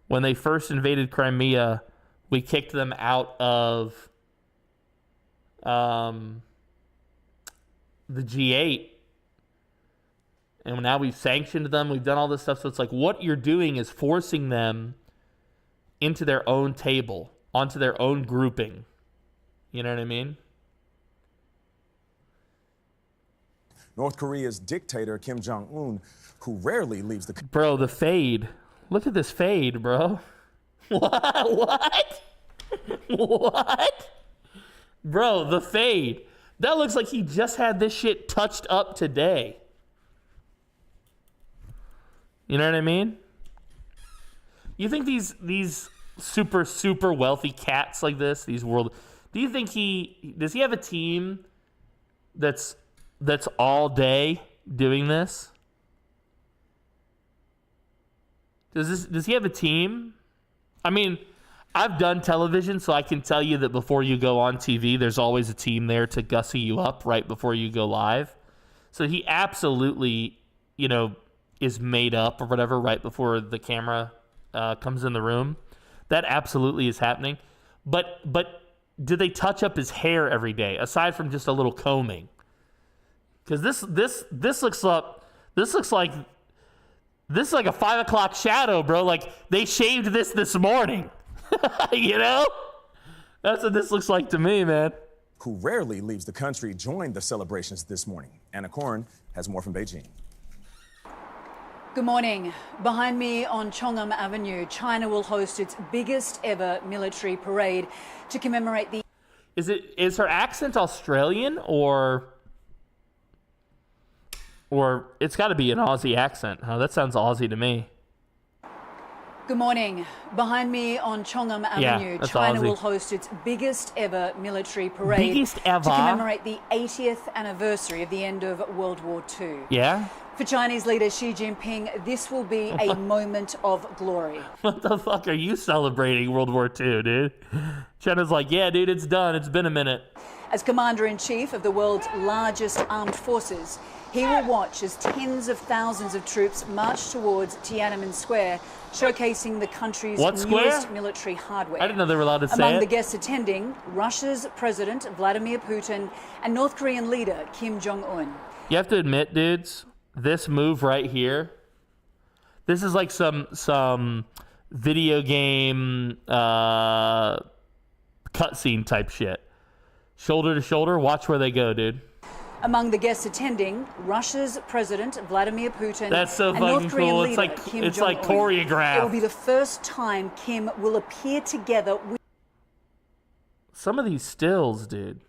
When they first invaded Crimea, we kicked them out of the G8. And now we've sanctioned them. We've done all this stuff. So it's like what you're doing is forcing them into their own table, onto their own grouping. You know what I mean? North Korea's dictator, Kim Jong-un, who rarely leaves the... Bro, the fade. Look at this fade, bro. What? What? Bro, the fade. That looks like he just had this shit touched up today. You know what I mean? You think these super wealthy cats like this, do you think does he have a team that's all day doing this? Does he have a team? I mean, I've done television, so I can tell you that before you go on TV, there's always a team there to gussy you up right before you go live. So he absolutely, is made up or whatever right before the camera comes in the room. That absolutely is happening. But do they touch up his hair every day aside from just a little combing? Because this looks like a 5 o'clock shadow, bro. Like they shaved this morning. That's what this looks like to me, man. Who rarely leaves the country joined the celebrations this morning. Anna Korn has more from Beijing. Good morning. Behind me on Chong'an Avenue, China will host its biggest ever military parade to commemorate the... Is her accent Australian or it's got to be an Aussie accent, huh? That sounds Aussie to me. Good morning. Behind me on Chong'an Avenue, China will host its biggest ever military parade to commemorate the 80th anniversary of the end of World War II. Yeah? For Chinese leader Xi Jinping, this will be a moment of glory. What the fuck are you celebrating World War II, dude? China's like, yeah, dude, it's done. It's been a minute. As commander-in-chief of the world's largest armed forces, he will watch as tens of thousands of troops march towards Tiananmen Square, showcasing the country's newest military hardware. I didn't know they were allowed to say it. Among the guests attending, Russia's President Vladimir Putin and North Korean leader Kim Jong-un. You have to admit, dudes, this move right here, this is like some video game cutscene type shit. Shoulder to shoulder, watch where they go, dude. Among the guests attending, Russia's President Vladimir Putin and North Korean leader Kim Jong-un. It's like choreographed. It will be the first time Kim will appear together with... Some of these stills, dude.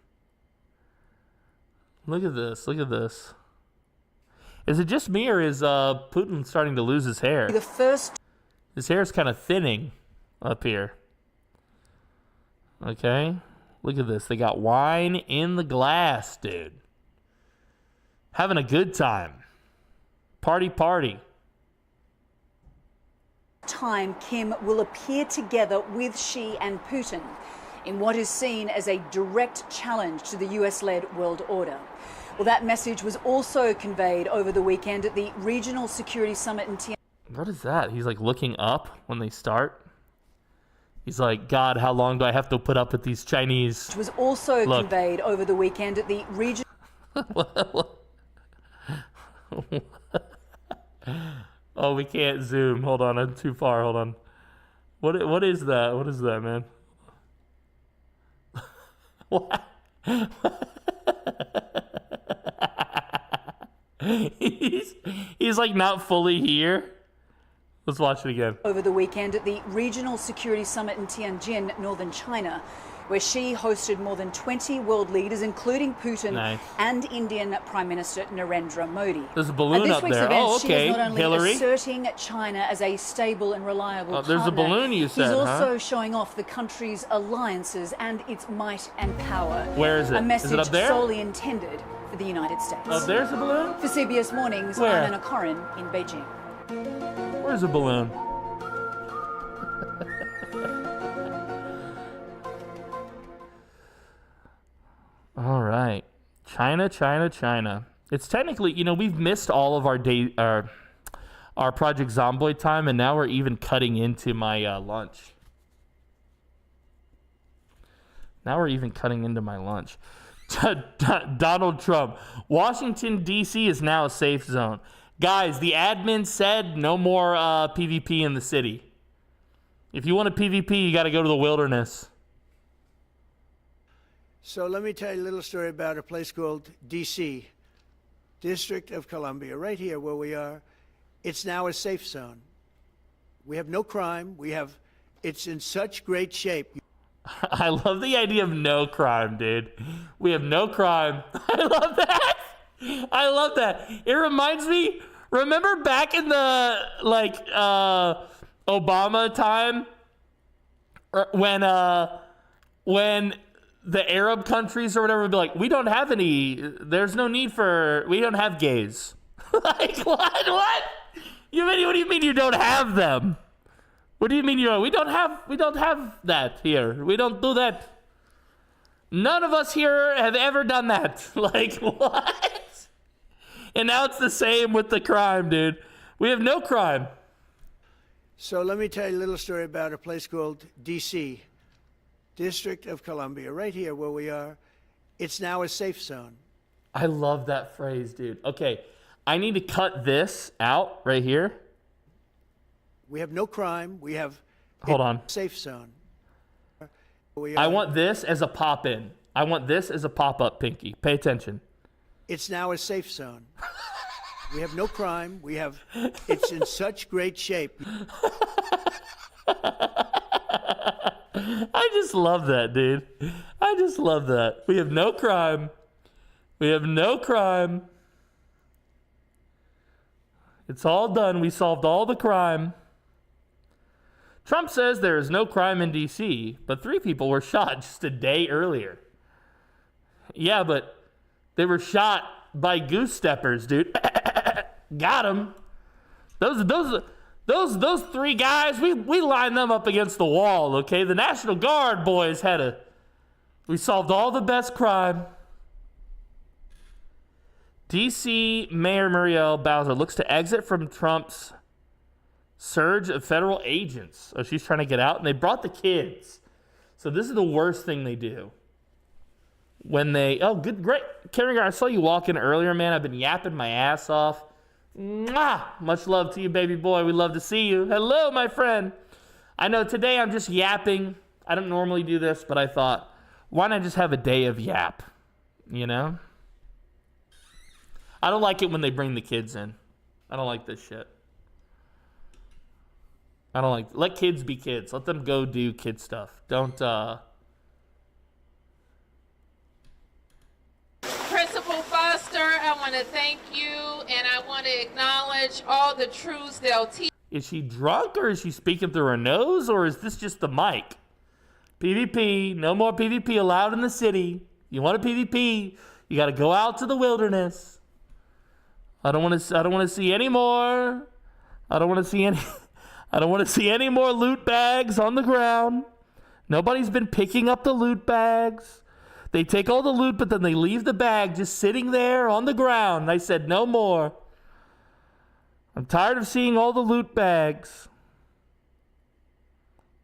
Look at this. Look at this. Is it just me or is Putin starting to lose his hair? His hair is kind of thinning up here. Okay. Look at this. They got wine in the glass, dude. Having a good time. Party, party. Time Kim will appear together with Xi and Putin in what is seen as a direct challenge to the US-led world order. Well, that message was also conveyed over the weekend at the Regional Security Summit in Tiananmen. What is that? He's like looking up when they start. He's like, God, how long do I have to put up with these Chinese? Which was also conveyed over the weekend at the region. Oh, we can't zoom. Hold on, I'm too far. Hold on. What is that? What is that, man? What? he's like not fully here. Let's watch it again. Over the weekend at the Regional Security Summit in Tianjin, northern China, where she hosted more than 20 world leaders, including Putin and Indian Prime Minister Narendra Modi. There's a balloon up there. Oh, okay. She is not only Hillary? asserting China as a stable and reliable partner, there's a balloon you said, she's also showing off the country's alliances and its might and power. Where is it? A message Is it up there? solely intended for the United States. Oh, there's a balloon? For CBS Mornings, Where? I'm Anna Corin in Beijing. Where's the balloon? All right. China. It's technically, you know, we've missed all of our Project Zomboid time, and now we're even cutting into my lunch. Donald Trump. Washington, D.C. is now a safe zone. Guys, the admin said no more PvP in the city. If you want a PvP, you got to go to the wilderness. So let me tell you a little story about a place called D.C., District of Columbia, right here where we are. It's now a safe zone. We have no crime. It's in such great shape. I love the idea of no crime, dude. We have no crime. I love that. It reminds me, remember back in the Obama time when the Arab countries or whatever would be like, we don't have gays. Like, what? What do you mean you don't have them? What do you mean we don't have that here. We don't do that. None of us here have ever done that. Like, what? And now it's the same with the crime, dude. We have no crime. So let me tell you a little story about a place called D.C., District of Columbia, right here where we are. It's now a safe zone. I love that phrase, dude. Okay, I need to cut this out right here. We have no crime. Hold on. Safe zone. I want this as a pop-in. I want this as a pop-up, Pinky. Pay attention. It's now a safe zone. We have no crime. It's in such great shape. I just love that, dude. I just love that. We have no crime. It's all done. We solved all the crime. Trump says there is no crime in D.C., but 3 people were shot just a day earlier. Yeah, but they were shot by goose steppers, dude. Got them. Those 3 guys, we lined them up against the wall, okay? The National Guard boys we solved all the best crime. D.C. Mayor Muriel Bowser looks to exit from Trump's surge of federal agents. Oh, she's trying to get out, and they brought the kids. So this is the worst thing they do. Great. Karen, I saw you walk in earlier, man. I've been yapping my ass off. Mwah! Much love to you, baby boy. We love to see you. Hello, my friend. I know today I'm just yapping. I don't normally do this, but I thought, why not just have a day of yap? You know? I don't like it when they bring the kids in. I don't like this shit. Let kids be kids. Let them go do kid stuff. Don't, Principal Foster, I want to thank you, and I want to acknowledge all the truths they'll teach. Is she drunk, or is she speaking through her nose, or is this just the mic? PvP, no more PvP allowed in the city. You want a PvP, you got to go out to the wilderness. I don't want to see any more. I don't want to see any more loot bags on the ground. Nobody's been picking up the loot bags. They take all the loot, but then they leave the bag just sitting there on the ground. I said, no more. I'm tired of seeing all the loot bags.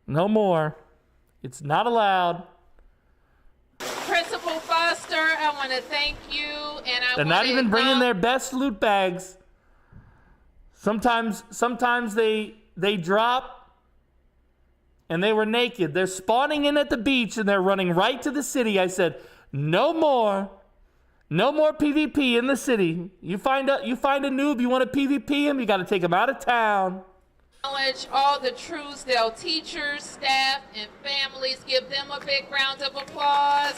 No more. It's not allowed. Principal Foster, I want to thank you, and They're not even bringing their best loot bags. Sometimes they drop and they were naked. They're spawning in at the beach and they're running right to the city. I said, no more PvP in the city. You find a noob, you want to PvP him, you got to take him out of town. Acknowledge all the Truesdale teachers, staff, and families. Give them a big round of applause.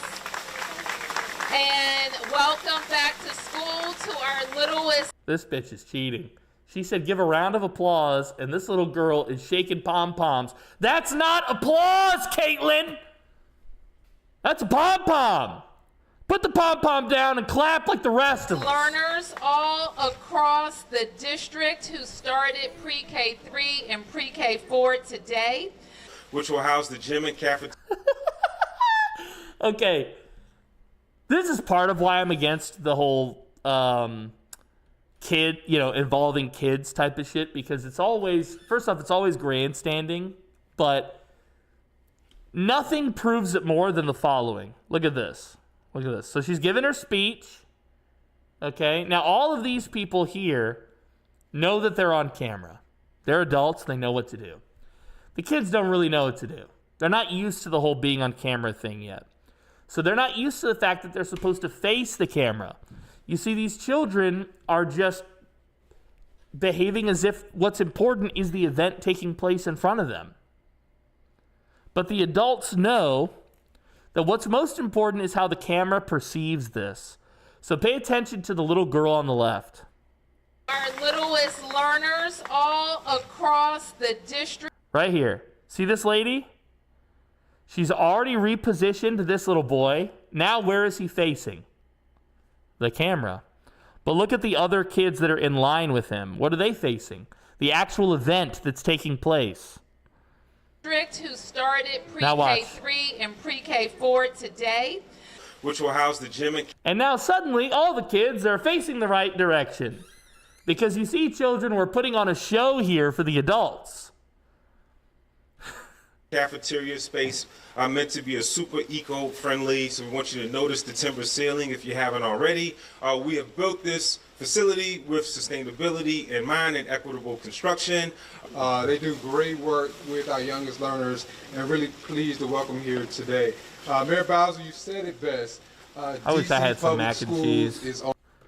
And welcome back to school to our littlest. This bitch is cheating. She said, give a round of applause, and this little girl is shaking pom-poms. That's not applause, Caitlin! That's a pom-pom! Put the pom-pom down and clap like the rest of us. Learners all across the district who started pre-K 3 and pre-K 4 today. Which will house the gym and cafeteria. Okay. This is part of why I'm against the whole kid, involving kids type of shit, because it's always, first off, it's always grandstanding, but nothing proves it more than the following. Look at this. So she's giving her speech. Okay. Now, all of these people here know that they're on camera. They're adults. They know what to do. The kids don't really know what to do. They're not used to the whole being on camera thing yet. So they're not used to the fact that they're supposed to face the camera. You see, these children are just behaving as if what's important is the event taking place in front of them. But the adults know that what's most important is how the camera perceives this. So pay attention to the little girl on the left. Our littlest learners all across the district. Right here. See this lady? She's already repositioned this little boy. Now where is he facing? The camera. But look at the other kids that are in line with him. What are they facing? The event that's taking place. Who started pre-K 3 and pre-K 4 today. Which will house the gym and now suddenly all the kids are facing the right direction. Because you see, children, we're putting on a show here for the adults. Cafeteria space are meant to be a super eco-friendly, so we want you to notice the timber ceiling if you haven't already. We have built this facility with sustainability in mind and equitable construction. They do great work with our youngest learners, and really pleased to welcome here today. Mayor Baldur, you said it best. I wish I had some mac and cheese.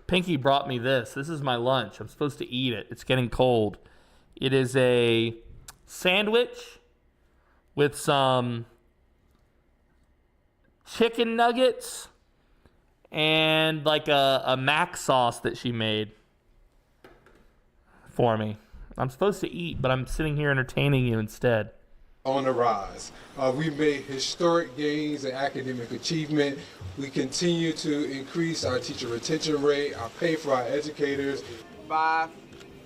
Pinky brought me this. This is my lunch. I'm supposed to eat it. It's getting cold. It is a sandwich with some chicken nuggets and like a mac sauce that she made for me. I'm supposed to eat, but I'm sitting here entertaining you instead. On the rise. We've made historic gains in academic achievement. We continue to increase our teacher retention rate, our pay for our educators. 5,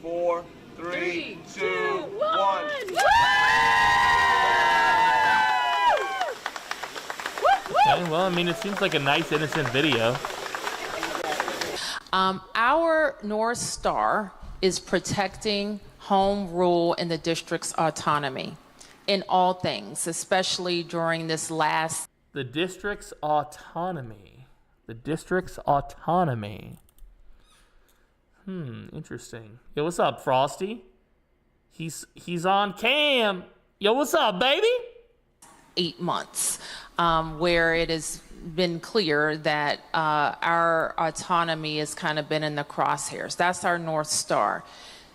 4, 3, 2, 1. Okay, well, I mean, it seems like a nice, innocent video. Our North Star is protecting home rule and the district's autonomy in all things, especially during this last. The district's autonomy. The district's autonomy. Interesting. Yo, what's up, Frosty? He's on cam. Yo, what's up, baby? 8 months, where it has been clear that our autonomy has kind of been in the crosshairs. That's our North Star.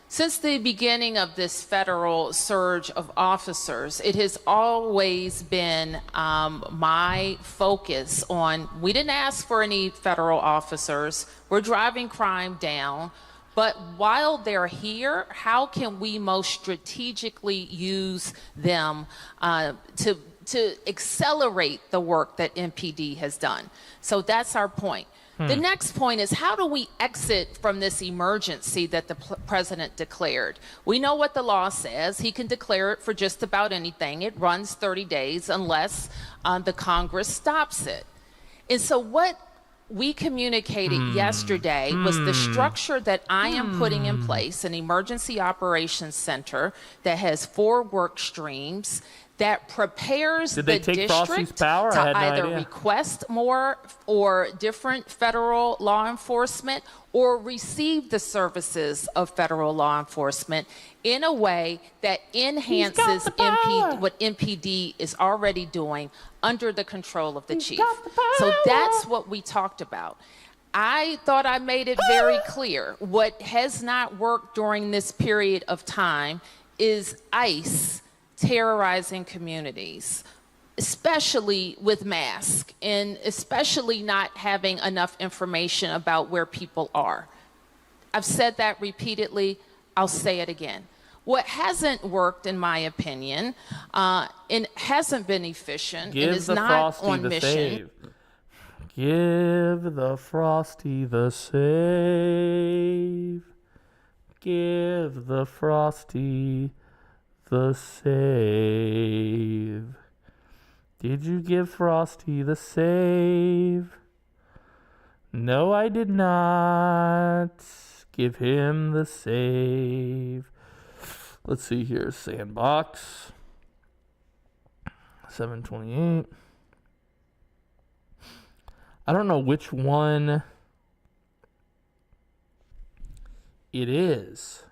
Since the beginning of this federal surge of officers, it has always been my focus on, we didn't ask for any federal officers, we're driving crime down, but while they're here, how can we most strategically use them to accelerate the work that MPD has done? So that's our point. The next point is, how do we exit from this emergency that the president declared? We know what the law says. He can declare it for just about anything. It runs 30 days unless the Congress stops it. And so what we communicated yesterday was the structure that I am putting in place, an emergency operations center that has 4 work streams that prepares Did the they take Frosty's district power? I to had no either idea. request more or different federal law enforcement or receive the services of federal law enforcement in a way that enhances what MPD is already doing under the control of the chief. So that's what we talked about. I thought I made it very clear. What has not worked during this period of time is ICE terrorizing communities, especially with masks, and especially not having enough information about where people are. I've said that repeatedly. I'll say it again. What hasn't worked, in my opinion, and hasn't been efficient, and is not on mission. Give the Frosty the save. Give the Frosty the save. Did you give Frosty the save? No, I did not give him the save. Let's see here. Sandbox. 728. I don't know which one it is.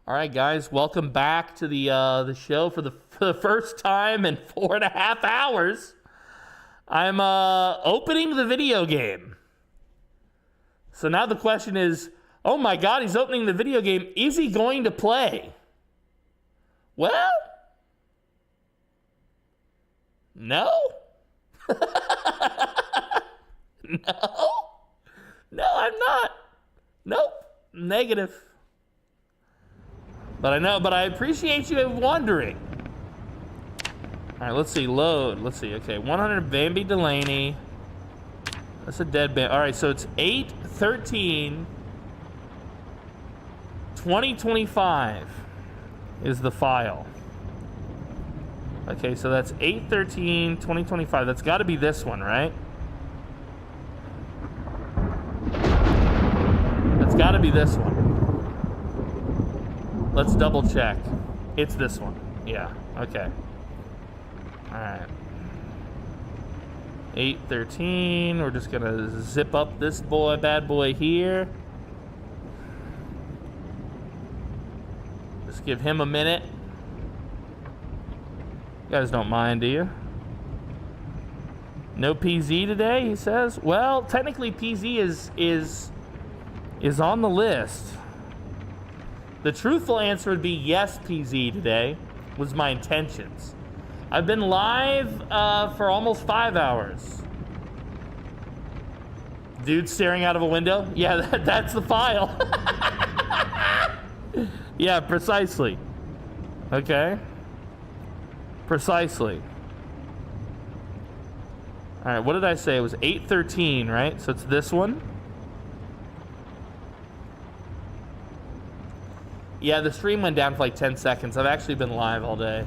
All right, guys, welcome back to the show for the first time in 4.5 hours. I'm opening the video game. So now the question is, oh my God, he's opening the video game. Is he going to play? Well, no. No, I'm not. Nope, negative. But I appreciate you wondering. All right, let's see, load. Let's see, okay, 100 Bambi Delaney. That's a dead band. All right, so it's 8/13/2025 is the file. Okay, so that's 8/13/2025. That's got to be this one, right? That's got to be this one. Let's double check. It's this one. Yeah, okay. All right. 8/13. We're just gonna zip up this bad boy here. Just give him a minute. You guys don't mind, do you? No PZ today, he says. Well, technically PZ is on the list. The truthful answer would be yes, PZ today was my intentions. I've been live for almost 5 hours. Dude staring out of a window? Yeah, that's the file. Yeah, precisely. Okay. Precisely. All right, what did I say? It was 8/13, right? So it's this one. Yeah, the stream went down for like 10 seconds. I've actually been live all day.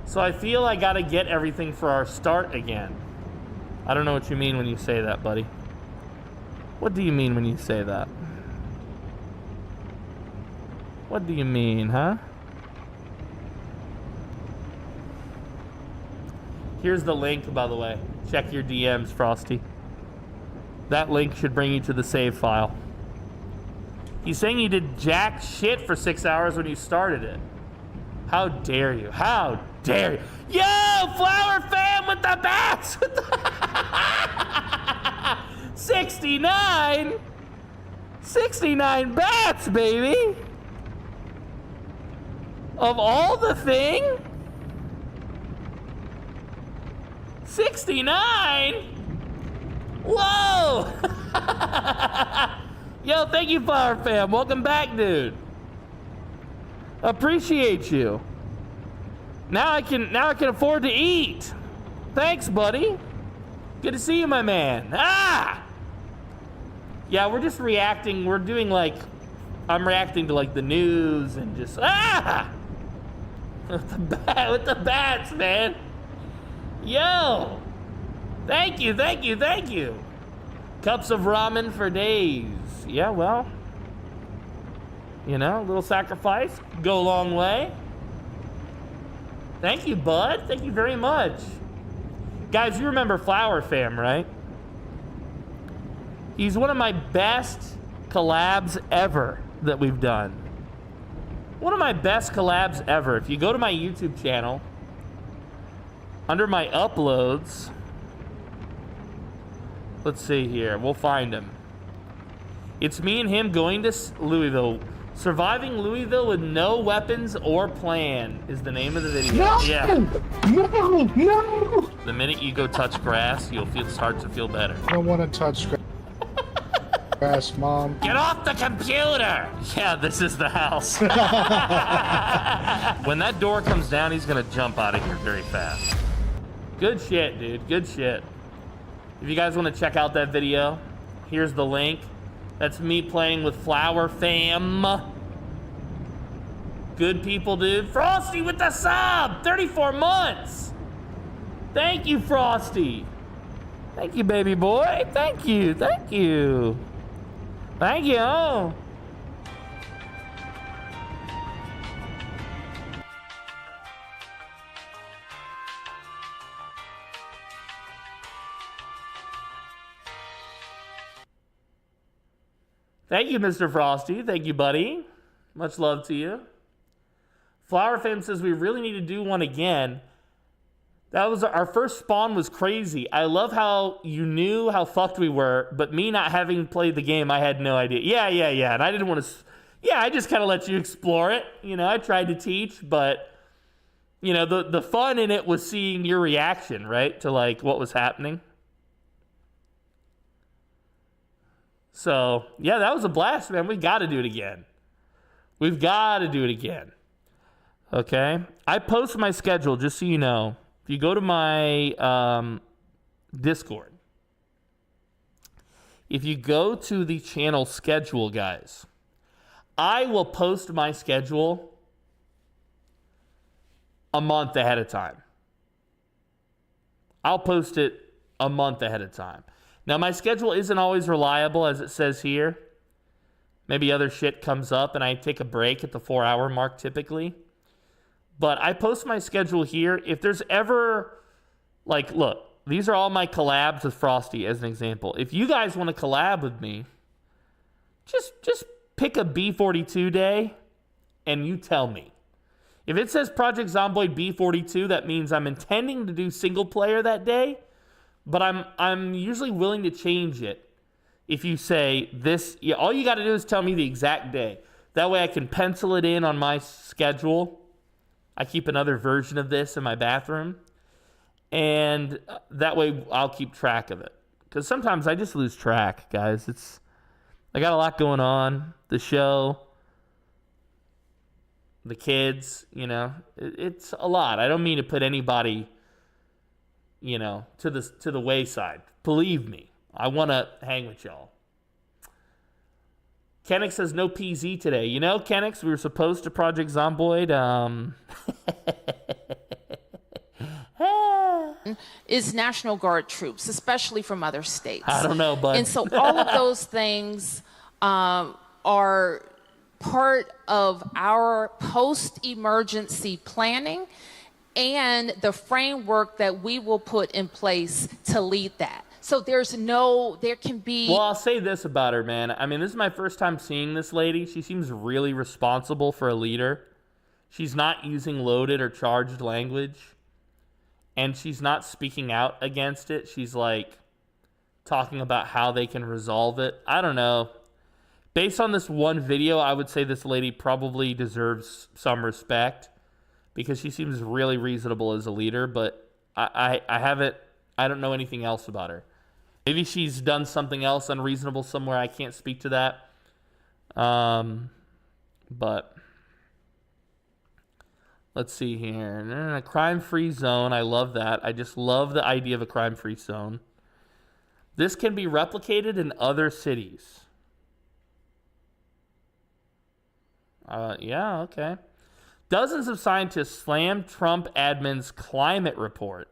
So I feel I gotta get everything for our start again. I don't know what you mean when you say that, buddy. What do you mean when you say that? What do you mean, huh? Here's the link, by the way. Check your DMs, Frosty. That link should bring you to the save file. He's saying you did jack shit for 6 hours when you started it. How dare you? How dare you? Yo, Flower Fam with the bats! 69! 69 bats, baby! Of all the thing? 69? Whoa! Yo, thank you, Flower Fam. Welcome back, dude. Appreciate you. Now I can afford to eat. Thanks, buddy. Good to see you, my man. Ah! Yeah, we're just reacting. We're doing like, I'm reacting to like the news and just with the bats, man. Yo, thank you. Cups of ramen for days. Yeah, well, You know, a little sacrifice, go a long way. Thank you, bud. Thank you very much. Guys, you remember Flower Fam, right? He's one of my best collabs ever that we've done. One of my best collabs ever. If you go to my YouTube channel, under my uploads, let's see here, we'll find him. It's me and him going to Louisville. Surviving Louisville with no weapons or plan is the name of the video. No! Yeah. No! The minute you go touch grass, you'll start to feel better. I don't want to touch grass, Mom. Get off the computer! Yeah, this is the house. When that door comes down, he's gonna jump out of here very fast. Good shit, dude. Good shit. If you guys want to check out that video, here's the link. That's me playing with Flower Fam. Good people, dude. Frosty with the sub! 34 months! Thank you, Frosty. Thank you, baby boy. Thank you. Thank you. Thank you. Thank you, Mr. Frosty. Thank you, buddy. Much love to you. Flower Fam says we really need to do one again. That was our first spawn was crazy. I love how you knew how fucked we were, but me not having played the game, I had no idea. Yeah. And I didn't want to. Yeah, I just kind of let you explore it. You know, I tried to teach, but you know, the fun in it was seeing your reaction, right, to like what was happening. So, yeah, that was a blast, man. We've got to do it again. We've got to do it again. Okay? I post my schedule, just so you know. If you go to my Discord, if you go to the channel schedule, guys, I will post my schedule a month ahead of time. I'll post it a month ahead of time. Now, my schedule isn't always reliable, as it says here. Maybe other shit comes up and I take a break at the 4-hour mark typically. But I post my schedule here. If there's ever, like, look, these are all my collabs with Frosty as an example. If you guys want to collab with me, just pick a B42 day and you tell me. If it says Project Zomboid B42, that means I'm intending to do single player that day. But I'm usually willing to change it if you say this. Yeah, all you got to do is tell me the exact day. That way I can pencil it in on my schedule. I keep another version of this in my bathroom. And that way I'll keep track of it. Because sometimes I just lose track, guys. I got a lot going on. The show, the kids, you know. It's a lot. I don't mean to put anybody, you know, to the wayside. Believe me, I want to hang with y'all. Kenix says no PZ today. You know, Kenix, we were supposed to Project Zomboid. Is National Guard troops, especially from other states. I don't know, bud. And so all of those things are part of our post-emergency planning and the framework that we will put in place to lead that. So there can be... Well, I'll say this about her, man. I mean, this is my first time seeing this lady. She seems really responsible for a leader. She's not using loaded or charged language. And she's not speaking out against it. She's like talking about how they can resolve it. I don't know. Based on this one video, I would say this lady probably deserves some respect because she seems really reasonable as a leader, but I don't know anything else about her. Maybe she's done something else unreasonable somewhere. I can't speak to that. But let's see here. A crime-free zone. I love that. I just love the idea of a crime-free zone. This can be replicated in other cities. Yeah, okay. Dozens of scientists slammed Trump admin's climate report.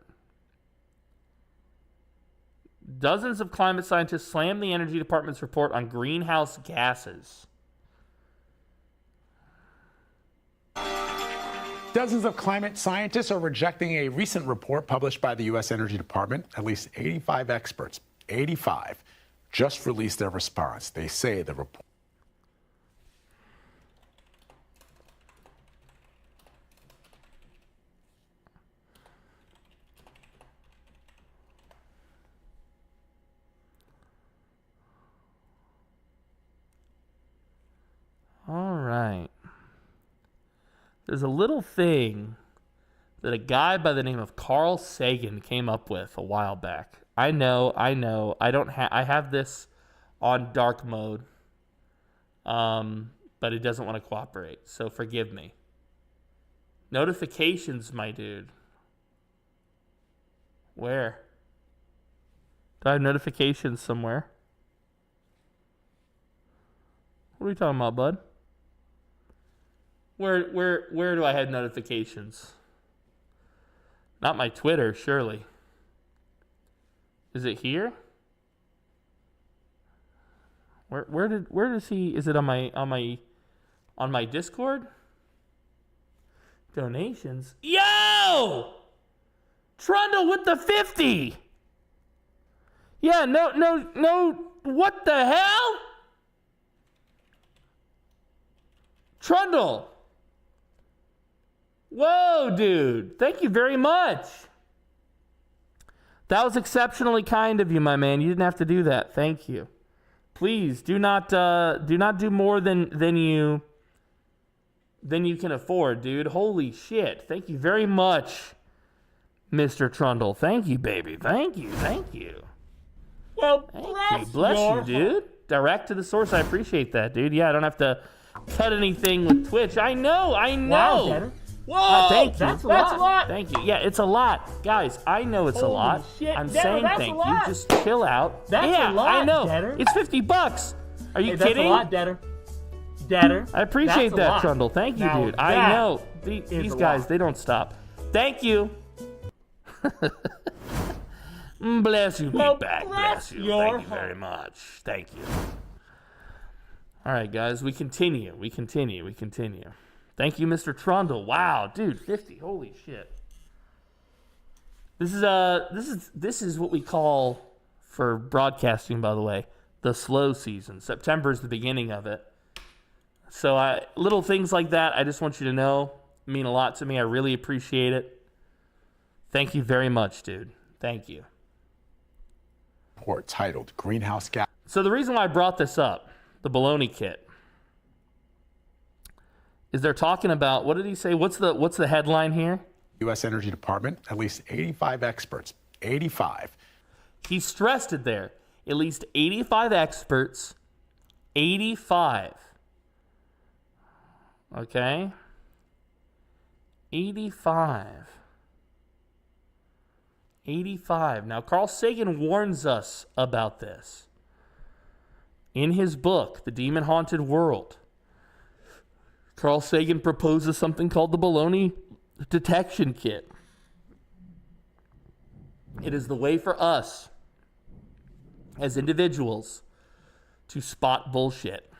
Dozens of climate scientists slammed the Energy Department's report on greenhouse gases. Dozens of climate scientists are rejecting a recent report published by the U.S. Energy Department. At least 85 experts, 85, just released their response. They say the report. All right. There's a little thing that a guy by the name of Carl Sagan came up with a while back. I know. I have this on dark mode, but it doesn't want to cooperate. So forgive me. Notifications, my dude. Where? Do I have notifications somewhere? What are we talking about, bud? Where do I have notifications? Not my Twitter, surely. Is it here? Where does he? Is it on my Discord? Donations. Yo! Trundle with the 50. Yeah, no. What the hell? Trundle. Whoa, dude. Thank you very much. That was exceptionally kind of you, my man. You didn't have to do that. Thank you. Please do not do more than you can afford, dude. Holy shit. Thank you very much, Mr. Trundle. Thank you, baby. Thank you. Well, Bless you, dude. Direct to the source. I appreciate that, dude. Yeah, I don't have to cut anything with Twitch. I know. Wow, Tanner. Whoa, thank you. that's a lot. Thank you. Yeah, it's a lot. Guys, I know it's a lot. Shit, I'm Tanner, saying that's thank a you. lot. Just chill out. That's yeah, a lot, I know. Tanner. It's $50. Are you That's kidding? a lot, Deader. I appreciate That's a that, lot. Trundle. Thank you, Now dude. that I know. is These a guys, lot. they don't stop. Thank you. Bless you, Well, meatbag. bless Bless you. your Thank you very much. Thank you. All right, guys, we continue. Thank you, Mr. Trundle. Wow, dude, 50. Holy shit. This is what we call, for broadcasting, by the way, the slow season. September is the beginning of it. So little things like that, I just want you to know, mean a lot to me. I really appreciate it. Thank you very much, dude. Thank you. Report titled Greenhouse Gas. So the reason why I brought this up, the baloney kit, is they're talking about, what did he say? What's the headline here? U.S. Energy Department, at least 85 experts, 85. He stressed it there. At least 85 experts, 85. Okay? 85. 85. Now, Carl Sagan warns us about this. In his book, The Demon Haunted World, Carl Sagan proposes something called the baloney detection kit. It is the way for us as individuals to spot bullshit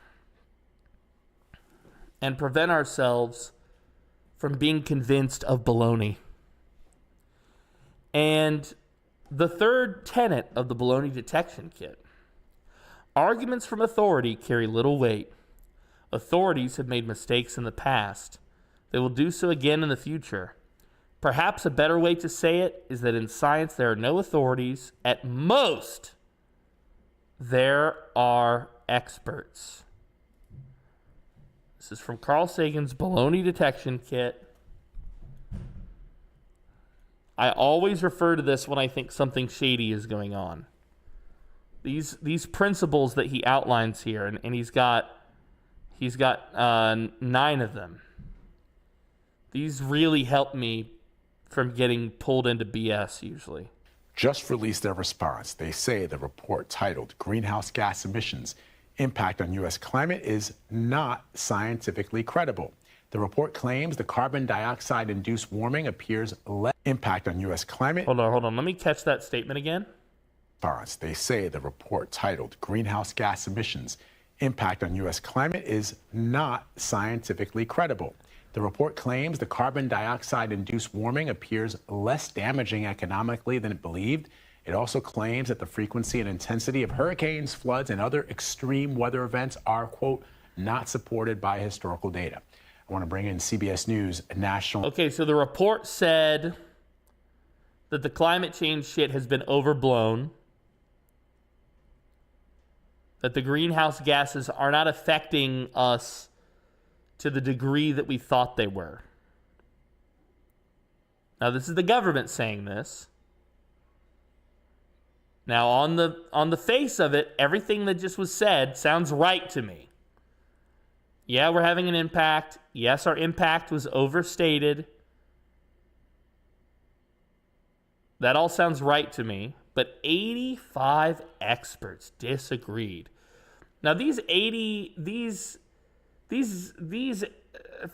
and prevent ourselves from being convinced of baloney. And the third tenet of the baloney detection kit: arguments from authority carry little weight. Authorities have made mistakes in the past. They will do so again in the future. Perhaps a better way to say it is that in science there are no authorities. At most, there are experts. This is from Carl Sagan's baloney detection kit. I always refer to this when I think something shady is going on. These principles that he outlines here, and he's got 9 of them. These really help me from getting pulled into BS usually. Just released their response. They say the report titled Greenhouse Gas Emissions Impact on U.S. Climate is not scientifically credible. The report claims the carbon dioxide-induced warming appears less impact on U.S. climate. Hold on. Let me catch that statement again. They say the report titled Greenhouse Gas Emissions Impact on U.S. Climate is not scientifically credible. The report claims the carbon dioxide-induced warming appears less damaging economically than it believed. It also claims that the frequency and intensity of hurricanes, floods, and other extreme weather events are, quote, not supported by historical data. I want to bring in CBS News national. Okay, so the report said that the climate change shit has been overblown, that the greenhouse gases are not affecting us to the degree that we thought they were. Now, this is the government saying this. Now, on the face of it, everything that just was said sounds right to me. Yeah, we're having an impact. Yes, our impact was overstated. That all sounds right to me. But 85 experts disagreed. Now,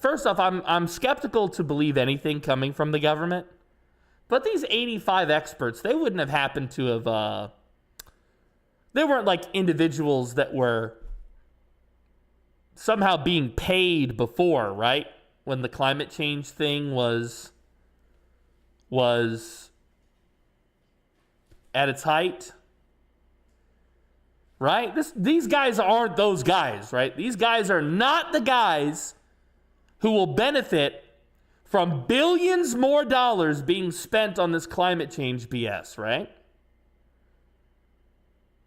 first off, I'm skeptical to believe anything coming from the government. But these 85 experts, they wouldn't have happened to have, they weren't like individuals that were somehow being paid before, right? When the climate change thing was at its height. Right? These guys aren't those guys, right? These guys are not the guys who will benefit from billions more dollars being spent on this climate change BS, right?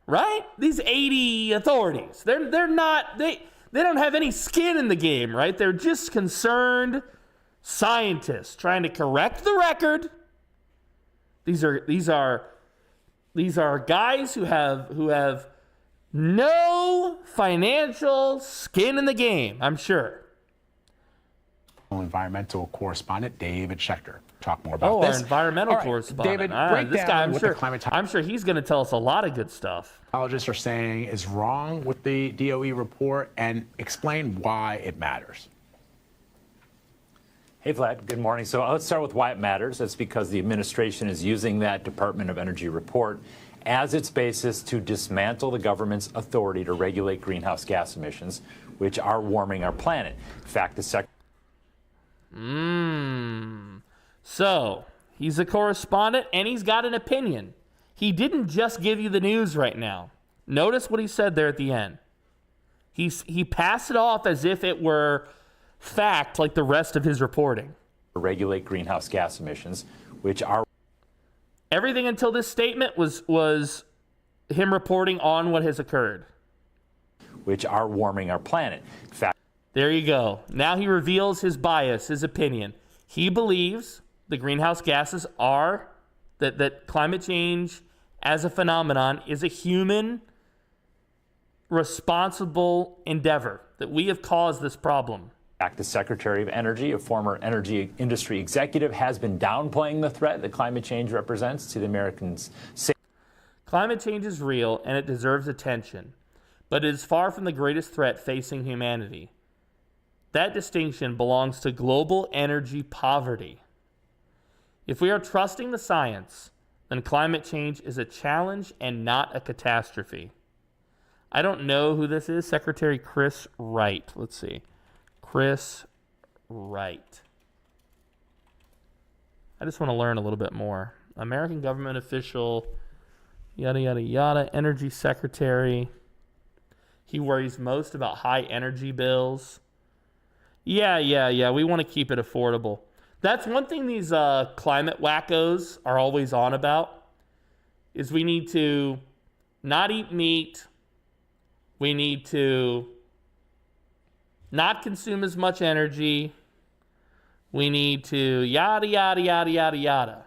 Right? These 80 authorities, they don't have any skin in the game, right? They're just concerned scientists trying to correct the record. These are guys who have no financial skin in the game, I'm sure. Environmental correspondent David Schechter. Talk more about this. Our environmental All right, correspondent. David, break this down guy, I'm sure he's going to tell us a lot of good stuff. Ecologists are saying is wrong with the DOE report, and explain why it matters. Hey, Vlad. Good morning. So let's start with why it matters. That's because the administration is using that Department of Energy report as its basis to dismantle the government's authority to regulate greenhouse gas emissions, which are warming our planet. In fact, the Secretary. So, he's a correspondent and he's got an opinion. He didn't just give you the news right now. Notice what he said there at the end. He passed it off as if it were fact like the rest of his reporting. Regulate greenhouse gas emissions, which are... Everything until this statement was him reporting on what has occurred. Which are warming our planet. In fact, there you go. Now he reveals his bias, his opinion. He believes the greenhouse gases are, that climate change as a phenomenon is a human responsible endeavor, that we have caused this problem. In fact, the Secretary of Energy, a former energy industry executive, has been downplaying the threat that climate change represents to the Americans. Climate change is real and it deserves attention, but it is far from the greatest threat facing humanity. That distinction belongs to global energy poverty. If we are trusting the science, then climate change is a challenge and not a catastrophe. I don't know who this is. Secretary Chris Wright. Let's see. Chris Wright. I just want to learn a little bit more. American government official, yada, yada, yada, energy secretary. He worries most about high energy bills. Yeah. We want to keep it affordable. That's one thing these climate wackos are always on about, is we need to not eat meat. We need to not consume as much energy. We need to yada, yada, yada, yada, yada.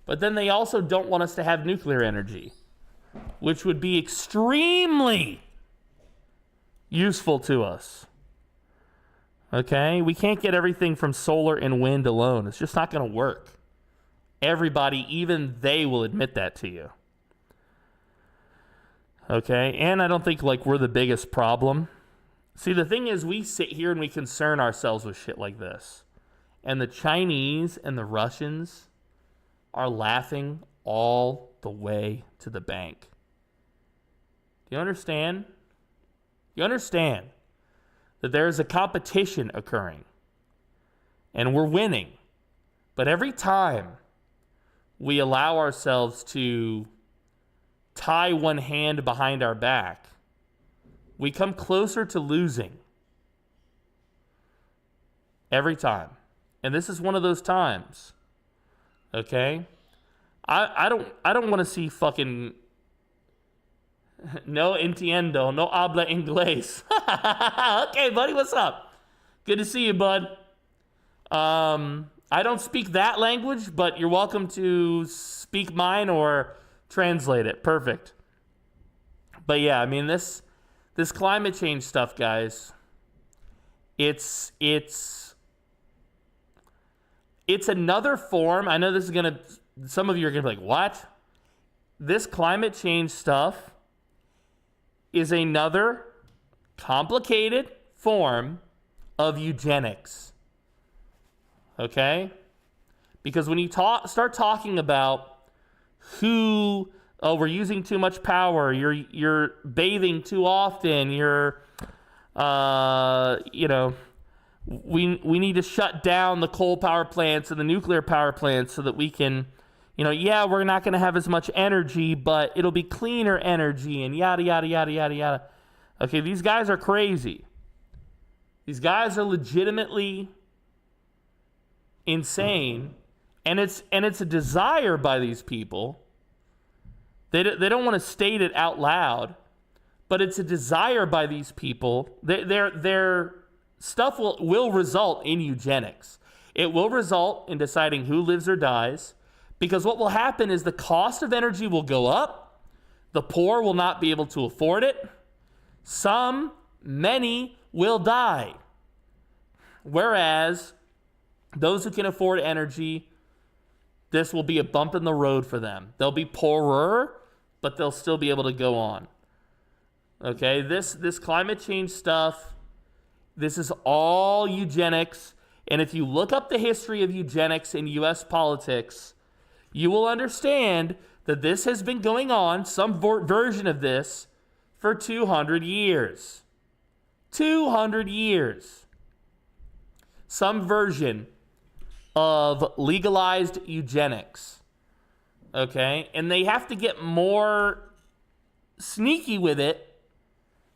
But then they also don't want us to have nuclear energy, which would be extremely useful to us. Okay? We can't get everything from solar and wind alone. It's just not going to work. Everybody, even they will admit that to you. Okay? And I don't think we're the biggest problem. See, the thing is, we sit here and we concern ourselves with shit like this. And the Chinese and the Russians are laughing all the way to the bank. Do you understand? You understand that there is a competition occurring and we're winning. But every time we allow ourselves to tie one hand behind our back, we come closer to losing. Every time. And this is one of those times. Okay? I don't want to see fucking no entiendo, no habla inglés. Okay, buddy, what's up? Good to see you, bud. I don't speak that language, but you're welcome to speak mine or translate it. Perfect. But yeah, I mean, this climate change stuff, guys, it's another form. I know this is gonna, some of you are gonna be like, what? This climate change stuff is another complicated form of eugenics. Okay? Because when you start talking about who, oh, we're using too much power, you're bathing too often, we need to shut down the coal power plants and the nuclear power plants so that we can, we're not going to have as much energy, but it'll be cleaner energy and yada, yada, yada, yada, yada. Okay, these guys are crazy. These guys are legitimately insane, and it's a desire by these people. They don't want to state it out loud, but it's a desire by these people. Their stuff will result in eugenics. It will result in deciding who lives or dies, because what will happen is the cost of energy will go up. The poor will not be able to afford it. Many will die. Whereas those who can afford energy, this will be a bump in the road for them. They'll be poorer, but they'll still be able to go on. Okay, this climate change stuff, this is all eugenics. And if you look up the history of eugenics in U.S. politics, you will understand that this has been going on, some version of this, for 200 years. 200 years. Some version of legalized eugenics. Okay? And they have to get more sneaky with it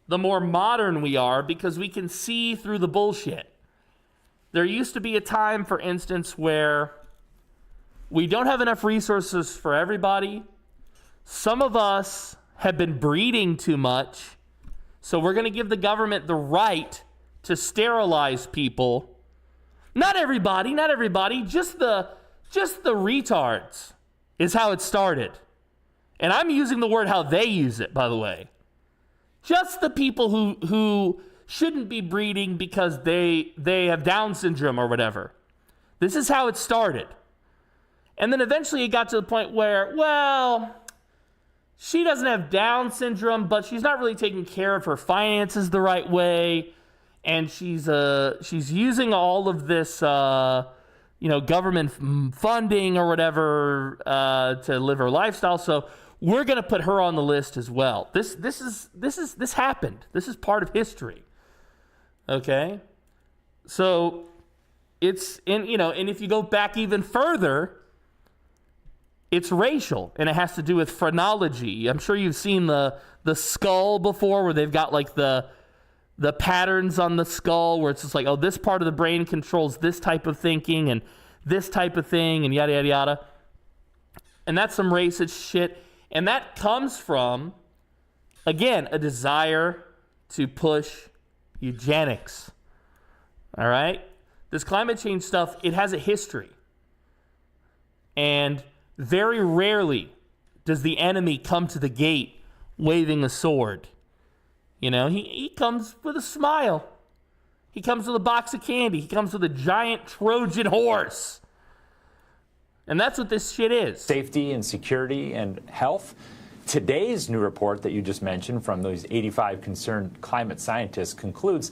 the more modern we are, because we can see through the bullshit. There used to be a time, for instance, where we don't have enough resources for everybody. Some of us have been breeding too much, so we're going to give the government the right to sterilize people. Not everybody, just the retards is how it started. And I'm using the word how they use it, by the way. Just the people who shouldn't be breeding because they have Down syndrome or whatever. This is how it started. And then eventually it got to the point where, well, she doesn't have Down syndrome, but she's not really taking care of her finances the right way. And she's using all of this, government funding or whatever to live her lifestyle. So we're going to put her on the list as well. This happened. This is part of history. Okay? So it's and if you go back even further, it's racial, and it has to do with phrenology. I'm sure you've seen the skull before, where they've got like the patterns on the skull, where it's just like, oh, this part of the brain controls this type of thinking and this type of thing and yada, yada, yada. And that's some racist shit. And that comes from, again, a desire to push eugenics. All right? This climate change stuff, it has a history. And very rarely does the enemy come to the gate waving a sword. He comes with a smile. He comes with a box of candy. He comes with a giant Trojan horse. And that's what this shit is. Safety and security and health. Today's new report that you just mentioned from those 85 concerned climate scientists concludes,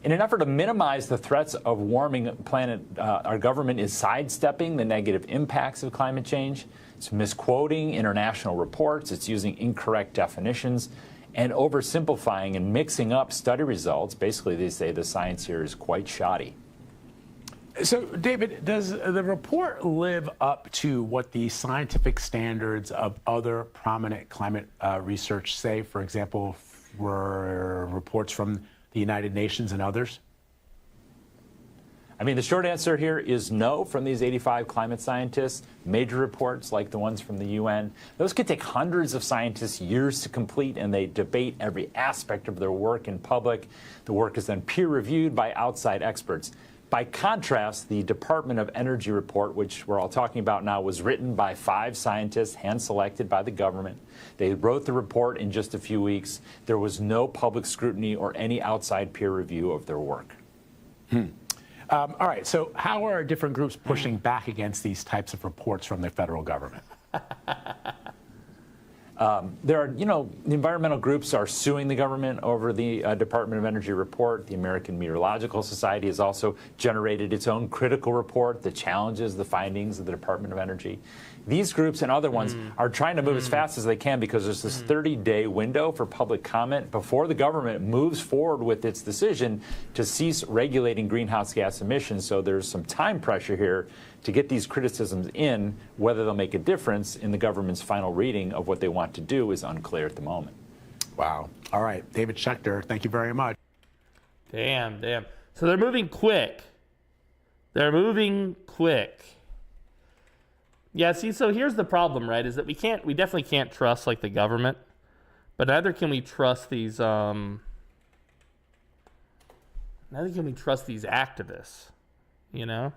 in an effort to minimize the threats of warming planet, our government is sidestepping the negative impacts of climate change. It's misquoting international reports. It's using incorrect definitions and oversimplifying and mixing up study results. Basically, they say the science here is quite shoddy. So, David, does the report live up to what the scientific standards of other prominent climate research say? For example, for reports from the United Nations and others? I mean, the short answer here is no from these 85 climate scientists. Major reports like the ones from the UN, those could take hundreds of scientists years to complete, and they debate every aspect of their work in public. The work is then peer-reviewed by outside experts. By contrast, the Department of Energy report, which we're all talking about now, was written by 5 scientists hand-selected by the government. They wrote the report in just a few weeks. There was no public scrutiny or any outside peer review of their work. All right, so how are different groups pushing back against these types of reports from the federal government? There are, the environmental groups are suing the government over the Department of Energy report. The American Meteorological Society has also generated its own critical report that challenges the findings of the Department of Energy. These groups and other ones are trying to move as fast as they can because there's this 30-day window for public comment before the government moves forward with its decision to cease regulating greenhouse gas emissions. So there's some time pressure here to get these criticisms in. Whether they'll make a difference in the government's final reading of what they want to do is unclear at the moment. Wow. All right, David Schechter, thank you very much. Damn. So they're moving quick. Yeah, see, so here's the problem, right, is that we definitely can't trust, like, the government, but neither can we trust these, activists, you know?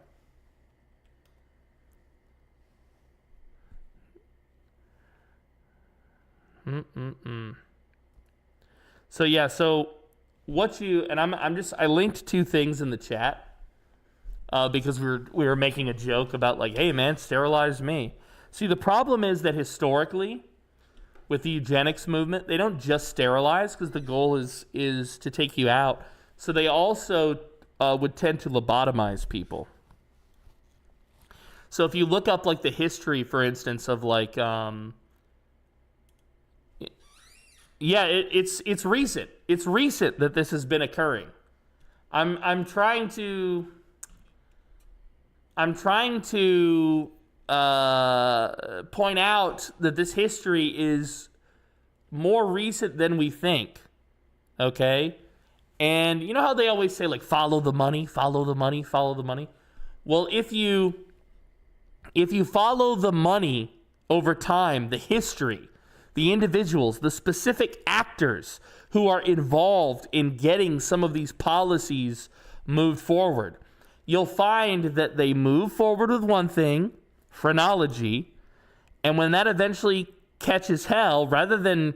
So, yeah, so what I linked 2 things in the chat. Because we were making a joke about, like, hey, man, sterilize me. See, the problem is that historically, with the eugenics movement, they don't just sterilize because the goal is to take you out. So they also would tend to lobotomize people. So if you look up, like, the history, for instance, of, like, it's recent. It's recent that this has been occurring. I'm trying to point out that this history is more recent than we think, okay? And you know how they always say, like, follow the money, follow the money, follow the money? Well, if you follow the money over time, the history, the individuals, the specific actors who are involved in getting some of these policies moved forward, you'll find that they move forward with one thing, phrenology, and when that eventually catches hell, rather than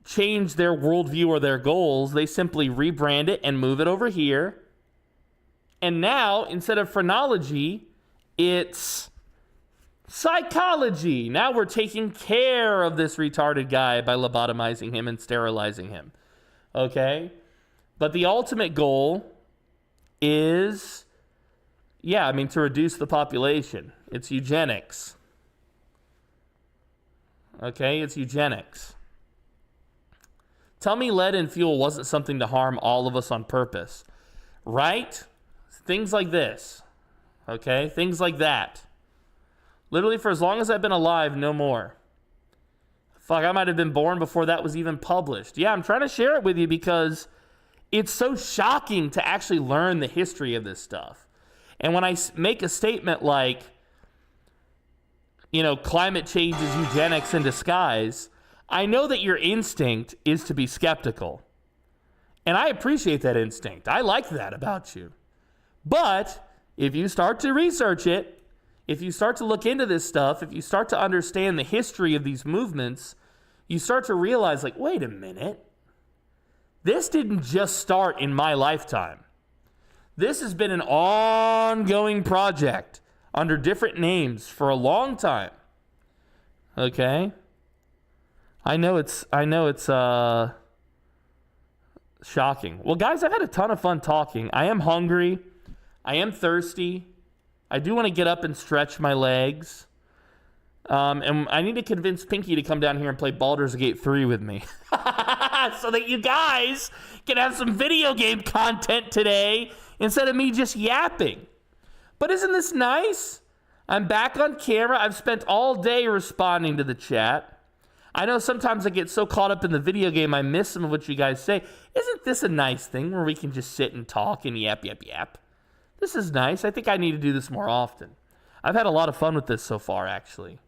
change their worldview or their goals, they simply rebrand it and move it over here. And now, instead of phrenology, it's psychology. Now we're taking care of this retarded guy by lobotomizing him and sterilizing him. Okay? But the ultimate goal is, to reduce the population. It's eugenics. Okay, it's eugenics. Tell me lead in fuel wasn't something to harm all of us on purpose. Right? Things like this. Okay? Things like that. Literally for as long as I've been alive, no more. Fuck, I might have been born before that was even published. Yeah, I'm trying to share it with you because it's so shocking to actually learn the history of this stuff. And when I make a statement like, climate change is eugenics in disguise, I know that your instinct is to be skeptical. And I appreciate that instinct. I like that about you. But if you start to research it, if you start to look into this stuff, if you start to understand the history of these movements, you start to realize, like, wait a minute. This didn't just start in my lifetime. This has been an ongoing project under different names for a long time. Okay? I know it's shocking. Well, guys, I've had a ton of fun talking. I am hungry. I am thirsty. I do want to get up and stretch my legs. And I need to convince Pinky to come down here and play Baldur's Gate 3 with me. So that you guys can have some video game content today instead of me just yapping. But isn't this nice? I'm back on camera. I've spent all day responding to the chat. I know sometimes I get so caught up in the video game I miss some of what you guys say. Isn't this a nice thing where we can just sit and talk and yap, yap, yap? This is nice. I think I need to do this more often. I've had a lot of fun with this so far, actually.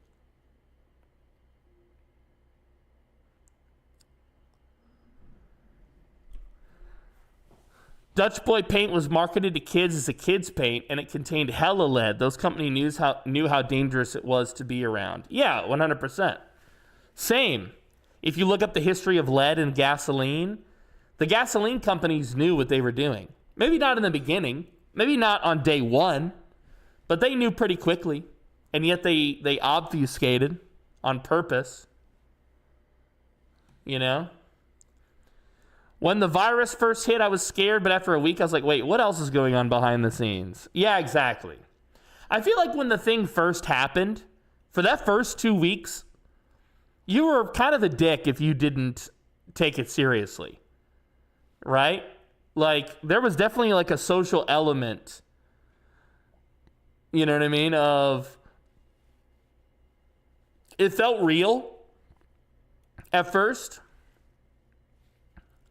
Dutch Boy paint was marketed to kids as a kid's paint, and it contained hella lead. Those companies knew how dangerous it was to be around. Yeah, 100%. Same. If you look up the history of lead and gasoline, the gasoline companies knew what they were doing. Maybe not in the beginning, maybe not on day one, but they knew pretty quickly, and yet they obfuscated on purpose. You know? When the virus first hit, I was scared, but after a week, I was like, wait, what else is going on behind the scenes? Yeah, exactly. I feel like when the thing first happened, for that first 2 weeks, you were kind of a dick if you didn't take it seriously, right? Like, there was definitely like a social element, you know what I mean, of it felt real at first.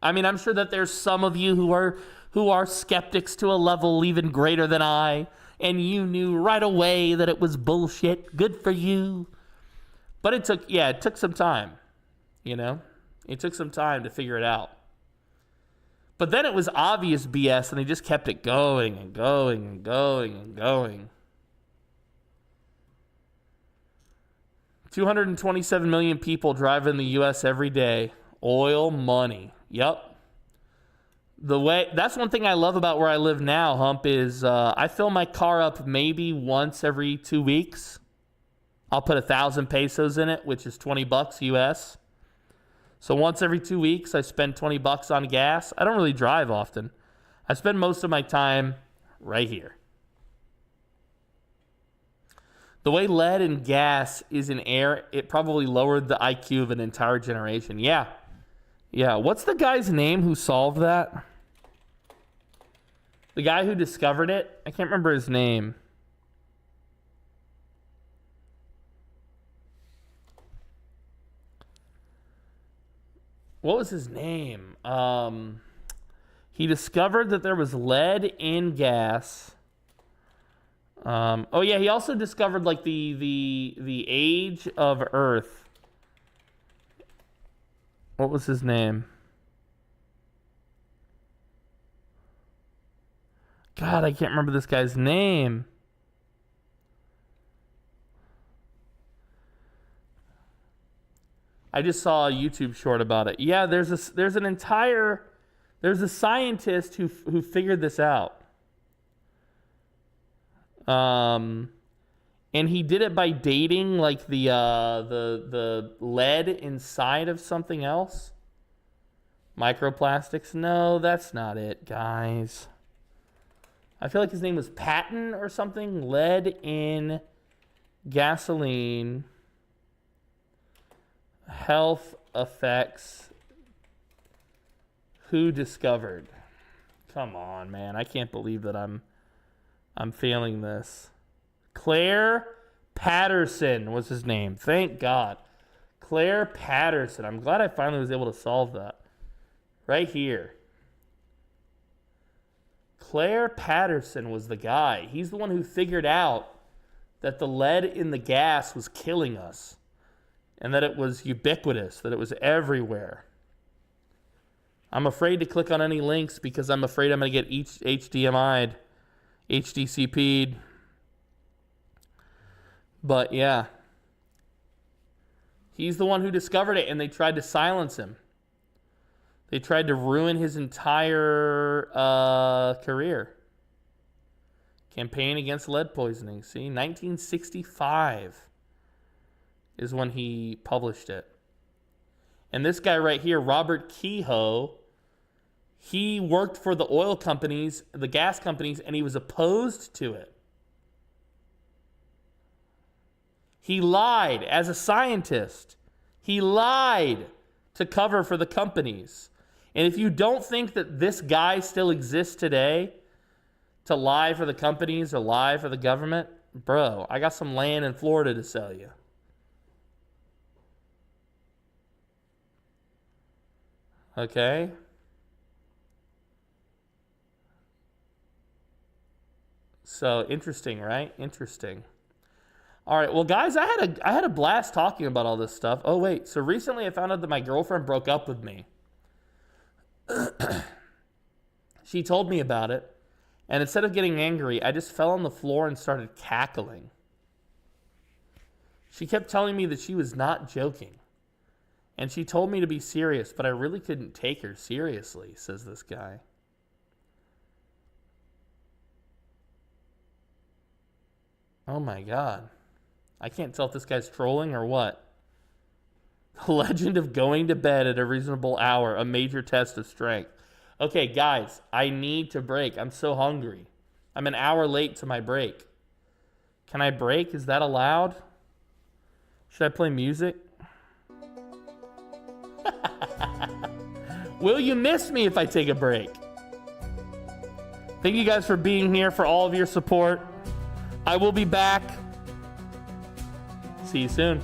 I mean, I'm sure that there's some of you who are skeptics to a level even greater than I, and you knew right away that it was bullshit. Good for you. But it took some time, you know? It took some time to figure it out. But then it was obvious BS, and they just kept it going and going and going and going. 227 million people drive in the U.S. every day. Oil money. Yep. That's one thing I love about where I live now, Hump, is I fill my car up maybe once every 2 weeks. I'll put 1,000 pesos in it, which is $20 US. So once every 2 weeks, I spend $20 on gas. I don't really drive often. I spend most of my time right here. The way lead and gas is in air, it probably lowered the IQ of an entire generation. Yeah. Yeah, what's the guy's name who solved that? The guy who discovered it? I can't remember his name. What was his name? He discovered that there was lead in gas. Oh yeah, he also discovered like the age of Earth. What was his name? God, I can't remember this guy's name. I just saw a YouTube short about it. Yeah, there's a scientist who figured this out. And he did it by dating like the lead inside of something else. Microplastics? No, that's not it, guys. I feel like his name was Patton or something. Lead in gasoline. Health effects. Who discovered? Come on, man. I can't believe that I'm failing this. Claire Patterson was his name. Thank God. Claire Patterson. I'm glad I finally was able to solve that. Right here. Claire Patterson was the guy. He's the one who figured out that the lead in the gas was killing us. And that it was ubiquitous, that it was everywhere. I'm afraid to click on any links because I'm afraid I'm going to get HDMI'd, HDCP'd. But yeah. He's the one who discovered it, and they tried to silence him. They tried to ruin his entire career. Campaign against lead poisoning. See, 1965 is when he published it. And this guy right here, Robert Kehoe, he worked for the oil companies, the gas companies, and he was opposed to it. He lied as a scientist. He lied to cover for the companies. And if you don't think that this guy still exists today, to lie for the companies or lie for the government? Bro, I got some land in Florida to sell you. Okay? So, interesting, right? Interesting. All right, well, guys, I had a blast talking about all this stuff. Oh, wait. So, recently I found out that my girlfriend broke up with me. She told me about it. And instead of getting angry, I just fell on the floor and started cackling. She kept telling me that she was not joking. And she told me to be serious, but I really couldn't take her seriously, says this guy. Oh my God. I can't tell if this guy's trolling or what. The legend of going to bed at a reasonable hour, a major test of strength. Okay, guys, I need to break. I'm so hungry. I'm an hour late to my break. Can I break? Is that allowed? Should I play music? Will you miss me if I take a break? Thank you guys for being here, for all of your support. I will be back. See you soon.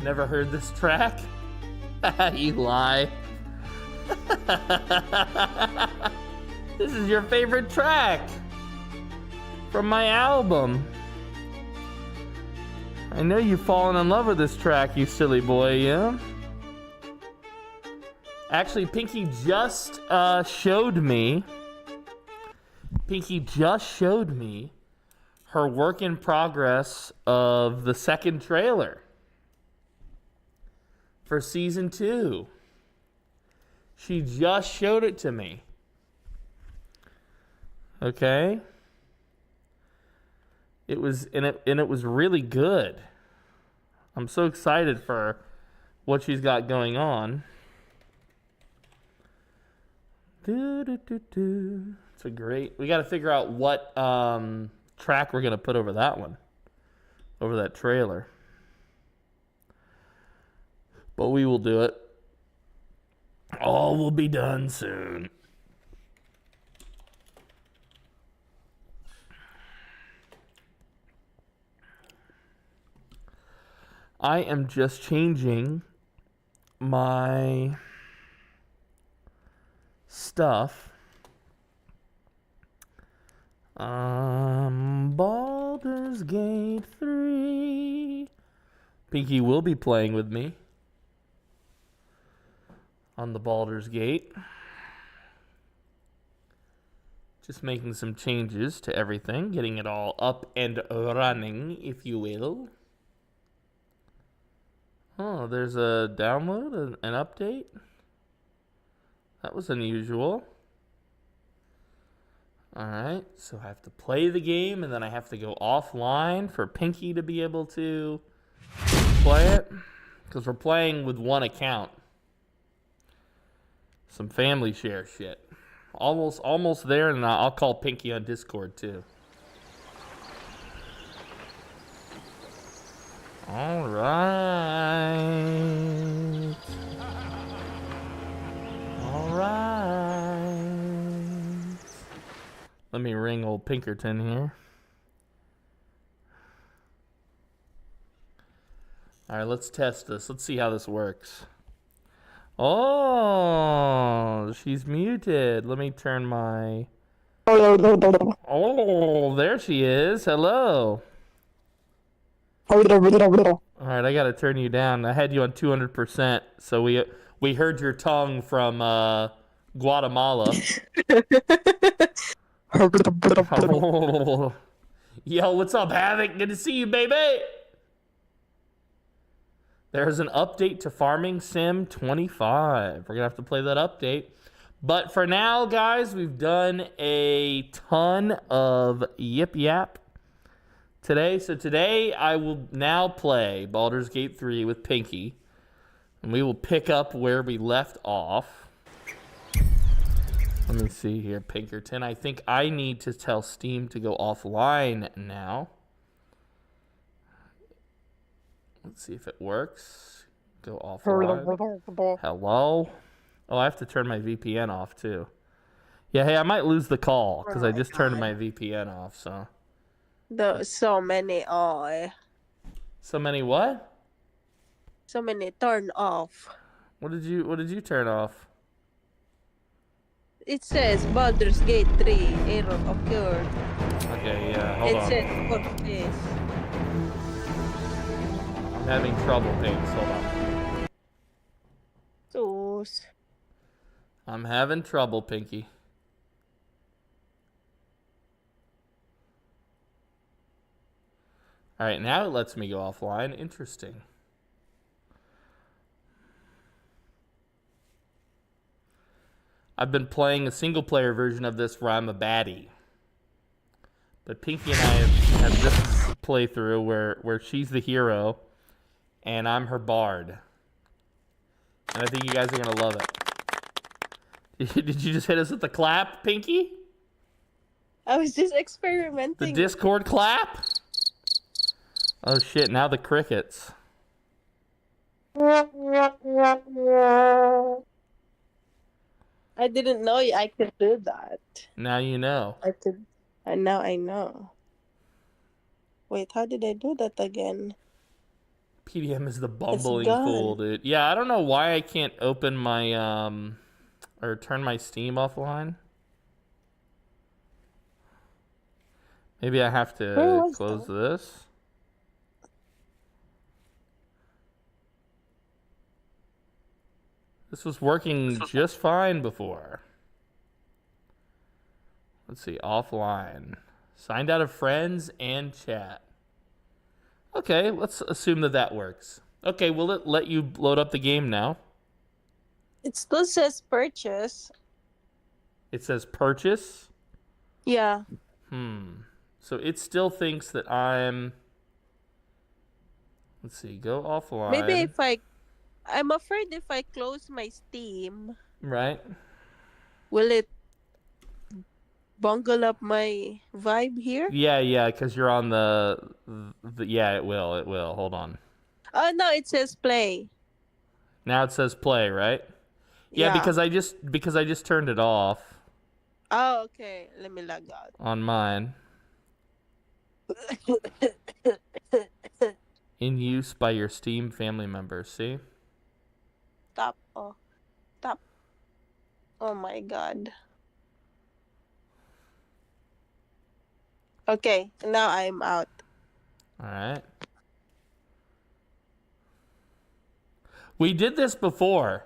Never heard this track? You lie. This is your favorite track from my album. I know you've fallen in love with this track, you silly boy, yeah? Actually, Pinky just showed me her work in progress of the second trailer for season 2. She just showed it to me. Okay? It was really good. I'm so excited for what she's got going on. It's a great. We got to figure out what track we're gonna put over that one, over that trailer. But we will do it. All will be done soon. I am just changing my stuff. Baldur's Gate 3. Pinky will be playing with me on the Baldur's Gate. Just making some changes to everything, getting it all up and running, if you will. Oh, there's a download, an update. That was unusual. Alright, so I have to play the game, and then I have to go offline for Pinky to be able to play it. Because we're playing with one account. Some family share shit. Almost there, and I'll call Pinky on Discord, too. Alright. Alright. Let me ring old Pinkerton here. Alright, let's test this. Let's see how this works. Oh, she's muted. Let me turn my... Oh, there she is. Hello. Alright, I gotta turn you down. I had you on 200%, so we heard your tongue from Guatemala. Yo, what's up, Havoc? Good to see you, baby. There's an update to Farming Sim 25. We're gonna have to play that update. But for now, guys, we've done a ton of Yip Yap today. So today I will now play Baldur's Gate 3 with Pinky. And we will pick up where we left off. Let me see here, Pinkerton. I think I need to tell Steam to go offline now. Let's see if it works. Go offline. Hello? Oh, I have to turn my VPN off too. Yeah, hey, I might lose the call because I just turned my VPN off, so. So many So many what? So many turn off. What did you turn off? It says Baldur's Gate 3 error occurred. Okay, yeah, hold on. It said for this. I'm having trouble, Pinks. Hold on. I'm having trouble, Pinky. Alright, now it lets me go offline. Interesting. I've been playing a single-player version of this where I'm a baddie. But Pinky and I have this playthrough where she's the hero and I'm her bard. And I think you guys are going to love it. Did you just hit us with the clap, Pinky? I was just The experimenting. Discord clap? Oh shit, now the crickets. I didn't know I could do that. Now you know. I could, and now I know. Wait, how did I do that again? PDM is the It's bumbling fool, gone. dude. Yeah, I don't know why I can't open my, or turn my Steam offline. Maybe I have Where to was close that? this. This was working just fine before. Let's see, offline. Signed out of friends and chat. Okay, let's assume that that works. Okay, will it let you load up the game now? It still says purchase. It says purchase. Yeah. So it still thinks that I'm... Let's see, go offline. Maybe if I'm afraid if I close my Steam, Right? will it bungle up my vibe here? Yeah, because you're on the... Yeah, it will. Hold on. Oh no, it says play. Now it says play, right? Yeah, because I just turned it off Oh, okay. Let me log out. on mine. In use by your Steam family members, see? Stop. Oh, stop. Oh my god. Okay, now I'm out. Alright. We did this before.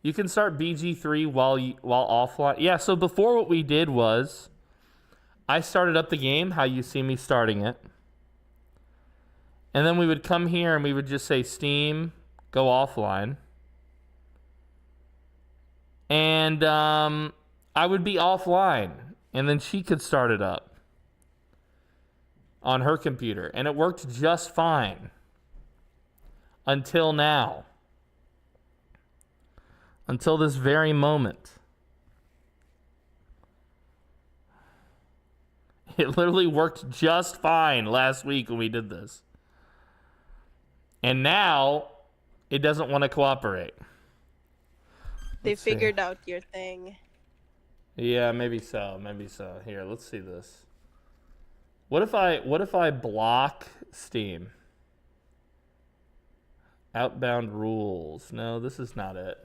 You can start BG3 while offline. Yeah, so before what we did was I started up the game, how you see me starting it. And then we would come here and we would just say Steam, go offline. And I would be offline. And then she could start it up on her computer. And it worked just fine. Until now. Until this very moment. It literally worked just fine last week when we did this. And now, it doesn't want to cooperate. They figured out your thing. Yeah, maybe so. Here, let's see this. What if I block Steam? Outbound rules. No, this is not it.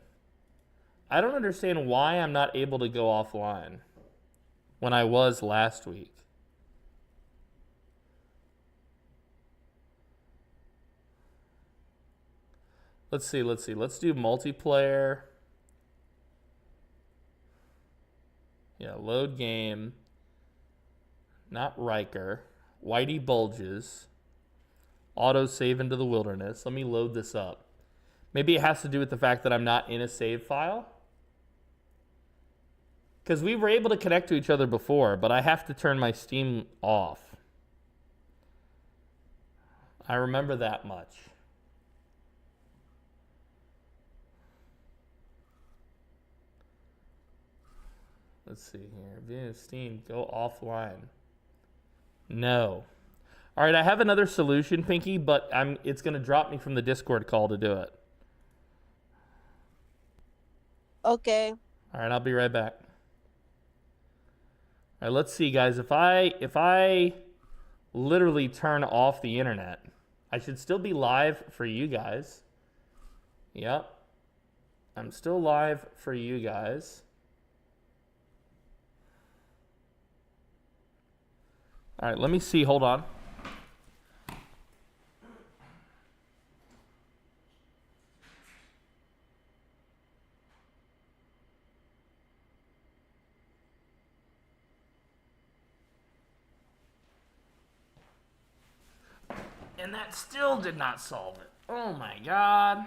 I don't understand why I'm not able to go offline when I was last week. Let's see. Let's do multiplayer. Yeah, load game. Not Riker. Whitey Bulges. Auto save into the wilderness. Let me load this up. Maybe it has to do with the fact that I'm not in a save file. Because we were able to connect to each other before, but I have to turn my Steam off. I remember that much. Let's see here. Via Steam, go offline. No. All right, I have another solution, Pinky, but it's going to drop me from the Discord call to do it. Okay. All right, I'll be right back. All right, let's see, guys. If I literally turn off the internet, I should still be live for you guys. Yep. I'm still live for you guys. All right, let me see. Hold on. And that still did not solve it. Oh my God.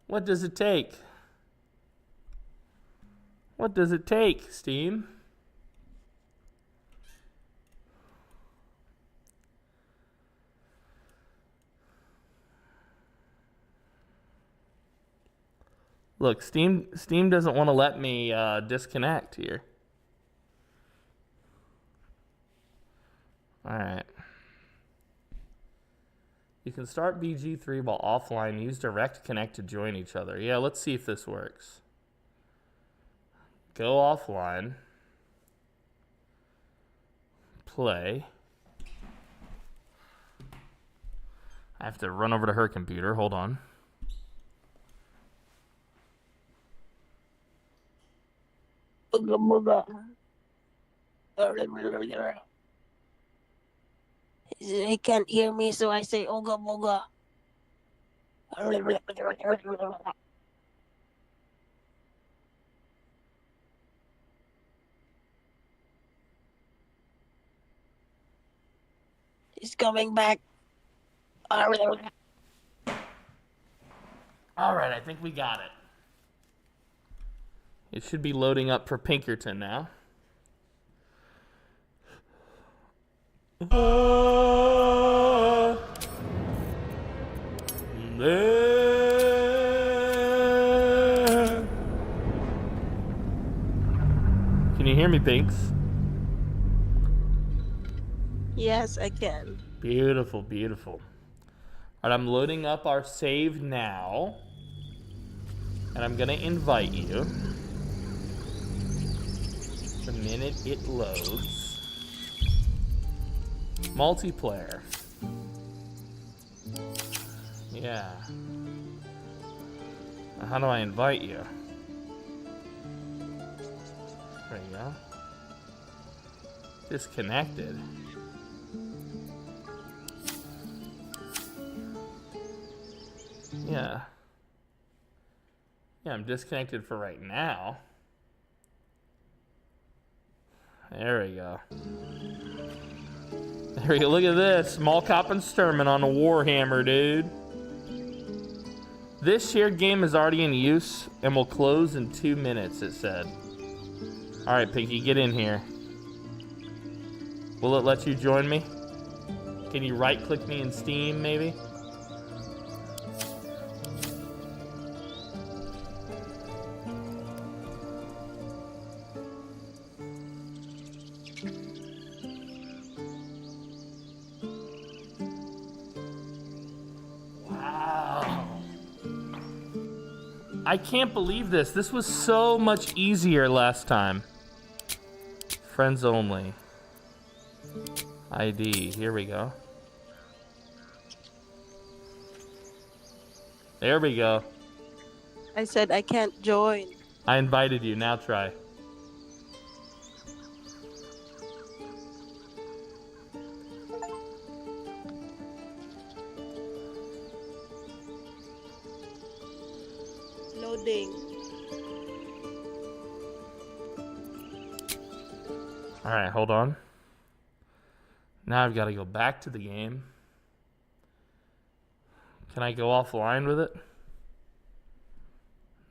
What does it take? What does it take, Steam? Look, Steam doesn't want to let me disconnect here. Alright. You can start BG3 while offline. Use direct connect to join each other. Yeah, let's see if this works. Go offline. Play. I have to run over to her computer. Hold on. They can't hear me, so I say Oga Boga. He's coming back. Alright, I think we got it. It should be loading up for Pinkerton now. Can you hear me, Pinks? Yes, I can. Beautiful, beautiful. Alright, I'm loading up our save now. And I'm gonna invite you. The minute it loads. Multiplayer. Yeah. Now how do I invite you? There you go. Disconnected. Yeah. Yeah, I'm disconnected for right now. There we go. There we go. Look at this. Mall Cop and Sturman on a Warhammer, dude. This shared game is already in use and will close in 2 minutes, it said. Alright, Pinky, get in here. Will it let you join me? Can you right-click me in Steam, maybe? I can't believe this. This was so much easier last time. Friends only. ID. Here we go. There we go. I said I can't join. I invited you. Now try. Loading. Alright, hold on. Now I've got to go back to the game. Can I go offline with it?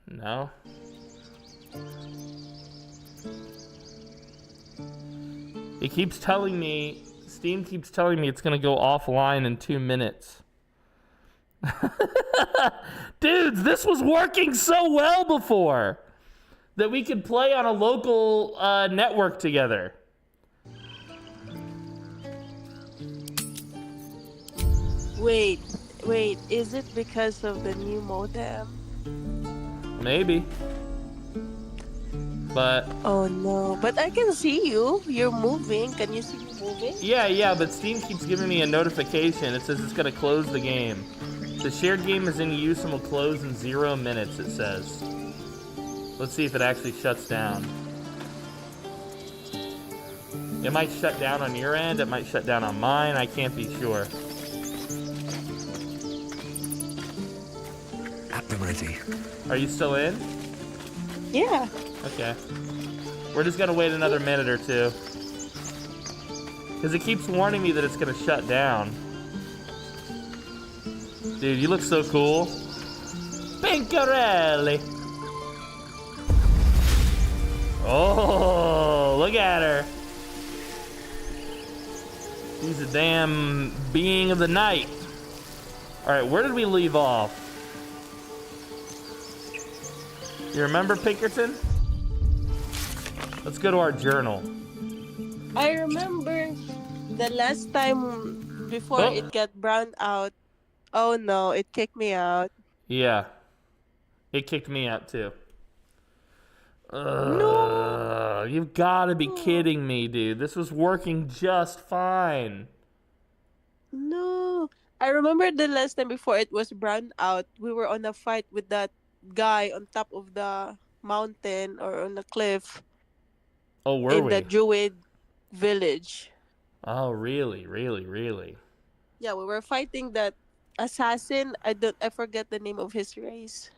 No. It keeps telling me, Steam keeps telling me it's going to go offline in 2 minutes. Dudes, this was working so well before that we could play on a local network together. Wait, is it because of the new modem? Maybe. But... Oh no, but I can see you. You're moving. Can you see me moving? Yeah, but Steam keeps giving me a notification. It says it's going to close the game. The shared game is in use and will close in 0 minutes, it says. Let's see if it actually shuts down. It might shut down on your end. It might shut down on mine. I can't be sure. I'm ready. Are you still in? Yeah. Okay. We're just going to wait another minute or two. Because it keeps warning me that it's going to shut down. Dude, you look so cool. Pinkarelli. Oh, look at her. She's a damn being of the night. All right, where did we leave off? You remember, Pinkerton? Let's go to our journal. I remember. The last time before Oh. it got browned out. Oh no, it kicked me out. Yeah. It kicked me out too. No. You've got to be kidding me, dude. This was working just fine. No. I remember the last time before it was browned out, we were on a fight with that guy on top of the mountain or on the cliff Oh, were in we? the Druid village. Oh, really? Really? Yeah, we were fighting that assassin. I forget the name of his race.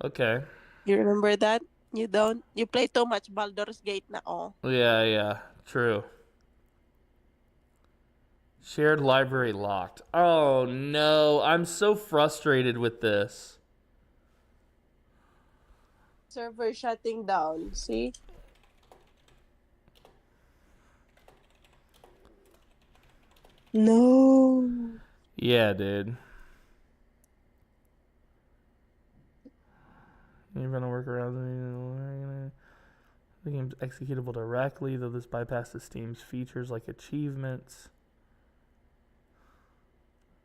Okay. You remember that? You don't? You play too much Baldur's Gate na oh. Yeah. True. Shared library locked. Oh, no. I'm so frustrated with this. Server shutting down. See? No. Yeah, dude. You're gonna work around the game's executable directly, though this bypasses Steam's features like achievements.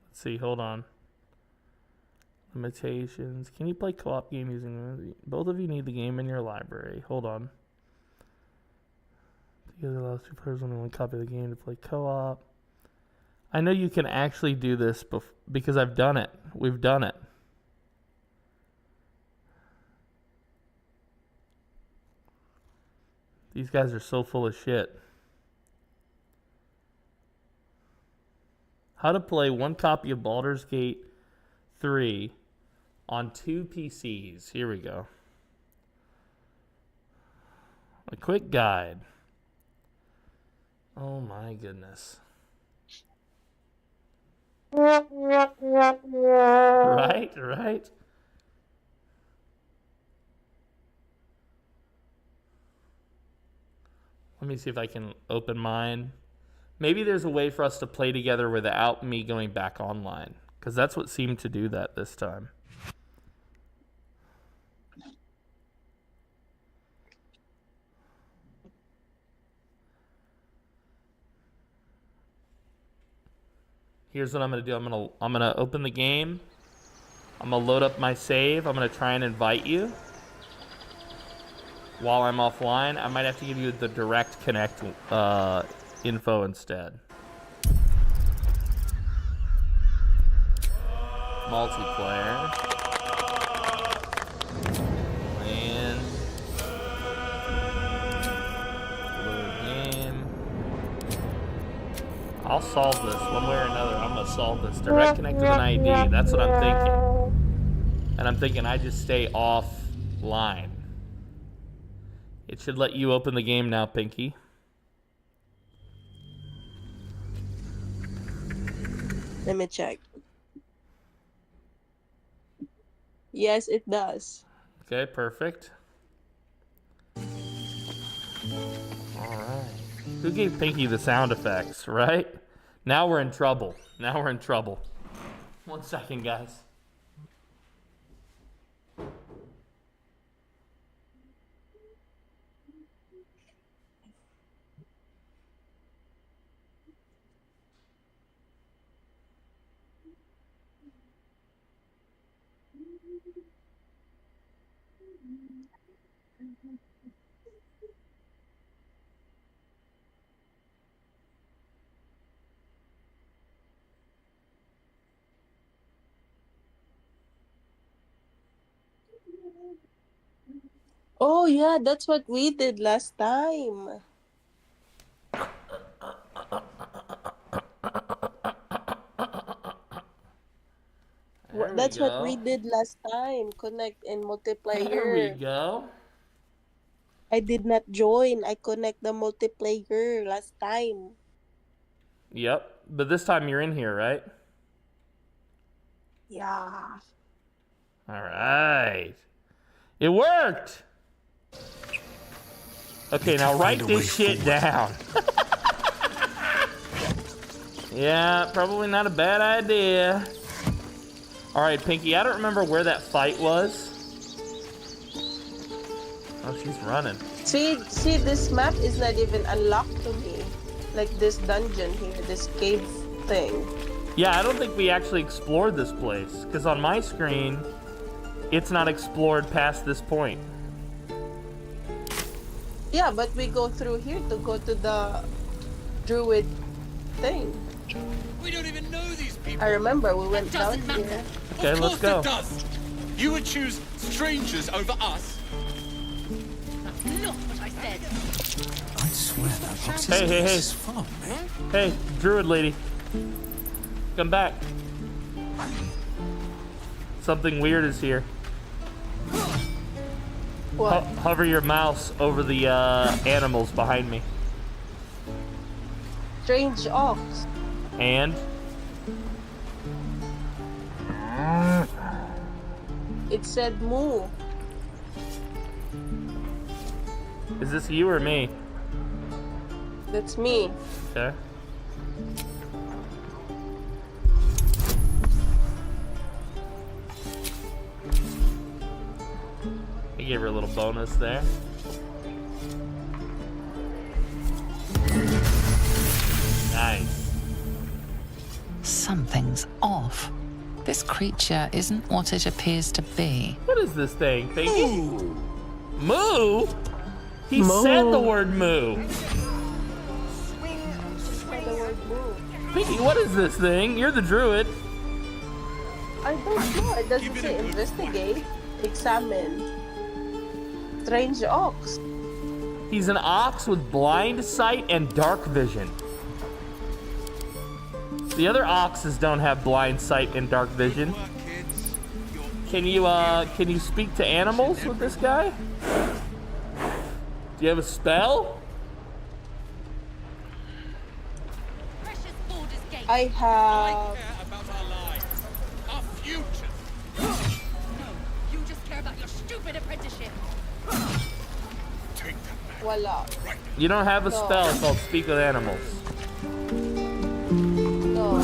Let's see, hold on. Limitations. Can you play co-op game using both of you need the game in your library? Hold on. Together allows two players on one copy of the game to play co-op. I know you can actually do this because I've done it. We've done it. These guys are so full of shit. How to play one copy of Baldur's Gate 3 on 2 PCs. Here we go. A quick guide. Oh my goodness. Right? Let me see if I can open mine. Maybe there's a way for us to play together without me going back online, because that's what seemed to do that this time. Here's what I'm gonna do. I'm gonna open the game. I'm gonna load up my save. I'm gonna try and invite you while I'm offline. I might have to give you the direct connect info instead. Multiplayer. And load game. I'll solve this one way or another. I'm gonna solve this. Direct connect with an ID. That's what I'm thinking. And I'm thinking I just stay offline. It should let you open the game now, Pinky. Let me check. Yes, it does. Okay, perfect. Alright. Who gave Pinky the sound effects, right? Now we're in trouble. 1 second, guys. Oh yeah, that's what we did last time. That's what we did last time. Connect in multiplayer. There we go. I did not join. I connect the multiplayer last time. Yep. But this time you're in here, right? Yeah. Alright. It worked! Okay, now write this shit down. Yeah, probably not a bad idea. Alright, Pinky, I don't remember where that fight was. Oh, she's running. See, this map is not even unlocked to me. like this dungeon here, this cave thing. Yeah, I don't think we actually explored this place, because on my screen, it's not explored past this point. Yeah, but we go through here to go to the druid thing. We don't even know these people. I remember we went down here. Okay, Of let's course go. it does. You would choose strangers over us. That's not what I said. I swear that box Hey. is full of me. Hey, druid lady. Come back. Something weird is here. What? Hover your mouse over the animals behind me. Strange ox. And? It said moo. Is this you or me? That's me. Okay. I gave her a little bonus there. Nice. Something's off. This creature isn't what it appears to be. What is this thing? Thinking? Moo? He Moo. said the word moo. Pinky, what is this thing? You're the druid. I don't know. It doesn't say investigate, examine. Strange ox. He's an ox with blind sight and dark vision. The other oxes don't have blind sight and dark vision. Can you speak to animals with this guy? Do you have a spell? I have. Our future. No, you just care about your stupid apprenticeship. Take that back. Voila. You don't have a No. spell called Speak with Animals. No.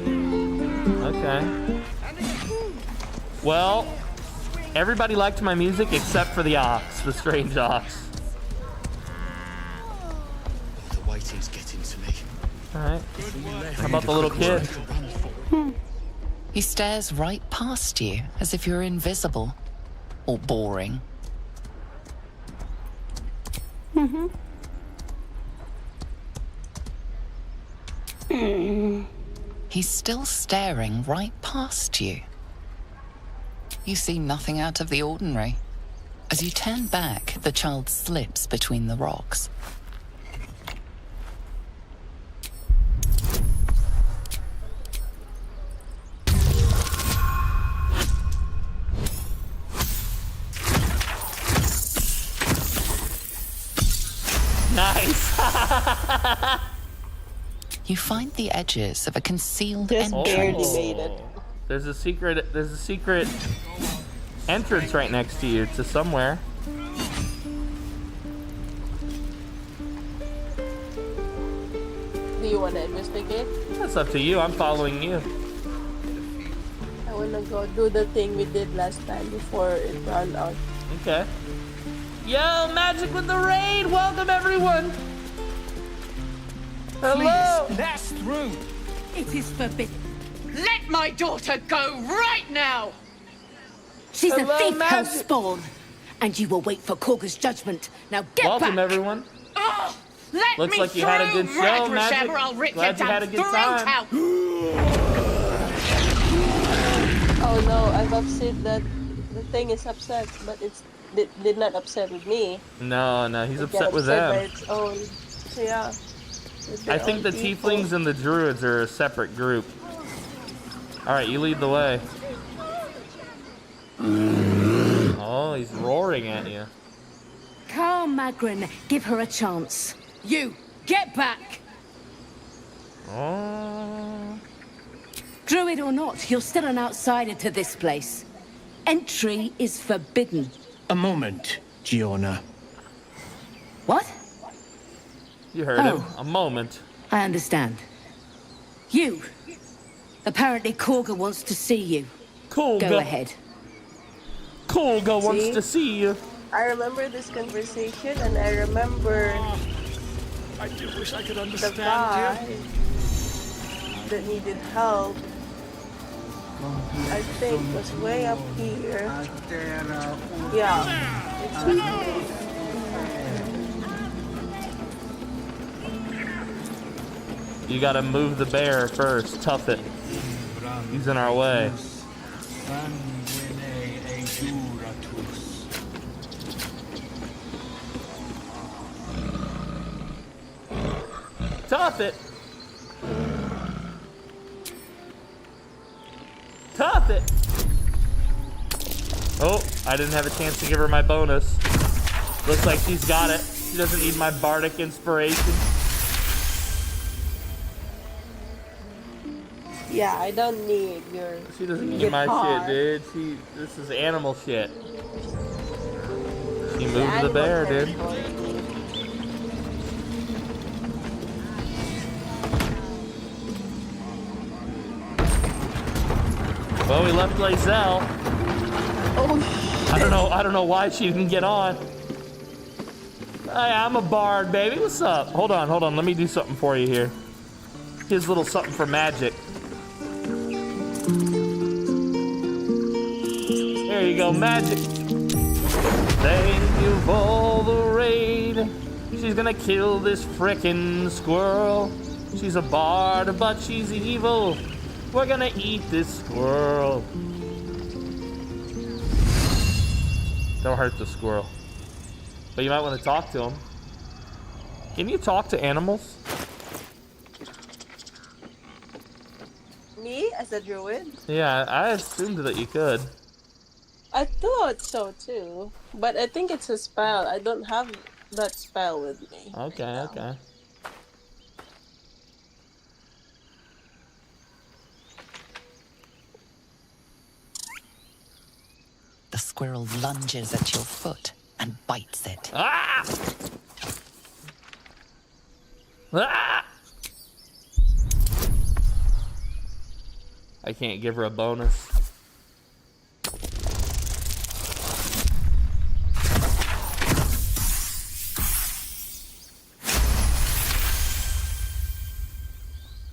Okay. Well, everybody liked my music except for the ox, the strange ox. The waiting's getting to me. Alright. How about the little kid? He stares right past you as if you're invisible or boring. He's still staring right past you. You see nothing out of the ordinary. As you turn back, the child slips between the rocks. Nice. You find the edges of a concealed Just barely entrance. made it. There's a secret entrance right next to you to somewhere. Do you want to investigate? That's up to you. I'm following you. I want to go do the thing we did last time before it ran out. Okay. Yo, Magic with the raid! Welcome everyone! Hello! Please, pass through. It is forbidden. Let my daughter go right now! She's Hello, a thief, Magic. hellspawn. And you will wait for Korga's judgment. Now get Welcome back! everyone. Oh, let Looks me like you through, had a good show, Red Magic. Whichever, I'll rip Glad your you had a damn good throat time. out. Oh no, I've upset that the thing is upset, but it did not upset with me. No, he's It upset got with upset by them. its own. So yeah. with I their think own the people. tieflings and the druids are a separate group. Alright, you lead the way. Oh, he's roaring at you. Calm, Magrin. Give her a chance. You, get back! Oh. Druid or not, you're still an outsider to this place. Entry is forbidden. A moment, Giona. What? You heard him. A moment. I understand. You. Apparently Korga wants to see you. Cool. Go ahead. Kolga wants to see you. I remember this conversation, and I remember I do wish I could the understand guy that needed help. I think was way up here. Yeah, exactly. You gotta move the bear first. Tough it. He's in our way. Tough it. Tough it. Oh, I didn't have a chance to give her my bonus. Looks like she's got it. She doesn't need my bardic inspiration. Yeah, I don't need your. She doesn't need my shit, dude. This is animal shit. She moved the bear, dude. Well, we left Lacelle. Oh shit. I don't know why she didn't get on. Hey, I'm a bard, baby. What's up? Hold on. Let me do something for you here. Here's a little something for magic. There you go, magic. Thank you for the raid. She's gonna kill this frickin' squirrel. She's a bard, but she's evil. We're gonna eat this squirrel. Don't hurt the squirrel. But you might want to talk to him. Can you talk to animals? Me as a druid? Yeah, I assumed that you could. I thought so too, but I think it's a spell. I don't have that spell with me. Okay. The squirrel lunges at your foot and bites it. Ah! Ah! I can't give her a bonus.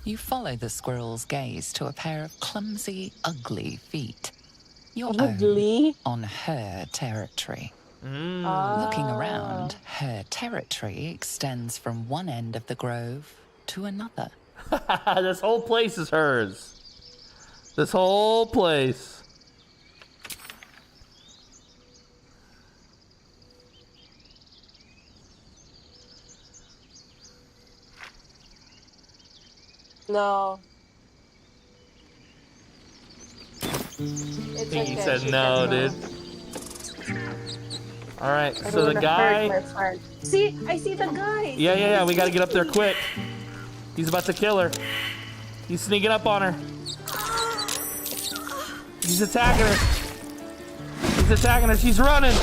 You follow the squirrel's gaze to a pair of clumsy, ugly feet. Your own on her territory. Looking around, her territory extends from one end of the grove to another. This whole place is hers. This whole place. No. I think he said no, dude. Alright, so the guy... See, I see the guy. Yeah, we gotta get up there quick. He's about to kill her. He's sneaking up on her. He's attacking her. She's running.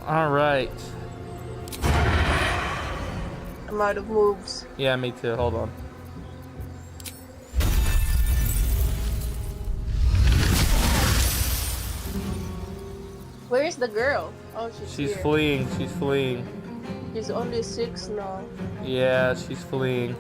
Alright. I'm out of moves. Yeah, me too. Hold on. Where's the girl? Oh, She's here. fleeing. She's only 6 now. Yeah, she's fleeing.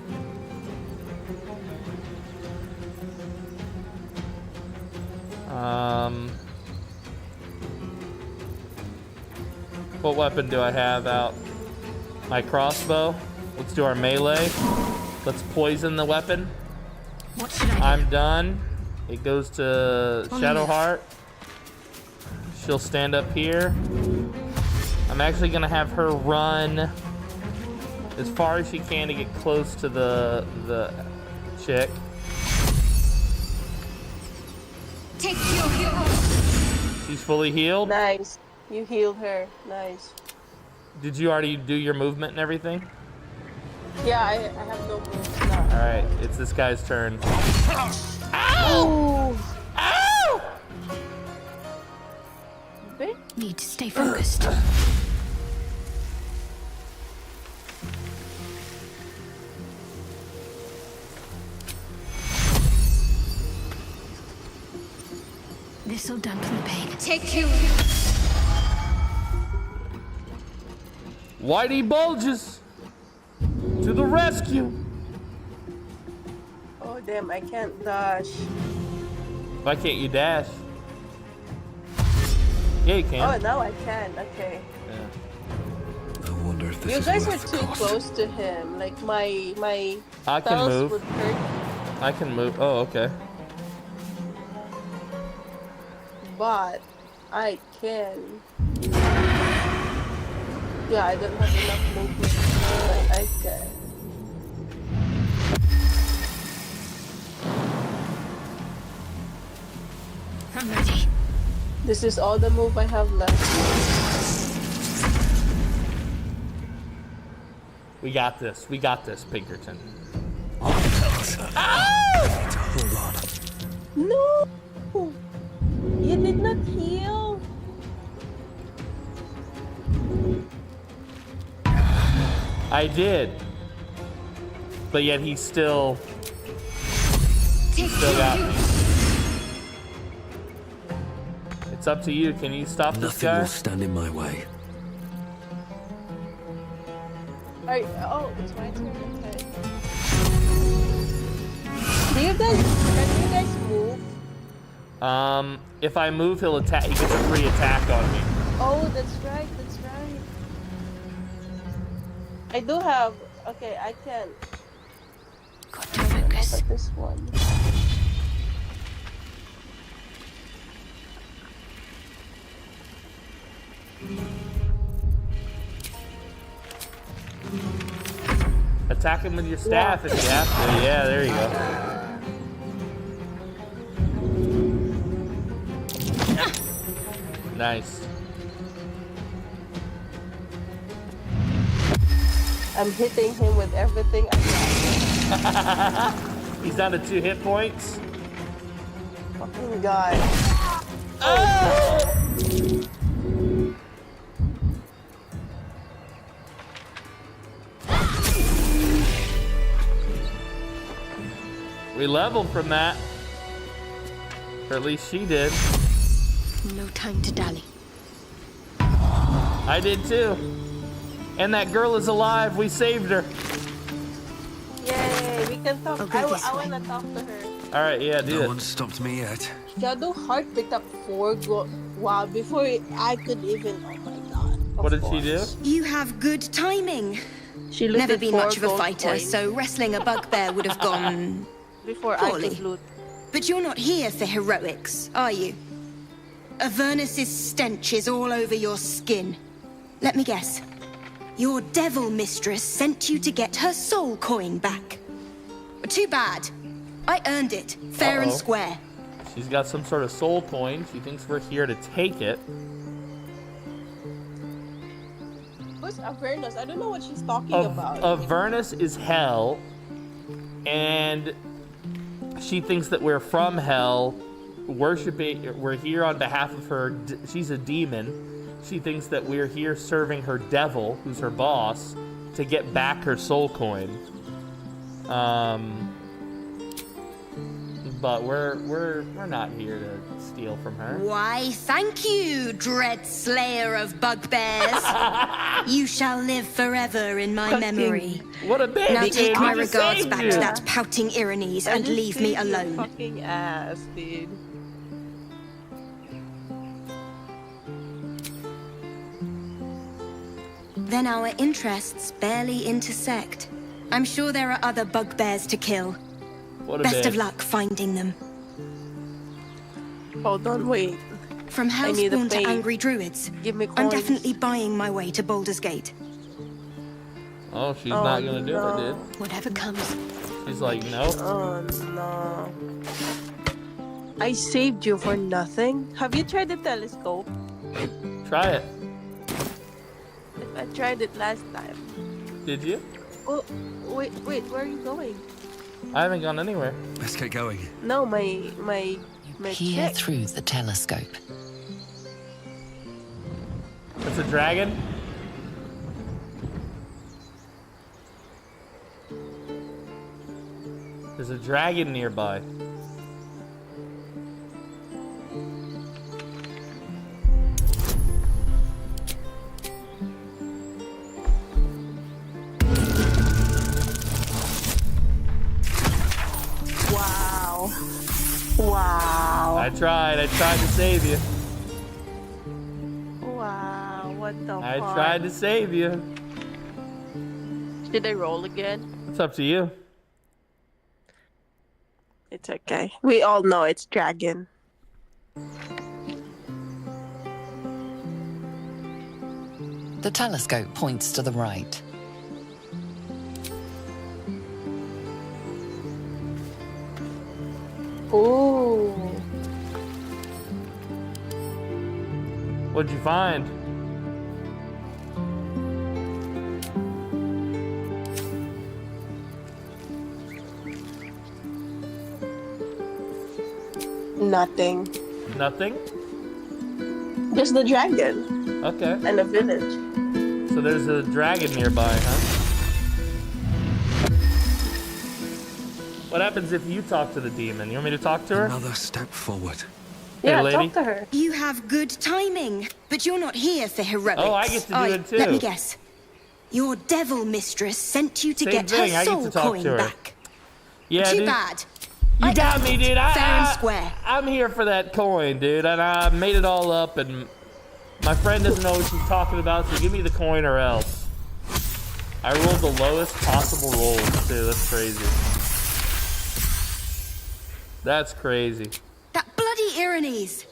What weapon do I have out? My crossbow. Let's do our melee. Let's poison the weapon. What should I do? I'm done. It goes to Shadowheart. She'll stand up here. I'm actually gonna have her run as far as she can to get close to the chick. Take your hero. She's fully healed. Nice. You healed her. Nice. Did you already do your movement and everything? Yeah, I have no moves now. Alright, it's this guy's turn. Ow! Ow! Need to stay focused. This'll dampen the pain. Take you. Whitey Bulges to the rescue. Oh damn, I can't dash. Why can't you dash? Yeah, you can. Oh, now I can. Okay. Yeah. I wonder if this You is guys are worth the too cost. close to him. Like my I can spells move. would hurt, I can move. Oh, okay. but I can. Yeah, I don't have enough movement, but I can. I'm ready. This is all the move I have left. We got this. We got this, Pinkerton. Hold on. No! You did not heal. I did. But yet he still got me. It's up to you. Can you stop this Nothing guy? will stand in my way. Oh, it's my turn. Okay. Can you guys move? If I move, he'll attack. He gets a free attack on me. Oh, that's right. That's right. I do have. Okay, I can. Got to focus. Look at this one. Attack him with your staff if you have to. Yeah, there you go. Nice. I'm hitting him with everything I got. He's down to 2 hit points. Fucking god. We leveled from that. Or at least she did. No time to dally. I did too. And that girl is alive. We saved her. Yay, we can talk. I'll go this I way. wanna talk to her. All right, yeah, do No it. one's stopped me yet. Shadow Heart picked up 4 wow, before I could even. Oh my god. What did she do? You have good timing. She looted Never been 4 much of a gold fighter, coins so wrestling a bugbear would have gone before poorly. I could loot. But you're not here for heroics, are you? Avernus's stench is all over your skin. Let me guess. Your devil mistress sent you to get her soul coin back. Too bad. I earned it, fair and square. She's got some sort of soul coin. She thinks we're here to take it. What's Avernus? I don't know what she's talking about. Avernus is hell, and she thinks that we're from hell, worshiping. We're here on behalf of her. She's a demon. She thinks that we're here serving her devil, who's her boss, to get back her soul coin. But we're not here to steal from her. Why, thank you, dread slayer of bugbears. You shall live forever in my memory. What a baby! Now take my just regards saved back you. to that pouting Irenes and leave me alone. Fucking ass, dude. Then our interests barely intersect. I'm sure there are other bugbears to kill. What a Best of bitch. luck finding them. Hold on, wait. From I need a Hellspawn to pay. Angry Druids, Give me I'm coins. definitely buying my way to Baldur's Gate. Oh, she's not gonna do it, dude. Whatever comes. She's like, nope. Oh no. I saved you for nothing. Have you tried the telescope? Try it. I tried it last time. Did you? Oh, wait, where are you going? I haven't gone anywhere. Let's get going. No, my Peer chick. through the telescope. It's a dragon? There's a dragon nearby. I tried to save you. Wow, what the I fuck? tried to save you. Should I roll again? It's up to you. It's okay. We all know it's dragon. The telescope points to the right. Ooh. What'd you find? Nothing. Nothing? Just the dragon. Okay. And a village. So there's a dragon nearby, huh? What happens if you talk to the demon? You want me to talk to her? Another step forward. Hey, lady. Talk to her. You have good timing, but you're not here for heroics. Oh, I get to do it too. Let me guess. Your devil mistress sent you to Same get thing, her I get soul to talk coin to her. back. Yeah, Too dude. bad. You got me, dude. Fair and square. I'm here for that coin, dude, and I made it all up, and my friend doesn't know what she's talking about, so give me the coin or else. I rolled the lowest possible rolls, too. That's crazy. That's crazy. That bloody Irenes.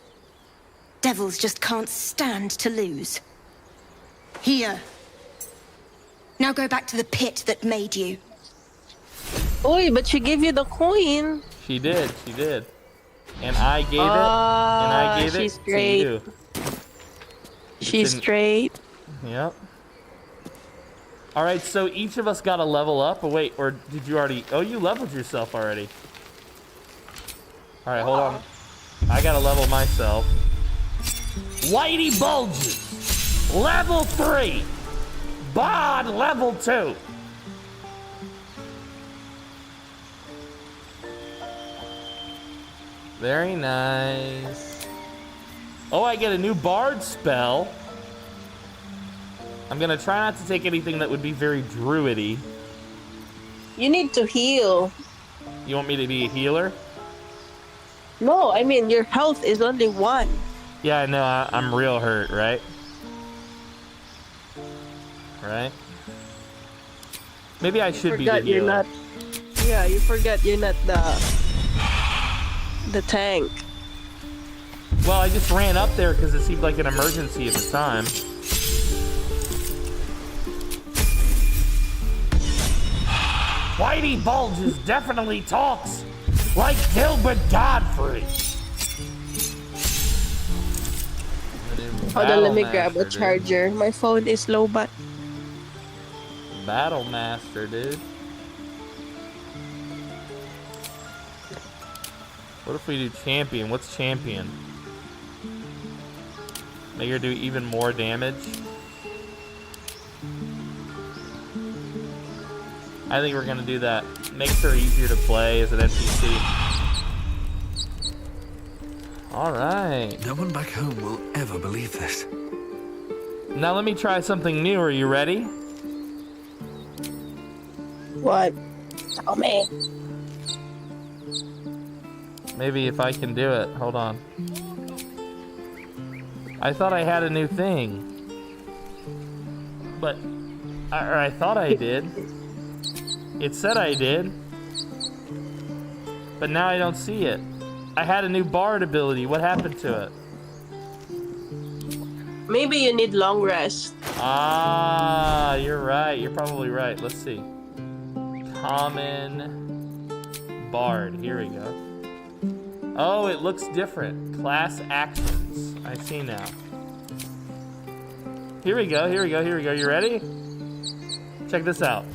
Devils just can't stand to lose. Here. Now go back to the pit that made you. Oi, but she gave you the coin. She did. And I gave it, she's to straight. you. She's straight. Yep. All right, so each of us got a level up. Oh, wait, or did you already? Oh, you leveled yourself already. All right, hold on. I got to level myself. Whitey Bulges, level 3. Bod, level 2. Very nice. Oh, I get a new bard spell. I'm gonna try not to take anything that would be very druidy. You need to heal. You want me to be a healer? No, I mean your health is only 1. Yeah, I know. I'm real hurt, right? Right? Maybe I should be the Forgot you're healer. not. Yeah, you forgot you're not the tank. Well, I just ran up there because it seemed like an emergency at the time. Whitey Bulges definitely talks like Gilbert Godfrey. Hold on, let me Battle grab a Master, dude. charger. My phone is low, but Battle Master, dude. What if we do champion? What's champion? Make her do even more damage. I think we're gonna do that. Makes her easier to play as an NPC. Alright. No one back home will ever believe this. Now let me try something new. Are you ready? what? Oh man. Maybe if I can do it. Hold on. I thought I had a new thing. But, or I thought I did. It said I did. But now I don't see it. I had a new bard ability. What happened to it? Maybe you need long rest. Ah, you're right. You're probably right. Let's see. Common bard. Here we go. Oh, it looks different. Class actions. I see now. Here we go. Here we go. Here we go. You ready? Check this out.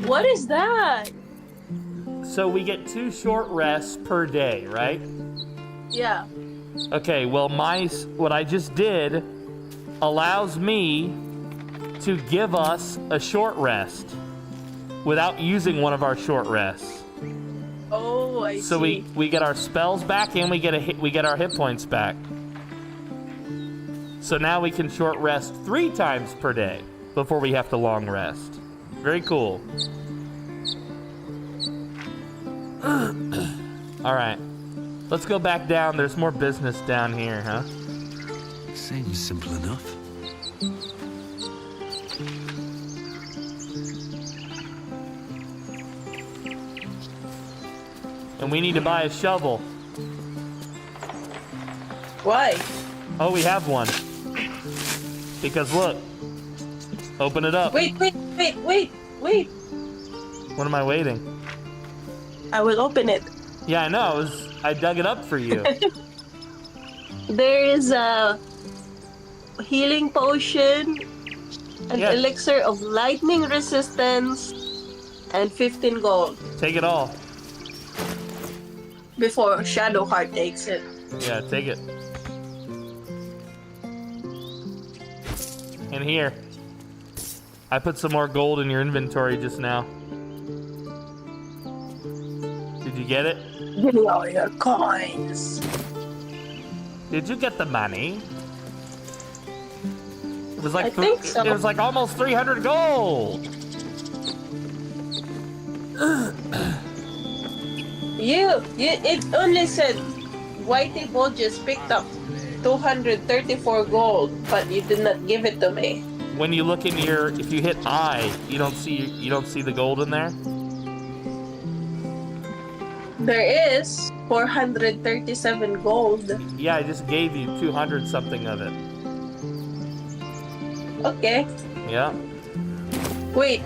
What is that? So we get 2 short rests per day, right? Yeah. Okay, well, what I just did allows me to give us a short rest without using one of our short rests. Oh, I So see. we get our spells back and we get our hit points back. So now we can short rest 3 times per day before we have to long rest. Very cool. All right. Let's go back down. There's more business down here, huh? Seems simple enough. And we need to buy a shovel. Why? Oh, we have one. Because look. Open it up. Wait. What am I waiting? I will open it. Yeah, I know. I dug it up for you. There is a healing potion, an elixir of lightning resistance, and 15 gold. Take it all. Before Shadowheart takes it. Yeah, take it. And here. I put some more gold in your inventory just now. Did you get it? Give me all your coins. Did you get the money? It was like I think so. It was like almost 300 gold. It only said Whitey Bull just picked up 234 gold, but you did not give it to me. When you look in your, if you hit I, you don't see the gold in there. There is 437 gold. Yeah, I just gave you 200 something of it. Okay. Yeah. Wait.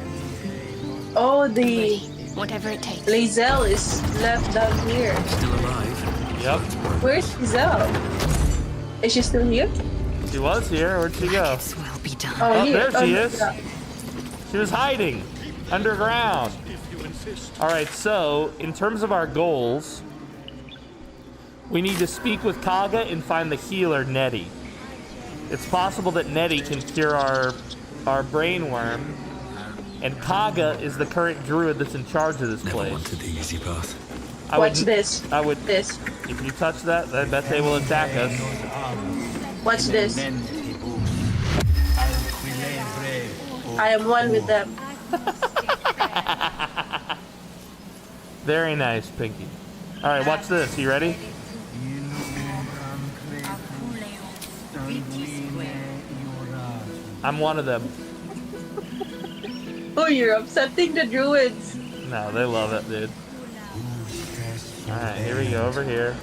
Oh, the whatever it takes. Lae'zel is left down here. Still alive? Yep. Where's Lae'zel? Is she still here? She was here. Where'd she go? Will be done. Oh, here. There she is. Yeah. She was hiding underground. All right, so in terms of our goals, we need to speak with Kaga and find the healer Nettie. It's possible that Nettie can cure our brain worm, and Kaga is the current druid that's in charge of this Never place. wanted the easy path. Watch this. I would. This. If you touch that, I bet they will attack us. Watch this. I am one with them. Very nice, Pinky. All right, watch this. You ready? I'm one of them. Oh, you're upsetting the druids. No, they love it, dude. All right, here we go, over here.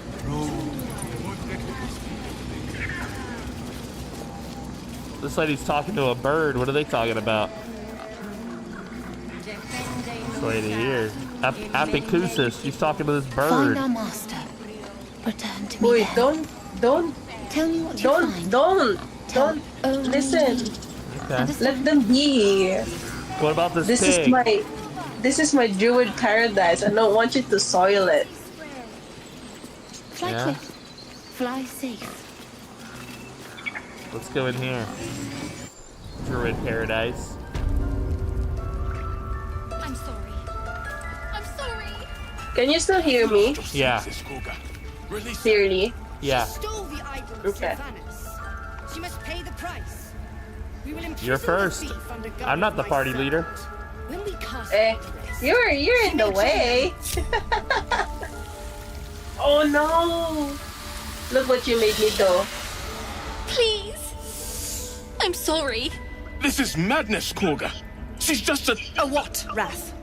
This lady's talking to a bird. What are they talking about? This lady here. Apicoosis. She's talking to this bird. Find our master. Return to me. Wait, then. don't. Tell me what you Don't, find. don't listen. Okay. Let them be. What about this This pig? this is my druid paradise. I don't want you to soil it. Fly Yeah. quick. Fly safe. Let's go in here. Druid paradise. I'm sorry. I'm sorry. Can you still hear me Yeah. clearly? Yeah. Stole the idol of Okay. Sylvanas. She must pay the price. We will imprison You're the first. thief under I'm not the government party by leader. When we cast You're in the way. Oh no! Look what you made me do. Please. I'm sorry. This is madness, Korga. She's just a... A what, Wrath?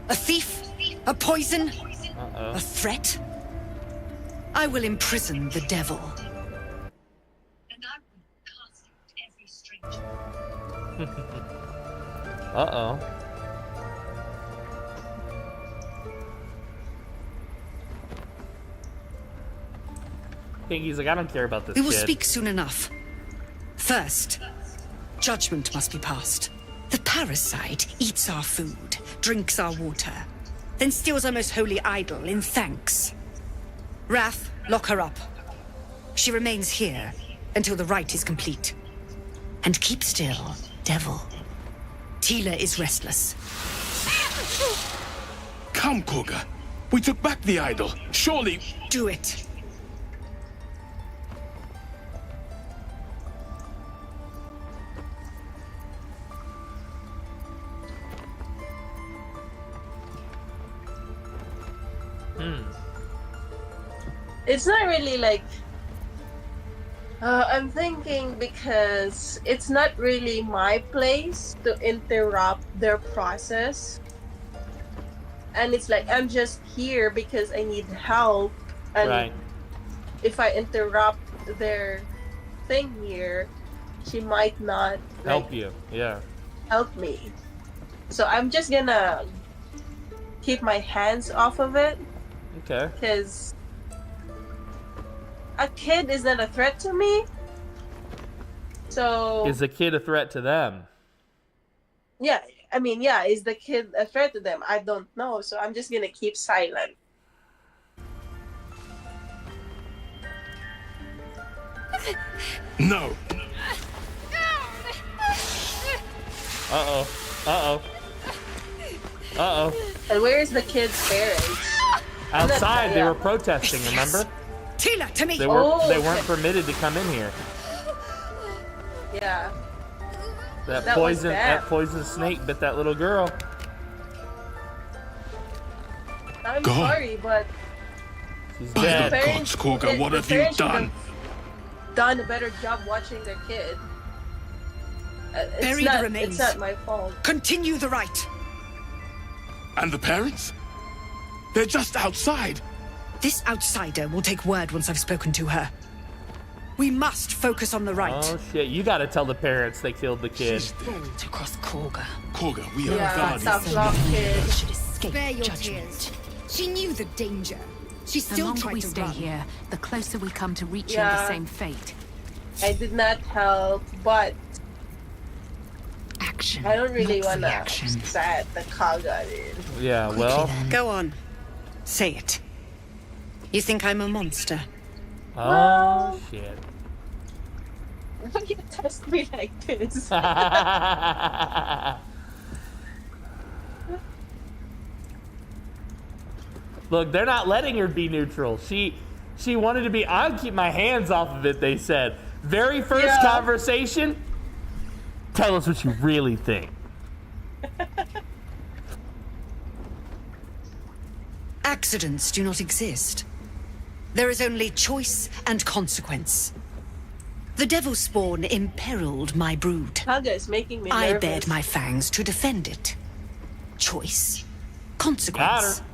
A thief? A poison? Uh-oh. A threat? I will imprison the devil. Uh-oh. Pinky's like, I don't care about this We will kid. speak soon enough. First, judgment must be passed. The parasite eats our food, drinks our water, then steals our most holy idol in thanks. Wrath, lock her up. She remains here until the rite is complete. And keep still, devil. Tila is restless. Come, Korga. We took back the idol. Surely... Do it. It's not really like. I'm thinking because it's not really my place to interrupt their process. And it's like, I'm just here because I need help. And Right. if I interrupt their thing here, she might not Help you. Yeah. help me. So I'm just gonna keep my hands off of it Okay. because a kid is not a threat to me. So Is the kid a threat to them? yeah, I mean, yeah, is the kid a threat to them? I don't know. So I'm just gonna keep silent. No. Uh-oh. Uh-oh. Uh-oh. And where is the kid's parents? Outside, they were protesting, remember? Tila, to me. They weren't permitted to come in here. Yeah. That That was poison bad. that poison snake bit that little girl. I'm Go on. sorry, but She's By dead. the gods, Korga, what the have you parents should done? done a better job watching their kid. Bury the remains. It's not my fault. Continue the rite. And the parents? They're just outside. This outsider will take word once I've spoken to her. We must focus on the rite. Oh shit, you gotta tell the parents they killed the kid. To cross Korga. Korga, we are Yeah, guardians. tough luck, kid. Should escape Spare your judgment. tears. She knew the danger. She The still longer tried we to stay run. here, the closer we come to reaching Yeah. the same fate. I did not help, but Action. I don't really not wanna reaction. upset the Kaga, dude. Yeah, well. Go on. Say it. You think I'm a monster? Oh shit. Why you test me like this? Look, they're not letting her be neutral. She wanted to be. I'll keep my hands off of it, they said. Very first Yeah. conversation. Tell us what you really think. Accidents do not exist. There is only choice and consequence. The devil spawn imperiled my brood. Kaga is making me I nervous. bared my fangs to defend it. Choice. Got Consequence. her.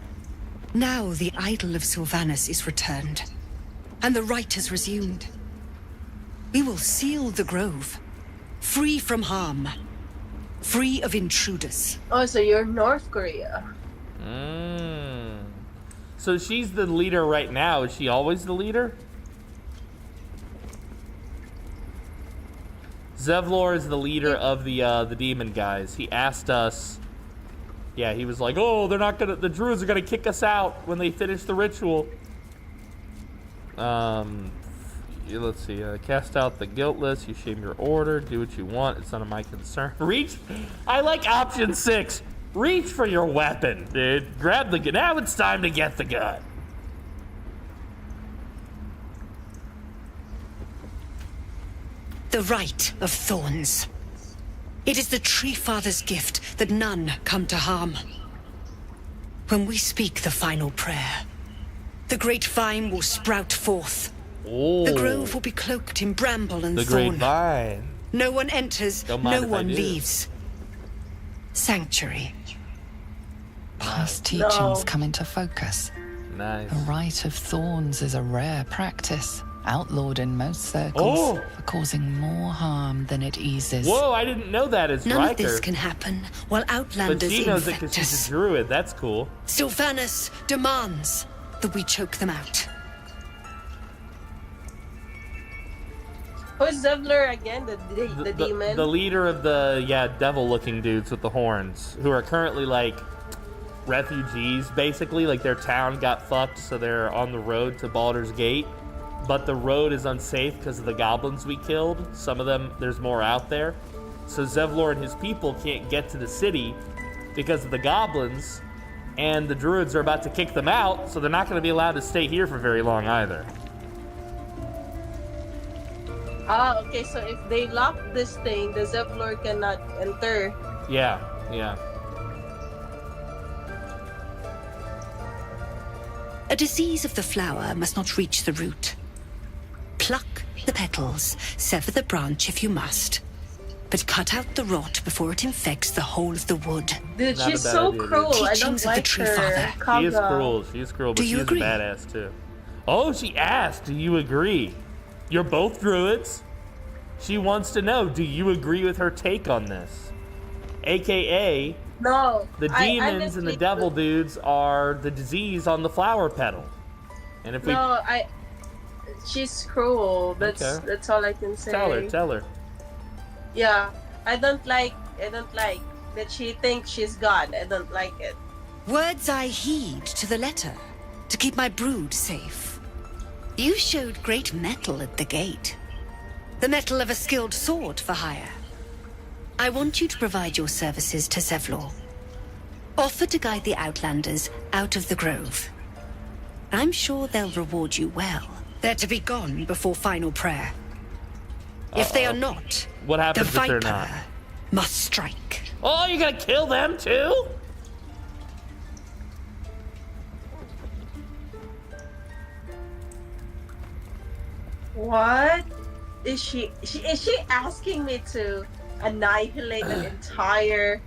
Now the idol of Sylvanus is returned, and the rite has resumed. We will seal the grove, free from harm, free of intruders. Oh, so you're North Korea. So she's the leader right now. Is she always the leader? Zevlor is the leader of the demon guys. He asked us. Yeah, he was like, "Oh, they're not gonna. The druids are gonna kick us out when they finish the ritual." Let's see. Cast out the guiltless. You shame your order. Do what you want. It's none of my concern. Reach. I like option 6. Reach for your weapon, dude. Grab the gun. Now it's time to get the gun. The rite of thorns. It is the Tree Father's gift that none come to harm. When we speak the final prayer, the great vine will sprout forth. Oh. The grove will be cloaked in bramble and The thorn. great vine. No one enters, Don't mind no if I one do. leaves. Sanctuary. Past teachings come into focus. Nice. The rite of thorns is a rare practice, outlawed in most circles for causing more harm than it eases. Whoa, I didn't know that as None Riker. of this can happen while But Outlanders she knows it infect because she's us. a druid. That's cool. Sylvanus demands that we choke them out. Who's Zevlor again? The demon? The leader of the, devil-looking dudes with the horns, who are currently, like, refugees, basically. Like, their town got fucked, so they're on the road to Baldur's Gate. But the road is unsafe because of the goblins we killed. Some of them, there's more out there. So Zevlor and his people can't get to the city because of the goblins. And the druids are about to kick them out, so they're not going to be allowed to stay here for very long either. Ah, okay, so if they lock this thing, the Zevlor cannot enter. Yeah. A disease of the flower must not reach the root. Pluck the petals, sever the branch if you must, but cut out the rot before it infects the whole of the wood. Dude, Not a she's bad so idea, cruel. dude. I don't Teachings of the like Tree her. Father. She is Kaga. cruel. She is cruel, but Do you she agree? is a badass too. Oh, she asked, do you agree? You're both druids. She wants to know, do you agree with her take on this? AKA, No. the I demons and the honestly- devil dudes are the disease on the flower petal. And if we No, she's cruel. That's all I can say. tell her. Yeah, I don't like that she thinks she's God. I don't like it. Words I heed to the letter, to keep my brood safe. You showed great mettle at the gate. The mettle of a skilled sword for hire. I want you to provide your services to Zevlor. Offer to guide the Outlanders out of the grove. I'm sure they'll reward you well. They're to be gone before final prayer. If they are not, What happens the if they're Viper not? must strike. Oh, you're gonna kill them too? What? Is she asking me to annihilate an entire...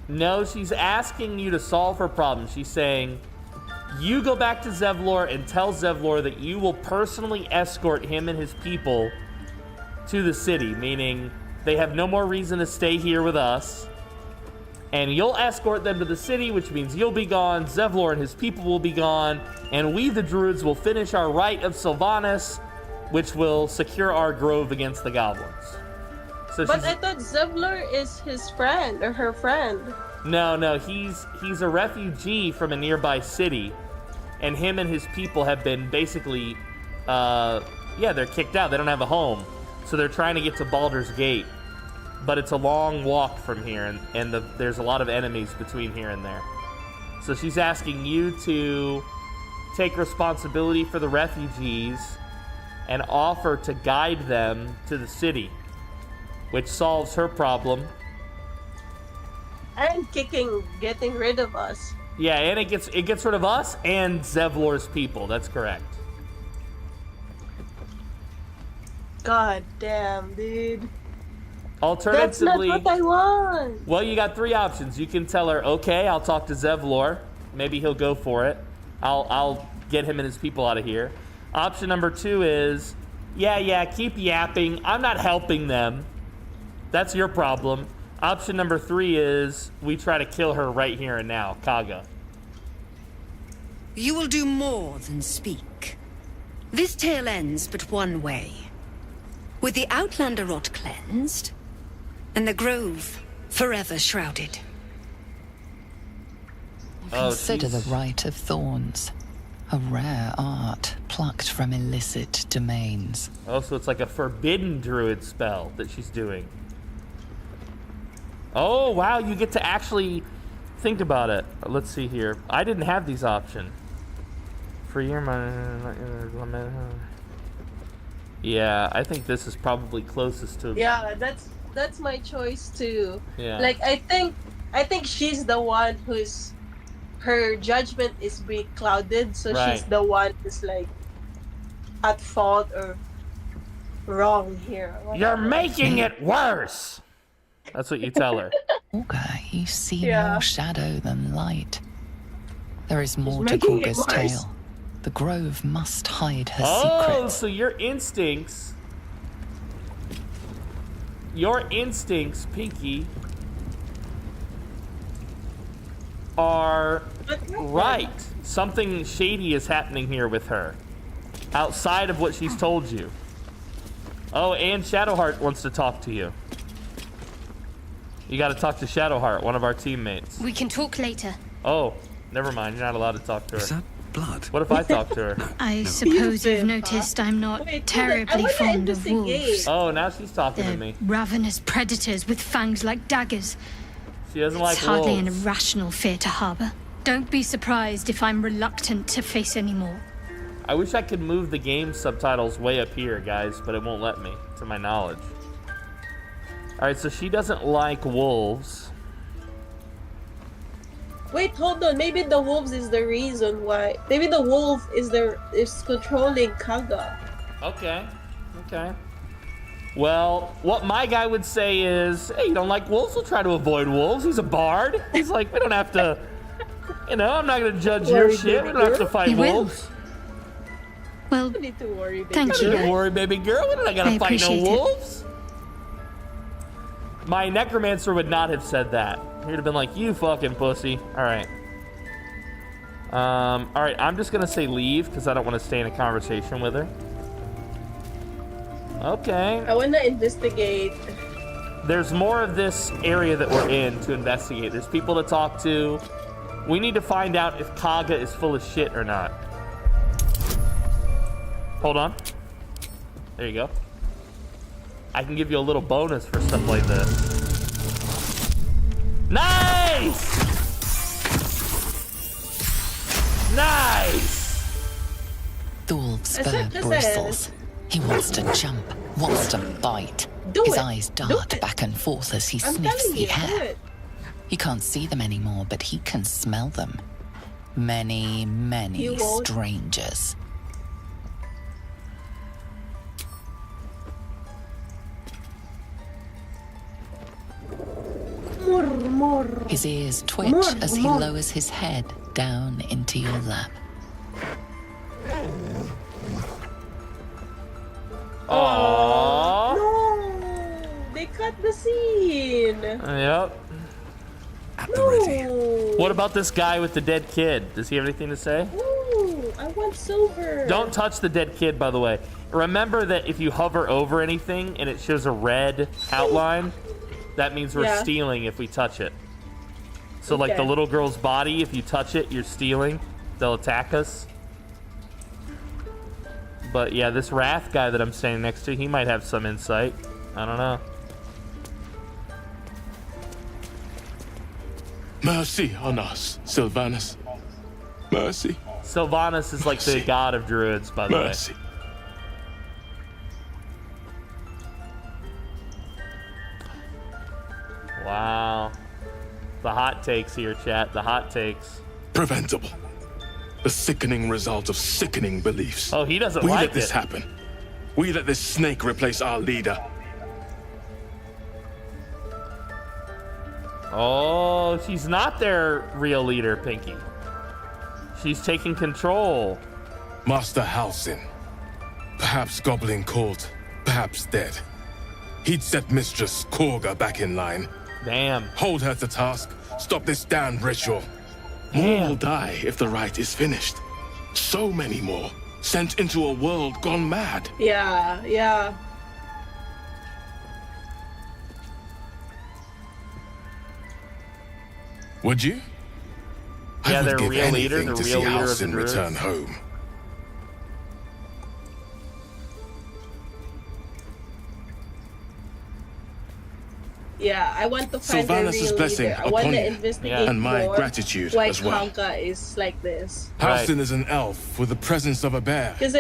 No, she's asking you to solve her problem. She's saying, you go back to Zevlor and tell Zevlor that you will personally escort him and his people to the city, meaning they have no more reason to stay here with us. And you'll escort them to the city, which means you'll be gone, Zevlor and his people will be gone, and we, the druids, will finish our rite of Sylvanas, which will secure our grove against the goblins. So But she's... I thought Zevlor is his friend, or her friend. No, he's a refugee from a nearby city, and him and his people have been basically, they're kicked out. They don't have a home, so they're trying to get to Baldur's Gate, but it's a long walk from here, and there's a lot of enemies between here and there. So she's asking you to take responsibility for the refugees and offer to guide them to the city, which solves her problem. And getting rid of us. Yeah, and it gets rid of us and Zevlor's people. That's correct. God damn, dude. Alternatively, That's not what I want. well, you got three options. You can tell her, okay, I'll talk to Zevlor. Maybe he'll go for it. I'll get him and his people out of here. Option number 2 is, yeah, keep yapping. I'm not helping them. That's your problem. Option number 3 is we try to kill her right here and now, Kaga. You will do more than speak. This tale ends but one way. With the Outlander rot cleansed, and the grove forever shrouded. Consider the Rite of Thorns, a rare art plucked from illicit domains. Oh, so it's like a forbidden druid spell that she's doing. Oh, wow, you get to actually think about it. Let's see here. I didn't have these options. For your mind. Yeah, I think this is probably closest to... Yeah, that's my choice too. Yeah. Like I think she's the one who's her judgment is being clouded, so Right. she's the one who's like at fault or wrong here. You're making it worse! That's what you tell her. Olga, you see Yeah. more shadow than light. There is more to making it Korga's worse. tale. The grove must hide her Oh, secrets. so your instincts, Pinky, are right. Something shady is happening here with her, outside of what she's told you. Oh, and Shadowheart wants to talk to you. You got to talk to Shadowheart, one of our teammates. We can talk later. Oh, never mind. You're not allowed to talk to her. Is that blood? What if I talk to her? I suppose you've noticed I'm not terribly fond of wolves. Oh, now she's talking to They're me. ravenous predators with fangs like daggers. She doesn't like It's hardly an wolves. irrational fear to harbor. Don't be surprised if I'm reluctant to face any more. I wish I could move the game subtitles way up here, guys, but it won't let me, to my knowledge. Alright, so she doesn't like wolves. Wait, hold on. Maybe the wolves is the reason why. Maybe the wolf is controlling Kaga. Okay. Well, what my guy would say is, hey, you don't like wolves? We'll try to avoid wolves. He's a bard. He's like, we don't have to, I'm not going to judge your shit. We don't have to fight wolves. Well, You need to worry, baby. thank you. Don't worry, baby girl. We're not going to fight no appreciate it. wolves. My necromancer would not have said that. He would have been like, you fucking pussy. All right. All right, I'm just going to say leave because I don't want to stay in a conversation with her. Okay. I want to investigate. There's more of this area that we're in to investigate. There's people to talk to. We need to find out if Kaga is full of shit or not. Hold on. There you go. I can give you a little bonus for stuff like this. Nice! Nice! Thul's I fur said this bristles. He wants to jump, wants to bite. His eyes dart back and forth as he I'm sniffs telling the you, do air. it. He can't see them anymore, but he can smell them. Many, many You won't. strangers. More. His ears twitch More, as he more. lowers his head down into your lap. Aww. No, they cut the scene. Yep. No. What about this guy with the dead kid? Does he have anything to say? Ooh, I want silver. Don't touch the dead kid, by the way. Remember that if you hover over anything and it shows a red outline, that means we're Yeah. stealing if we touch it. So like the Okay. little girl's body, if you touch it, you're stealing. They'll attack us. But yeah, this Wrath guy that I'm standing next to, he might have some insight. I don't know. Mercy on us, Sylvanus. Mercy. Sylvanus is like the god of druids, by the Mercy. way. Wow. The hot takes here, chat. The hot takes. Preventable. The sickening result of sickening beliefs. Oh, he doesn't we like let this it. happen. We let this snake replace our leader. Oh, she's not their real leader, Pinky. She's taking control. Master Halsin. Perhaps goblin caught, perhaps dead. He'd set Mistress Korga back in line. Damn. Hold her to task. Stop this damned ritual. More will die if the rite is finished. So many more. Sent into a world gone mad. Yeah. Would you? Yeah, I would their give real leader, anything the to real see leader of the Halsin druids. return home. Yeah, I want to find the Sylvanus' real blessing leader. I want upon to you. investigate And my more gratitude why as well. Kanka is like this. Halsin is an elf with the presence of a bear. Because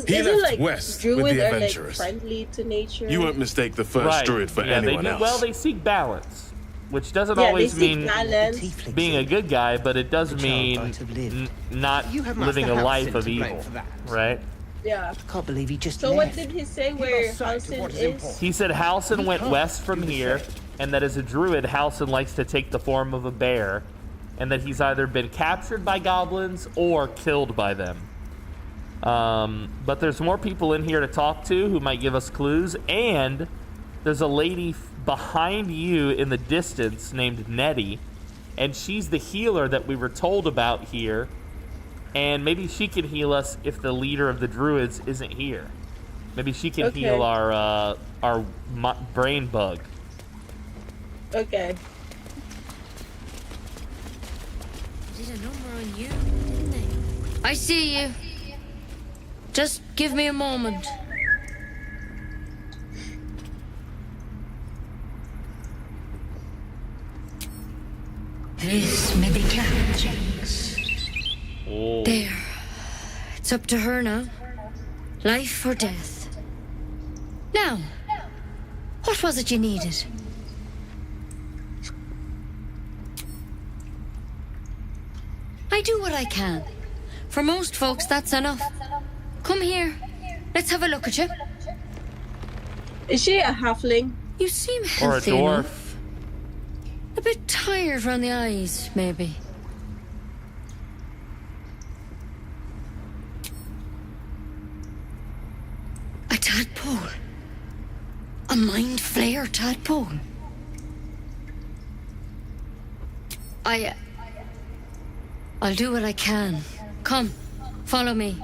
He isn't left like west with druids the are like adventurers. friendly to nature. You won't mistake the first Right. druid for Yeah, they anyone do. else. Well, they seek balance, which doesn't Yeah, they always seek mean balance. being a good guy, but it does mean not You have living a Master life Halsin of to blame evil, for that. right? Yeah. Can't believe he just So left. what did he say where Halsin is? He said Halsin went west from here, and that as a druid, Halsin likes to take the form of a bear, and that he's either been captured by goblins or killed by them. But there's more people in here to talk to who might give us clues, and there's a lady behind you in the distance named Nettie, and she's the healer that we were told about here, and maybe she can heal us if the leader of the druids isn't here. Maybe she can Okay. heal our brain bug. Okay. Did a number on you, didn't they? I see you. Just give me a moment. This may be challenging. Oh. There. It's up to her now. Life or death. Now, what was it you needed? I do what I can. For most folks, that's enough. Come here. Let's have a look at you. Is she a halfling? You seem Or a healthy dwarf. enough. A bit tired around the eyes, maybe. A tadpole. A mind flayer tadpole. I'll do what I can. Come, follow me.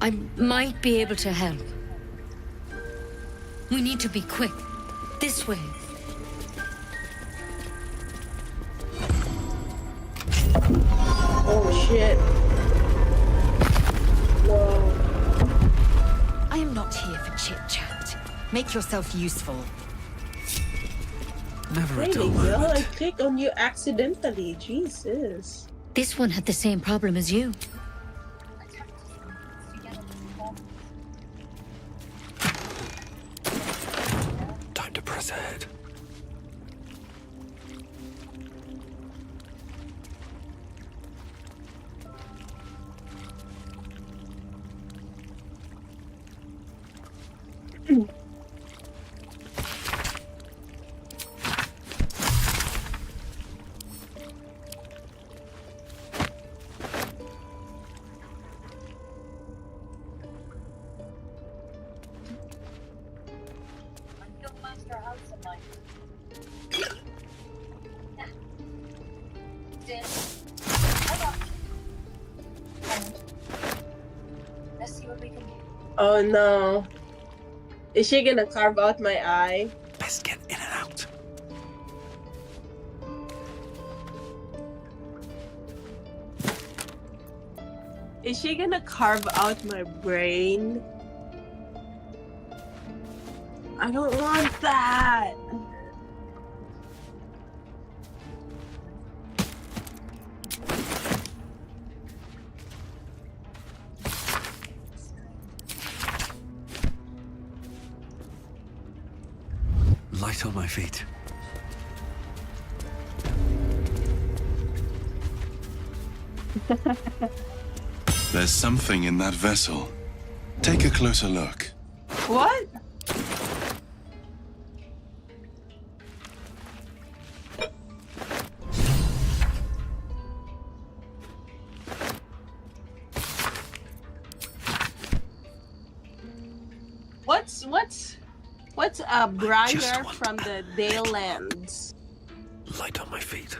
I might be able to help. We need to be quick. This way. Oh shit. Whoa. I am not here for chit-chat. Make yourself useful. Never a There dull you go. moment. I clicked on you accidentally. Jesus. This one had the same problem as you. Time to press ahead. Oh no. Is she gonna carve out my eye? Best get in and out. Is she gonna carve out my brain? I don't want that. Light on my feet. There's something in that vessel. Take a closer look. What? What's a briar from the Dalelands? Light on my feet.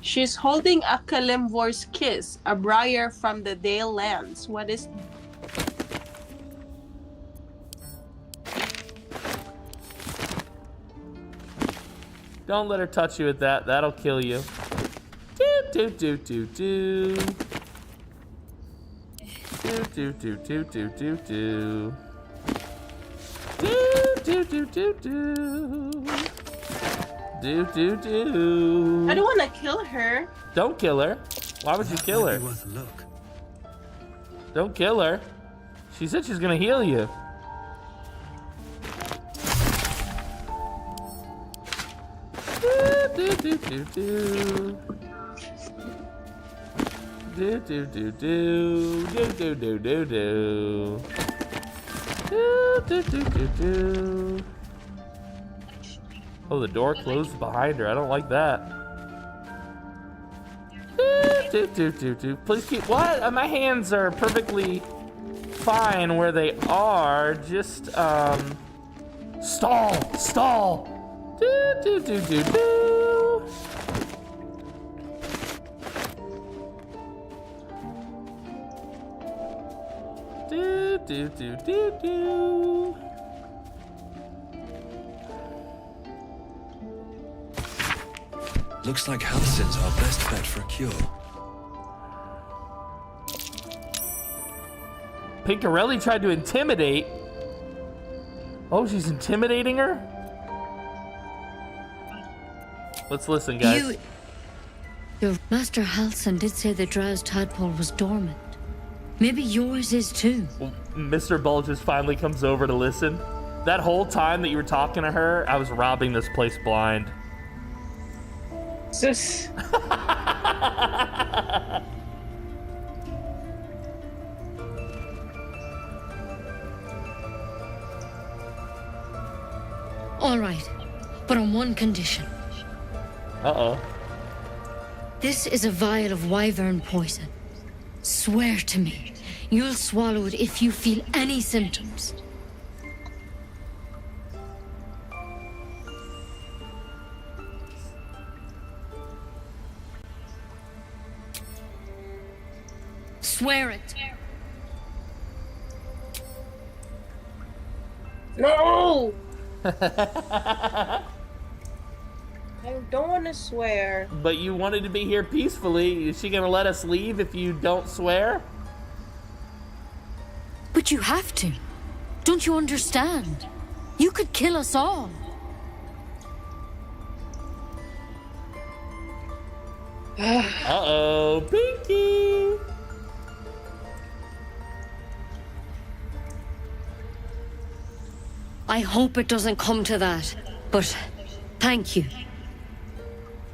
She's holding a Kalimvor's kiss, a briar from the Dalelands. What is? Don't let her touch you with that. That'll kill you. Do do do do do. Do do do do do do. Do do do do do. Do do do. I don't want to kill her. Don't kill her. Why would you kill her? Worth a look. Don't kill her. She said she's gonna heal you. Do do do do. Do do do do. Do do do do do. Do do do do do. Oh, the door closed behind her. I don't like that. Do do do do. Please keep. What? My hands are perfectly fine where they are. Just stall. Do do do do do. Do do do do do. Looks like Halcyon's our best bet for a cure. Pinkarelli tried to intimidate. Oh, she's intimidating her? Let's listen, guys. Your Master Halcyon did say the drow's tadpole was dormant. Maybe yours is too. Mr. Bulges finally comes over to listen. That whole time that you were talking to her, I was robbing this place blind. Sus. All right, but on one condition. Uh-oh. This is a vial of wyvern poison. Swear to me, you'll swallow it if you feel any symptoms. Swear it. No! I don't want to swear. But you wanted to be here peacefully. Is she gonna let us leave if you don't swear? But you have to. Don't you understand? You could kill us all. Uh-oh, Pinky! I hope it doesn't come to that, but thank you.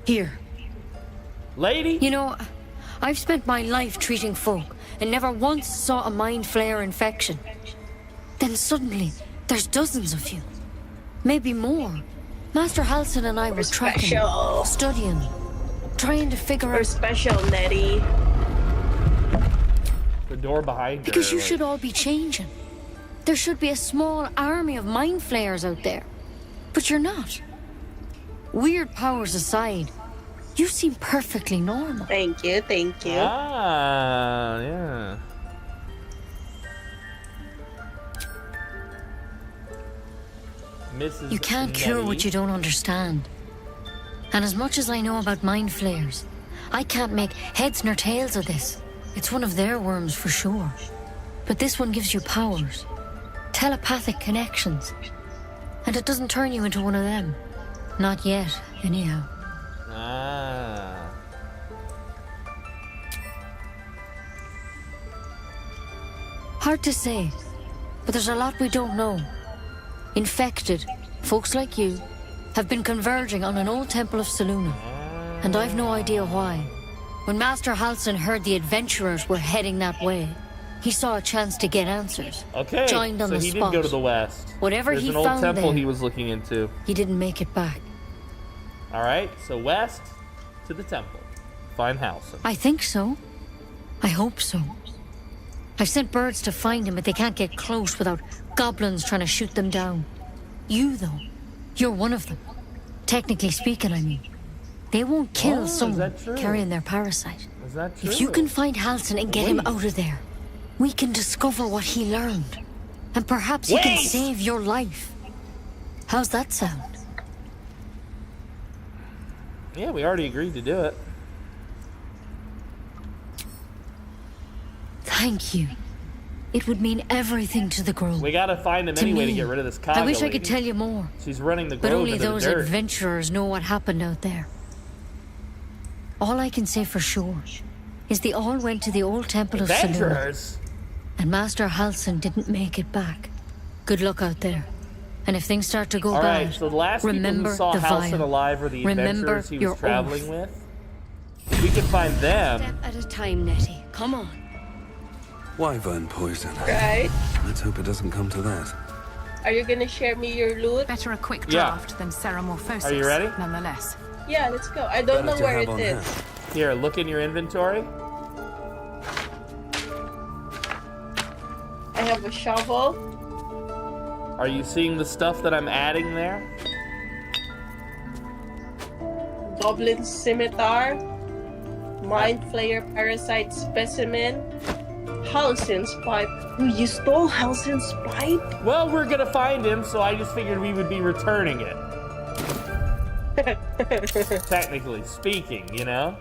Here. Lady? You know, I've spent my life treating folk and never once saw a mind flare infection. Then suddenly, there's dozens of you. Maybe more. Master Halsin and I were tracking, studying, trying to figure out... special, Nettie. The door behind her. Because you should all be changing. There should be a small army of mind flayers out there. But you're not. Weird powers aside, you seem perfectly normal. Thank you, thank you. Ah, yeah. Mrs. You can't cure what you don't understand. And as much as I know about mind flayers, I can't make heads nor tails of this. It's one of their worms for sure. But this one gives you powers. Telepathic connections. And it doesn't turn you into one of them. Not yet, anyhow. Ah. Hard to say, but there's a lot we don't know. Infected, folks like you, have been converging on an old temple of Selûne. And I've no idea why. When Master Halsin heard the adventurers were heading that way, he saw a chance to get answers. Okay, Joined on so the he spot. did go to the west. Whatever There's he an old found temple there, he was looking into. he didn't make it back. All right, so west to the temple. Find Halsin. I think so. I hope so. I've sent birds to find him, but they can't get close without goblins trying to shoot them down. You, though, you're one of them. Technically speaking, I mean. They won't kill someone carrying their parasite. Is that true? If you can find Halsin and get him out of there, we can discover what he learned. And perhaps he can save your life. How's that sound? Yeah, we already agreed to do it. Thank you. It would mean everything to the Grove. We gotta find him anyway to get rid of this Kaga I wish I lady. could tell you more. She's running the But Grove only into the those dirt. adventurers know what happened out there. All I can say for sure is they all went to the old temple of Selûne. Adventurers? And Master Halsin didn't make it back. Good luck out there. And if things start to go All bad, right, so the last people remember who saw the Halsin vial. alive were the Remember adventurers he your was traveling oath. with. If we can find them. Step at a time, Nettie. Come on. Wyvern poison. Right. Let's hope it doesn't come to that. Are you gonna share me your loot? Better a quick Yeah. draft than ceramorphosis. Are you ready? Nonetheless. Yeah, let's go. I don't know where it is. Here, look in your inventory. I have a shovel. Are you seeing the stuff that I'm adding there? Goblin scimitar. Mind flayer parasite specimen. Halsin's pipe. Ooh, you stole Halsin's pipe? Well, we're gonna find him, so I just figured we would be returning it. Technically speaking, you know?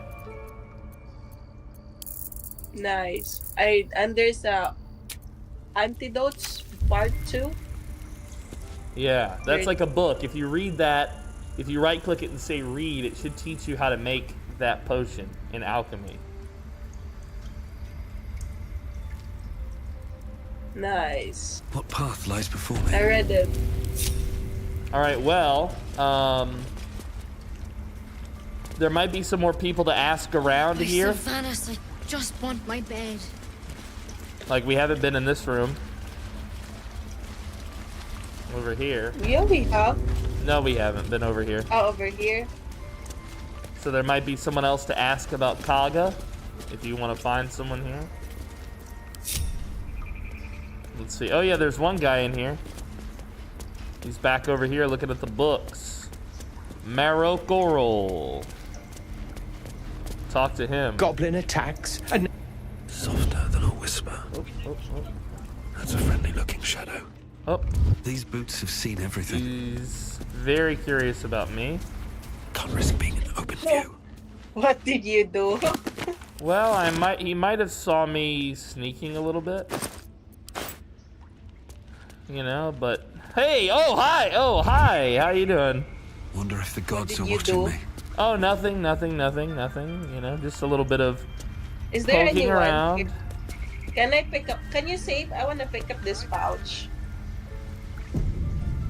Nice. And there's a Antidotes Part 2. Yeah, that's like a book. If you read that, if you right click it and say read, it should teach you how to make that potion in alchemy. Nice. What path lies before me? I read it. All right, well, there might be some more people to ask around here. Sylvanas, I just want my bed. Like, we haven't been in this room. Over here. Yeah, we have. No, we haven't been over here. Oh, over here. So there might be someone else to ask about Kaga, if you want to find someone here. Let's see. Oh yeah, there's one guy in here. He's back over here looking at the books. Marokoro. Talk to him. Goblin attacks and softer than a whisper. That's a friendly-looking shadow. Oh. These boots have seen everything. He's very curious about me. Can't risk being in open view. What did you do? Well, he might have saw me sneaking a little bit. You know, but hey, oh hi, how you doing? Wonder if the gods are watching me. Oh, nothing. You know, just a little bit of Is there poking anyone? around. Can I pick up? Can you save? I want to pick up this pouch.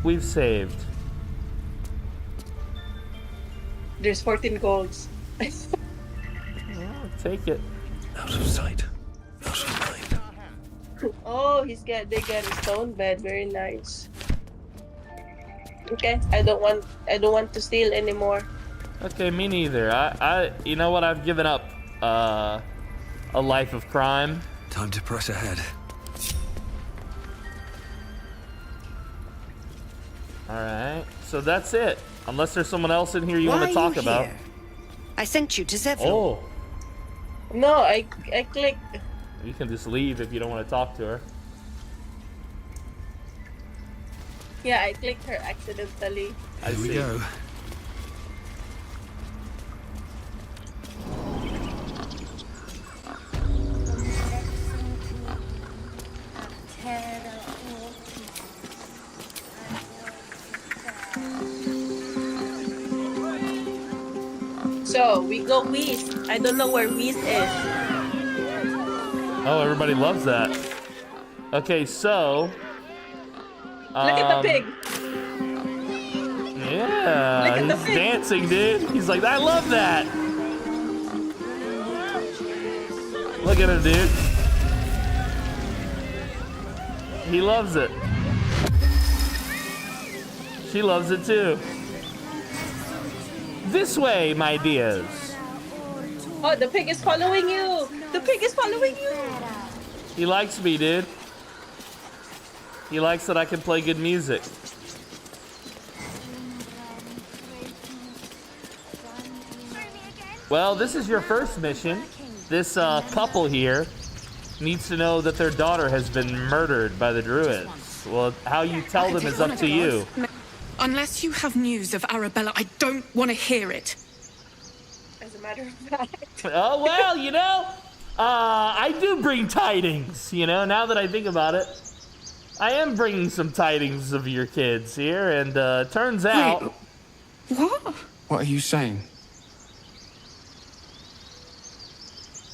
We've saved. There's 14 golds. Well, take it. Out of sight. Out of mind. Oh, they got a stone bed. Very nice. Okay, I don't want to steal anymore. Okay, me neither. I you know what? I've given up a life of crime. Time to press ahead. All right, so that's it. Unless there's someone else in here you want to talk about. I sent you to Zevlor. Oh. No, I clicked. You can just leave if you don't want to talk to her. Yeah, I clicked her accidentally. Here we go. So we go Whis. I don't know where Whis is. Oh, everybody loves that. Okay, so Look at the pig. Yeah, Look at the he's pig. dancing, dude. He's like, I love that. Look at him, dude. He loves it. She loves it too. This way, my dears. Oh, the pig is following you. The pig is following you. He likes me, dude. He likes that I can play good music. Well, this is your first mission. This couple here needs to know that their daughter has been murdered by the druids. Well, how you tell them is up to you. Unless you have news of Arabella, I don't want to hear it. As a matter of fact. Oh, well, you know, I do bring tidings, you know, now that I think about it. I am bringing some tidings of your kids here, and turns out... What? What are you saying?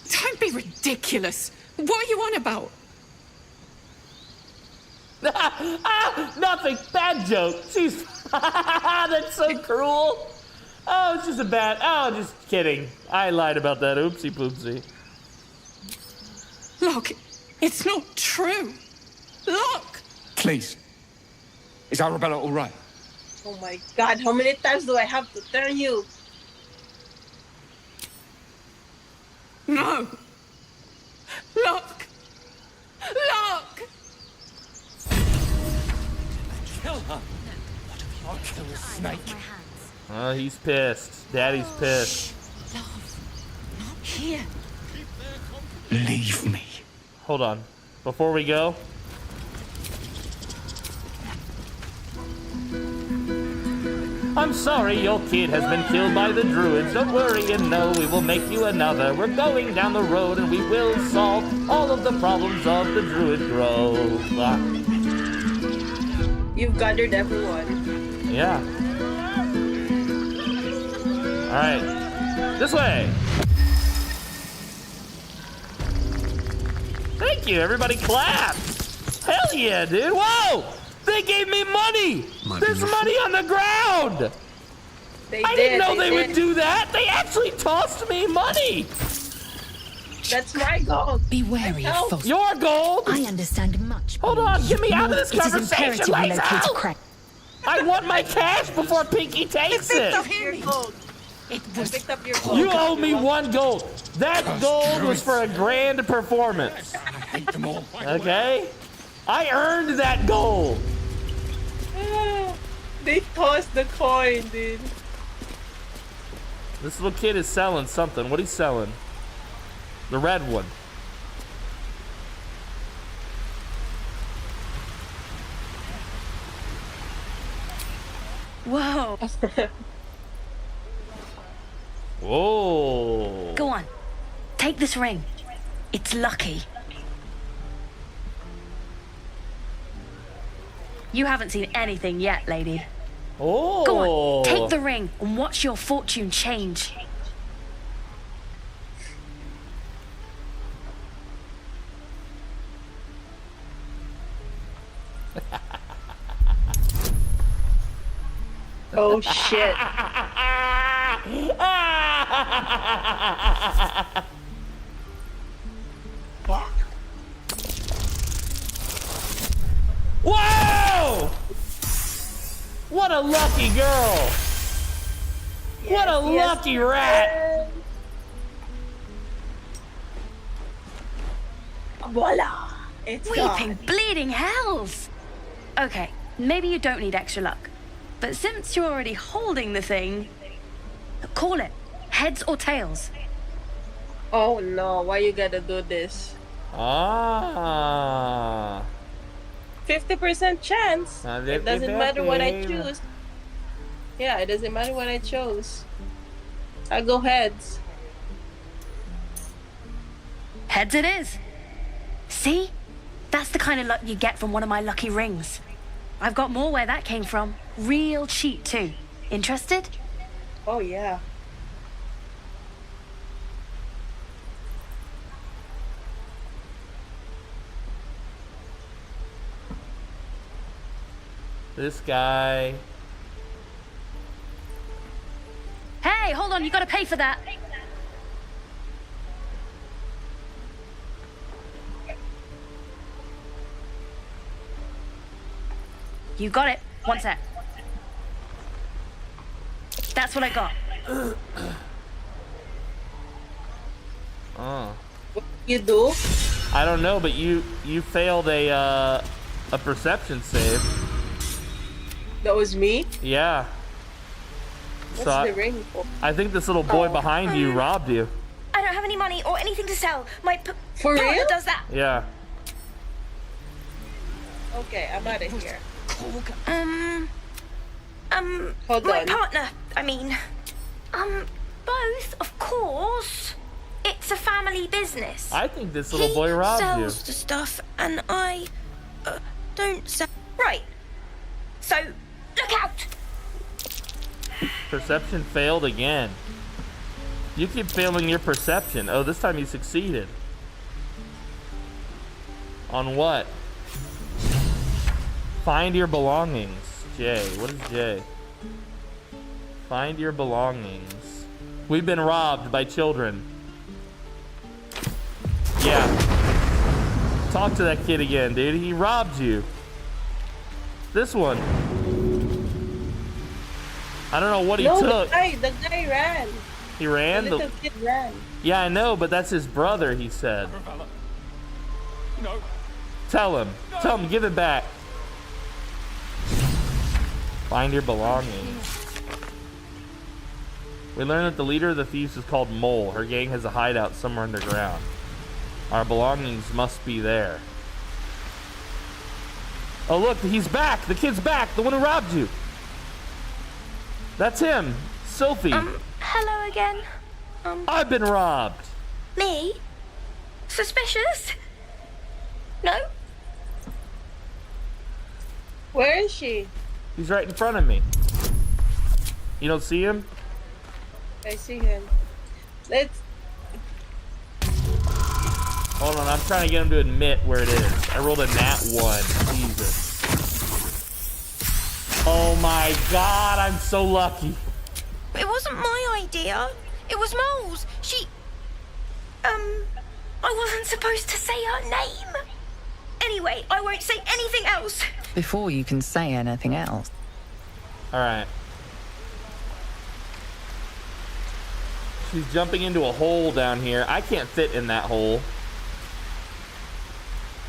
Don't be ridiculous. What are you on about? Nothing. Bad joke. She's... That's so cruel. Oh, it's just a bad... Oh, just kidding. I lied about that. Oopsie poopsie. Look, it's not true. Look. Please. Is Arabella all right? Oh my God! How many times do I have to tell you? No. Look. Look. Kill her. I'll kill the snake. Oh, he's pissed. Daddy's pissed. Not here. Leave me. Hold on. Before we go... I'm sorry your kid has been killed by the druids. Don't worry, you know we will make you another. We're going down the road and we will solve all of the problems of the druid grove. You've gathered everyone. Yeah. All right. This way. Thank you. Everybody clap. Hell yeah, dude. Whoa. They gave me money. There's be money on the ground. I didn't know they would do that. They actually tossed me money. That's my gold. Be wary of false. Your gold? I understand much. Hold on, get me out of this It is conversation, imperative we lights locate a out. crack. I want my cash before Pinky takes it. Your gold. I picked up your gold. You owe me 1 gold. That gold was for a grand performance. I hate them all. Okay? I earned that gold. They tossed the coin, dude. This little kid is selling something. What he's selling? The red one. Whoa. Whoa. Go on. Take this ring. It's lucky. You haven't seen anything yet, lady. Oh. Go on. Take the ring and watch your fortune change. Oh shit. Whoa! What a lucky girl. What a lucky rat. Voila. It's Weeping, gone. bleeding hells. Okay, maybe you don't need extra luck. But since you're already holding the thing, call it. Heads or tails. Oh no, why you gotta do this? Ah. 50% chance. It doesn't matter what I 50-50. choose. Yeah, it doesn't matter what I chose. I go heads. Heads it is. See? That's the kind of luck you get from one of my lucky rings. I've got more where that came from. Real cheap too. Interested? Oh yeah. This guy. Hey, hold on, you gotta pay for that. You got it. One sec. That's what I got. Oh. What you do? I don't know, but you failed a perception save. That was me? Yeah. What's the ring for? I think this little boy behind you robbed you. I don't have any money or anything to sell. My For partner real? does that. Yeah. Okay, I'm out of here. Hold my on. partner, I mean. Both, of course. It's a family business. I think this little boy robbed you. He sells the stuff and I don't sell. Right. So, look out! Perception failed again. You keep failing your perception. Oh, this time you succeeded. On what? Find your belongings. J. What is J? Find your belongings. We've been robbed by children. Yeah. Talk to that kid again, dude. He robbed you. This one. I don't know what he took. The guy ran. He ran? The little kid ran. Yeah, I know, but that's his brother, he said. No. Tell him. No. Tell him, give it back. Find your belongings. We learned that the leader of the thieves is called Mole. Her gang has a hideout somewhere underground. Our belongings must be there. Oh, look, he's back. The kid's back. The one who robbed you. That's him. Sophie. Hello again. I've been robbed. Me? Suspicious? No? Where is she? He's right in front of me. You don't see him? I see him. Let's... Hold on, I'm trying to get him to admit where it is. I rolled a nat 1. Jesus. Oh my god, I'm so lucky. It wasn't my idea. It was Mole's. I wasn't supposed to say her name. Anyway, I won't say anything else. Before you can say anything else. Alright. She's jumping into a hole down here. I can't fit in that hole.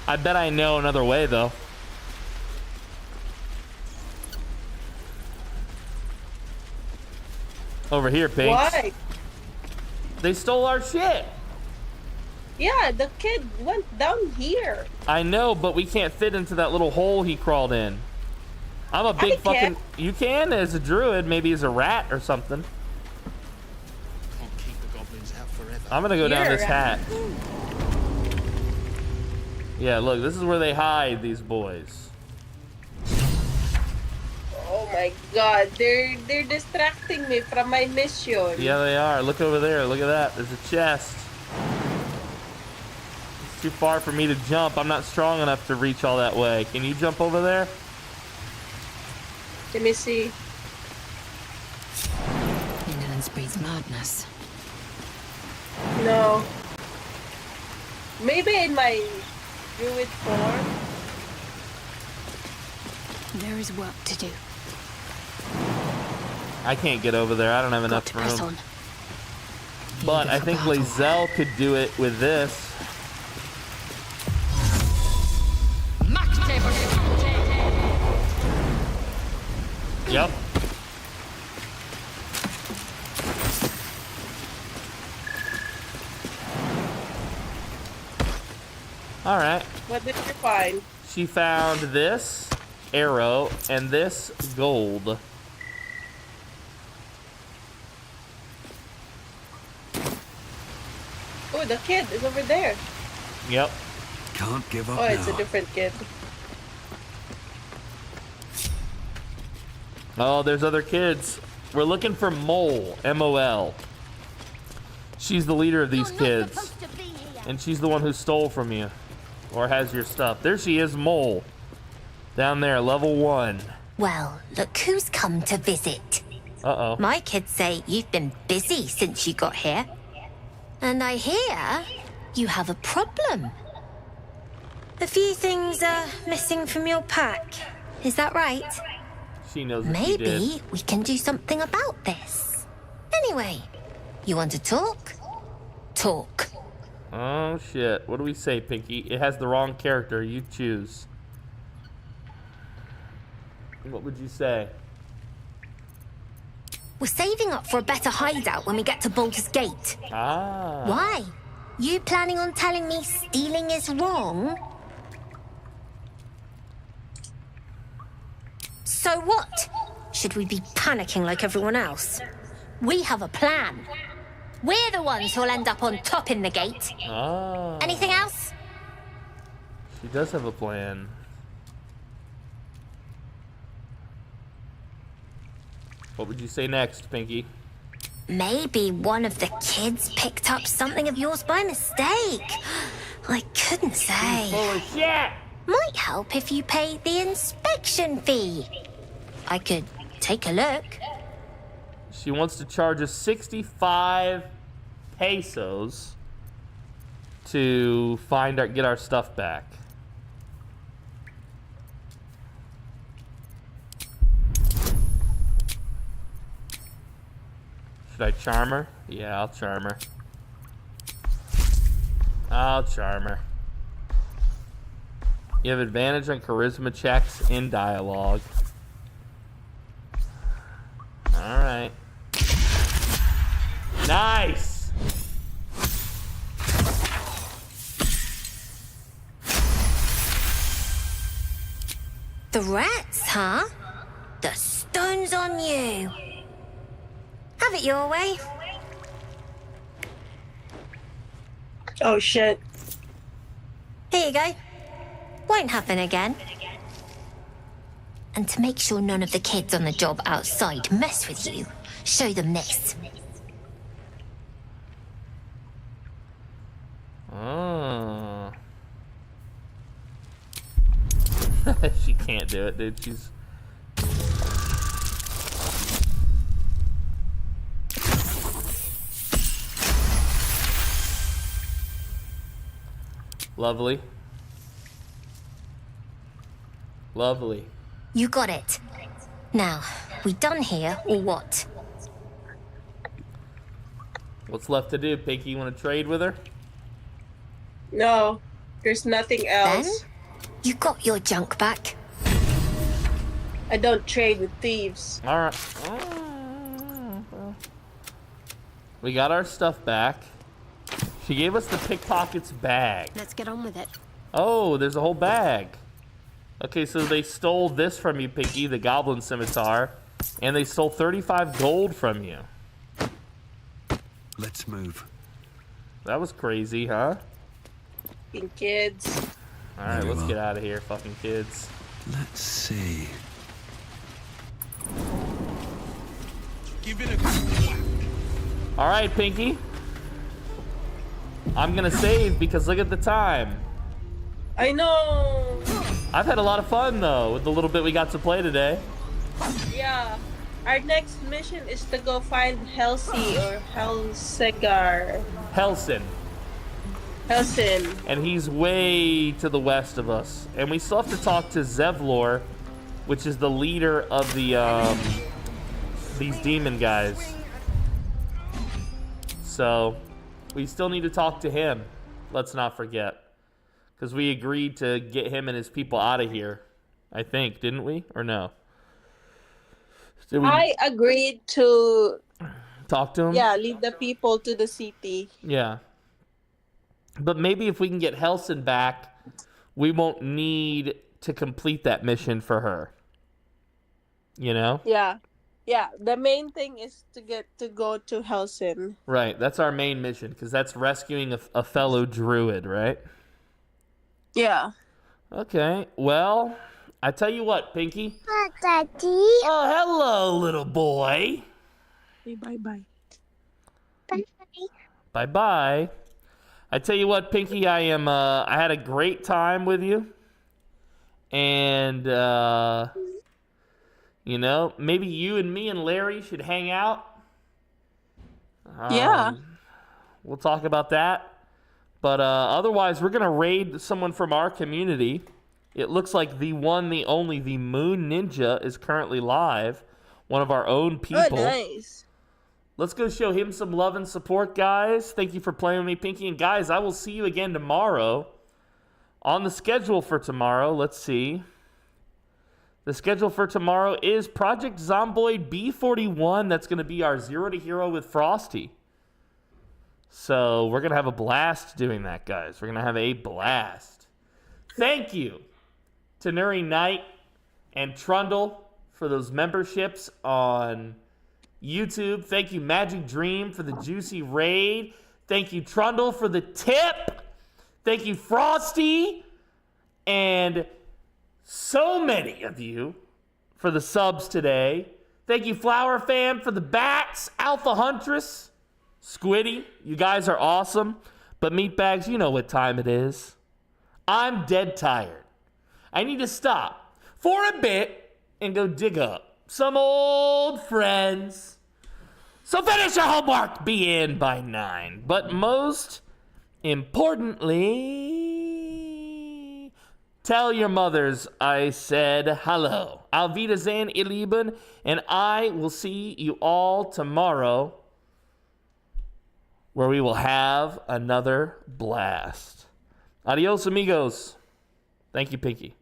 I bet I know another way, though. Over here, Pinks. Why? They stole our shit. Yeah, the kid went down here. I know, but we can't fit into that little hole he crawled in. I'm a big fucking... You can as a druid, maybe as a rat or something. Can't keep the goblins out forever. I'm gonna go down this hat. Yeah, look, this is where they hide, these boys. Oh my god, they're distracting me from my mission. Yeah, they are. Look over there. Look at that. There's a chest. It's too far for me to jump. I'm not strong enough to reach all that way. Can you jump over there? Let me see. Indolence breeds madness. No. Maybe in my druid form. There is work to do. I can't get over there. I don't have enough Press room. on. But I think Lazelle could do it with this. Yep. All right. What did you find? She found this arrow and this gold. Oh, the kid is over there. Yep. Can't give up Oh, it's now. a different kid. Oh, there's other kids. We're looking for Mole, M-O-L. She's the leader of these kids. And she's the one who stole from you. Or has your stuff. There she is, Mole. Down there, level 1. Well, look who's come to visit. Uh-oh. My kids say you've been busy since you got here. And I hear you have a problem. A few things are missing from your pack. Is that right? She knows what she did. Maybe we can do something about this. Anyway, you want to talk? Talk. Oh, shit. What do we say, Pinky? It has the wrong character. You choose. What would you say? We're saving up for a better hideout when we get to Baldur's Gate. Ah. Why? You planning on telling me stealing is wrong? So what? Should we be panicking like everyone else? We have a plan. We're the ones who'll end up on top in the gate. Ah. Anything else? She does have a plan. What would you say next, Pinky? Maybe one of the kids picked up something of yours by mistake. I couldn't say. Holy shit! Might help if you paid the inspection fee. I could take a look. She wants to charge us 65 pesos to get our stuff back. Should I charm her? Yeah, I'll charm her. I'll charm her. You have advantage on charisma checks in dialogue. Alright. Nice! The rats, huh? The stone's on you. Have it your way. Oh shit. Here you go. Won't happen again. And to make sure none of the kids on the job outside mess with you, show them this. Oh. She can't do it, dude. She's Lovely. Lovely. You got it. Now, we done here or what? What's left to do, Pinky? You want to trade with her? No, there's nothing else. Then, you got your junk back. I don't trade with thieves. All right. We got our stuff back. She gave us the pickpocket's bag. Let's get on with it. Oh, there's a whole bag. Okay, so they stole this from you, Pinky, the goblin scimitar, and they stole 35 gold from you. Let's move. That was crazy, huh? Fucking kids. All right, let's get out of here, fucking kids. Let's see. Give it a whack. All right, Pinky. I'm gonna save because look at the time. I know. I've had a lot of fun though with the little bit we got to play today. Yeah. Our next mission is to go find Helsi or Helsegar. Helson. Helson. And he's way to the west of us. And we still have to talk to Zevlor, which is the leader of the these demon guys. So we still need to talk to him. Let's not forget. Because we agreed to get him and his people out of here. I think, didn't we? Or no? Did we I agreed to talk to him? lead the people to the city. Yeah. But maybe if we can get Helson back, we won't need to complete that mission for her. You know? Yeah. Yeah. The main thing is to get to go to Helson. Right. That's our main mission, because that's rescuing a fellow druid, right? Yeah. Okay. Well, I tell you what, Pinky. Hi, Daddy. Oh, hello, little boy. Say bye-bye. Bye. Bye-bye. I tell you what, Pinky, I had a great time with you. And, you know, maybe you and me and Larry should hang out. Yeah. We'll talk about that. But otherwise, we're going to raid someone from our community. It looks like the one, the only, the Moon Ninja is currently live. One of our own people. Oh, nice. Let's go show him some love and support, guys. Thank you for playing with me, Pinky. And guys, I will see you again tomorrow. On the schedule for tomorrow, let's see. The schedule for tomorrow is Project Zomboid B41. That's going to be our Zero to Hero with Frosty. So we're going to have a blast doing that, guys. We're going to have a blast. Thank you to Nuri Knight and Trundle for those memberships on YouTube. Thank you, Magic Dream, for the juicy raid. Thank you, Trundle, for the tip. Thank you, Frosty. And so many of you for the subs today. Thank you, Flower Fam, for the bats. Alpha Huntress. Squiddy, you guys are awesome. But Meatbags, you know what time it is. I'm dead tired. I need to stop for a bit and go dig up some old friends. So finish your homework, be in by 9. But most importantly, tell your mothers I said hello. Auf Wiedersehen, ihr Lieben, and I will see you all tomorrow, where we will have another blast. Adios, amigos. Thank you, Pinky.